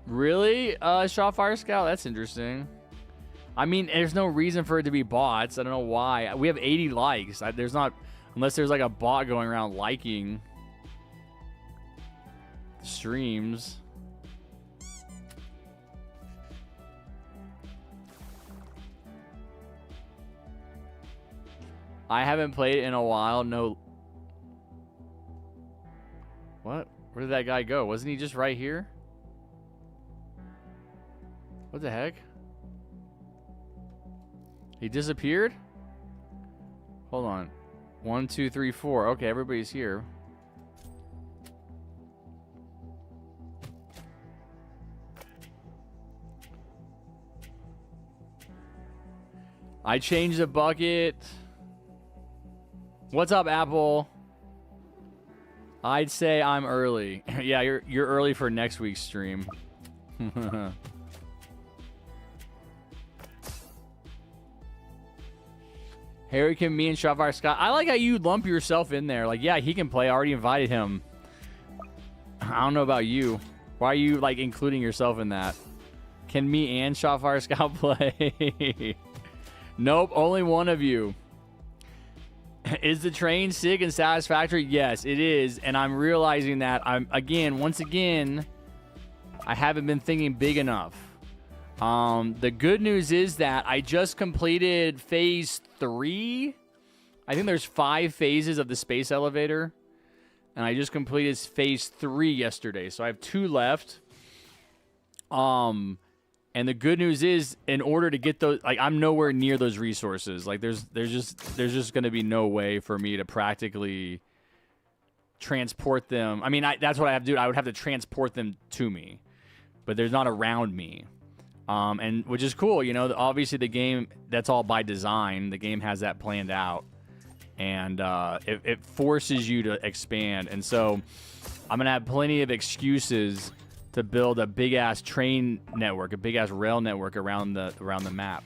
Really, Shotfire Scout? That's interesting. I mean, there's no reason for it to be bots. I don't know why. We have 80 likes. There's not, unless there's like a bot going around liking streams. I haven't played it in a while. No. What? Where did that guy go? Wasn't he just right here? What the heck? He disappeared? Hold on. 1, 2, 3, 4. Okay, everybody's here. I changed the bucket. What's up, Apple? I'd say I'm early. Yeah, you're early for next week's stream. Harry can me and Shotfire Scott. I like how you lump yourself in there. Like, yeah, he can play. I already invited him. I don't know about you. Why are you like including yourself in that? Can me and Shotfire Scout play? Nope, only one of you. Is the train sick and satisfactory? Yes, it is. And I'm realizing that once again, I haven't been thinking big enough. The good news is that I just completed phase 3. I think there's 5 phases of the space elevator. And I just completed phase 3 yesterday. So I have 2 left. And the good news is, in order to get those, like, I'm nowhere near those resources. Like, there's just going to be no way for me to practically transport them. I mean, that's what I have to do. I would have to transport them to me, but they're not around me. And which is cool, you know. Obviously, the game, that's all by design. The game has that planned out, and it forces you to expand. And so, I'm gonna have plenty of excuses to build a big ass train network, a big ass rail network around the map.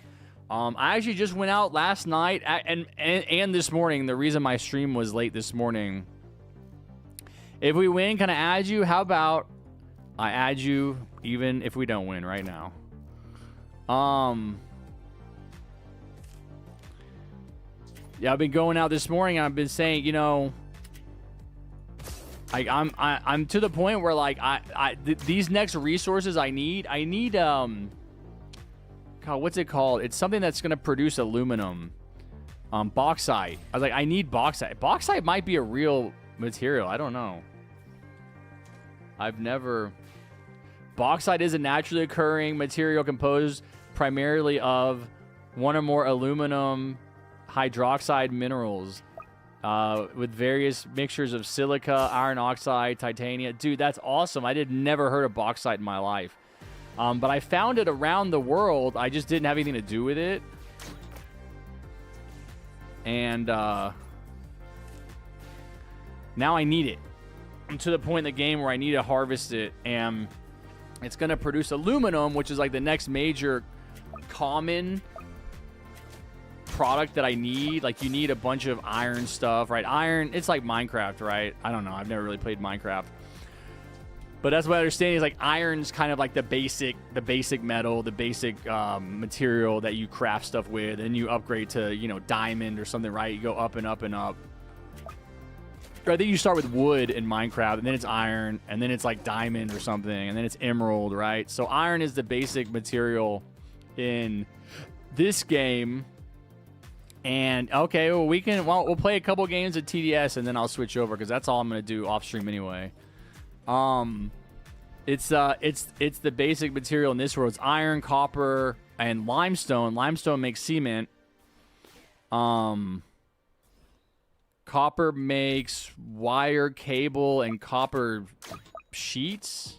I actually just went out last night and this morning. The reason my stream was late this morning. If we win, can I add you? How about I add you even if we don't win right now? Yeah, I've been going out this morning. And I've been saying, you know, Like I'm to the point where like these next resources I need God, what's it called? It's something that's gonna produce aluminum. Bauxite. I was like, I need bauxite. Bauxite might be a real material. I don't know. Bauxite is a naturally occurring material composed primarily of one or more aluminum hydroxide minerals with various mixtures of silica, iron oxide, titanium. Dude, that's awesome. I never heard of bauxite in my life. But I found it around the world. I just didn't have anything to do with it. And now I need it. I'm to the point in the game where I need to harvest it, and it's going to produce aluminum, which is like the next major common product that I need. Like, you need a bunch of iron stuff, right? Iron, it's like Minecraft, right? I don't know. I've never really played Minecraft. But that's what I understand is like iron's kind of like the basic metal, the basic material that you craft stuff with, and you upgrade to, you know, diamond or something, right? You go up and up and up. Or I think you start with wood in Minecraft, and then it's iron, and then it's like diamond or something, and then it's emerald, right? So iron is the basic material in this game. And okay, well we'll play a couple games of TDS, and then I'll switch over because that's all I'm gonna do off stream anyway. It's the basic material in this world. It's iron, copper, and limestone. Limestone makes cement. Copper makes wire, cable, and copper sheets.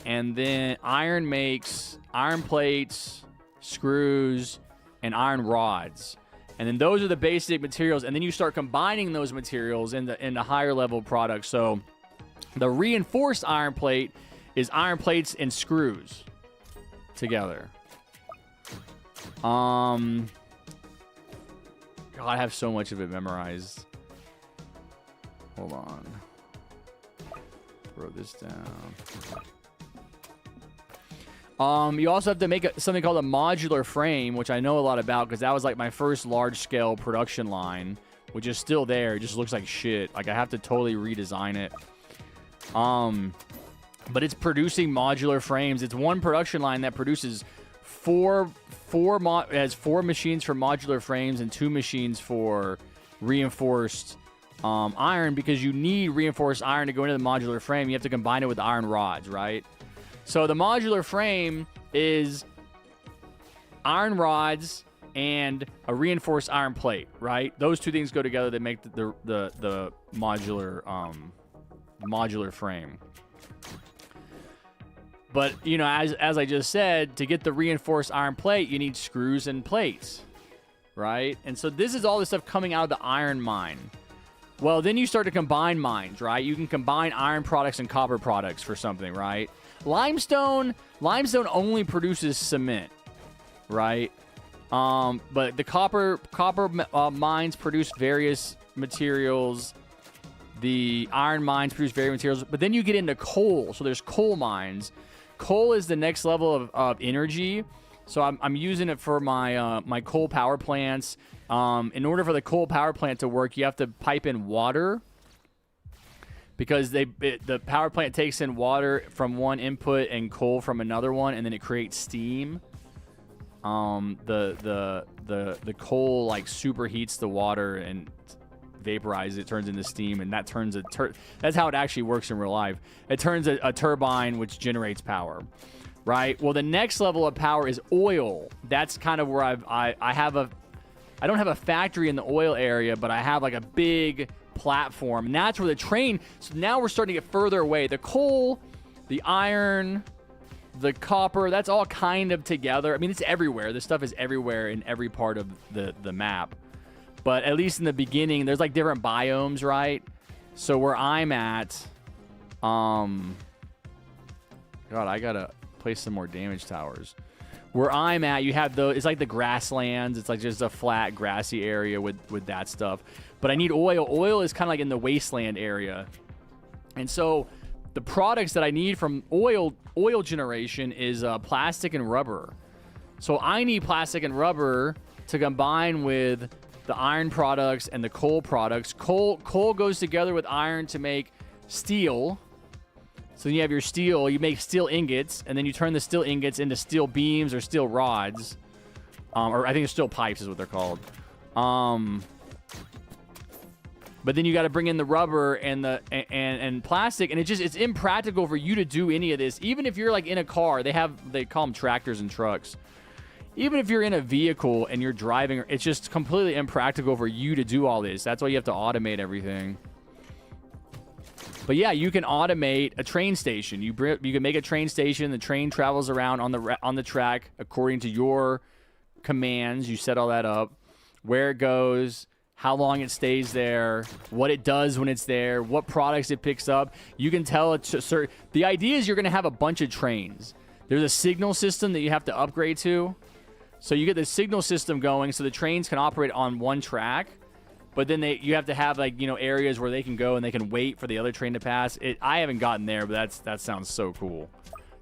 And then iron makes iron plates, screws, and iron rods. And then those are the basic materials, and then you start combining those materials in the higher level products. So the reinforced iron plate is iron plates and screws together. God, I have so much of it memorized. Hold on. Throw this down. You also have to make something called a modular frame, which I know a lot about because that was like my first large-scale production line, which is still there. It just looks like shit. Like, I have to totally redesign it. But it's producing modular frames. It's one production line that produces four machines for modular frames and 2 machines for reinforced iron, because you need reinforced iron to go into the modular frame. You have to combine it with the iron rods, right? So the modular frame is iron rods and a reinforced iron plate, right? Those two things go together to make the modular frame. But, you know, as I just said, to get the reinforced iron plate, you need screws and plates, right? And so this is all the stuff coming out of the iron mine. Well, then you start to combine mines, right? You can combine iron products and copper products for something, right? Limestone only produces cement, right? But the copper mines produce various materials. The iron mines produce various materials. But then you get into coal. So there's coal mines. Coal is the next level of energy. So I'm using it for my my coal power plants. In order for the coal power plant to work, you have to pipe in water, because the power plant takes in water from one input and coal from another one, and then it creates steam. The coal like superheats the water and vaporizes it, turns into steam, and that turns that's how it actually works in real life. It turns a turbine, which generates power, right? Well, the next level of power is oil. That's kind of where I don't have a factory in the oil area, but I have like a big platform, and that's where the train. So now we're starting to get further away. The coal, the iron, the copper, that's all kind of together. I mean, it's everywhere. This stuff is everywhere in every part of the map. But at least in the beginning, there's like different biomes, right? So where I'm at, God, I gotta place some more damage towers. Where I'm at, you have it's like the grasslands. It's like just a flat, grassy area with that stuff. But I need oil. Oil is kind of like in the wasteland area. And so the products that I need from oil generation is plastic and rubber. So I need plastic and rubber to combine with the iron products and the coal products. Coal goes together with iron to make steel. So then you have your steel, you make steel ingots, and then you turn the steel ingots into steel beams or steel rods. Or I think it's steel pipes is what they're called. But then you got to bring in the rubber and the and plastic, and it's impractical for you to do any of this. Even if you're like in a car, they call them tractors and trucks. Even if you're in a vehicle and you're driving, it's just completely impractical for you to do all this. That's why you have to automate everything. But yeah, you can automate a train station. You can make a train station. The train travels around on the track according to your commands. You set all that up, where it goes, how long it stays there, what it does when it's there, what products it picks up. You can tell it to certain. The idea is you're going to have a bunch of trains. There's a signal system that you have to upgrade to. So you get the signal system going so the trains can operate on one track. But then you have to have like, areas where they can go and they can wait for the other train to pass. I haven't gotten there, but that sounds so cool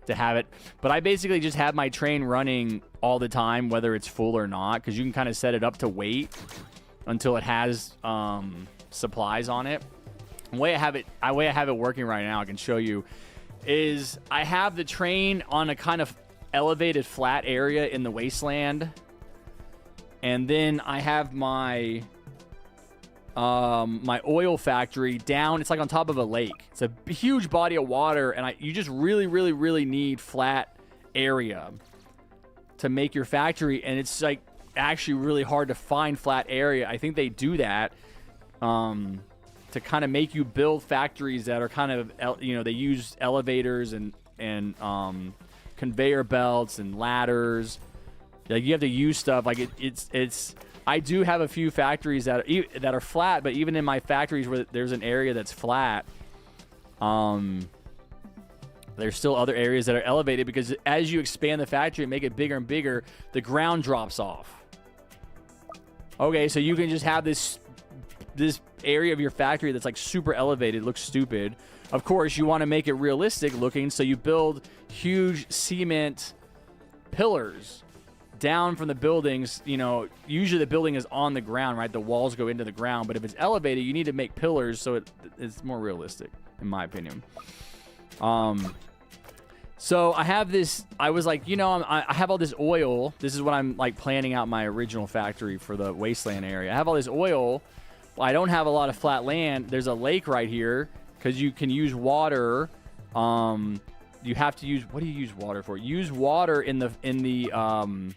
to have it. But I basically just have my train running all the time, whether it's full or not, because you can kind of set it up to wait until it has supplies on it. The way I have it working right now, I can show you, is I have the train on a kind of elevated flat area in the wasteland, and then I have my my oil factory down. It's like on top of a lake. It's a huge body of water, and you just really, really, really need flat area to make your factory, and it's like actually really hard to find flat area. I think they do that to kind of make you build factories that are kind of, they use elevators and conveyor belts and ladders. Like you have to use stuff like it's I do have a few factories that are flat, but even in my factories where there's an area that's flat, there's still other areas that are elevated, because as you expand the factory and make it bigger and bigger, the ground drops off. Okay, so you can just have this area of your factory that's like super elevated, looks stupid. Of course, you want to make it realistic looking, so you build huge cement pillars down from the buildings. Usually the building is on the ground, right? The walls go into the ground, but if it's elevated, you need to make pillars so it's more realistic, in my opinion. So I have this, I was like, I have all this oil. This is what I'm like planning out my original factory for the wasteland area. I have all this oil. I don't have a lot of flat land. There's a lake right here because you can use water. You have to use, what do you use water for? Use water in the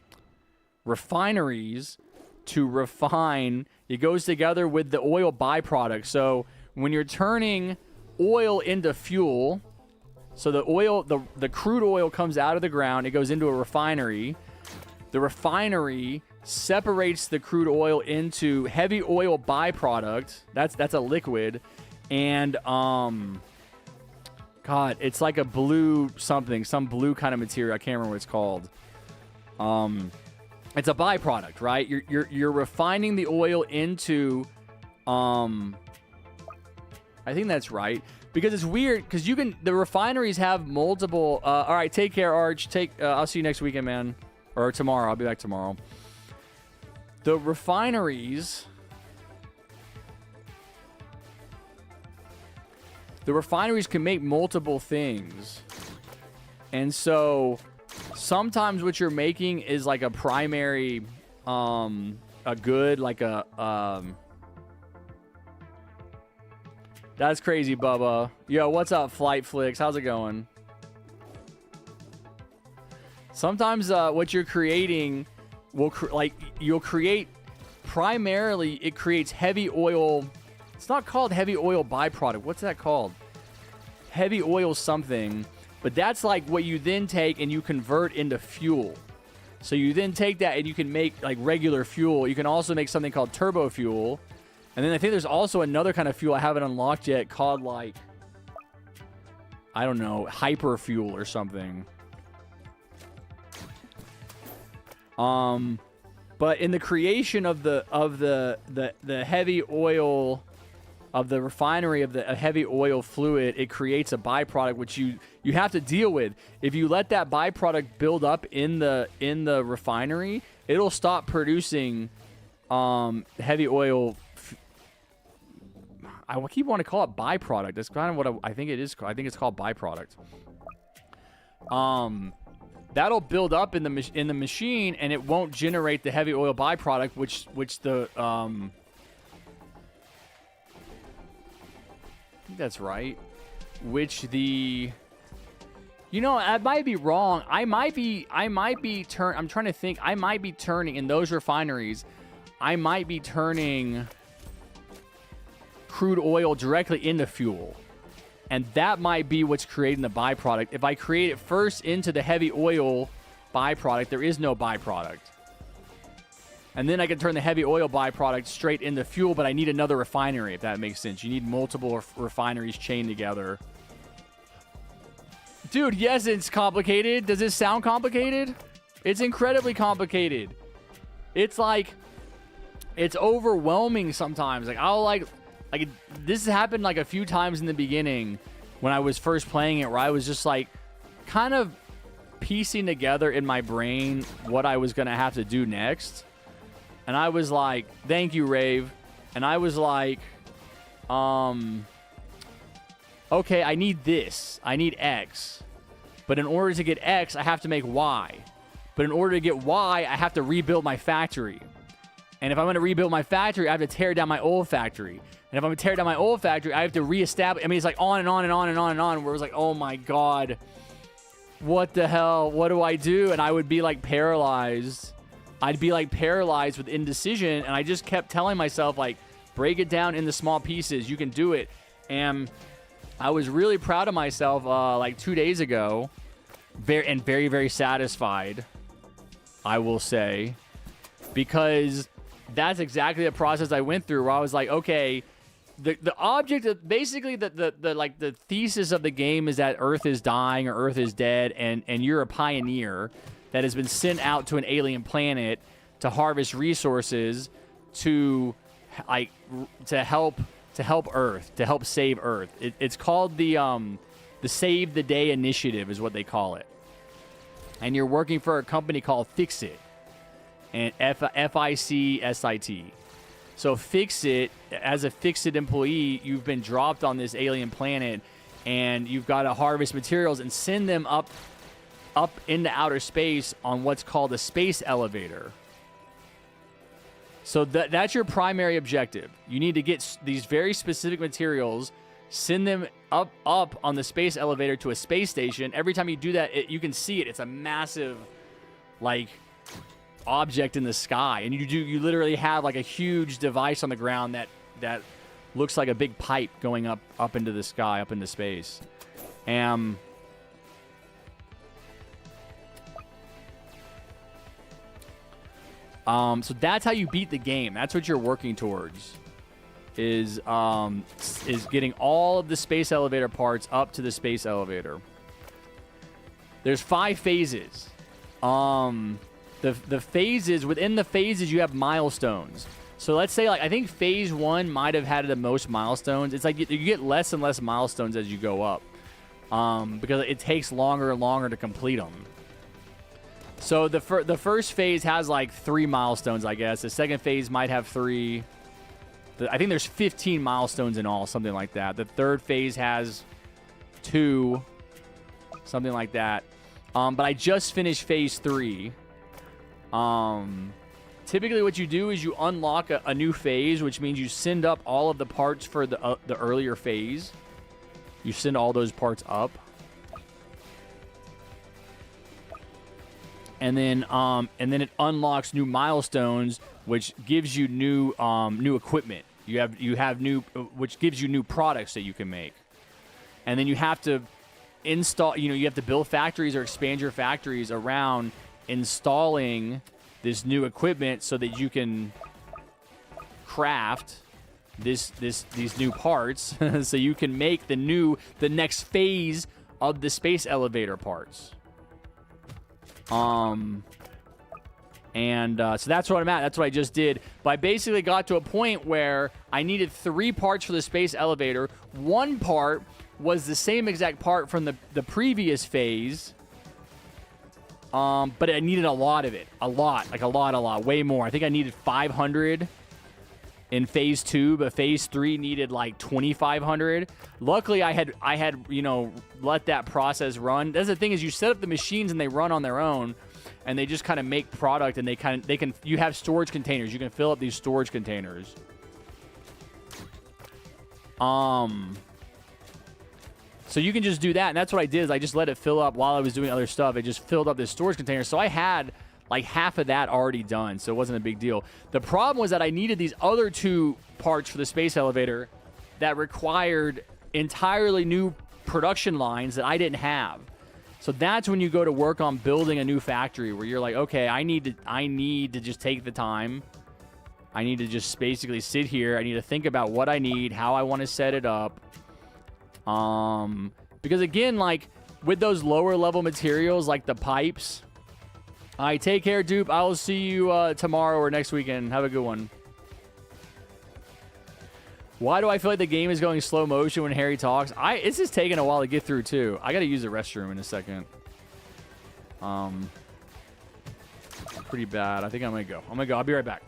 refineries to refine. It goes together with the oil byproduct. So when you're turning oil into fuel, so the oil, the crude oil comes out of the ground, it goes into a refinery. The refinery separates the crude oil into heavy oil byproduct. That's a liquid. And God, it's like a blue something, some blue kind of material. I can't remember what it's called. It's a byproduct, right? You're refining the oil into I think that's right. Because it's weird, because the refineries have multiple. All right, take care, Arch. I'll see you next weekend, man, or tomorrow. I'll be back tomorrow. The refineries can make multiple things, and so sometimes what you're making is like a primary, a good, like a That's crazy, Bubba. Yo, what's up, Flight Flicks? How's it going? Sometimes what you're creating will you'll create primarily, it creates heavy oil. It's not called heavy oil byproduct. What's that called? Heavy oil something. But that's like what you then take and you convert into fuel. So you then take that and you can make like regular fuel. You can also make something called turbo fuel. And then I think there's also another kind of fuel I haven't unlocked yet called, like, I don't know, hyper fuel or something. But in the creation of the heavy oil, of the refinery of the heavy oil fluid, it creates a byproduct which you have to deal with. If you let that byproduct build up in the refinery, it'll stop producing heavy oil. I keep wanting to call it byproduct. That's kind of what I think it is. I think it's called byproduct. That'll build up in the machine, and it won't generate the heavy oil byproduct, which the I think that's right. Which the, you know, I might be wrong. I'm trying to think. I might be turning in those refineries. I might be turning crude oil directly into fuel. And that might be what's creating the byproduct. If I create it first into the heavy oil byproduct, there is no byproduct. And then I can turn the heavy oil byproduct straight into fuel, but I need another refinery, if that makes sense. You need multiple refineries chained together. Dude, yes, it's complicated. Does it sound complicated? It's incredibly complicated. It's like, it's overwhelming sometimes. Like, I'll like this has happened like a few times in the beginning when I was first playing it, where I was just like kind of piecing together in my brain what I was going to have to do next. And I was like, thank you, Rave. And I was like, okay, I need this. I need X. But in order to get X, I have to make Y. But in order to get Y, I have to rebuild my factory. And if I'm going to rebuild my factory, I have to tear down my old factory. And if I'm going to tear down my old factory, I have to reestablish. I mean, it's like on and on and on and on and on, where it was like, oh my God, what the hell? What do I do? And I would be like paralyzed. I'd be like paralyzed with indecision. And I just kept telling myself, like, break it down into small pieces. You can do it. And I was really proud of myself like 2 days ago. Very, very satisfied, I will say. Because that's exactly the process I went through, where I was like, okay, the object of basically the thesis of the game is that Earth is dying or Earth is dead, and you're a pioneer that has been sent out to an alien planet to harvest resources to help Earth, to help save Earth. It's called the Save the Day Initiative is what they call it. And you're working for a company called Fixit. And FICSIT. So Fixit, as a Fixit employee, you've been dropped on this alien planet, and you've got to harvest materials and send them up into outer space on what's called a space elevator. So that's your primary objective. You need to get these very specific materials, send them up on the space elevator to a space station. Every time you do that, you can see it. It's a massive, like, object in the sky, and you literally have like a huge device on the ground that looks like a big pipe going up into the sky, up into space. So that's how you beat the game. That's what you're working towards, is getting all of the space elevator parts up to the space elevator. There's 5 phases. The phases, within the phases, you have milestones. So let's say, like, I think phase 1 might have had the most milestones. It's like you get less and less milestones as you go up, because it takes longer and longer to complete them. So the first phase has like 3 milestones, I guess. The second phase might have 3. I think there's 15 milestones in all, something like that. The third phase has 2, something like that. But I just finished phase 3. Typically what you do is you unlock a new phase, which means you send up all of the parts for the earlier phase. You send all those parts up. And then it unlocks new milestones, which gives you new equipment. You have new, which gives you new products that you can make. And then you have to install, you have to build factories or expand your factories around installing this new equipment so that you can craft these new parts so you can make the next phase of the space elevator parts. So that's what I'm at. That's what I just did. But I basically got to a point where I needed 3 parts for the space elevator. 1 part was the same exact part from the previous phase. But I needed a lot of it. A lot. Like a lot. Way more. I think I needed 500 in phase 2, but phase 3 needed like 2,500. Luckily, I had you know, let that process run. That's the thing, is you set up the machines and they run on their own, and they just kind of make product, and you have storage containers. You can fill up these storage containers. So you can just do that, and that's what I did. Is I just let it fill up while I was doing other stuff. It just filled up this storage container. So I had like half of that already done, so it wasn't a big deal. The problem was that I needed these other 2 parts for the space elevator that required entirely new production lines that I didn't have. So that's when you go to work on building a new factory, where you're like, okay, I need to just take the time. I need to just basically sit here. I need to think about what I need, how I want to set it up. Because again, like with those lower level materials, like the pipes. All right, take care, Dupe. I will see you tomorrow or next weekend. Have a good one. Why do I feel like the game is going slow motion when Harry talks? It's just taking a while to get through too. I got to use the restroom in a second. Pretty bad. I think I'm gonna go. I'll be right back.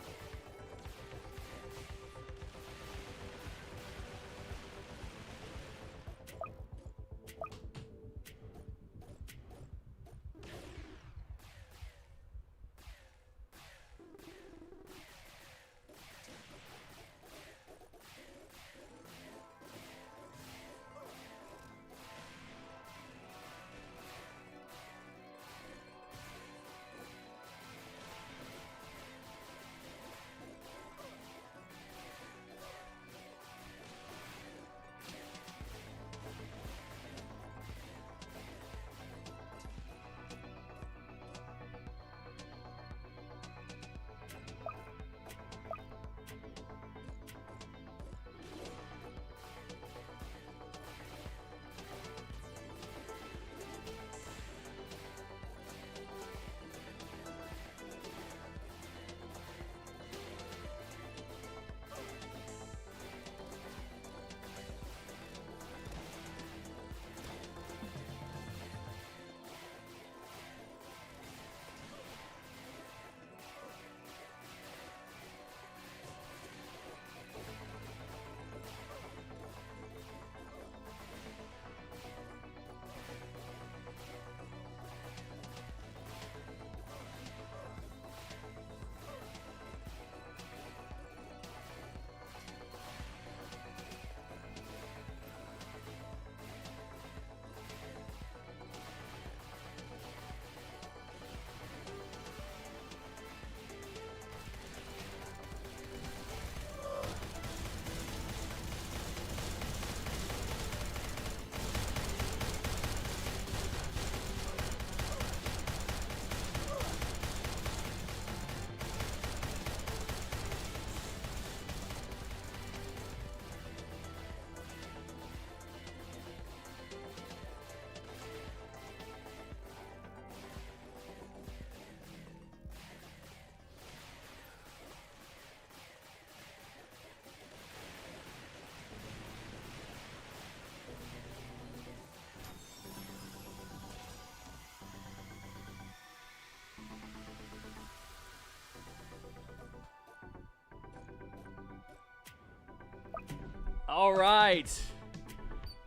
All right.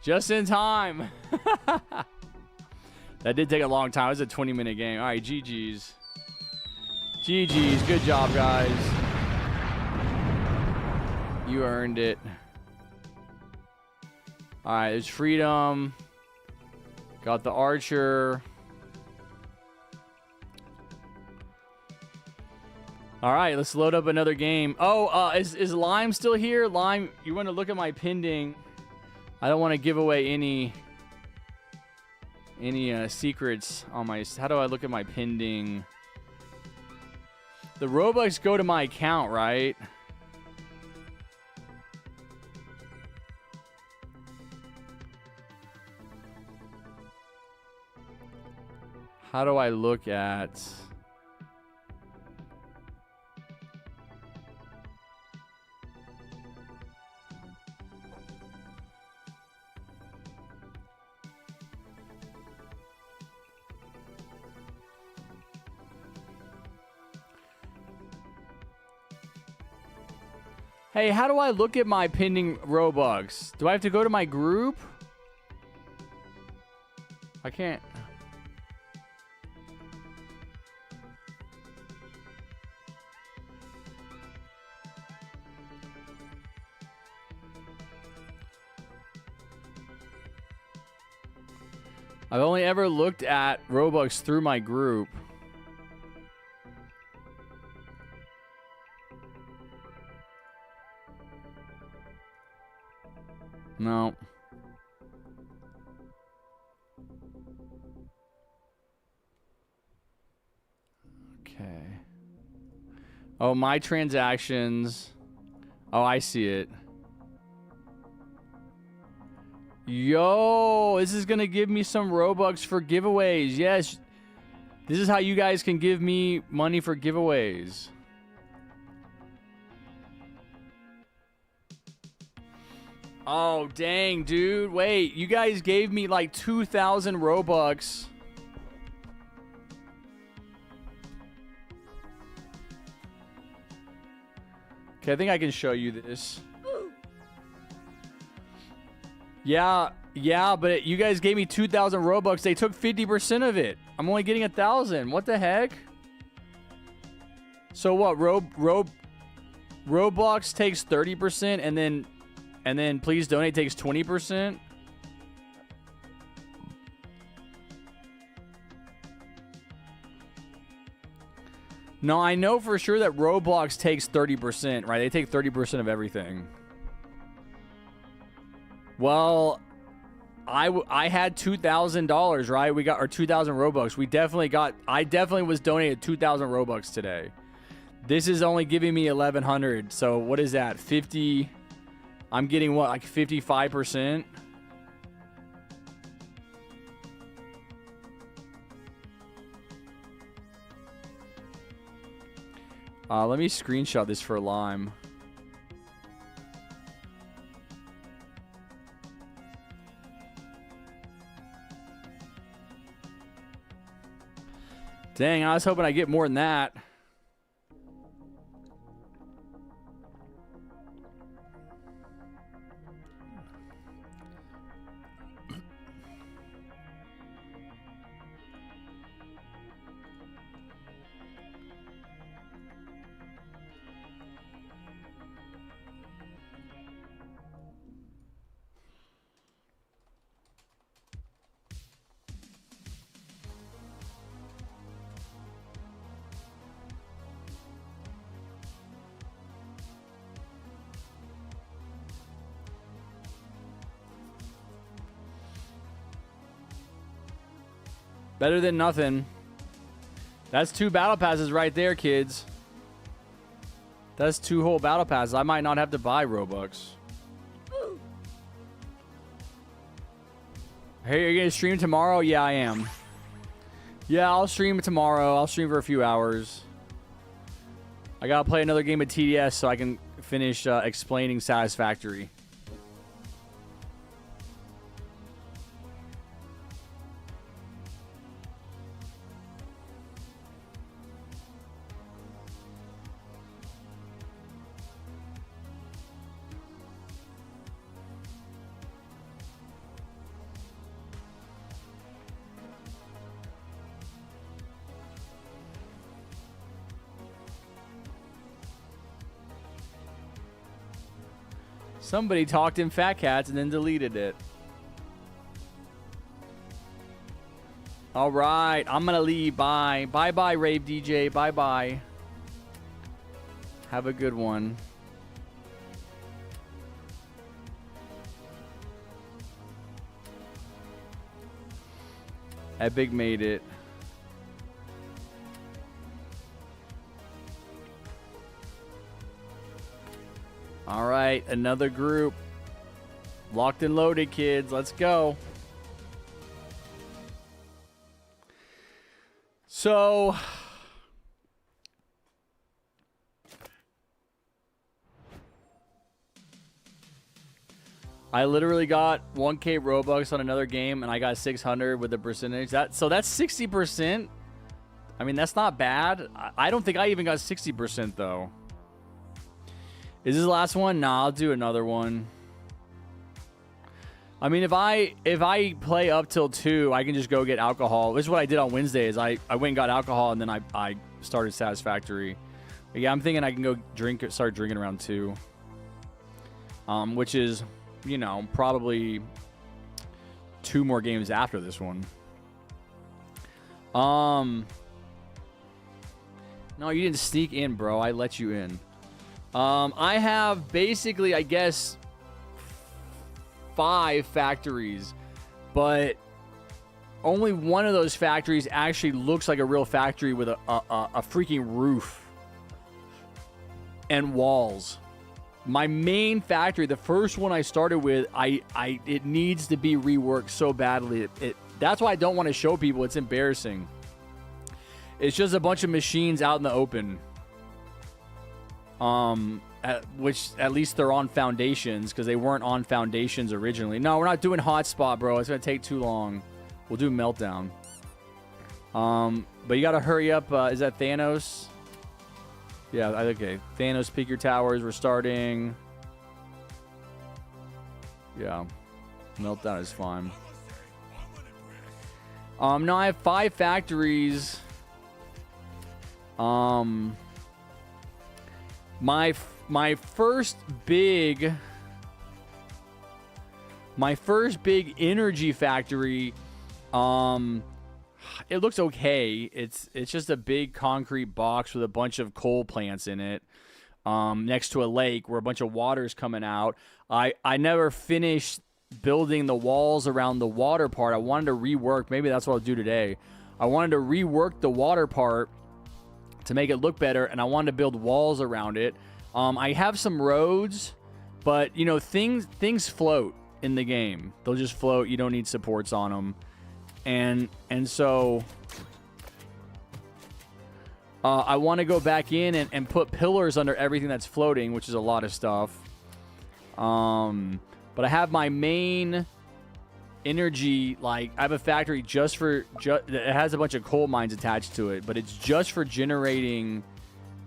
Just in time. That did take a long time. It was a 20-minute game. All right, GG's. GG's. Good job, guys. You earned it. All right, there's Freedom. Got the Archer. All right, let's load up another game. Oh, is Lime still here? Lime, you want to look at my pending? I don't want to give away any secrets on my... How do I look at my pending? The Robux go to my account, right? How do I look at... Hey, how do I look at my pending Robux? Do I have to go to my group? I can't. I've only ever looked at Robux through my group. No. Okay. Oh, my transactions. Oh, I see it. Yo, this is going to give me some Robux for giveaways. Yes. This is how you guys can give me money for giveaways. Oh, dang, dude. Wait, you guys gave me like 2,000 Robux. Okay, I think I can show you this. Yeah, but you guys gave me 2,000 Robux. They took 50% of it. I'm only getting 1,000. What the heck? So what? Roblox takes 30%, and then please donate takes 20%. No, I know for sure that Roblox takes 30%, right? They take 30% of everything. Well, I had $2,000, right? We got our 2,000 Robux. I definitely was donated 2,000 Robux today. This is only giving me 1,100. So what is that? 50. I'm getting what, like 55%? Let me screenshot this for Lime. Dang, I was hoping I'd get more than that. Better than nothing. That's 2 battle passes right there, kids. That's 2 whole battle passes. I might not have to buy Robux. Hey, are you going to stream tomorrow? Yeah, I am. Yeah, I'll stream tomorrow. I'll stream for a few hours. I got to play another game of TDS so I can finish explaining Satisfactory. Somebody talked in Fat Cats and then deleted it. All right, I'm going to leave. Bye. Bye-bye, Rave DJ. Bye-bye. Have a good one. Epic made it. All right, another group. Locked and loaded, kids. Let's go. So, I literally got 1K Robux on another game, and I got 600 with the percentage. So that's 60%. I mean, that's not bad. I don't think I even got 60%, though. Is this the last one? Nah, I'll do another one. I mean, if I play up till 2, I can just go get alcohol. This is what I did on Wednesday. Is I went and got alcohol, and then I started Satisfactory. But yeah, I'm thinking I can go start drinking around 2. Which is, you know, probably 2 more games after this one. No, you didn't sneak in, bro. I let you in. I have basically, I guess, 5 factories, but only one of those factories actually looks like a real factory with a freaking roof and walls. My main factory, the first one I started with, it needs to be reworked so badly. That's why I don't want to show people. It's embarrassing. It's just a bunch of machines out in the open. Which at least they're on foundations, because they weren't on foundations originally. No, we're not doing hotspot, bro. It's gonna take too long. We'll do meltdown. But you gotta hurry up. Is that Thanos? Yeah, okay. Thanos, pick your towers. We're starting. Yeah, meltdown is fine. No, I have 5 factories. My first big energy factory, it looks okay. It's just a big concrete box with a bunch of coal plants in it, next to a lake where a bunch of water's coming out. I never finished building the walls around the water part. I wanted to rework. Maybe that's what I'll do today. I wanted to rework the water part to make it look better, and I wanted to build walls around it. I have some roads, but you know, things float in the game. They'll just float. You don't need supports on them, and so I want to go back in and put pillars under everything that's floating, which is a lot of stuff. But I have my main energy, like I have a factory it has a bunch of coal mines attached to it, but it's just for generating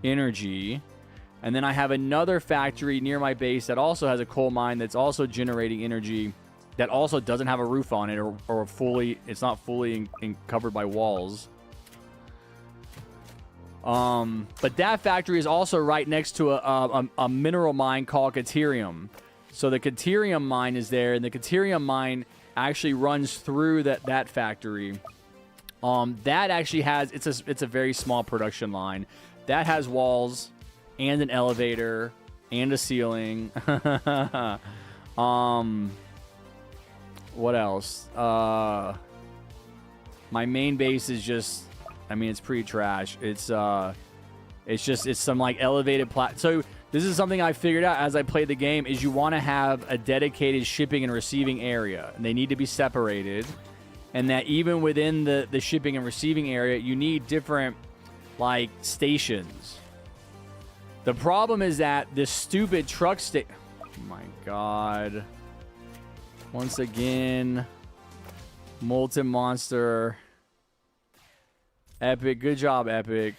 energy. And then I have another factory near my base that also has a coal mine that's also generating energy, that also doesn't have a roof on it, or it's not fully covered by walls. But that factory is also right next to a mineral mine called Caterium. So the Caterium mine is there, and the Caterium mine actually runs through that factory. That actually has, it's a very small production line that has walls and an elevator and a ceiling. What else? My main base is just, I mean, it's pretty trash. It's some like elevated so this is something I figured out as I played the game, is you want to have a dedicated shipping and receiving area, and they need to be separated. And that even within the shipping and receiving area, you need different like stations. The problem is that this stupid truck oh my god. Once again, Molten Monster. Epic, good job, Epic.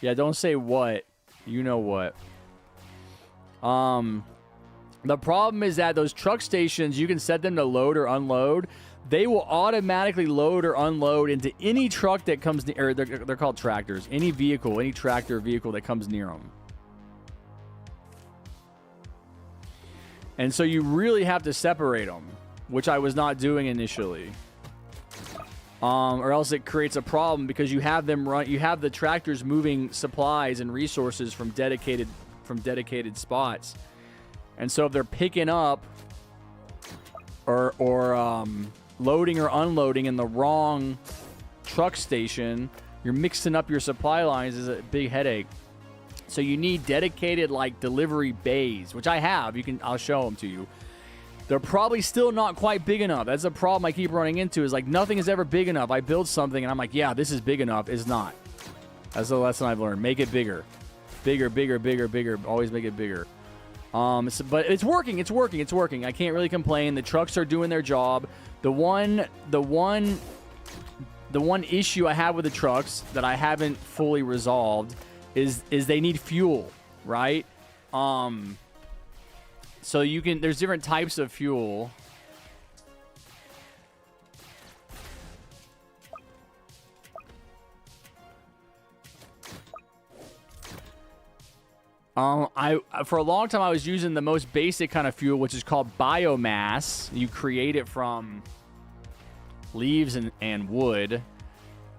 Yeah, don't say what. You know what. The problem is that those truck stations, you can set them to load or unload. They will automatically load or unload into any truck that comes near, or they're called tractors. Any vehicle, any tractor vehicle that comes near them. And so you really have to separate them, which I was not doing initially. Or else it creates a problem, because you have the tractors moving supplies and resources from dedicated spots. And so if they're picking up or loading or unloading in the wrong truck station, you're mixing up your supply lines. Is a big headache. So you need dedicated like delivery bays, which I have. I'll show them to you. They're probably still not quite big enough. That's a problem I keep running into, is like nothing is ever big enough. I build something and I'm like, yeah, this is big enough. It's not. That's the lesson I've learned. Make it bigger. Bigger, bigger, bigger, bigger. Always make it bigger. But it's working. It's working. It's working. I can't really complain. The trucks are doing their job. The one issue I have with the trucks that I haven't fully resolved is they need fuel, right? So there's different types of fuel. For a long time I was using the most basic kind of fuel, which is called biomass. You create it from leaves and wood,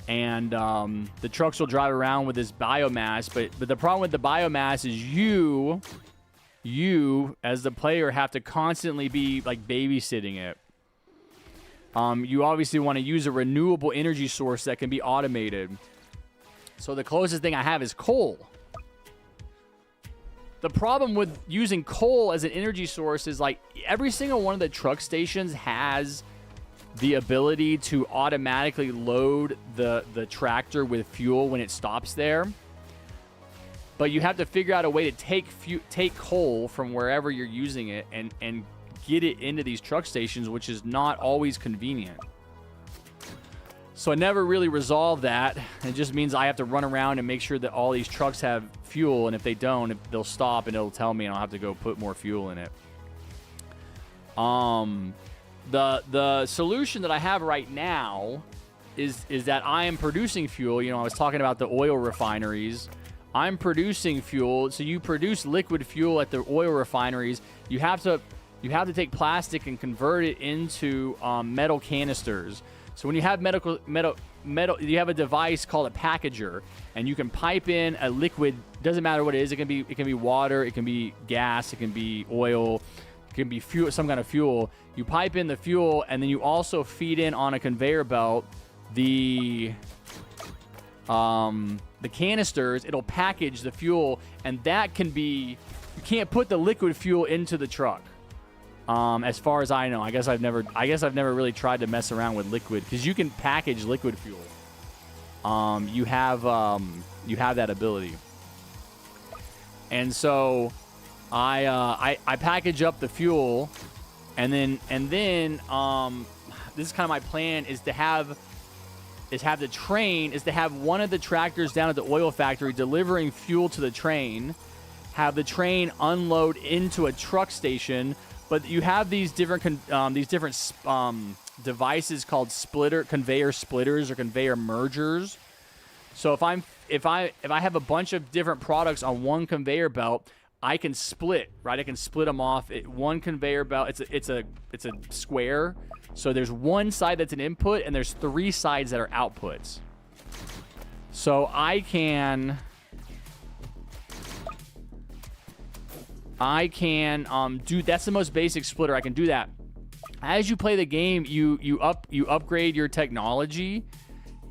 and the trucks will drive around with this biomass. But the problem with the biomass is you as the player have to constantly be like babysitting it. You obviously want to use a renewable energy source that can be automated. So the closest thing I have is coal. The problem with using coal as an energy source is like every single one of the truck stations has the ability to automatically load the tractor with fuel when it stops there. But you have to figure out a way to take coal from wherever you're using it and get it into these truck stations, which is not always convenient. So I never really resolved that. It just means I have to run around and make sure that all these trucks have fuel, and if they don't, they'll stop and it'll tell me and I'll have to go put more fuel in it. The solution that I have right now is that I am producing fuel. You know, I was talking about the oil refineries. I'm producing fuel. So you produce liquid fuel at the oil refineries. You have to take plastic and convert it into metal canisters. So when you have metal, you have a device called a packager, and you can pipe in a liquid. Doesn't matter what it is. It can be water. It can be gas. It can be oil. It can be fuel, some kind of fuel. You pipe in the fuel, and then you also feed in on a conveyor belt the canisters. It'll package the fuel, and that can be. You can't put the liquid fuel into the truck. As far as I know, I guess I've never really tried to mess around with liquid, because you can package liquid fuel. You have that ability, and so I package up the fuel, and then this is kind of my plan is to have one of the tractors down at the oil factory delivering fuel to the train, have the train unload into a truck station. But you have these different devices called conveyor splitters or conveyor mergers. So if I have a bunch of different products on one conveyor belt, I can split, right? I can split them off. One conveyor belt, it's a square. So there's one side that's an input, and there's three sides that are outputs. So I can do, that's the most basic splitter. I can do that. As you play the game, you upgrade your technology,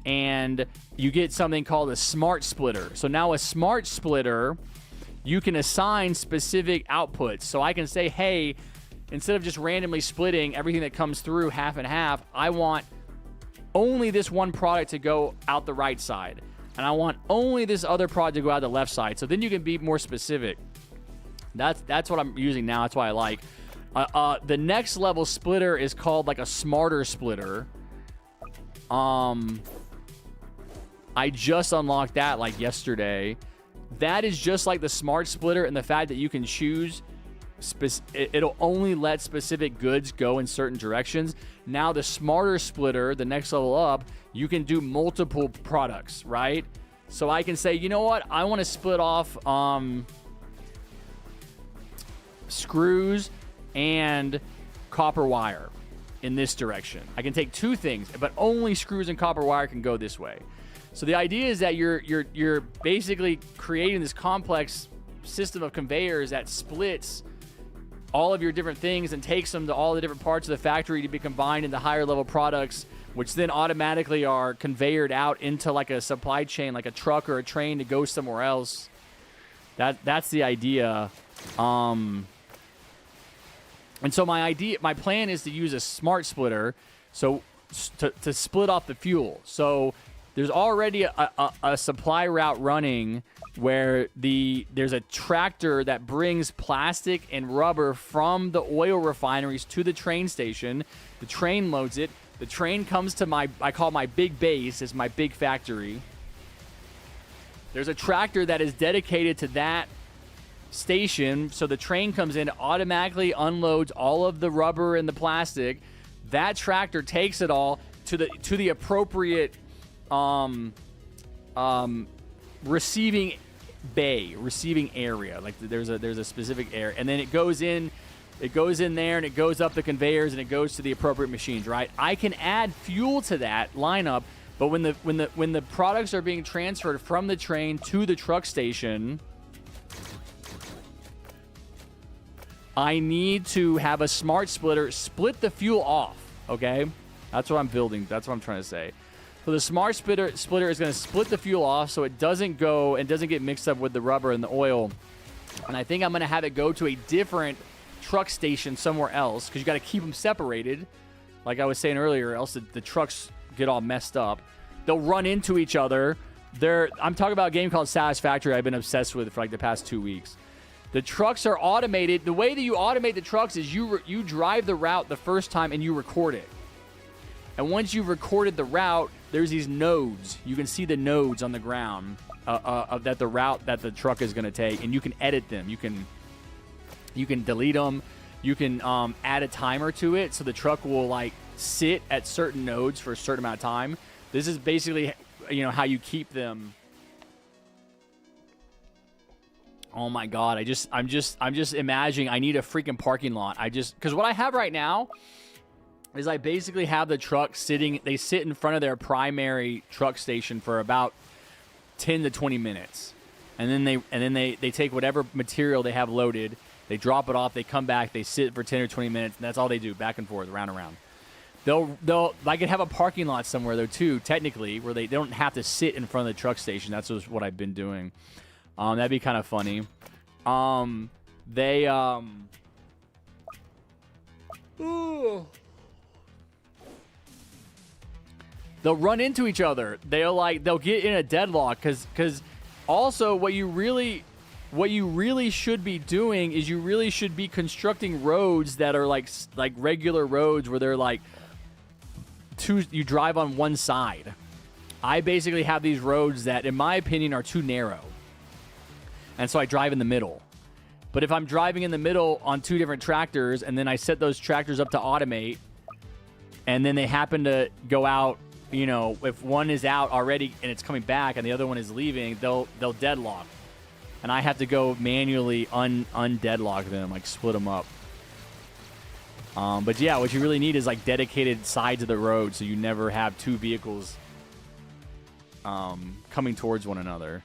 and you get something called a smart splitter. So now a smart splitter, you can assign specific outputs. So I can say, hey, instead of just randomly splitting everything that comes through half and half, I want only this one product to go out the right side, and I want only this other product to go out the left side. So then you can be more specific. That's what I'm using now. That's why I like. The next level splitter is called like a smarter splitter. I just unlocked that like yesterday. That is just like the smart splitter, and the fact that you can choose. It'll only let specific goods go in certain directions. Now the smarter splitter, the next level up, you can do multiple products, right? So I can say, you know what? I want to split off screws and copper wire in this direction. I can take two things, but only screws and copper wire can go this way. So the idea is that you're basically creating this complex system of conveyors that splits all of your different things and takes them to all the different parts of the factory to be combined into higher level products, which then automatically are conveyored out into like a supply chain, like a truck or a train to go somewhere else. That's the idea. And so my plan is to use a smart splitter, so to split off the fuel. So there's already a supply route running where there's a tractor that brings plastic and rubber from the oil refineries to the train station. The train loads it. The train comes to I call my big base, is my big factory. There's a tractor that is dedicated to that station, so the train comes in, automatically unloads all of the rubber and the plastic. That tractor takes it all to the appropriate receiving area. Like there's a specific area, and then it goes in there, and it goes up the conveyors, and it goes to the appropriate machines. Right? I can add fuel to that lineup, but when the products are being transferred from the train to the truck station, I need to have a smart splitter split the fuel off, okay? That's what I'm building. That's what I'm trying to say. So the smart splitter is going to split the fuel off so it doesn't go and doesn't get mixed up with the rubber and the oil. And I think I'm going to have it go to a different truck station somewhere else because you got to keep them separated, like I was saying earlier, else the trucks get all messed up. They'll run into each other. I'm talking about a game called Satisfactory I've been obsessed with for like the past 2 weeks. The trucks are automated. The way that you automate the trucks is you drive the route the first time and you record it. And once you've recorded the route, there's these nodes. You can see the nodes on the ground that the route that the truck is going to take, and you can edit them. You can delete them. You can add a timer to it, so the truck will like sit at certain nodes for a certain amount of time. This is basically, how you keep them. Oh my God! I'm just imagining I need a freaking parking lot. Because what I have right now is I basically have the truck sitting. They sit in front of their primary truck station for about 10 to 20 minutes, and then they take whatever material they have loaded. They drop it off. They come back. They sit for 10 or 20 minutes, and that's all they do, back and forth, round and round. I could have a parking lot somewhere though too, technically, where they don't have to sit in front of the truck station. That's what I've been doing. That'd be kind of funny. They'll run into each other. They'll get in a deadlock because also what you really should be doing is you really should be constructing roads that are like regular roads where they're like you drive on one side. I basically have these roads that, in my opinion, are too narrow. And so I drive in the middle. But if I'm driving in the middle on two different tractors, and then I set those tractors up to automate, and then they happen to go out, if one is out already and it's coming back and the other one is leaving, they'll deadlock. And I have to go manually undeadlock them, like split them up. But yeah, what you really need is like dedicated sides of the road so you never have two vehicles coming towards one another.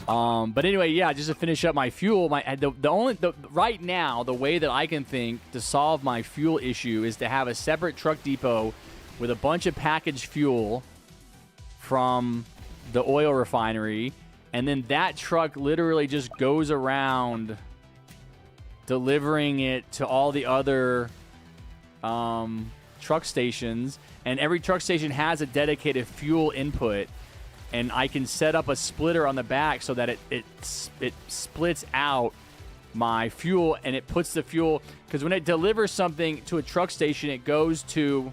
But anyway, yeah, just to finish up my fuel, right now, the way that I can think to solve my fuel issue is to have a separate truck depot with a bunch of packaged fuel from the oil refinery, and then that truck literally just goes around delivering it to all the other truck stations, and every truck station has a dedicated fuel input. And I can set up a splitter on the back so that it splits out my fuel, and it puts the fuel, because when it delivers something to a truck station, it goes to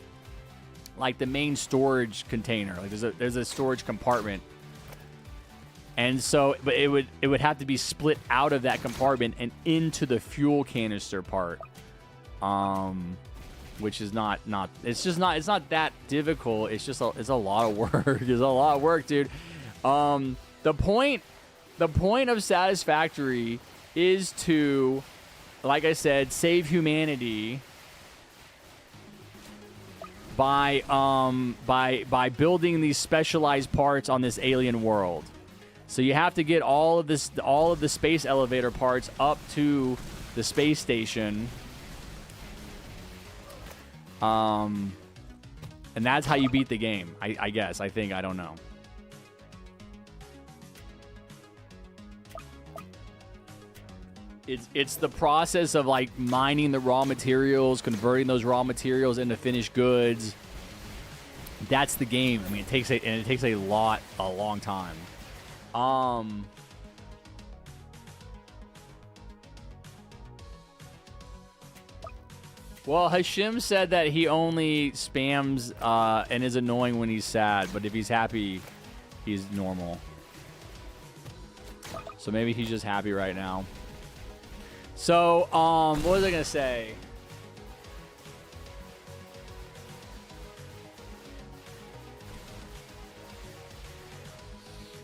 like the main storage container. Like there's a storage compartment, and so but it would have to be split out of that compartment and into the fuel canister part. Which is not it's not that difficult. It's a lot of work. It's a lot of work, dude. The point of Satisfactory is to, like I said, save humanity by building these specialized parts on this alien world. So you have to get all of the space elevator parts up to the space station. And that's how you beat the game, I guess. I think. I don't know. It's the process of like mining the raw materials, converting those raw materials into finished goods. That's the game. I mean, it takes a long time. Well, Hashim said that he only spams and is annoying when he's sad, but if he's happy, he's normal. So maybe he's just happy right now. So, what was I gonna say?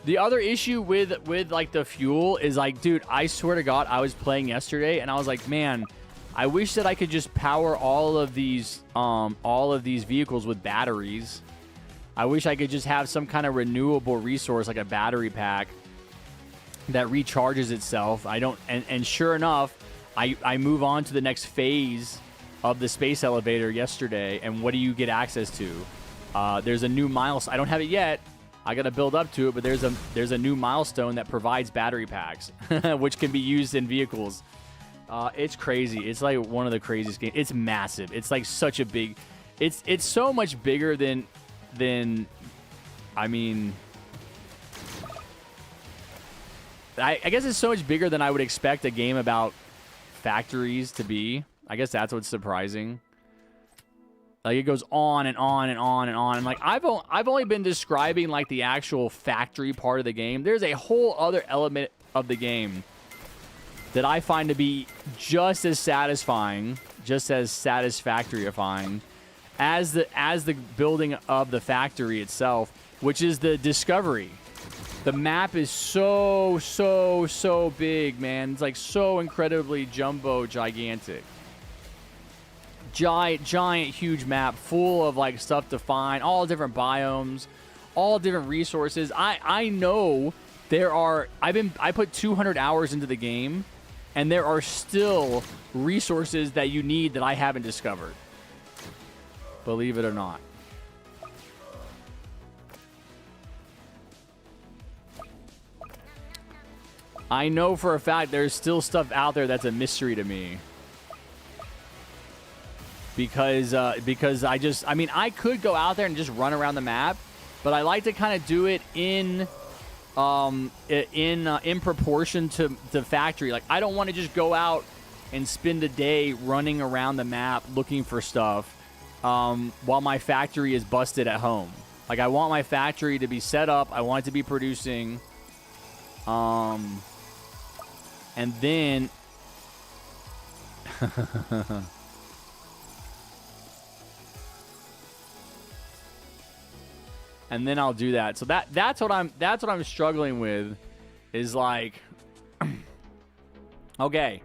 The other issue with like the fuel is like, dude, I swear to God, I was playing yesterday and I was like, man, I wish that I could just power all of these vehicles with batteries. I wish I could just have some kind of renewable resource like a battery pack that recharges itself. I don't, and sure enough, I move on to the next phase of the space elevator yesterday, and what do you get access to? There's a new milestone. I don't have it yet. I got to build up to it, but there's a new milestone that provides battery packs, which can be used in vehicles. It's crazy. It's like one of the craziest games. It's massive. It's like such a big. It's so much bigger than I mean. I guess it's so much bigger than I would expect a game about factories to be. I guess that's what's surprising. Like, it goes on and on and on and on. And like, I've only been describing like the actual factory part of the game. There's a whole other element of the game that I find to be just as satisfying, just as satisfactoryifying as the building of the factory itself, which is the discovery. The map is so big, man. It's like so incredibly jumbo gigantic. Giant, huge map full of like stuff to find, all different biomes, all different resources. I know there are. I put 200 hours into the game, and there are still resources that you need that I haven't discovered. Believe it or not. I know for a fact there's still stuff out there that's a mystery to me. Because I mean, I could go out there and just run around the map, but I like to kind of do it in proportion to the factory. Like, I don't want to just go out and spend a day running around the map looking for stuff while my factory is busted at home. Like, I want my factory to be set up. I want it to be producing. And then and then I'll do that. So that's what I'm struggling with, is like, okay,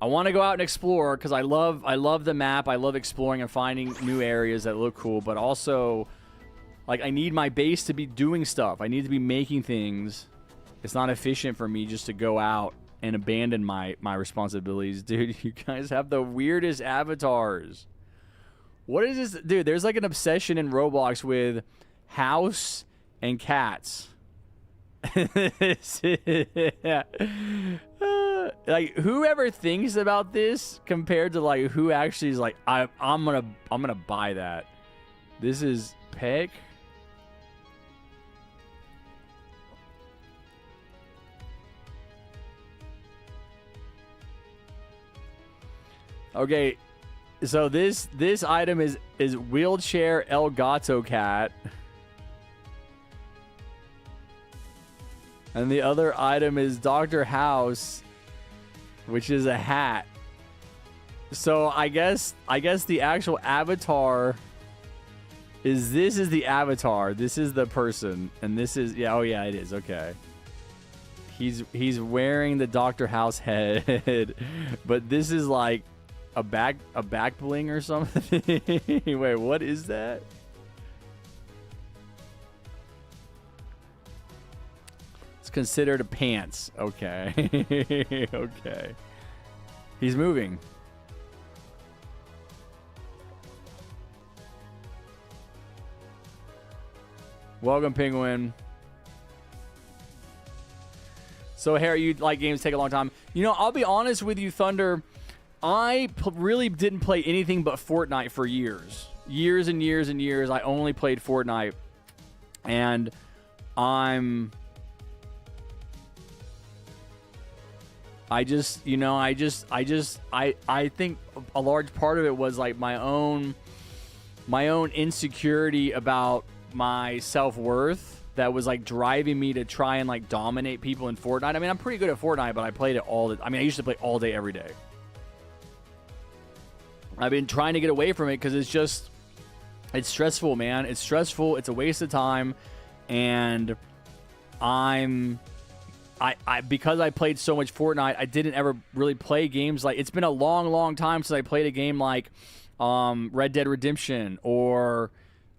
I want to go out and explore because I love the map. I love exploring and finding new areas that look cool, but also like I need my base to be doing stuff. I need to be making things. It's not efficient for me just to go out and abandon my responsibilities. Dude, you guys have the weirdest avatars. What is this? Dude, there's like an obsession in Roblox with house and cats. Like, whoever thinks about this compared to like who actually is like, I'm gonna buy that. This is Peck. Okay, so this item is wheelchair El Gato cat. And the other item is Dr. House, which is a hat. So I guess the actual avatar is, this is the avatar. This is the person, and this is, yeah, oh yeah, it is. Okay. He's wearing the Dr. House head, but this is like a back bling or something. Wait, what is that? It's considered a pants. Okay. Okay. He's moving. Welcome, Penguin. So, Harry, you like games take a long time. You know, I'll be honest with you, Thunder. I really didn't play anything but Fortnite for years. Years and years and years. I only played Fortnite. And I think a large part of it was like my own insecurity about my self-worth. that was like driving me to try and like dominate people in Fortnite. I mean, I'm pretty good at Fortnite, but I played it I used to play all day, every day. I've been trying to get away from it because it's stressful, man. It's stressful. It's a waste of time. And because I played so much Fortnite, I didn't ever really play games like, it's been a long, long time since I played a game like Red Dead Redemption or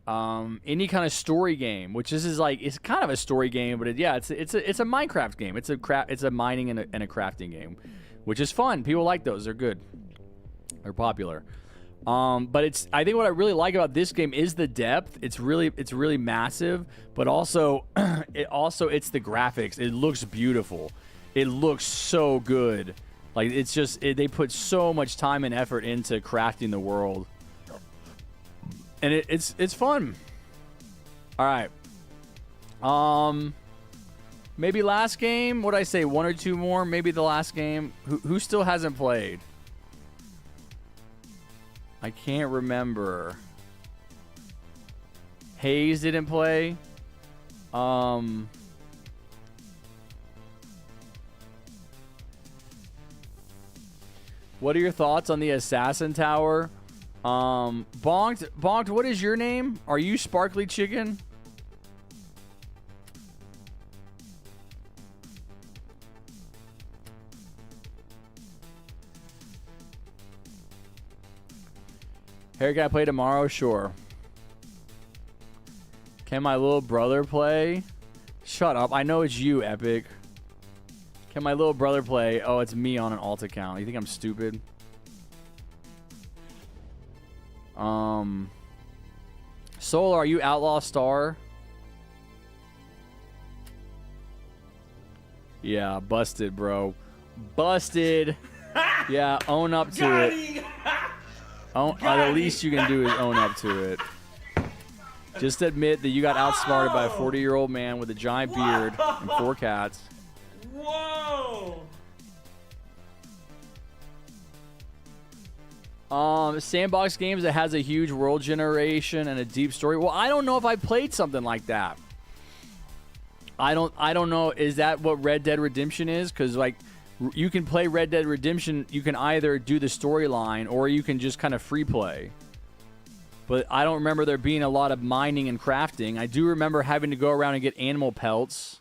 any kind of story game, which this is like, it's kind of a story game, but it's a Minecraft game. It's a mining and a crafting game, which is fun. People like those. They're good. They're popular. But I think what I really like about this game is the depth. It's really massive, but also it's the graphics. It looks beautiful. It looks so good. Like they put so much time and effort into crafting the world. And it's fun. All right. Maybe last game. What'd I say? One or two more? Maybe the last game. Who still hasn't played? I can't remember. Hayes didn't play. What are your thoughts on the Assassin Tower? Bonked, what is your name? Are you Sparkly Chicken? Harry, can I play tomorrow? Sure. Can my little brother play? Shut up. I know it's you, Epic. Can my little brother play? Oh, it's me on an alt account. You think I'm stupid? Soul, are you Outlaw Star? Yeah, busted, bro. Busted. Yeah, own up to it. The least you can do is own up to it. Just admit that you got outsmarted by a 40-year-old man with a giant beard and 4 cats. Whoa! Sandbox games that has a huge world generation and a deep story. Well, I don't know if I played something like that. I don't know. Is that what Red Dead Redemption is? Because like, you can play Red Dead Redemption. You can either do the storyline or you can just kind of free play. But I don't remember there being a lot of mining and crafting. I do remember having to go around and get animal pelts.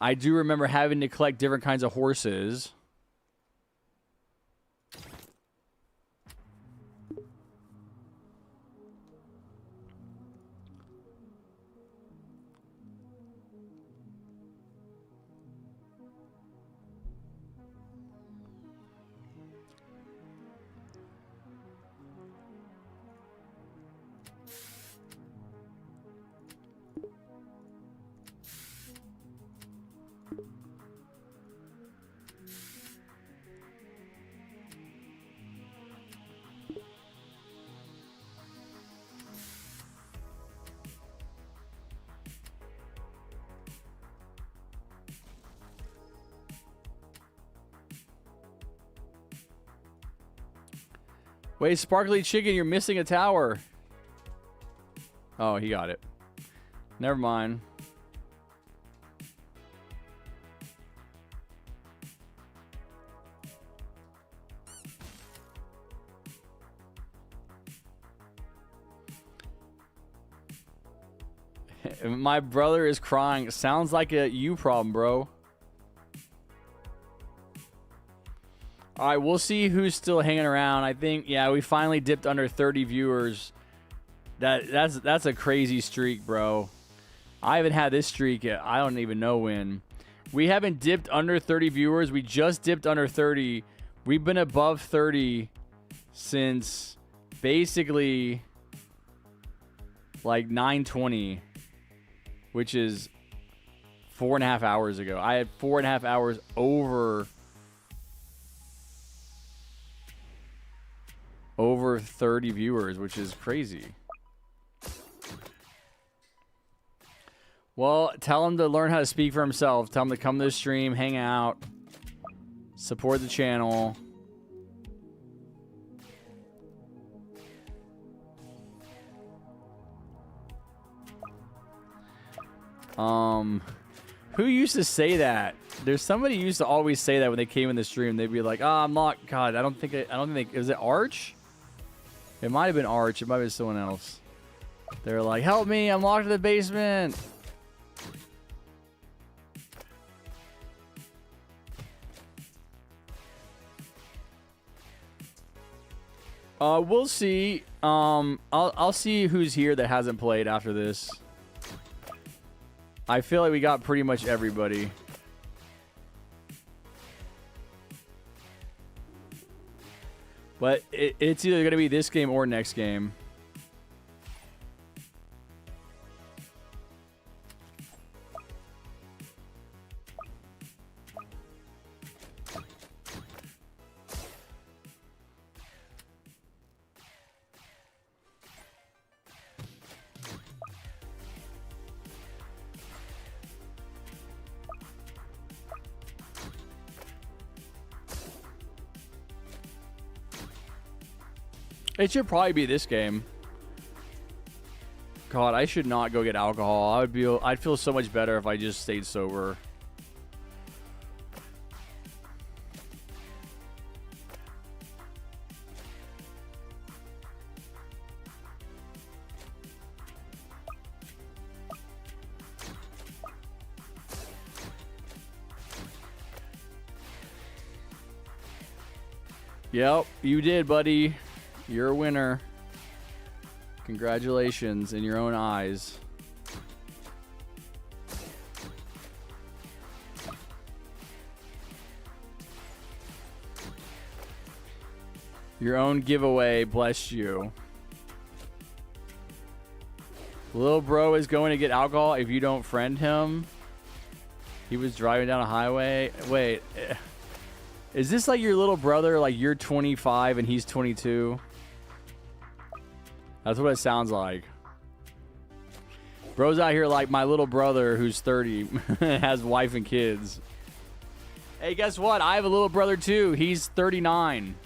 I do remember having to collect different kinds of horses. Wait, Sparkly Chicken, you're missing a tower. Oh, he got it. Never mind. My brother is crying. Sounds like a you problem, bro. All right, we'll see who's still hanging around. I think, yeah, we finally dipped under 30 viewers. That's a crazy streak, bro. I haven't had this streak yet. I don't even know when. We haven't dipped under 30 viewers. We just dipped under 30. We've been above 30 since basically like 9:20, which is 4.5 hours ago. I had 4.5 hours over 30 viewers, which is crazy. Well, tell him to learn how to speak for himself. Tell him to come to the stream, hang out, support the channel. Who used to say that? There's somebody who used to always say that when they came in the stream. They'd be like, "Ah, I'm locked." God, I don't think. Is it Arch? It might have been Arch. It might have been someone else. They're like, "Help me! I'm locked in the basement." We'll see. I'll see who's here that hasn't played after this. I feel like we got pretty much everybody. But it's either going to be this game or next game. It should probably be this game. God, I should not go get alcohol. I'd feel so much better if I just stayed sober. Yep, you did, buddy. You're a winner. Congratulations in your own eyes. Your own giveaway blessed you. Little bro is going to get alcohol if you don't friend him. He was driving down a highway. Wait. Is this like your little brother? Like you're 25 and he's 22? That's what it sounds like. Bro's out here like my little brother who's 30 has wife and kids. Hey, guess what? I have a little brother too. He's 39.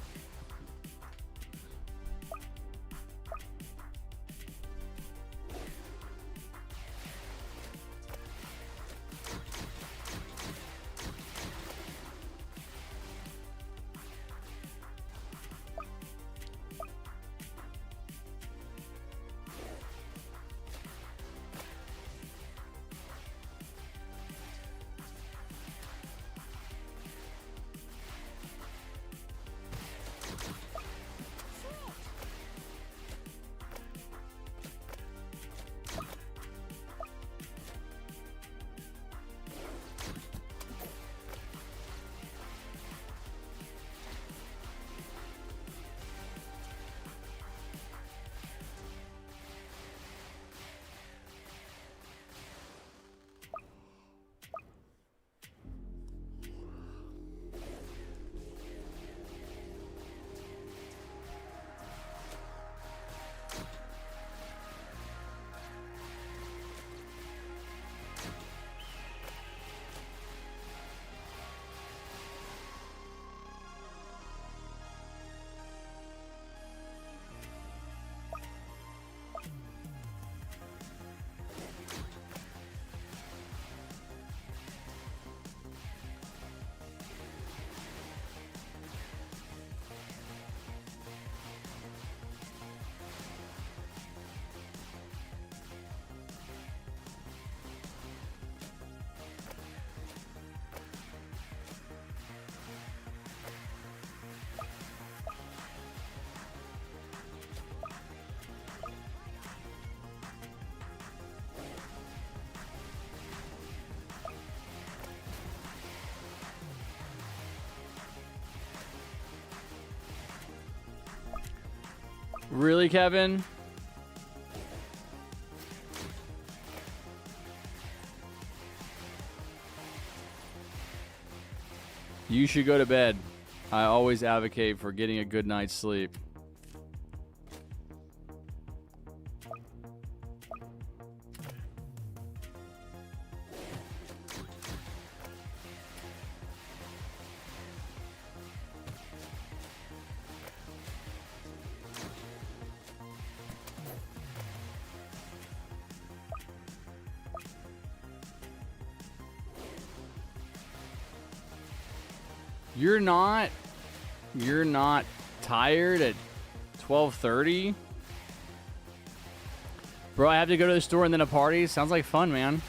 Really, Kevin? You should go to bed. I always advocate for getting a good night's sleep. You're not tired at 12:30? Bro, I have to go to the store and then a party? Sounds like fun, man.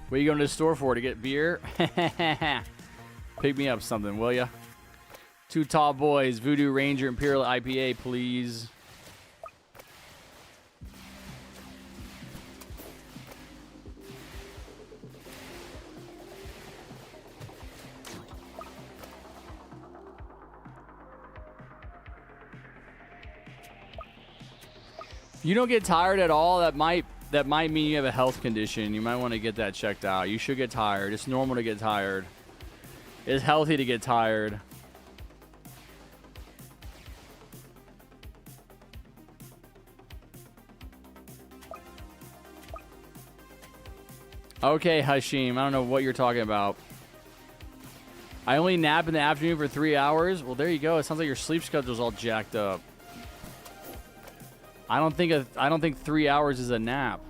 What are you going to the store for? To get beer? Pick me up something, will ya? 2 tall boys, Voodoo Ranger Imperial IPA, please. You don't get tired at all? That might mean you have a health condition. You might want to get that checked out. You should get tired. It's normal to get tired. It's healthy to get tired. Okay, Hashim. I don't know what you're talking about. I only nap in the afternoon for 3 hours? Well, there you go. It sounds like your sleep schedule's all jacked up. I don't think 3 hours is a nap.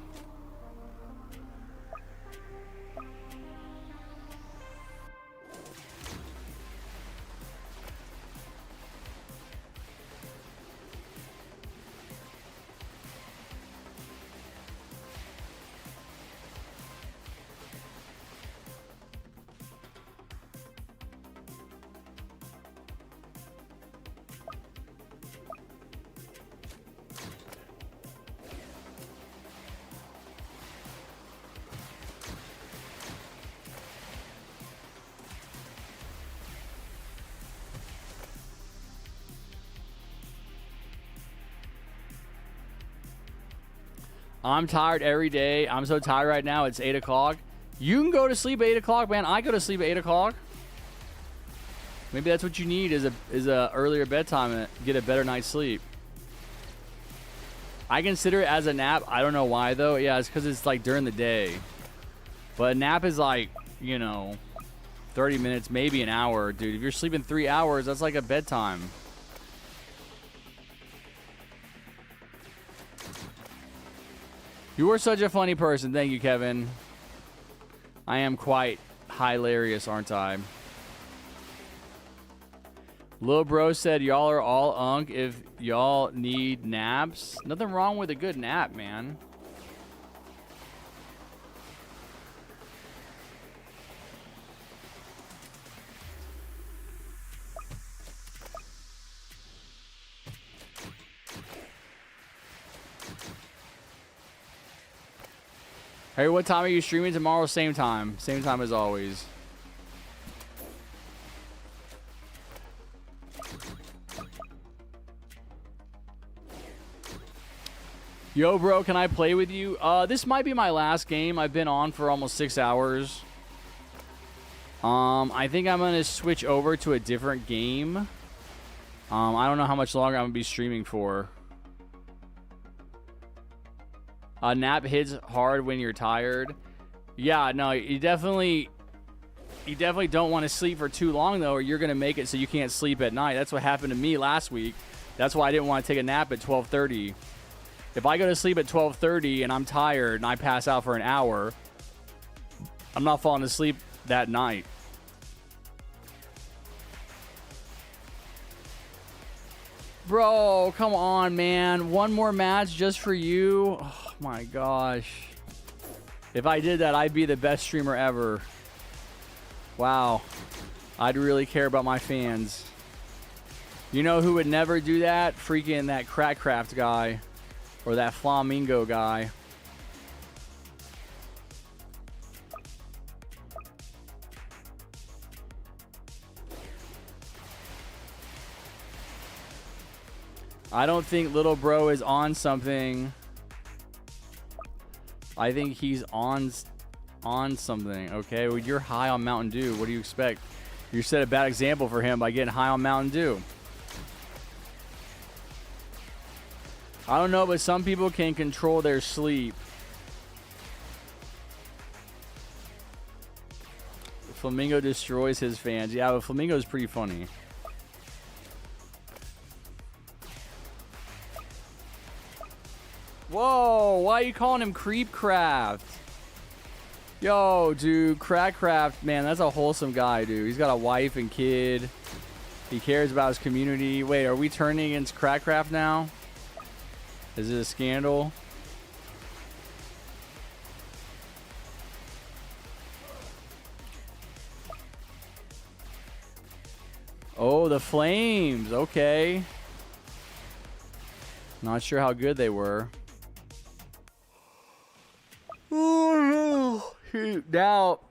I'm tired every day. I'm so tired right now. It's 8 o'clock. You can go to sleep at 8 o'clock, man. I go to sleep at 8 o'clock. Maybe that's what you need is a earlier bedtime and get a better night's sleep. I consider it as a nap. I don't know why, though. Yeah, it's because it's like during the day. But a nap is like, 30 minutes, maybe an hour. Dude, if you're sleeping 3 hours, that's like a bedtime. You are such a funny person. Thank you, Kevin. I am quite hilarious, aren't I? Lil Bro said y'all are all unk if y'all need naps. Nothing wrong with a good nap, man. Hey, what time are you streaming tomorrow? Same time. Same time as always. Yo, bro, can I play with you? This might be my last game. I've been on for almost 6 hours. I think I'm going to switch over to a different game. I don't know how much longer I'm going to be streaming for. A nap hits hard when you're tired. Yeah, no, you definitely don't want to sleep for too long, though, or you're going to make it so you can't sleep at night. That's what happened to me last week. That's why I didn't want to take a nap at 12:30. If I go to sleep at 12:30 and I'm tired and I pass out for an hour, I'm not falling asleep that night. Bro, come on, man. One more match just for you. Oh, my gosh. If I did that, I'd be the best streamer ever. Wow. I'd really care about my fans. You know who would never do that? Freaking that Crackcraft guy. Or that Flamingo guy. I don't think little bro is on something. I think he's on something. Okay, well, you're high on Mountain Dew. What do you expect? You set a bad example for him by getting high on Mountain Dew. I don't know, but some people can control their sleep. Flamingo destroys his fans. Yeah, but Flamingo's pretty funny. Whoa, why are you calling him Creepcraft? Yo, dude, Crackcraft, man, that's a wholesome guy, dude. He's got a wife and kid. He cares about his community. Wait, are we turning against Crackcraft now? Is it a scandal? Oh, the flames. Okay. Not sure how good they were.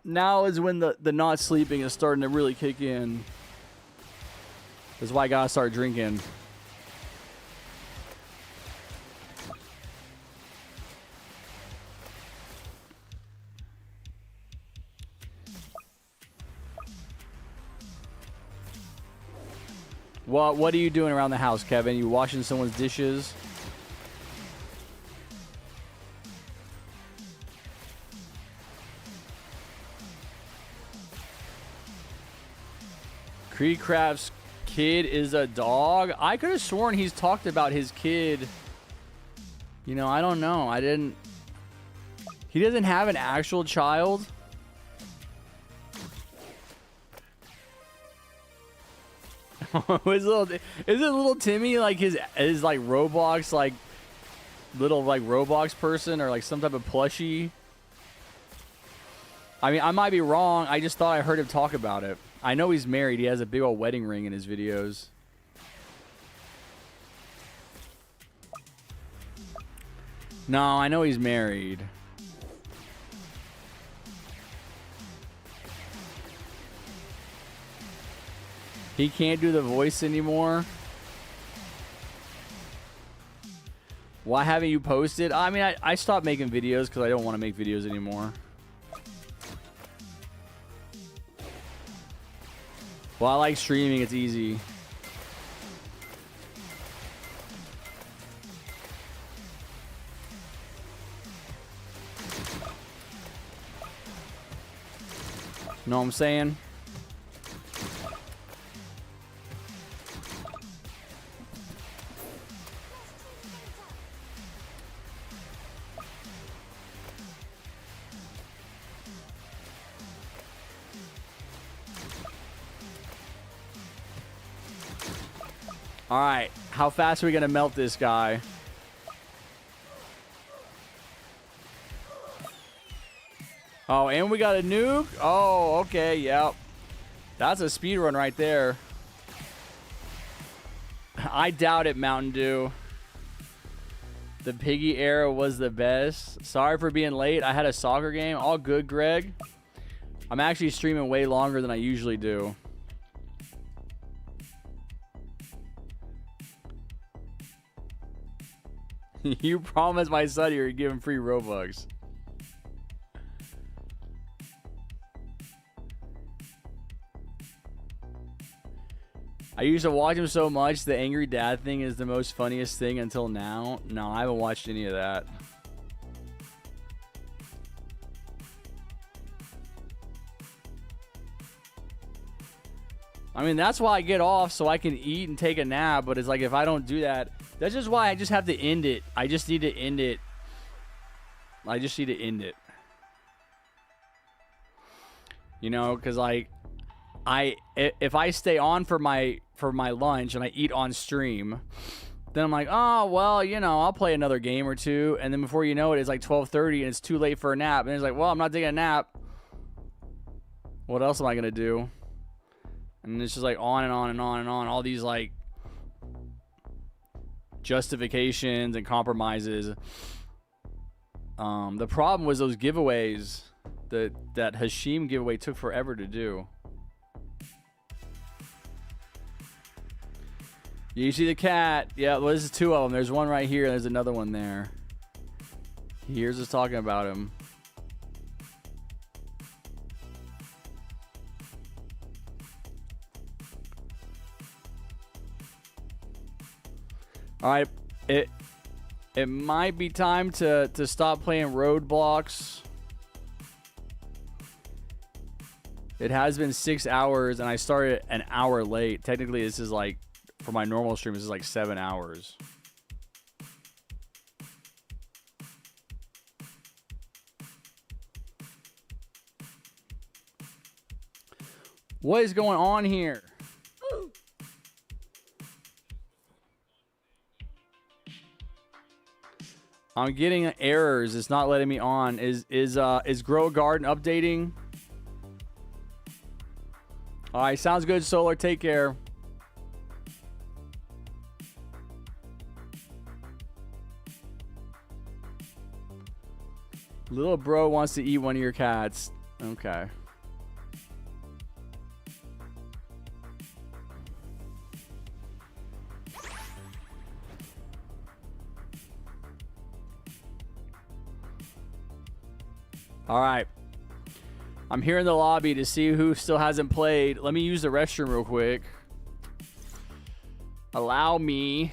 Now is when the not sleeping is starting to really kick in. That's why I gotta start drinking. What are you doing around the house, Kevin? You washing someone's dishes? Creedcraft's kid is a dog? I could have sworn he's talked about his kid. You know, I don't know. I didn't... He doesn't have an actual child? is it little Timmy like his like Roblox like little like Roblox person or like some type of plushie? I mean, I might be wrong. I just thought I heard him talk about it. I know he's married. He has a big old wedding ring in his videos. No, I know he's married. He can't do the voice anymore. Why haven't you posted? I mean, I stopped making videos because I don't want to make videos anymore. Well, I like streaming. It's easy. Know what I'm saying? All right, how fast are we gonna melt this guy? Oh, and we got a nuke? Oh, okay, yep. That's a speed run right there. I doubt it, Mountain Dew. The piggy era was the best. Sorry for being late. I had a soccer game. All good, Greg. I'm actually streaming way longer than I usually do. You promised my son you were giving free Robux. I used to watch him so much. The angry dad thing is the most funniest thing until now. No, I haven't watched any of that. I mean, that's why I get off so I can eat and take a nap. But it's like if I don't do that, that's just why I just have to end it. I just need to end it. I just need to end it. You know, because like if I stay on for my lunch and I eat on stream, then I'm like, oh well, you know, I'll play another game or two, and then before you know it, it's like 12:30 and it's too late for a nap, and it's like, well, I'm not taking a nap. What else am I gonna do? And it's just like on and on and on and on. All these like justifications and compromises. The problem was those giveaways. That Hashim giveaway took forever to do. You see the cat? Yeah, well, this is two of them. There's one right here. And there's another one there. He hears us talking about him. All right, it might be time to stop playing Roadblocks. It has been 6 hours, and I started an hour late. Technically, this is like, for my normal stream, this is like 7 hours. What is going on here? I'm getting errors. It's not letting me on. Is Grow a Garden updating? All right, sounds good, Solar. Take care. Little bro wants to eat one of your cats. Okay. All right. I'm here in the lobby to see who still hasn't played. Let me use the restroom real quick. Allow me.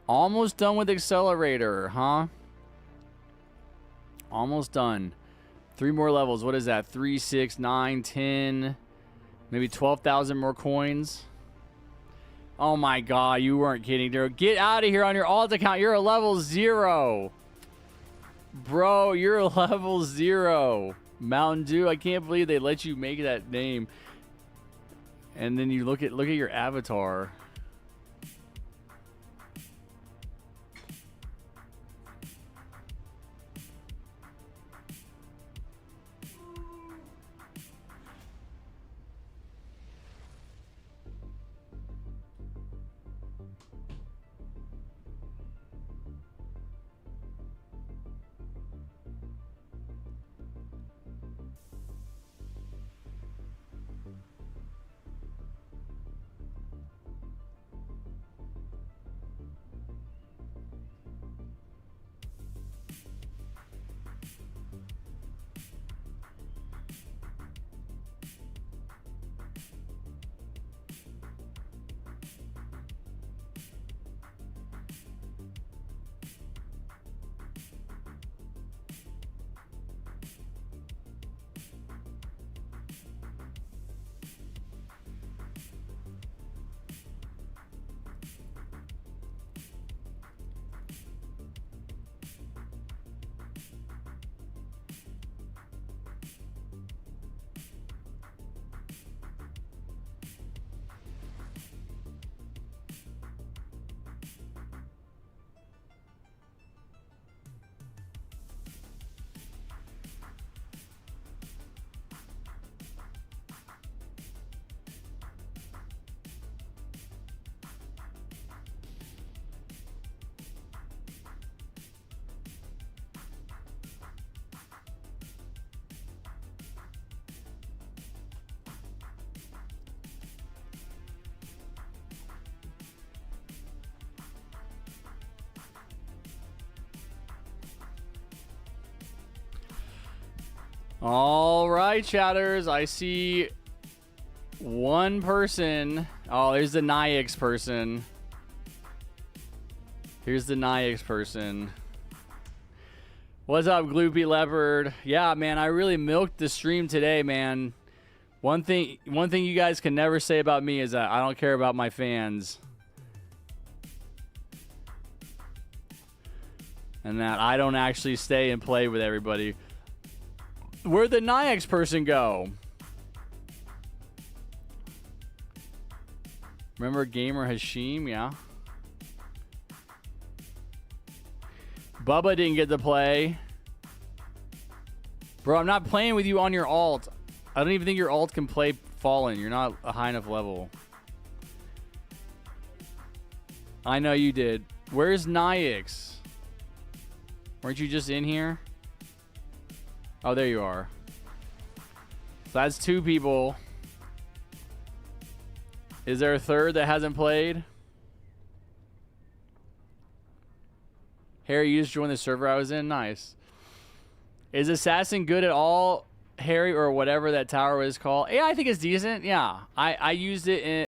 Almost done with Accelerator, huh? Almost done. 3 more levels. What is that? 3, 6, 9, 10, maybe 12,000 more coins. Oh my god, you weren't kidding, dude. Get out of here on your alt account. You're a level 0. Bro, you're a level 0. Mountain Dew, I can't believe they let you make that name. And then you look at your avatar. All right, chatters. I see one person. Oh, there's the Nyx person. Here's the Nyx person. What's up, Gloopy Leopard? Yeah, man, I really milked the stream today, man. One thing you guys can never say about me is that I don't care about my fans. And that I don't actually stay and play with everybody. Where'd the Nyx person go? Remember Gamer Hashim? Yeah. Bubba didn't get to play. Bro, I'm not playing with you on your alt. I don't even think your alt can play Fallen. You're not a high enough level. I know you did. Where's Nyx? Weren't you just in here? Oh, there you are. So that's 2 people. Is there a third that hasn't played? Harry, you just joined the server I was in? Nice. Is Assassin good at all, Harry, or whatever that tower is called? Yeah, I think it's decent. Yeah. I used it in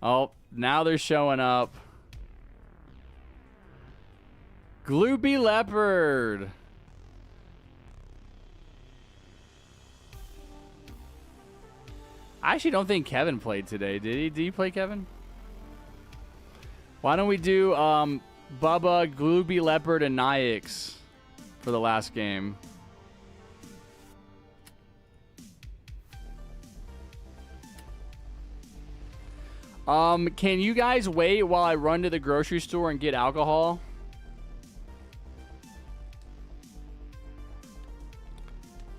Oh, now they're showing up. Gloopy Leopard. I actually don't think Kevin played today. Did he? Did you play, Kevin? Why don't we do Bubba, Gloopy Leopard, and Nyx for the last game? Can you guys wait while I run to the grocery store and get alcohol?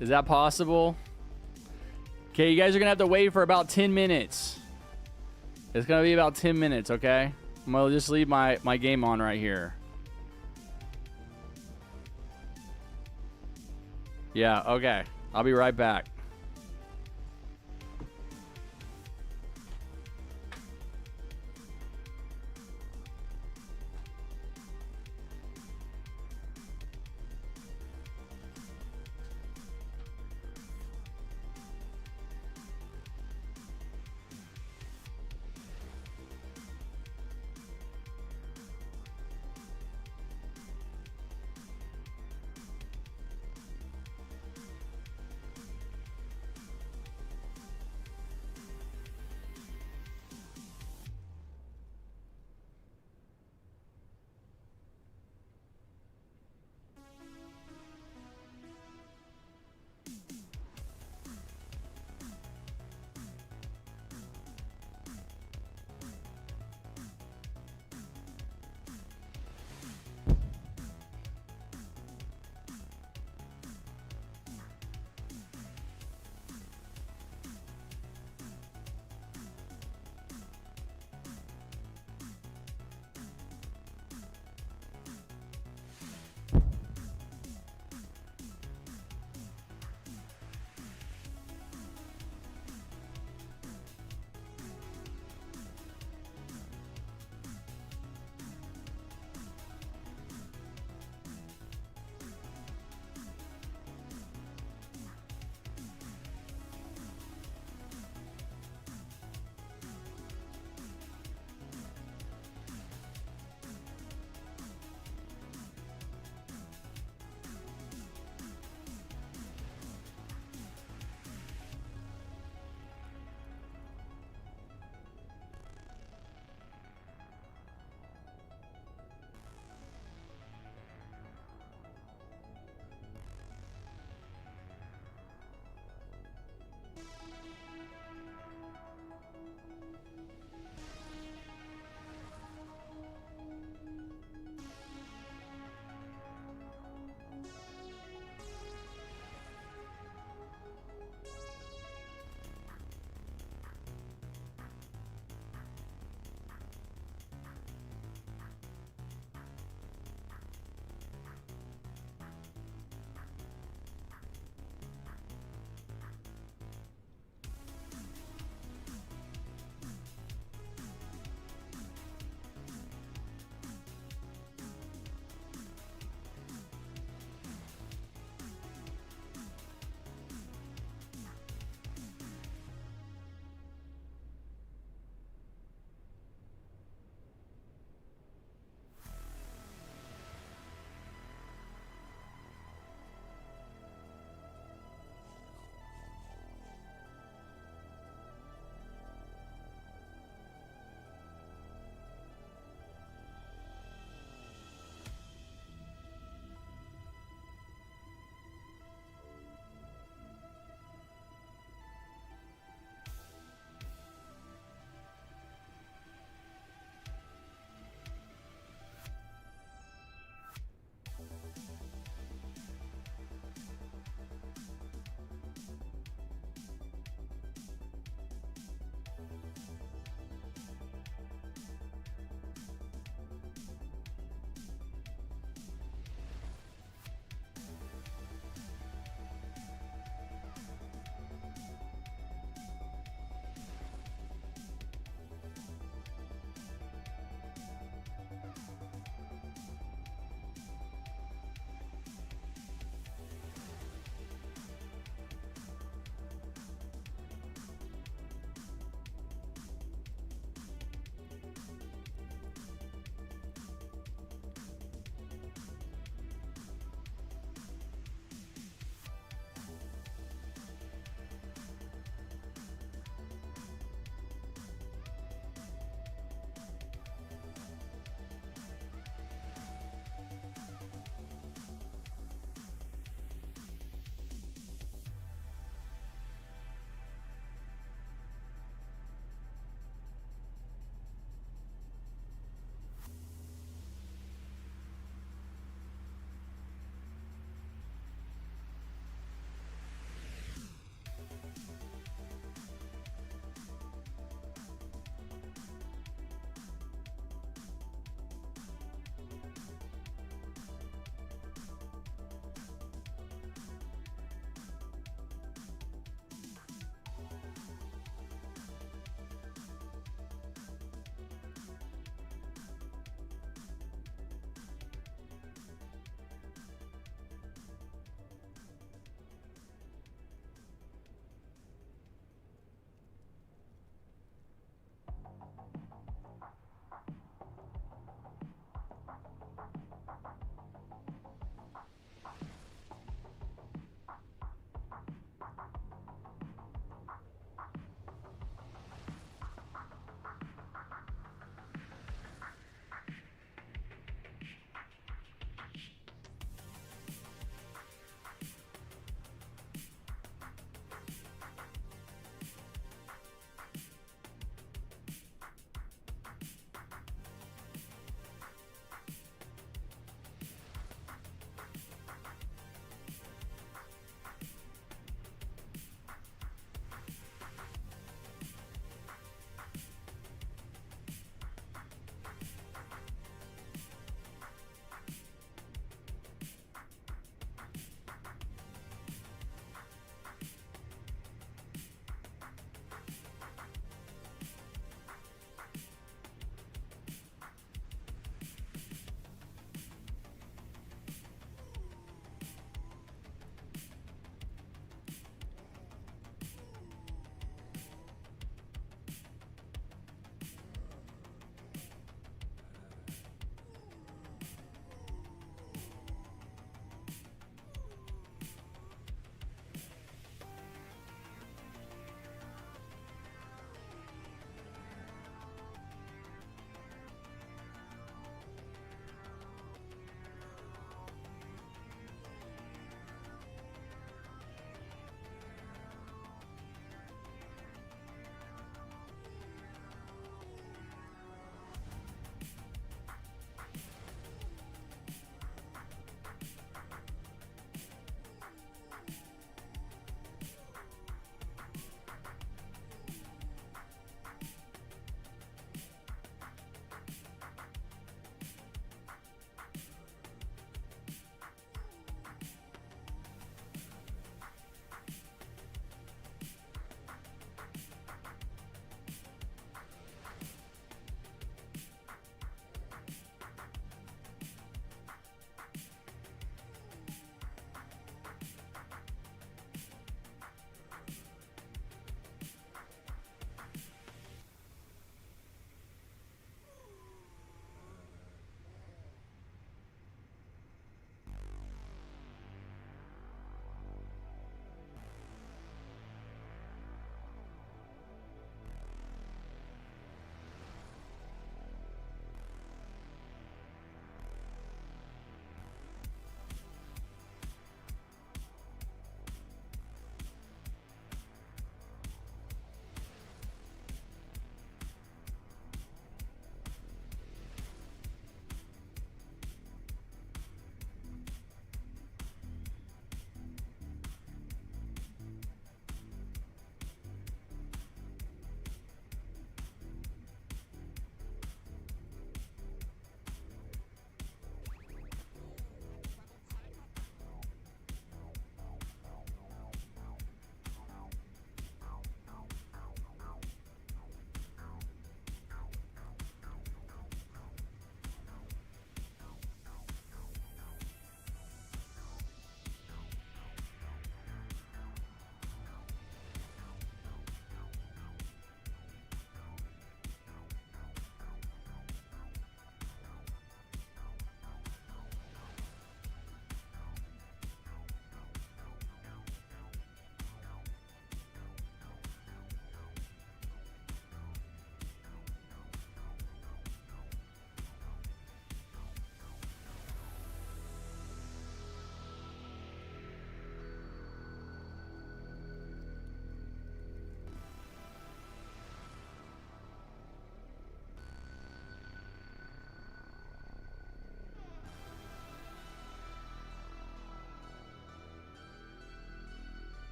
Is that possible? Okay, you guys are gonna have to wait for about 10 minutes. It's gonna be about 10 minutes, okay? I'm gonna just leave my game on right here. Yeah, okay. I'll be right back.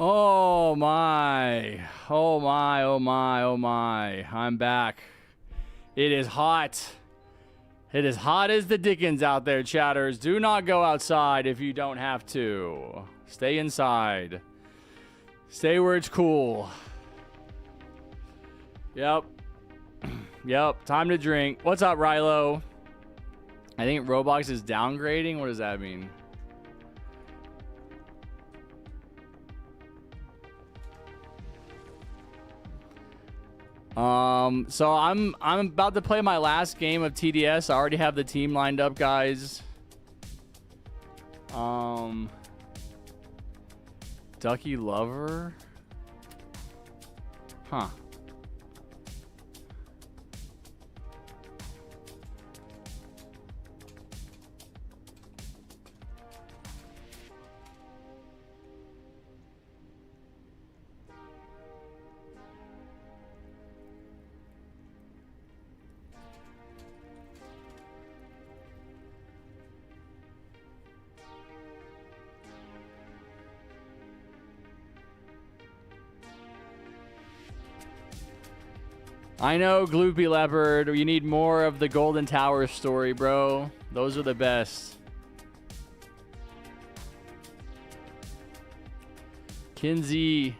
Oh my. Oh my, oh my, oh my. I'm back. It is hot. It is hot as the dickens out there, chatters. Do not go outside if you don't have to. Stay inside. Stay where it's cool. Yep. Yep. Time to drink. What's up, Rilo? I think Roblox is downgrading. What does that mean? So I'm about to play my last game of TDS. I already have the team lined up, guys. Ducky Lover? Huh. I know, Gloopy Leopard. You need more of the Golden Tower story, bro. Those are the best. Kinsey.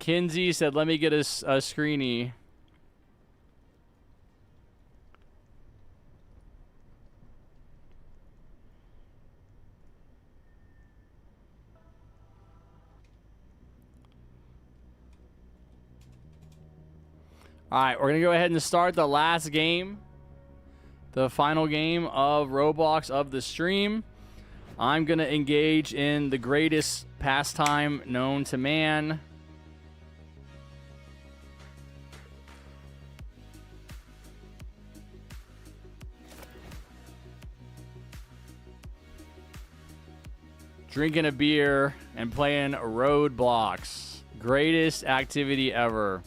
Kinsey said, let me get a screeny. All right, we're going to go ahead and start the last game. The final game of Roblox of the stream. I'm going to engage in the greatest pastime known to man. Drinking a beer and playing Roadblocks. Greatest activity ever.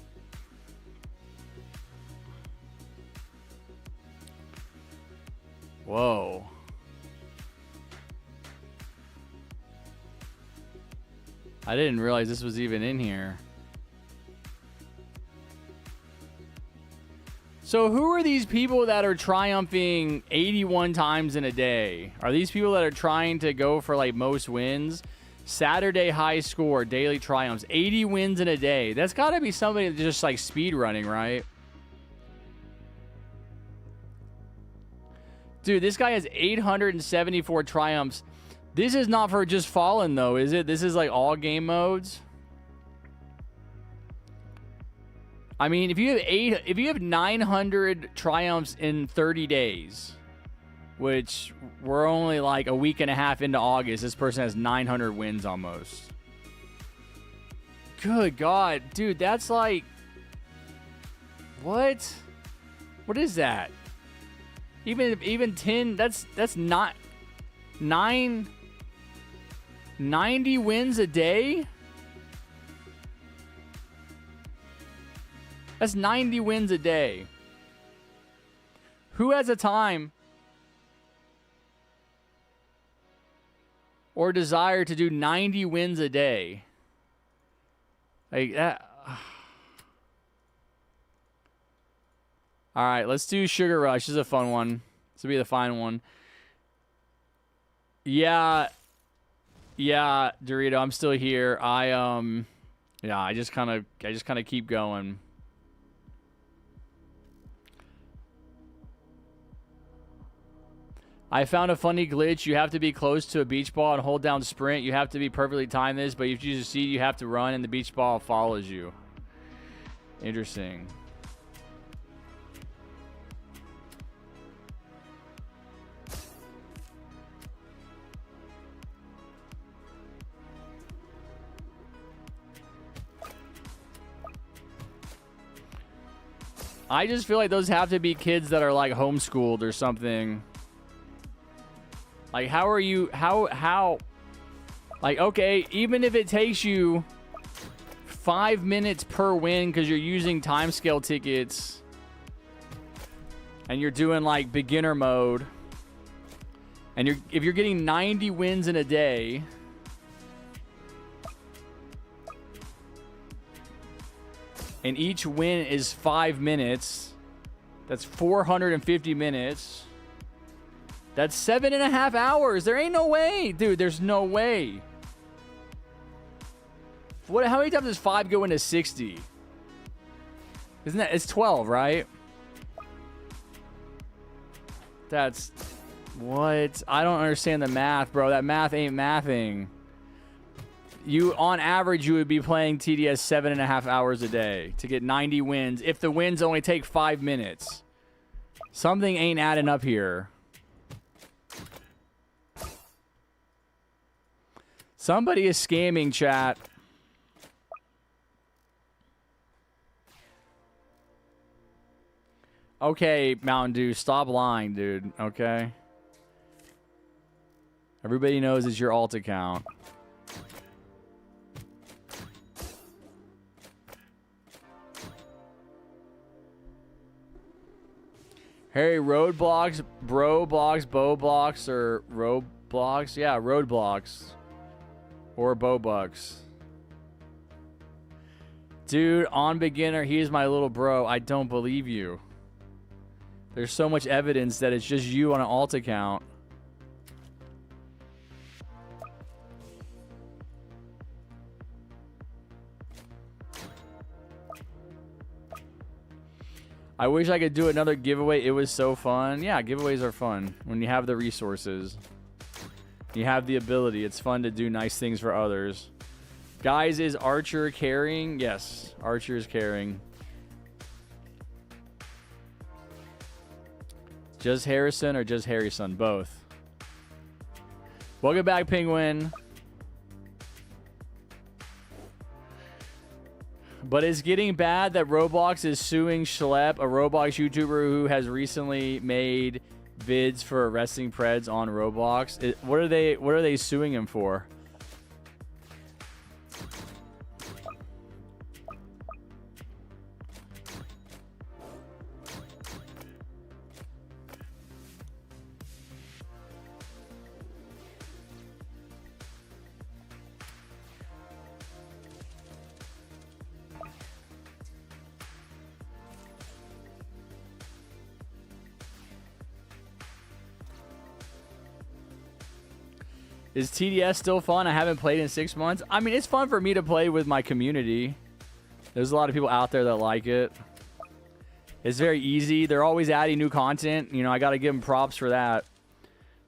Whoa. I didn't realize this was even in here. So who are these people that are triumphing 81 times in a day? Are these people that are trying to go for like most wins? Saturday high score, daily triumphs, 80 wins in a day. That's got to be somebody that's just like speed running, right? Dude, this guy has 874 triumphs. This is not for just Fallen though, is it? This is like all game modes. I mean, if you have 900 triumphs in 30 days, which we're only like a week and a half into August, this person has 900 wins almost. Good God, dude, that's like, what? What is that? Even 10, that's not 90 wins a day? That's 90 wins a day. Who has a time or desire to do 90 wins a day? Like that. All right, let's do Sugar Rush. This is a fun one. This will be the fine one. Yeah, Dorito, I'm still here. I just kind of keep going. I found a funny glitch. You have to be close to a beach ball and hold down sprint. You have to be perfectly timed this, but if you succeed, you have to run and the beach ball follows you. Interesting. I just feel like those have to be kids that are like homeschooled or something. Like, how are you, how Like, okay, even if it takes you 5 minutes per win because you're using timescale tickets and you're doing like beginner mode, and if you're getting 90 wins in a day, and each win is 5 minutes, that's 450 minutes. That's 7.5 hours. There ain't no way, dude. There's no way. How many times does 5 go into 60? Isn't that, it's 12, right? That's, what? I don't understand the math, bro. That math ain't mathing. On average, you would be playing TDS 7.5 hours a day to get 90 wins if the wins only take 5 minutes. Something ain't adding up here. Somebody is scamming, chat. Okay, Mountain Dew, stop lying, dude. Okay? Everybody knows it's your alt account. Harry, roadblocks, bro blocks, bow blocks, or roadblocks? Yeah, roadblocks. Or Bobucks. Dude, on beginner, he's my little bro. I don't believe you. There's so much evidence that it's just you on an alt account. I wish I could do another giveaway. It was so fun. Yeah, giveaways are fun when you have the resources. You have the ability. It's fun to do nice things for others. Guys, is Archer carrying? Yes, Archer is carrying. JustHarrison or JustHarrison? Both. Welcome back, Penguin. But it's getting bad that Roblox is suing Schlep, a Roblox YouTuber who has recently made vids for arresting Preds on Roblox. What are they suing him for? Is TDS still fun? I haven't played in 6 months. I mean, it's fun for me to play with my community. There's a lot of people out there that like it. It's very easy. They're always adding new content. You know, I got to give them props for that.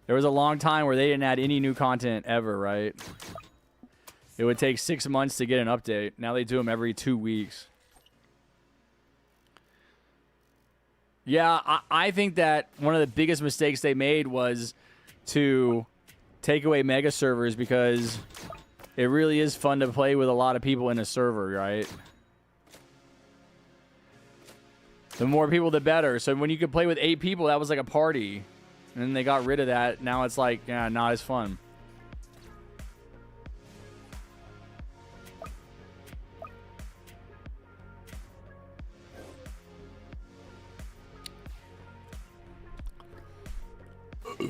There was a long time where they didn't add any new content ever, right? It would take 6 months to get an update. Now they do them every 2 weeks. Yeah, I think that one of the biggest mistakes they made was to take away mega servers, because it really is fun to play with a lot of people in a server, right? The more people, the better. So when you could play with 8 people, that was like a party. And then they got rid of that. Now it's like, yeah, not as fun.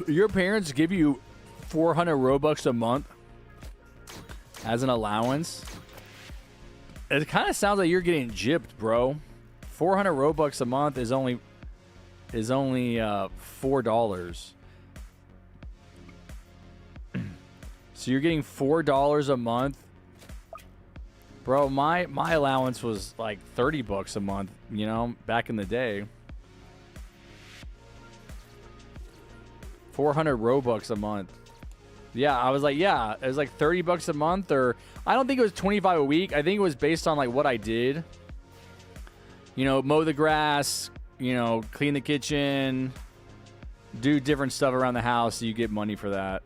Your parents give you 400 Robux a month as an allowance? It kind of sounds like you're getting gypped, bro. 400 Robux a month is only $4. So you're getting $4 a month, bro. My allowance was like $30 a month, you know, back in the day. 400 Robux a month. Yeah, I was like, yeah, it was like $30 a month, or I don't think it was 25 a week. I think it was based on like what I did. You know, mow the grass, you know, clean the kitchen, do different stuff around the house, so you get money for that.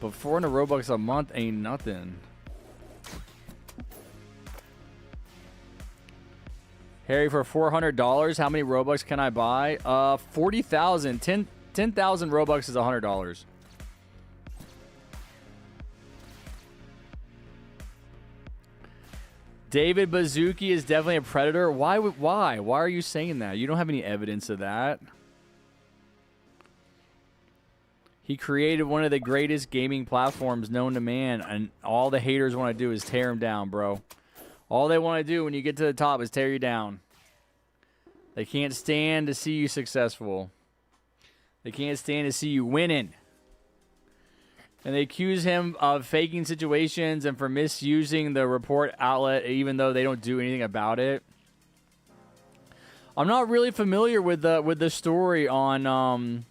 But 400 Robux a month ain't nothing. Harry, for $400, how many Robux can I buy? 40,000. 10,000 Robux is $100. David Bazuki is definitely a predator. Why are you saying that? You don't have any evidence of that. He created one of the greatest gaming platforms known to man, and all the haters want to do is tear him down, bro. All they want to do when you get to the top is tear you down. They can't stand to see you successful. They can't stand to see you winning. And they accuse him of faking situations and for misusing the report outlet, even though they don't do anything about it. I'm not really familiar with the story on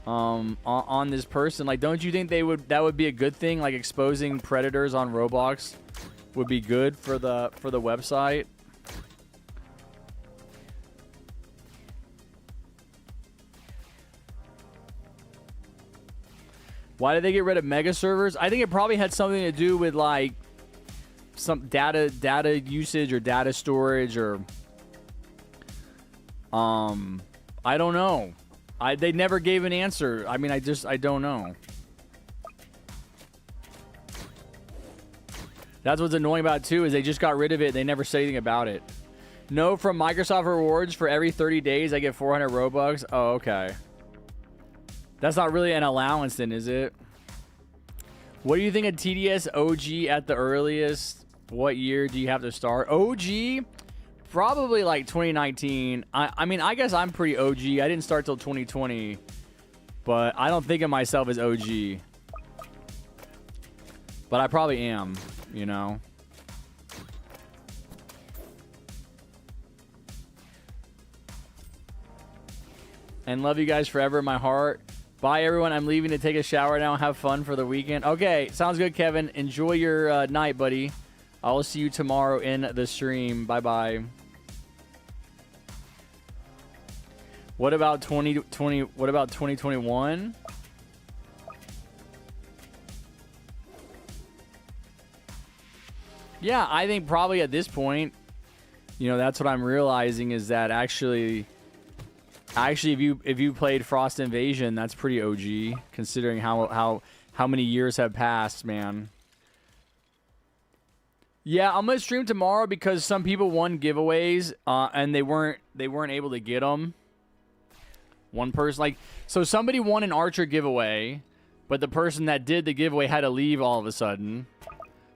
on this person. Like, don't you think that would be a good thing? Like, exposing predators on Roblox would be good for the website. Why did they get rid of mega servers? I think it probably had something to do with like some data usage or data storage or I don't know. They never gave an answer. I mean, I don't know. That's what's annoying about it too, is they just got rid of it. They never said anything about it. No, from Microsoft Rewards, for every 30 days I get 400 Robux. Oh, okay. That's not really an allowance then, is it? What do you think of TDS OG at the earliest? What year do you have to start? OG? Probably like 2019. I mean, I guess I'm pretty OG. I didn't start till 2020. But I don't think of myself as OG. But I probably am, you know? And love you guys forever in my heart. Bye, everyone. I'm leaving to take a shower now and have fun for the weekend. Okay, sounds good, Kevin. Enjoy your night, buddy. I will see you tomorrow in the stream. Bye-bye. What about 2020? What about 2021? Yeah, I think probably at this point, you know, that's what I'm realizing is that actually, if you played Frost Invasion, that's pretty OG considering how many years have passed, man. Yeah, I'm gonna stream tomorrow because some people won giveaways and they weren't able to get them. One person, like, so somebody won an Archer giveaway, but the person that did the giveaway had to leave all of a sudden.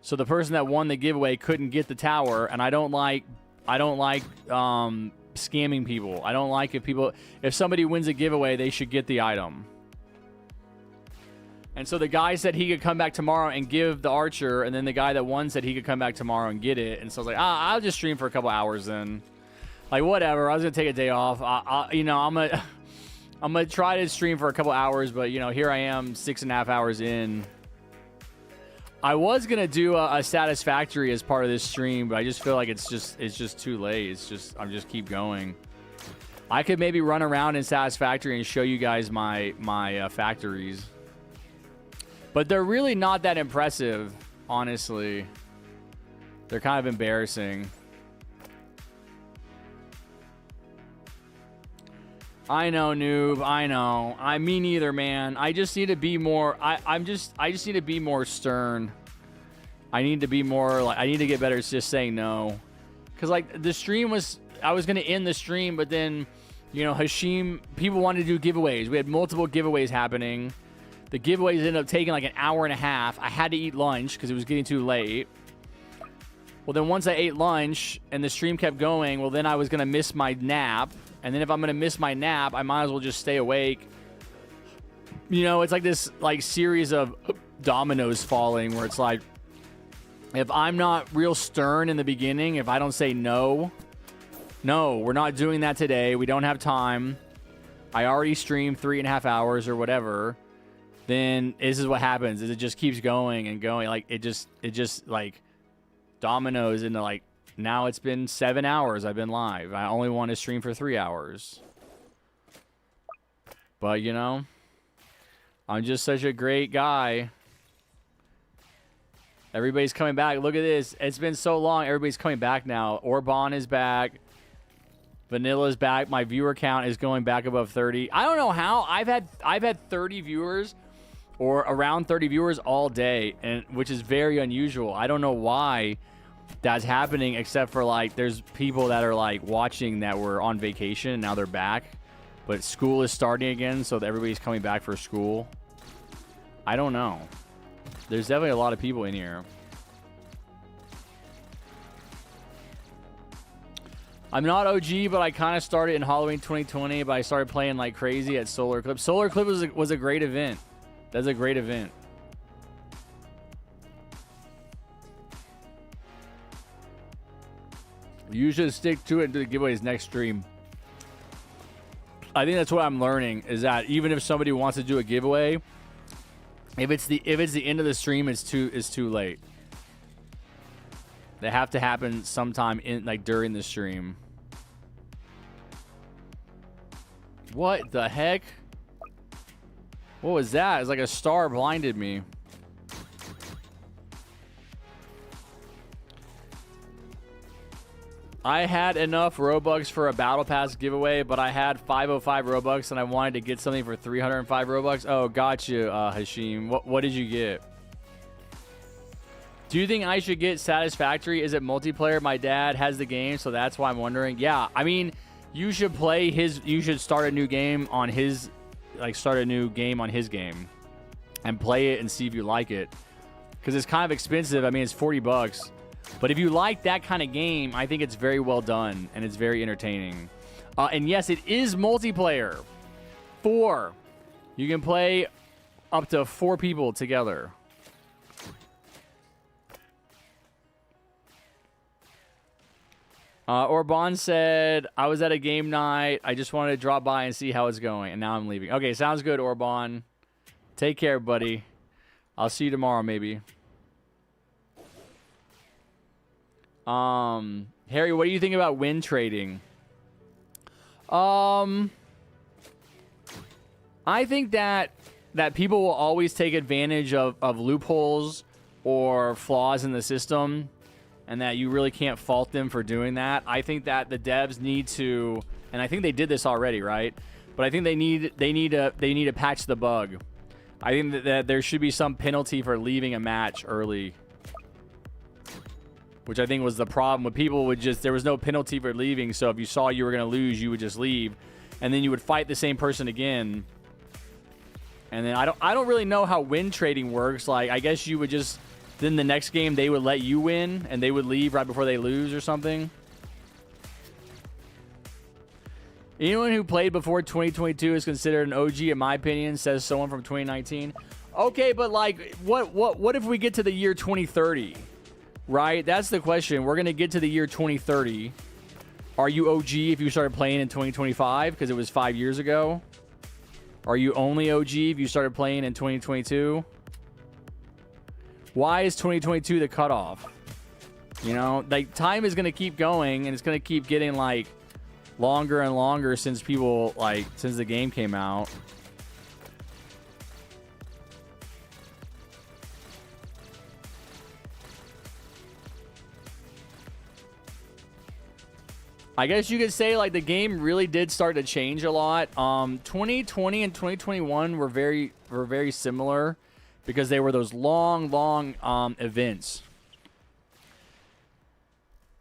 So the person that won the giveaway couldn't get the tower, and I don't like scamming people. I don't like if somebody wins a giveaway, they should get the item. And so the guy said he could come back tomorrow and give the Archer, and then the guy that won said he could come back tomorrow and get it. And so I was like, I'll just stream for a couple hours then. Like, whatever. I was gonna take a day off. I'm gonna try to stream for a couple hours, but you know, here I am 6.5 hours in. I was gonna do a Satisfactory as part of this stream, but I just feel like it's just too late. I'm just keep going. I could maybe run around in Satisfactory and show you guys my factories, but they're really not that impressive, honestly. They're kind of embarrassing. I know, noob. I know. Me neither, man. I just need to be more. I just need to be more stern. I need to be more like. I need to get better at just saying no. Cause like the stream was, I was gonna end the stream, but then, you know, Hashim. People wanted to do giveaways. We had multiple giveaways happening. The giveaways ended up taking like an hour and a half. I had to eat lunch because it was getting too late. Well, then once I ate lunch and the stream kept going, well, then I was gonna miss my nap. And then if I'm going to miss my nap, I might as well just stay awake. You know, it's like this like series of dominoes falling where it's like, if I'm not real stern in the beginning, if I don't say no, we're not doing that today. We don't have time. I already streamed 3.5 hours or whatever. Then this is what happens is it just keeps going and going. Like it just like dominoes into like, now it's been 7 hours I've been live. I only want to stream for 3 hours. But, you know, I'm just such a great guy. Everybody's coming back. Look at this. It's been so long. Everybody's coming back now. Orban is back. Vanilla's back. My viewer count is going back above 30. I don't know how. I've had 30 viewers or around 30 viewers all day, and which is very unusual. I don't know why that's happening, except for like there's people that are like watching that were on vacation and now they're back, but school is starting again, so that everybody's coming back for school. I don't know. There's definitely a lot of people in here. I'm not OG, but I kind of started in Halloween 2020, but I started playing like crazy at Solar Eclipse. Solar Eclipse was a great event. That's a great event. You should stick to it to the giveaways next stream. I think that's what I'm learning, is that even if somebody wants to do a giveaway, if it's the end of the stream, it's too late. They have to happen sometime in like during the stream. What the heck? What was that? It's like a star blinded me. I had enough Robux for a Battle Pass giveaway, but I had 505 Robux and I wanted to get something for 305 Robux. Oh, gotcha, Hashim. What did you get? Do you think I should get Satisfactory? Is it multiplayer? My dad has the game, so that's why I'm wondering. Yeah, I mean, you should play his. You should start a new game on his, start a new game on his game, and play it and see if you like it. Because it's kind of expensive. I mean, it's $40. But if you like that kind of game, I think it's very well done and it's very entertaining. And yes, it is multiplayer. 4. You can play up to 4 people together. Orban said, I was at a game night. I just wanted to drop by and see how it's going. And now I'm leaving. Okay, sounds good, Orban. Take care, buddy. I'll see you tomorrow, maybe. Harry, what do you think about win trading? I think that people will always take advantage of loopholes or flaws in the system, and that you really can't fault them for doing that. I think that the devs need to, and I think they did this already, right? But I think they need to patch the bug. I think that there should be some penalty for leaving a match early, which I think was the problem. With people would just, there was no penalty for leaving, so if you saw you were going to lose, you would just leave, and then you would fight the same person again. And then I don't really know how win trading works. Like, I guess you would just, then the next game they would let you win and they would leave right before they lose or something. Anyone who played before 2022 is considered an OG, in my opinion, says someone from 2019. Okay, but like, what if we get to the year 2030? Right? That's the question. We're going to get to the year 2030. Are you OG if you started playing in 2025 because it was 5 years ago? Are you only OG if you started playing in 2022? Why is 2022 the cutoff? You know, like, time is going to keep going, and it's going to keep getting like longer and longer since since the game came out. I guess you could say like the game really did start to change a lot. 2020 and 2021 were very similar because they were those long events.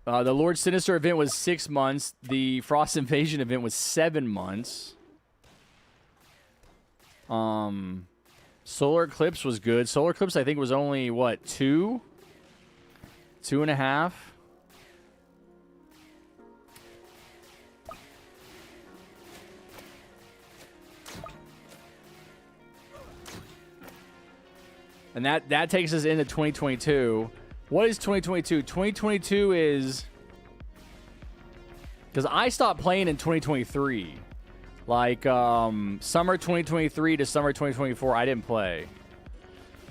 The Lord Sinister event was 6 months. The Frost Invasion event was 7 months. Solar Eclipse was good. Solar Eclipse I think was only what, 2.5. And that takes us into 2022. What is 2022? 2022 is... Because I stopped playing in 2023. Like, summer 2023 to summer 2024, I didn't play.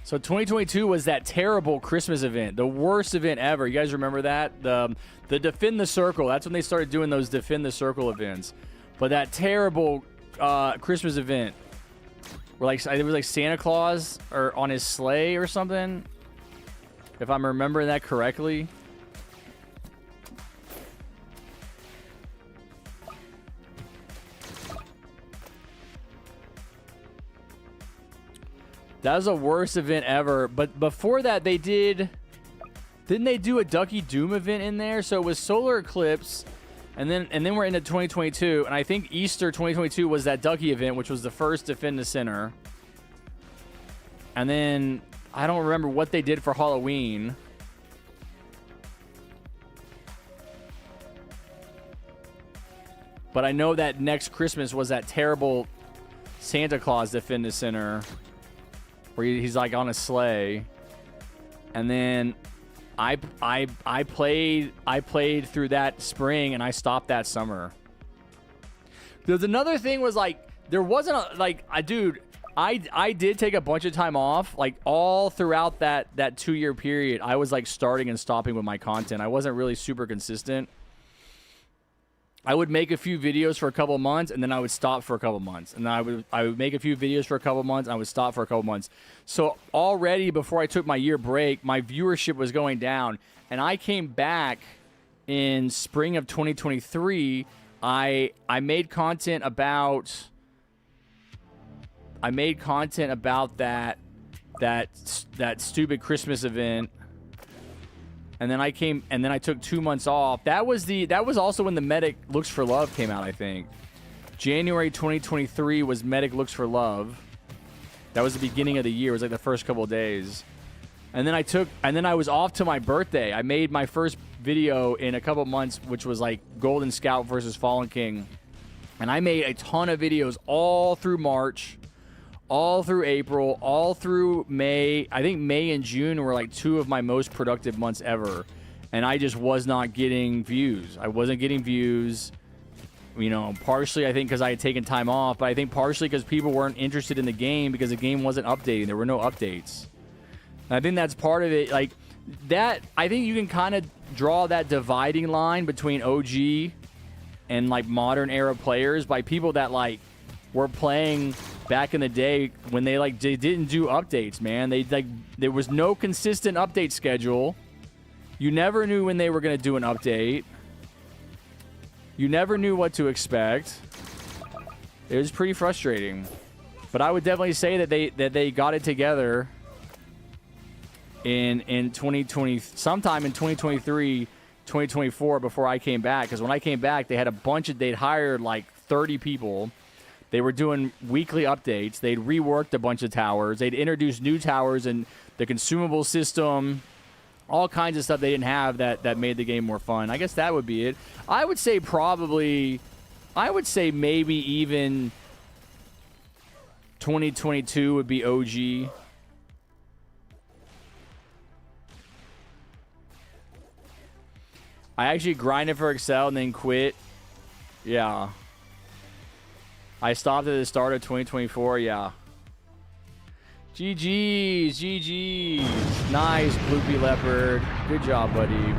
So 2022 was that terrible Christmas event. The worst event ever. You guys remember that? The Defend the Circle. That's when they started doing those Defend the Circle events. But that terrible Christmas event. Where it was like Santa Claus or on his sleigh or something, if I'm remembering that correctly. That was the worst event ever. But before that, they didn't they do a Ducky Doom event in there? So it was Solar Eclipse, and then we're into 2022, and I think Easter 2022 was that Ducky event, which was the first Defend the Center. And then I don't remember what they did for Halloween. But I know that next Christmas was that terrible Santa Claus Defend the Center, where he's like on a sleigh. And then I played through that spring, and I stopped that summer. There's another thing was like there wasn't a, like I did take a bunch of time off, like all throughout that 2-year period. I was like starting and stopping with my content. I wasn't really super consistent. I would make a few videos for a couple of months, and then I would stop for a couple of months. And then I would make a few videos for a couple of months, and I would stop for a couple of months. So already before I took my year break, my viewership was going down. And I came back in spring of 2023. I made content about that stupid Christmas event. And then I took 2 months off. That was also when the Medic Looks for Love came out, I think. January 2023 was Medic Looks for Love. That was the beginning of the year. It was like the first couple of days. And then I was off to my birthday. I made my first video in a couple of months, which was like Golden Scout versus Fallen King. And I made a ton of videos all through March, all through April, all through May. I think May and June were like 2 of my most productive months ever. And I just was not getting views. I wasn't getting views, you know, partially I think because I had taken time off, but I think partially because people weren't interested in the game because the game wasn't updating. There were no updates. And I think that's part of it. Like that, I think you can kind of draw that dividing line between OG and like modern era players by people that like were playing back in the day when they didn't do updates, man. There was no consistent update schedule. You never knew when they were going to do an update. You never knew what to expect. It was pretty frustrating. But I would definitely say that they got it together in 2020, sometime in 2023, 2024 before I came back. Because when I came back, they'd hired like 30 people. They were doing weekly updates. They'd reworked a bunch of towers. They'd introduced new towers and the consumable system, all kinds of stuff they didn't have that made the game more fun. I guess that would be it. I would say maybe even 2022 would be OG. I actually grinded for Excel and then quit. Yeah. I stopped at the start of 2024, yeah. GG's. Nice, Bloopy Leopard. Good job, buddy.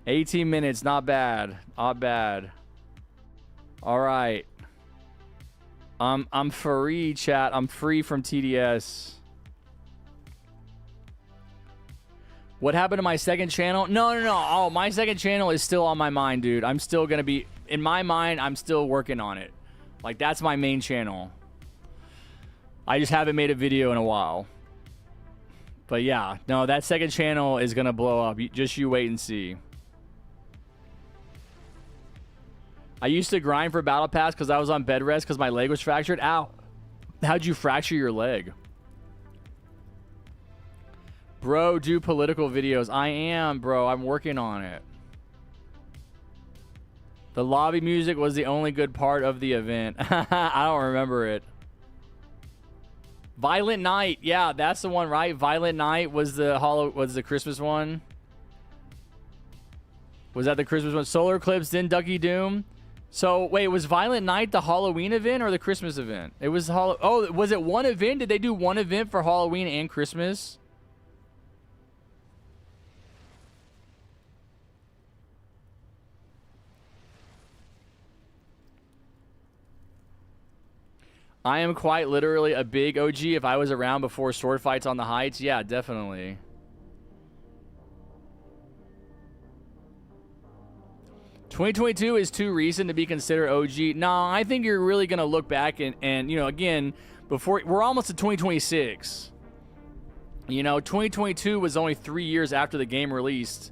18 minutes, not bad. Not bad. All right. I'm free, chat. I'm free from TDS. What happened to my second channel? No. Oh, my second channel is still on my mind, dude. I'm still going to be... In my mind, I'm still working on it. Like, that's my main channel. I just haven't made a video in a while. But yeah, no, that second channel is going to blow up. Just you wait and see. I used to grind for Battle Pass because I was on bed rest because my leg was fractured. Ow. How'd you fracture your leg? Bro, do political videos. I am, bro. I'm working on it. The lobby music was the only good part of the event. I don't remember it. Violent Night. Yeah, that's the one, right? Violent Night was the Christmas one. Was that the Christmas one? Solar Eclipse, then Ducky Doom. So, wait, was Violent Night the Halloween event or the Christmas event? It was Oh, was it one event? Did they do one event for Halloween and Christmas? I am quite literally a big OG. If I was around before sword fights on the heights, yeah, definitely. $2022 is too recent to be considered OG. No, I think you're really going to look back and, you know, again, Before we're almost to 2026. You know, 2022 was only 3 years after the game released.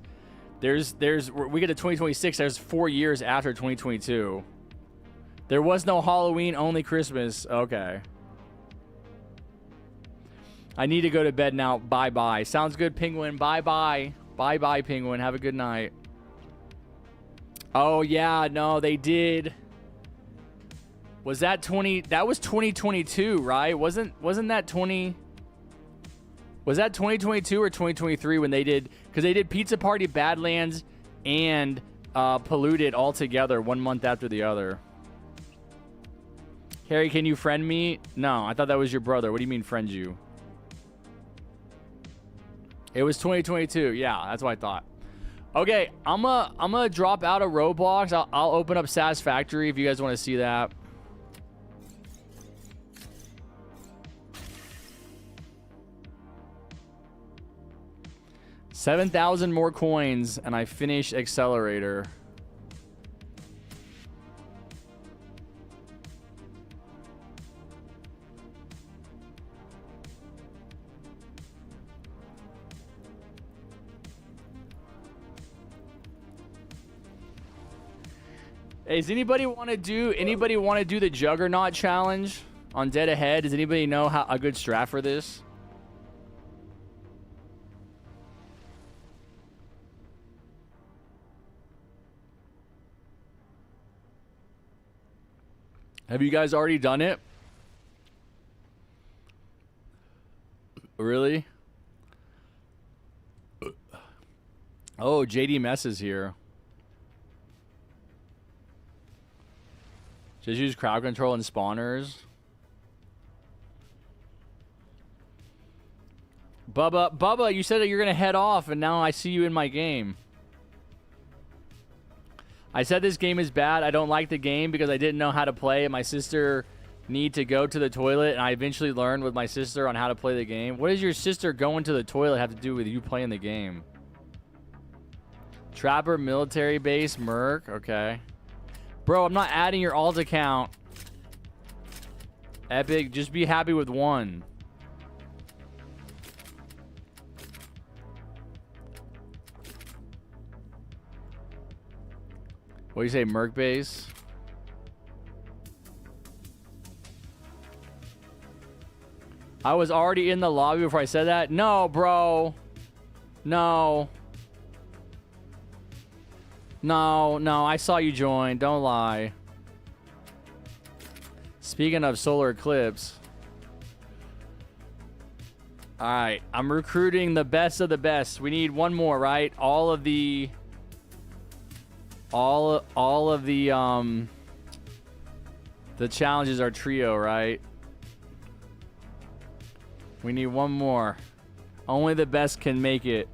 We get to 2026. There's 4 years after 2022. There was no Halloween, only Christmas. Okay. I need to go to bed now. Bye-bye. Sounds good, Penguin. Bye-bye. Bye-bye, Penguin. Have a good night. Oh, yeah. No, they did. Was that 20... That was 2022, right? Wasn't that 20... Was that 2022 or 2023 when they did... Because they did Pizza Party, Badlands, and Polluted all together 1 month after the other. Harry, can you friend me? No, I thought that was your brother. What do you mean friend you? It was 2022. Yeah, that's what I thought. Okay, I'm gonna drop out of Roblox. I'll open up Satisfactory if you guys want to see that. $7,000 more coins, and I finish Accelerator. Hey, does anybody want to do the Juggernaut challenge on Dead Ahead? Does anybody know how a good strat for this? Have you guys already done it? Really? Oh, JD Mess is here. Just use crowd control and spawners. Bubba, you said that you're going to head off, and now I see you in my game. I said this game is bad. I don't like the game because I didn't know how to play, and my sister need to go to the toilet, and I eventually learned with my sister on how to play the game. What does your sister going to the toilet have to do with you playing the game? Trapper, military base, Merc. Okay. Bro, I'm not adding your alt account. Epic, just be happy with one. What do you say, Merc base? I was already in the lobby before I said that? No, bro. No. No, I saw you join. Don't lie. Speaking of solar eclipse. Alright, I'm recruiting the best of the best. We need one more, right? All of the challenges are trio, right? We need one more. Only the best can make it.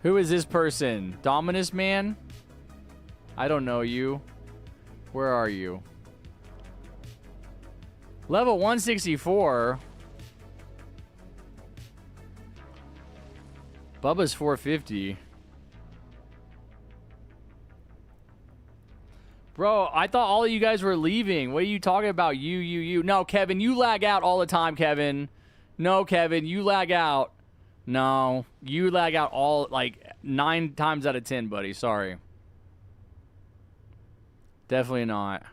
Who is this person? Dominus Man? I don't know you. Where are you? Level 164. Bubba's 450. Bro, I thought all of you guys were leaving. What are you talking about? You. No, Kevin, you lag out all the time, Kevin. No, Kevin, you lag out. No, you lag out all, like, 9 times out of 10, buddy. Sorry. Definitely not.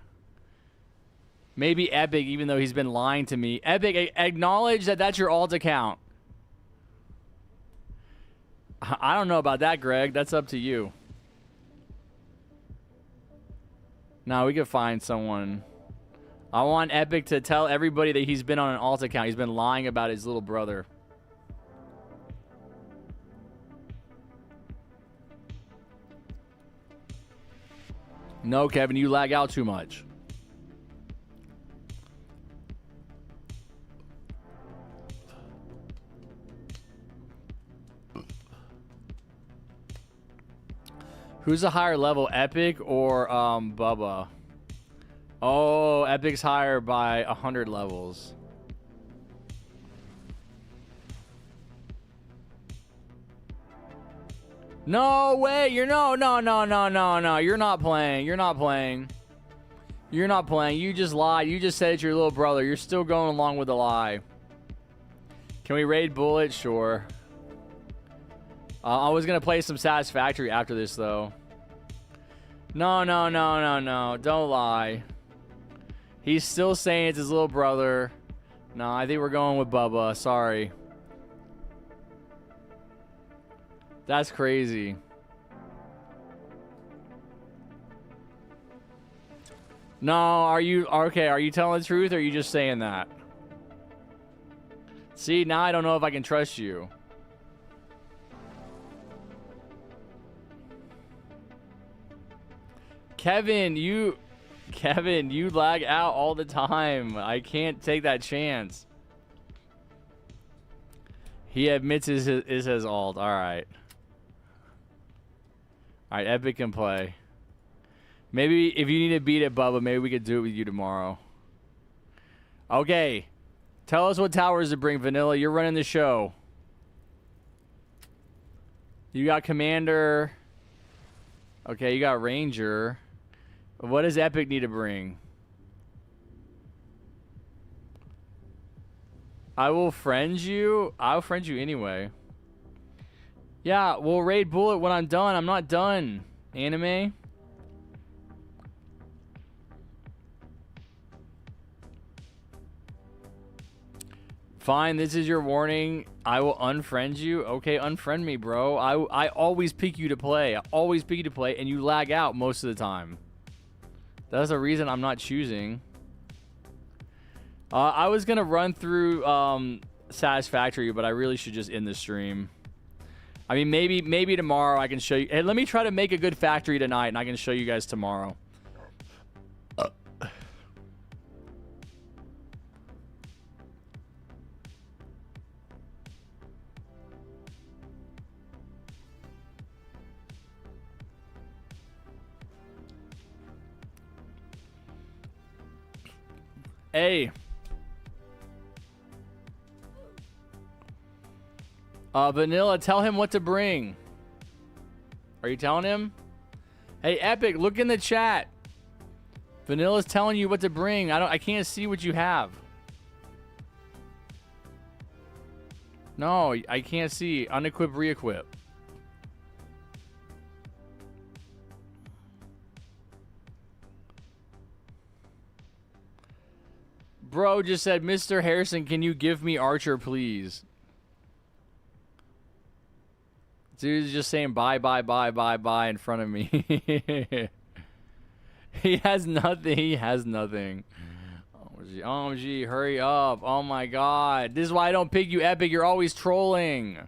Maybe Epic, even though he's been lying to me. Epic, acknowledge that that's your alt account. I don't know about that, Greg. That's up to you. No, we could find someone. I want Epic to tell everybody that he's been on an alt account. He's been lying about his little brother. No, Kevin, you lag out too much. Who's a higher level, Epic or Bubba? Oh, Epic's higher by 100 levels. No way! No. You're not playing. You're not playing. You just lied. You just said it's your little brother. You're still going along with the lie. Can we raid Bullet? Sure. I was going to play some Satisfactory after this, though. No. Don't lie. He's still saying it's his little brother. No, I think we're going with Bubba. Sorry. That's crazy. No, are you okay? Are you telling the truth or are you just saying that? See, now I don't know if I can trust you. Kevin, you lag out all the time. I can't take that chance. He admits is his alt. All right. All right, Epic can play. Maybe if you need to beat it, Bubba, maybe we could do it with you tomorrow. Okay. Tell us what towers to bring, Vanilla. You're running the show. You got Commander. Okay, you got Ranger. What does Epic need to bring? I will friend you. I'll friend you anyway. Yeah, we'll raid Bullet when I'm done. I'm not done. Anime. Fine, this is your warning. I will unfriend you. Okay, unfriend me, bro. I always pick you to play. I always pick you to play, and you lag out most of the time. That's the reason I'm not choosing. I was going to run through Satisfactory, but I really should just end the stream. I mean, maybe tomorrow I can show you. Hey, let me try to make a good factory tonight, and I can show you guys tomorrow. Hey. Vanilla, tell him what to bring. Are you telling him? Hey, Epic, look in the chat. Vanilla's telling you what to bring. I can't see what you have. No, I can't see. Unequip, re-equip. Bro just said, Mr. Harrison, can you give me Archer, please? Dude's just saying bye in front of me. He has nothing. He has nothing. OMG, hurry up. Oh my god. This is why I don't pick you, Epic. You're always trolling.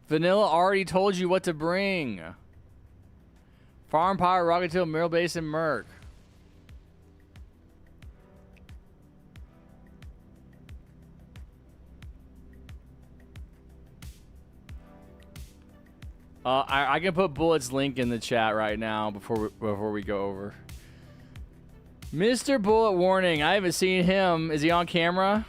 Vanilla already told you what to bring. Farm Power, Rocket Tail, Mineral Base, and Merc. I can put Bullet's link in the chat right now before we go over. Mr. Bullet warning. I haven't seen him. Is he on camera?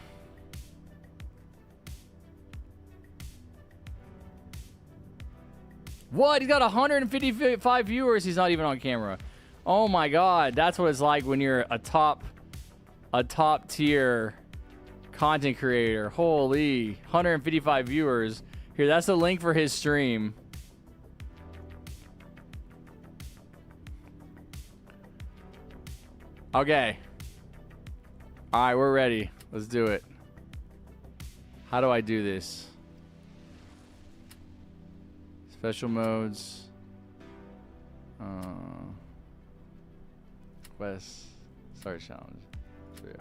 What? He's got 155 viewers. He's not even on camera. Oh my god. That's what it's like when you're a top tier content creator. Holy. 155 viewers. Here, that's the link for his stream. Okay. Alright, we're ready. Let's do it. How do I do this? Special modes. Quest. Start challenge. So, yeah.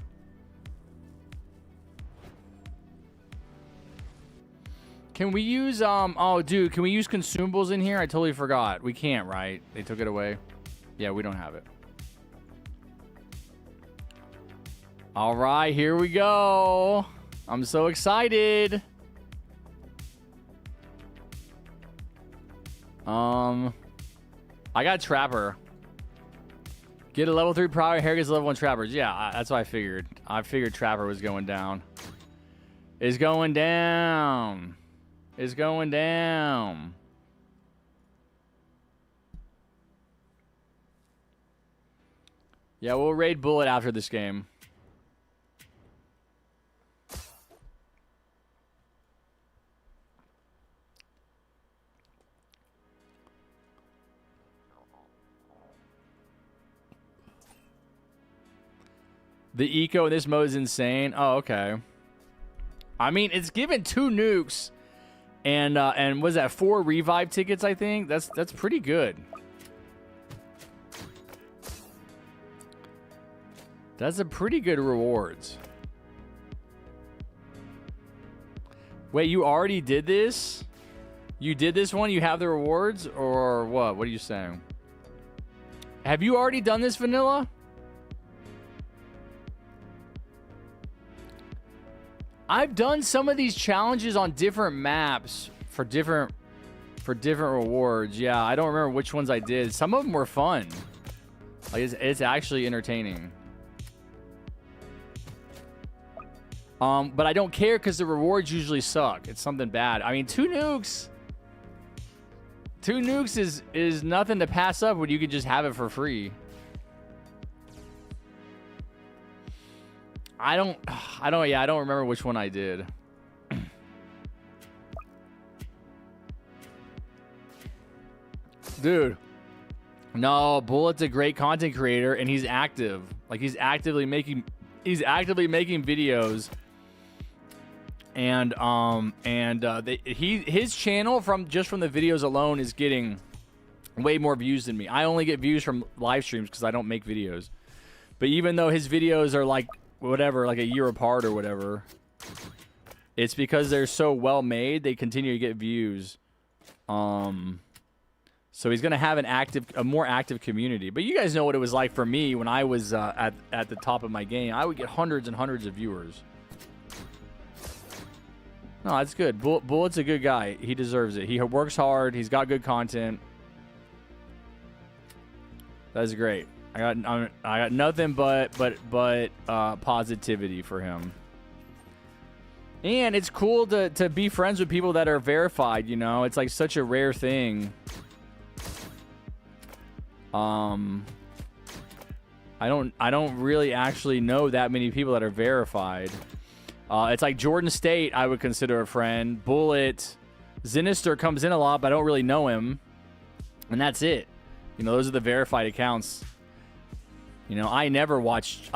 Can we use, oh, dude, can we use consumables in here? I totally forgot. We can't, right? They took it away. Yeah, we don't have it. All right, here we go. I'm so excited. I got Trapper. Get a level 3 power, hair gets level 1 Trappers. Yeah, that's what I figured. I figured Trapper was going down. It's going down. It's going down. Yeah, we'll raid Bullet after this game. The eco in this mode is insane. Oh, okay. I mean, it's given 2 nukes and was that 4 revive tickets, I think? That's pretty good. That's a pretty good rewards. Wait, you already did this? You did this one? You have the rewards? Or what? What are you saying? Have you already done this, Vanilla? I've done some of these challenges on different maps for different rewards. Yeah, I don't remember which ones I did. Some of them were fun. Like it's actually entertaining. But I don't care because the rewards usually suck. It's something bad. I mean, 2 nukes. 2 nukes is nothing to pass up when you could just have it for free. I don't remember which one I did. Dude. No, Bullet's a great content creator and he's active. Like he's actively making videos. And his channel from the videos alone is getting way more views than me. I only get views from live streams because I don't make videos. But even though his videos are like whatever, like a year apart or whatever, it's because they're so well made, they continue to get views. So he's gonna have a more active community. But you guys know what it was like for me when I was at the top of my game. I would get hundreds and hundreds of viewers. No, that's good. Bullet's a good guy. He deserves it. He works hard. He's got good content. That's great. I got nothing but positivity for him. And it's cool to be friends with people that are verified, you know? It's like such a rare thing. I don't really actually know that many people that are verified. It's like Jordan State, I would consider a friend. Bullet, Zinister comes in a lot, but I don't really know him. And that's it. You know, those are the verified accounts. You know, I never watch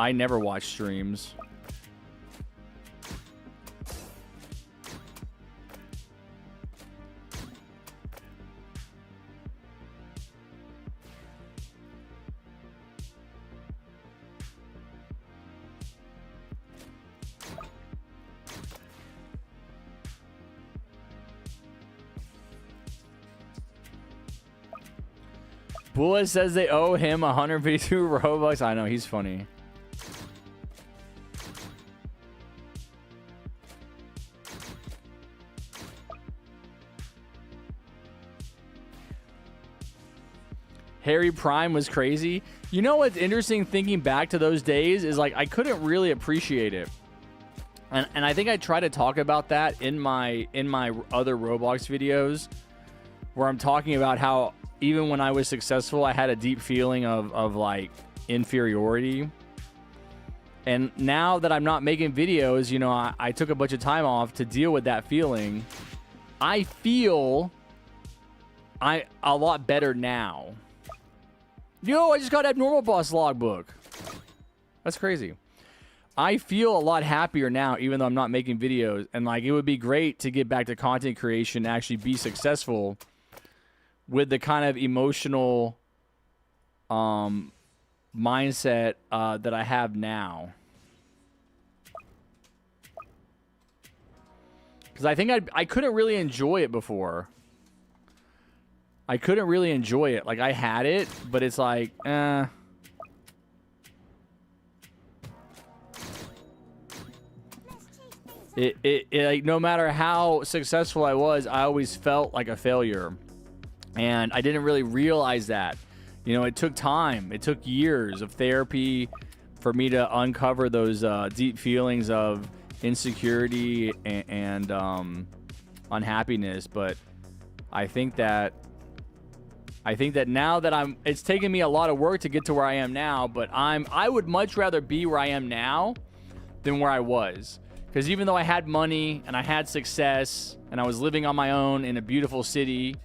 streams. Bullet says they owe him 152 Robux. I know, he's funny. Harry Prime was crazy. You know what's interesting thinking back to those days is like I couldn't really appreciate it. And I think I try to talk about that in my other Roblox videos where I'm talking about how even when I was successful, I had a deep feeling of like inferiority. And now that I'm not making videos, you know, I took a bunch of time off to deal with that feeling. I feel a lot better now. Yo, I just got Abnormal Boss logbook. That's crazy. I feel a lot happier now, even though I'm not making videos. And like, it would be great to get back to content creation and actually be successful with the kind of emotional mindset that I have now. Because I think I couldn't really enjoy it before. I couldn't really enjoy it. Like, I had it, but it's like, It like, no matter how successful I was, I always felt like a failure. And I didn't really realize that. You know, it took time. It took years of therapy for me to uncover those deep feelings of insecurity and unhappiness. But I think that I think that now that it's taken me a lot of work to get to where I am now, but I would much rather be where I am now than where I was. Because even though I had money and I had success and I was living on my own in a beautiful city,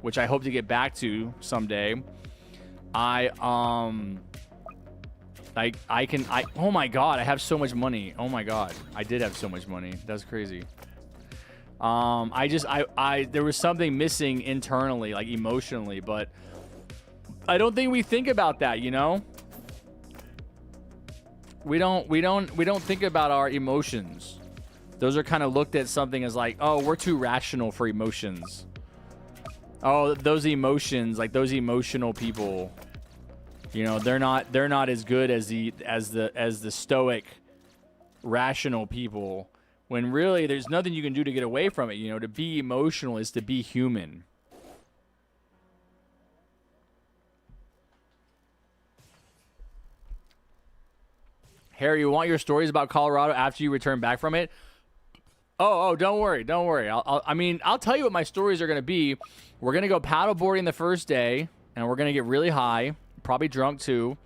which I hope to get back to someday, oh my God, I have so much money. Oh my God, I did have so much money. That's crazy. There was something missing internally, like emotionally, but I don't think we think about that, you know? We don't think about our emotions. Those are kind of looked at something as like, oh, we're too rational for emotions. Oh, those emotions, like those emotional people, you know, they're not as good as the stoic, rational people. When really there's nothing you can do to get away from it. You know, to be emotional is to be human. Harry, you want your stories about Colorado after you return back from it? Oh, don't worry. I'll tell you what my stories are going to be. We're going to go paddleboarding the first day, and we're going to get really high, probably drunk too.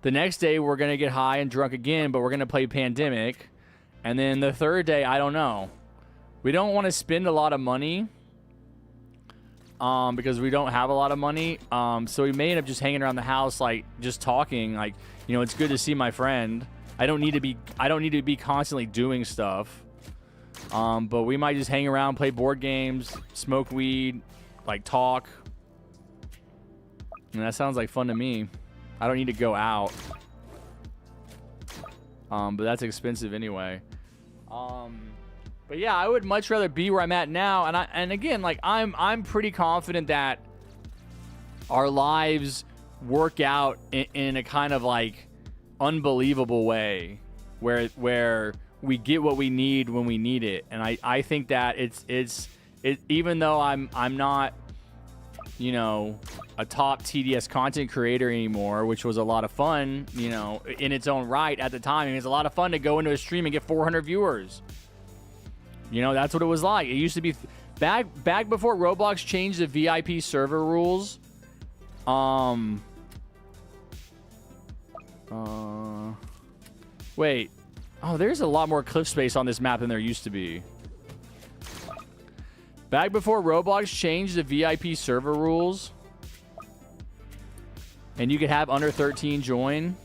The next day, we're going to get high and drunk again, but we're going to play Pandemic. And then the third day, I don't know. We don't want to spend a lot of money because we don't have a lot of money. So we may end up just hanging around the house, like just talking. Like, you know, it's good to see my friend. I don't need to be constantly doing stuff. But we might just hang around, play board games, smoke weed, like talk. And that sounds like fun to me. I don't need to go out. But that's expensive anyway. But yeah, I would much rather be where I'm at now. And again, like I'm pretty confident that our lives work out in a kind of like unbelievable way where we get what we need when we need it. And I think that it's even though I'm not, you know, a top TDS content creator anymore, which was a lot of fun, you know, in its own right at the time. It was a lot of fun to go into a stream and get 400 viewers. You know, that's what it was like. It used to be back before Roblox changed the VIP server rules. Wait. Oh, there's a lot more cliff space on this map than there used to be. Back before Roblox changed the VIP server rules, and you could have under 13 join,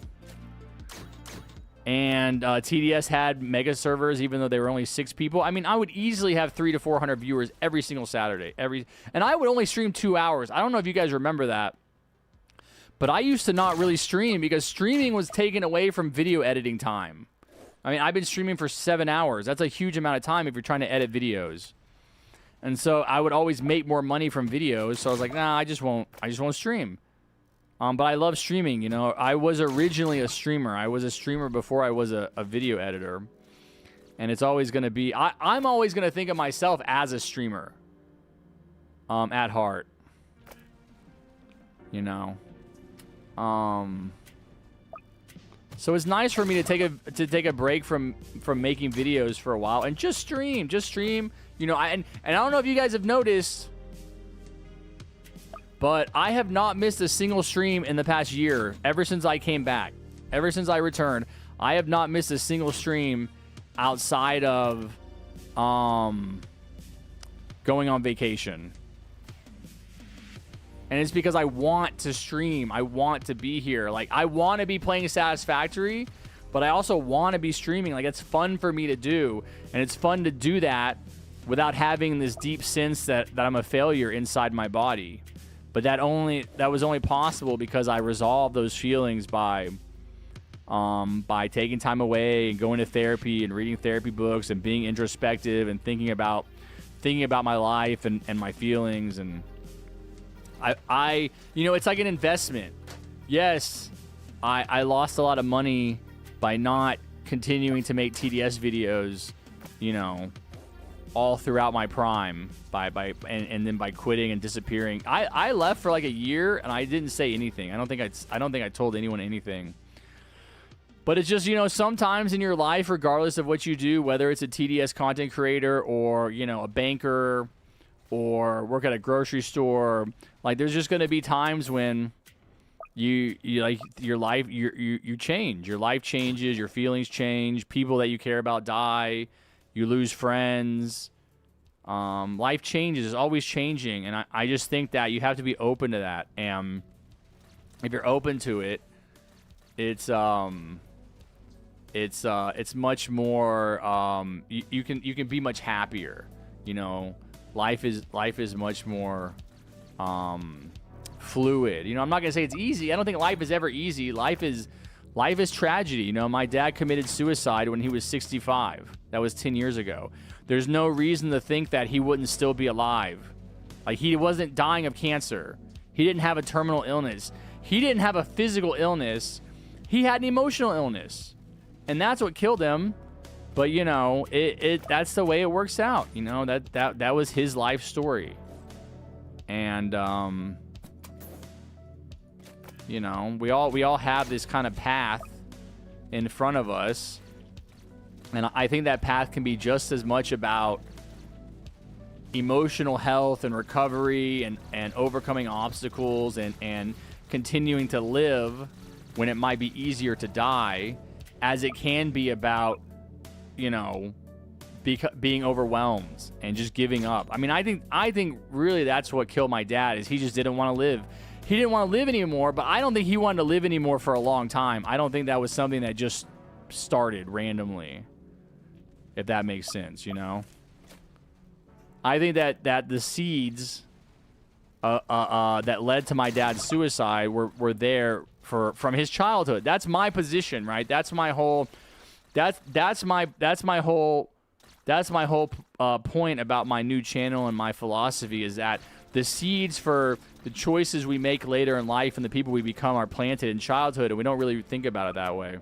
and TDS had mega servers even though they were only 6 people. I mean, I would easily have 300 to 400 viewers every single Saturday. And I would only stream 2 hours. I don't know if you guys remember that. But I used to not really stream because streaming was taken away from video editing time. I mean, I've been streaming for 7 hours. That's a huge amount of time if you're trying to edit videos. And so I would always make more money from videos. So I was like, nah, I just won't stream. But I love streaming, you know. I was originally a streamer. I was a streamer before I was a video editor. And it's always going to be... I'm always going to think of myself as a streamer. At heart. You know. So it's nice for me to take a break from making videos for a while and just stream. You know, and I don't know if you guys have noticed, but I have not missed a single stream in the past year ever since I came back. Ever since I returned, I have not missed a single stream outside of going on vacation. And it's because I want to stream. I want to be here. Like, I want to be playing Satisfactory, but I also want to be streaming. Like, it's fun for me to do. And it's fun to do that without having this deep sense that I'm a failure inside my body. But that was only possible because I resolved those feelings by taking time away and going to therapy and reading therapy books and being introspective and thinking about my life and my feelings. And I you know, it's like an investment. Yes, I lost a lot of money by not continuing to make TDS videos, you know, all throughout my prime and then by quitting and disappearing. I left for like a year and I didn't say anything. I don't think I told anyone anything. But it's just, you know, sometimes in your life, regardless of what you do, whether it's a TDS content creator or, you know, a banker or work at a grocery store. Like, there's just going to be times when you like your life, you change. Your life changes, your feelings change, people that you care about die, you lose friends. Life changes, is always changing, and I just think that you have to be open to that. And if you're open to it, it's much more you can be much happier. You know, life is much more fluid. You know, I'm not gonna say it's easy. I don't think life is ever easy. Life is tragedy. You know, my dad committed suicide when he was 65. That was 10 years ago. There's no reason to think that he wouldn't still be alive. Like, he wasn't dying of cancer. He didn't have a terminal illness. He didn't have a physical illness. He had an emotional illness. And that's what killed him. But, you know, that's the way it works out. You know, that was his life story. And you know, we all have this kind of path in front of us. And I think that path can be just as much about emotional health and recovery and overcoming obstacles and continuing to live when it might be easier to die, as it can be about, you know, being overwhelmed and just giving up. I mean, I think really that's what killed my dad, is he just didn't want to live. He didn't want to live anymore, but I don't think he wanted to live anymore for a long time. I don't think that was something that just started randomly, if that makes sense, you know? I think that the seeds that led to my dad's suicide were there from his childhood. That's my position, right? That's my whole point about my new channel and my philosophy, is that the seeds for the choices we make later in life and the people we become are planted in childhood, and we don't really think about it that way.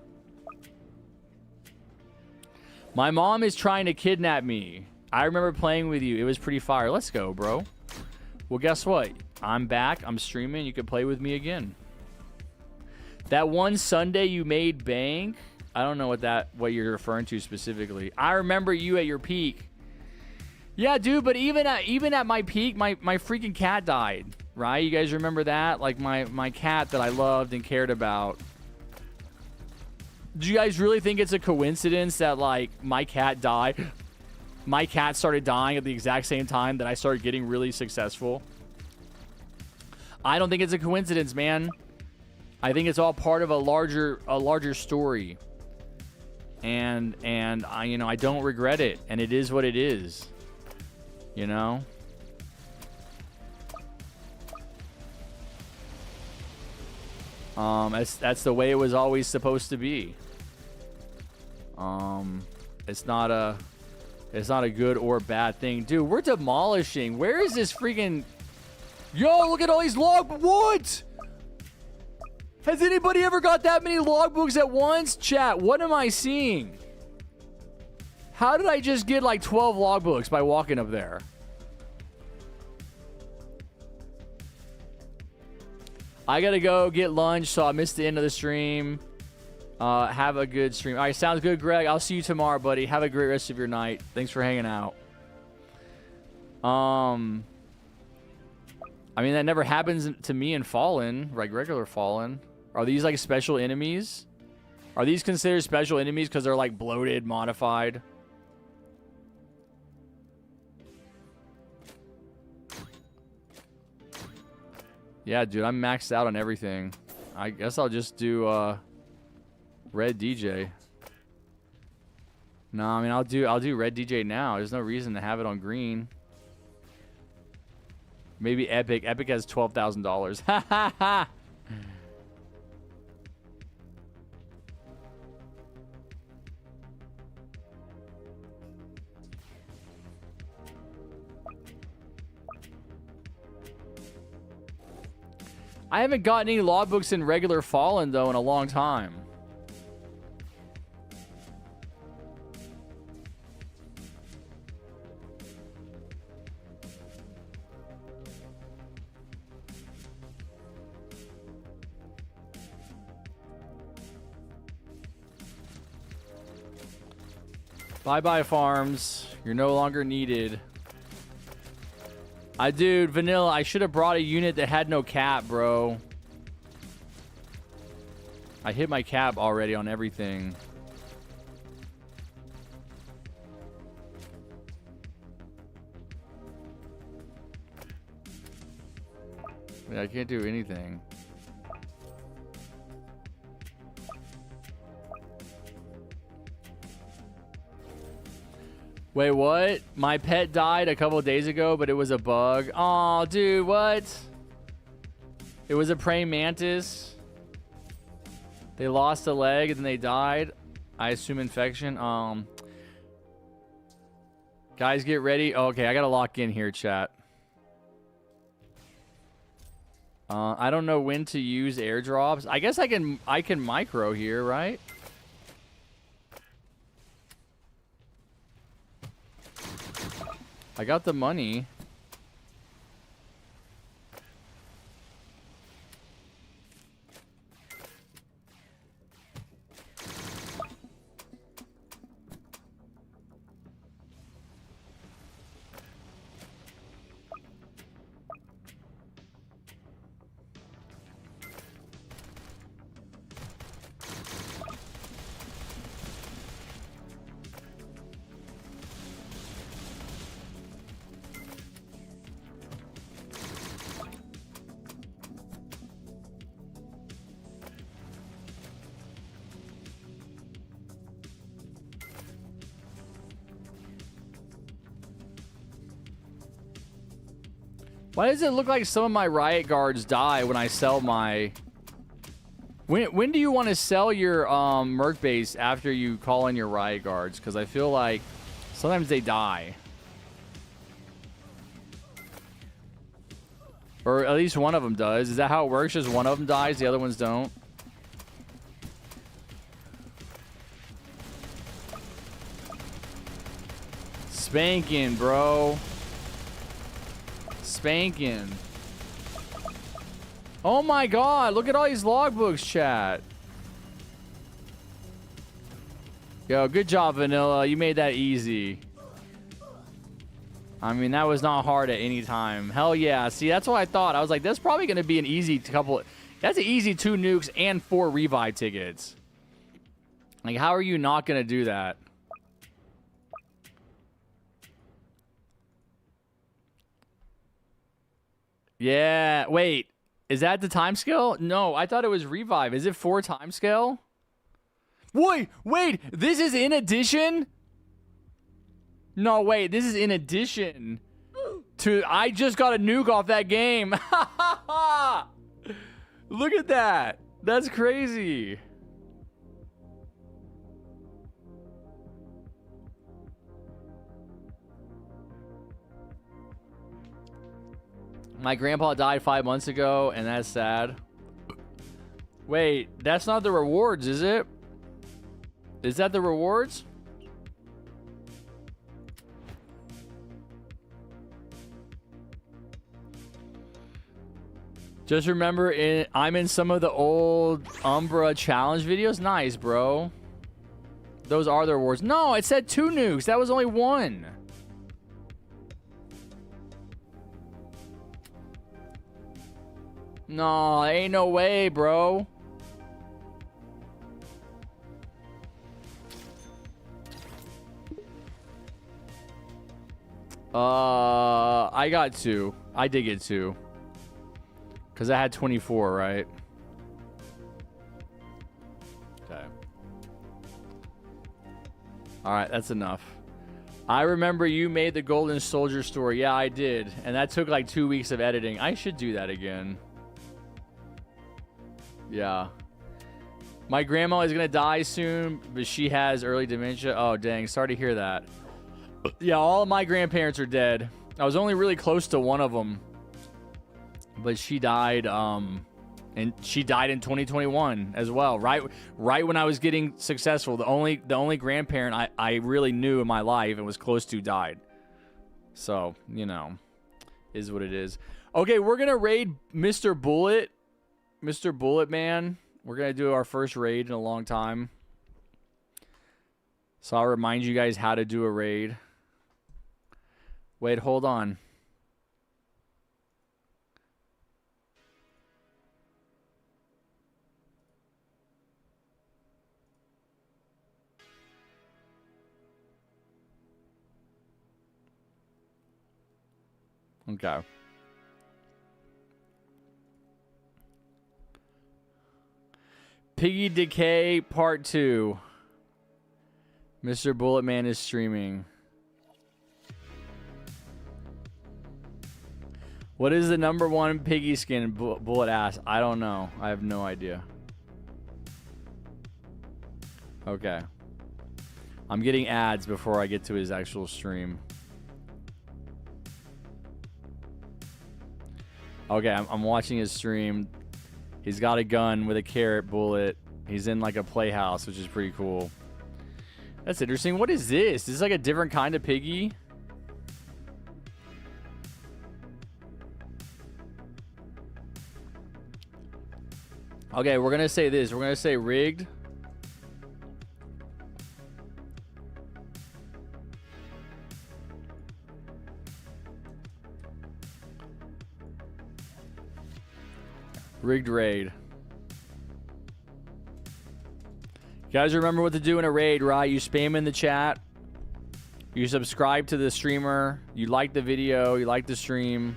My mom is trying to kidnap me. I remember playing with you. It was pretty fire. Let's go, bro. Well, guess what? I'm back. I'm streaming. You can play with me again. That one Sunday you made bank. I don't know what you're referring to specifically. I remember you at your peak. Yeah, dude, but even at my peak, my freaking cat died, right? You guys remember that? Like, my cat that I loved and cared about. Do you guys really think it's a coincidence that, like, my cat died? My cat started dying at the exact same time that I started getting really successful? I don't think it's a coincidence, man. I think it's all part of a larger story. And I, you know, I don't regret it, and it is what it is. You know? That's the way it was always supposed to be. It's not a good or bad thing. Dude, we're demolishing. Where is this freaking... Yo, look at all these log... What? Has anybody ever got that many logbooks at once? Chat, what am I seeing? How did I just get like 12 logbooks by walking up there? I gotta go get lunch, so I missed the end of the stream. Have a good stream. All right, sounds good, Greg. I'll see you tomorrow, buddy. Have a great rest of your night. Thanks for hanging out. I mean, that never happens to me in Fallen, like regular Fallen. Are these like special enemies? Are these considered special enemies because they're like bloated, modified? Yeah, dude, I'm maxed out on everything. I guess I'll just do Red DJ. No, I mean I'll do Red DJ now. There's no reason to have it on green. Maybe Epic. Epic has $12,000. Ha ha ha. I haven't gotten any logbooks in regular Fallen, though, in a long time. Bye-bye, farms. You're no longer needed. Dude, Vanilla, I should have brought a unit that had no cap, bro. I hit my cap already on everything. Yeah, I can't do anything. Wait, what? My pet died a couple of days ago, but it was a bug. Aw, dude, what? It was a praying mantis. They lost a leg and then they died. I assume infection. Guys, get ready. Okay, I gotta lock in here, chat. I don't know when to use airdrops. I guess I can micro here, right? I got the money. Why does it look like some of my riot guards die when I sell my... When do you want to sell your merc base after you call in your riot guards? Because I feel like sometimes they die. Or at least one of them does. Is that how it works? Just one of them dies, the other ones don't? Spanking, bro. Spanking. Oh my god, look at all these logbooks, chat. Yo, good job, Vanilla. You made that easy. I mean, that was not hard at any time. Hell yeah. See, that's what I thought. I was like, that's probably going to be an easy couple. That's an easy 2 nukes and 4 revive tickets. Like, how are you not going to do that? Yeah, wait. Is that the time scale? No, I thought it was revive. Is it 4 time scale? Wait, this is in addition? No, wait, this is in addition to... I just got a nuke off that game. Look at that. That's crazy. My grandpa died 5 months ago, and that's sad. Wait, that's not the rewards, is it? Is that the rewards? Just remember, I'm in some of the old Umbra challenge videos. Nice, bro. Those are the rewards. No, it said 2 nukes. That was only 1. No, ain't no way, bro. I got 2. I did get 2. Because I had 24, right? Okay. Alright, that's enough. I remember you made the Golden Soldier story. Yeah, I did. And that took like 2 weeks of editing. I should do that again. Yeah. My grandma is going to die soon, but she has early dementia. Oh, dang. Sorry to hear that. Yeah, all of my grandparents are dead. I was only really close to one of them. But she died, and she died in 2021 as well. Right when I was getting successful. The only grandparent I really knew in my life and was close to died. So, you know, is what it is. Okay, we're going to raid Mr. Bullet. Mr. Bullet Man. We're going to do our first raid in a long time. So I'll remind you guys how to do a raid. Wait, hold on. Okay. Piggy Decay Part 2. Mr. Bulletman is streaming. What is the #1 piggy skin? Bullet ass. I don't know. I have no idea. Okay. I'm getting ads before I get to his actual stream. Okay, I'm watching his stream. He's got a gun with a carrot bullet. He's in like a playhouse, which is pretty cool. That's interesting. What is this? This is like a different kind of piggy. Okay, we're going to say this. We're going to say rigged. Rigged raid. You guys remember what to do in a raid, right? You spam in the chat. You subscribe to the streamer. You like the video. You like the stream.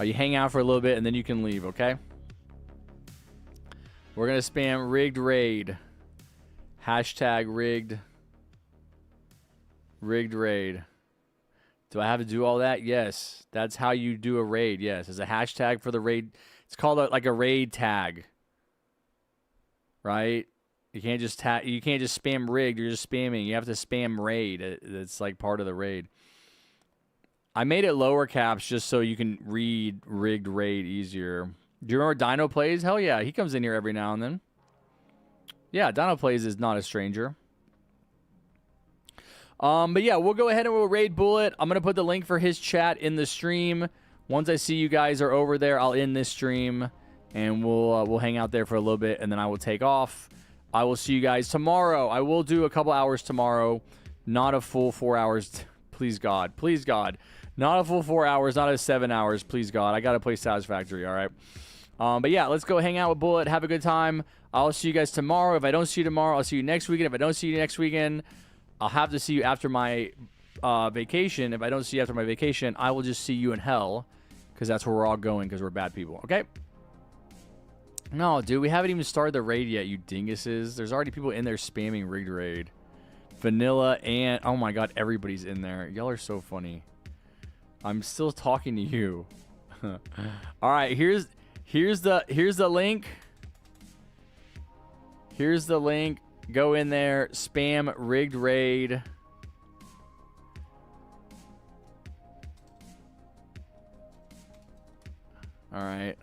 You hang out for a little bit and then you can leave, okay? We're going to spam rigged raid. Hashtag rigged. Rigged raid. Do I have to do all that? Yes. That's how you do a raid. Yes. There's a hashtag for the raid. It's called like a raid tag. Right? You can't just spam rigged. You're just spamming. You have to spam raid. It's like part of the raid. I made it lower caps just so you can read rigged raid easier. Do you remember Dino Plays? Hell yeah. He comes in here every now and then. Yeah, Dino Plays is not a stranger. But yeah, we'll go ahead and we'll raid Bullet. I'm going to put the link for his chat in the stream. Once I see you guys are over there, I'll end this stream. And we'll hang out there for a little bit. And then I will take off. I will see you guys tomorrow. I will do a couple hours tomorrow. Not a full 4 hours. Please, God. Please, God. Not a full 4 hours. Not a 7 hours. Please, God. I got to play Satisfactory. All right. But yeah, let's go hang out with Bullet. Have a good time. I'll see you guys tomorrow. If I don't see you tomorrow, I'll see you next weekend. If I don't see you next weekend, I'll have to see you after my vacation. If I don't see you after my vacation, I will just see you in hell. Because that's where we're all going because we're bad people. Okay? No, dude. We haven't even started the raid yet, you dinguses. There's already people in there spamming rigged raid. Vanilla and... Oh my god, everybody's in there. Y'all are so funny. I'm still talking to you. Alright, here's the link. Here's the link. Go in there. Spam rigged raid. Alright.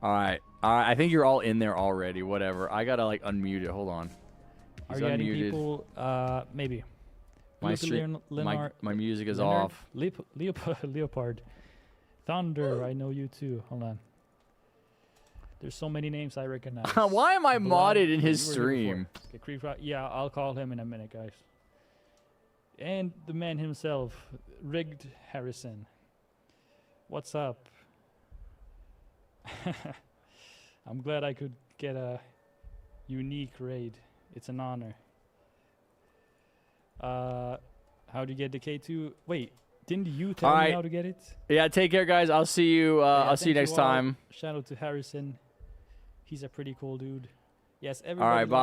Alright. I think you're all in there already. Whatever. I gotta like unmute it. Hold on. He's Are you adding unmuted. people? Maybe. My stream, my music is off. Leopard. Thunder, I know you too. Hold on. There's so many names I recognize. Why am I modded in his you were here stream? before. Okay, yeah, I'll call him in a minute, guys. And the man himself, Rigged Harrison. What's up? I'm glad I could get a unique raid. It's an honor. How do you get the K2? Wait, didn't you tell me how to get it? Yeah, take care, guys. I'll see you. I'll see you next time. Shout out to Harrison. He's a pretty cool dude. Yes, everybody. All right, bye.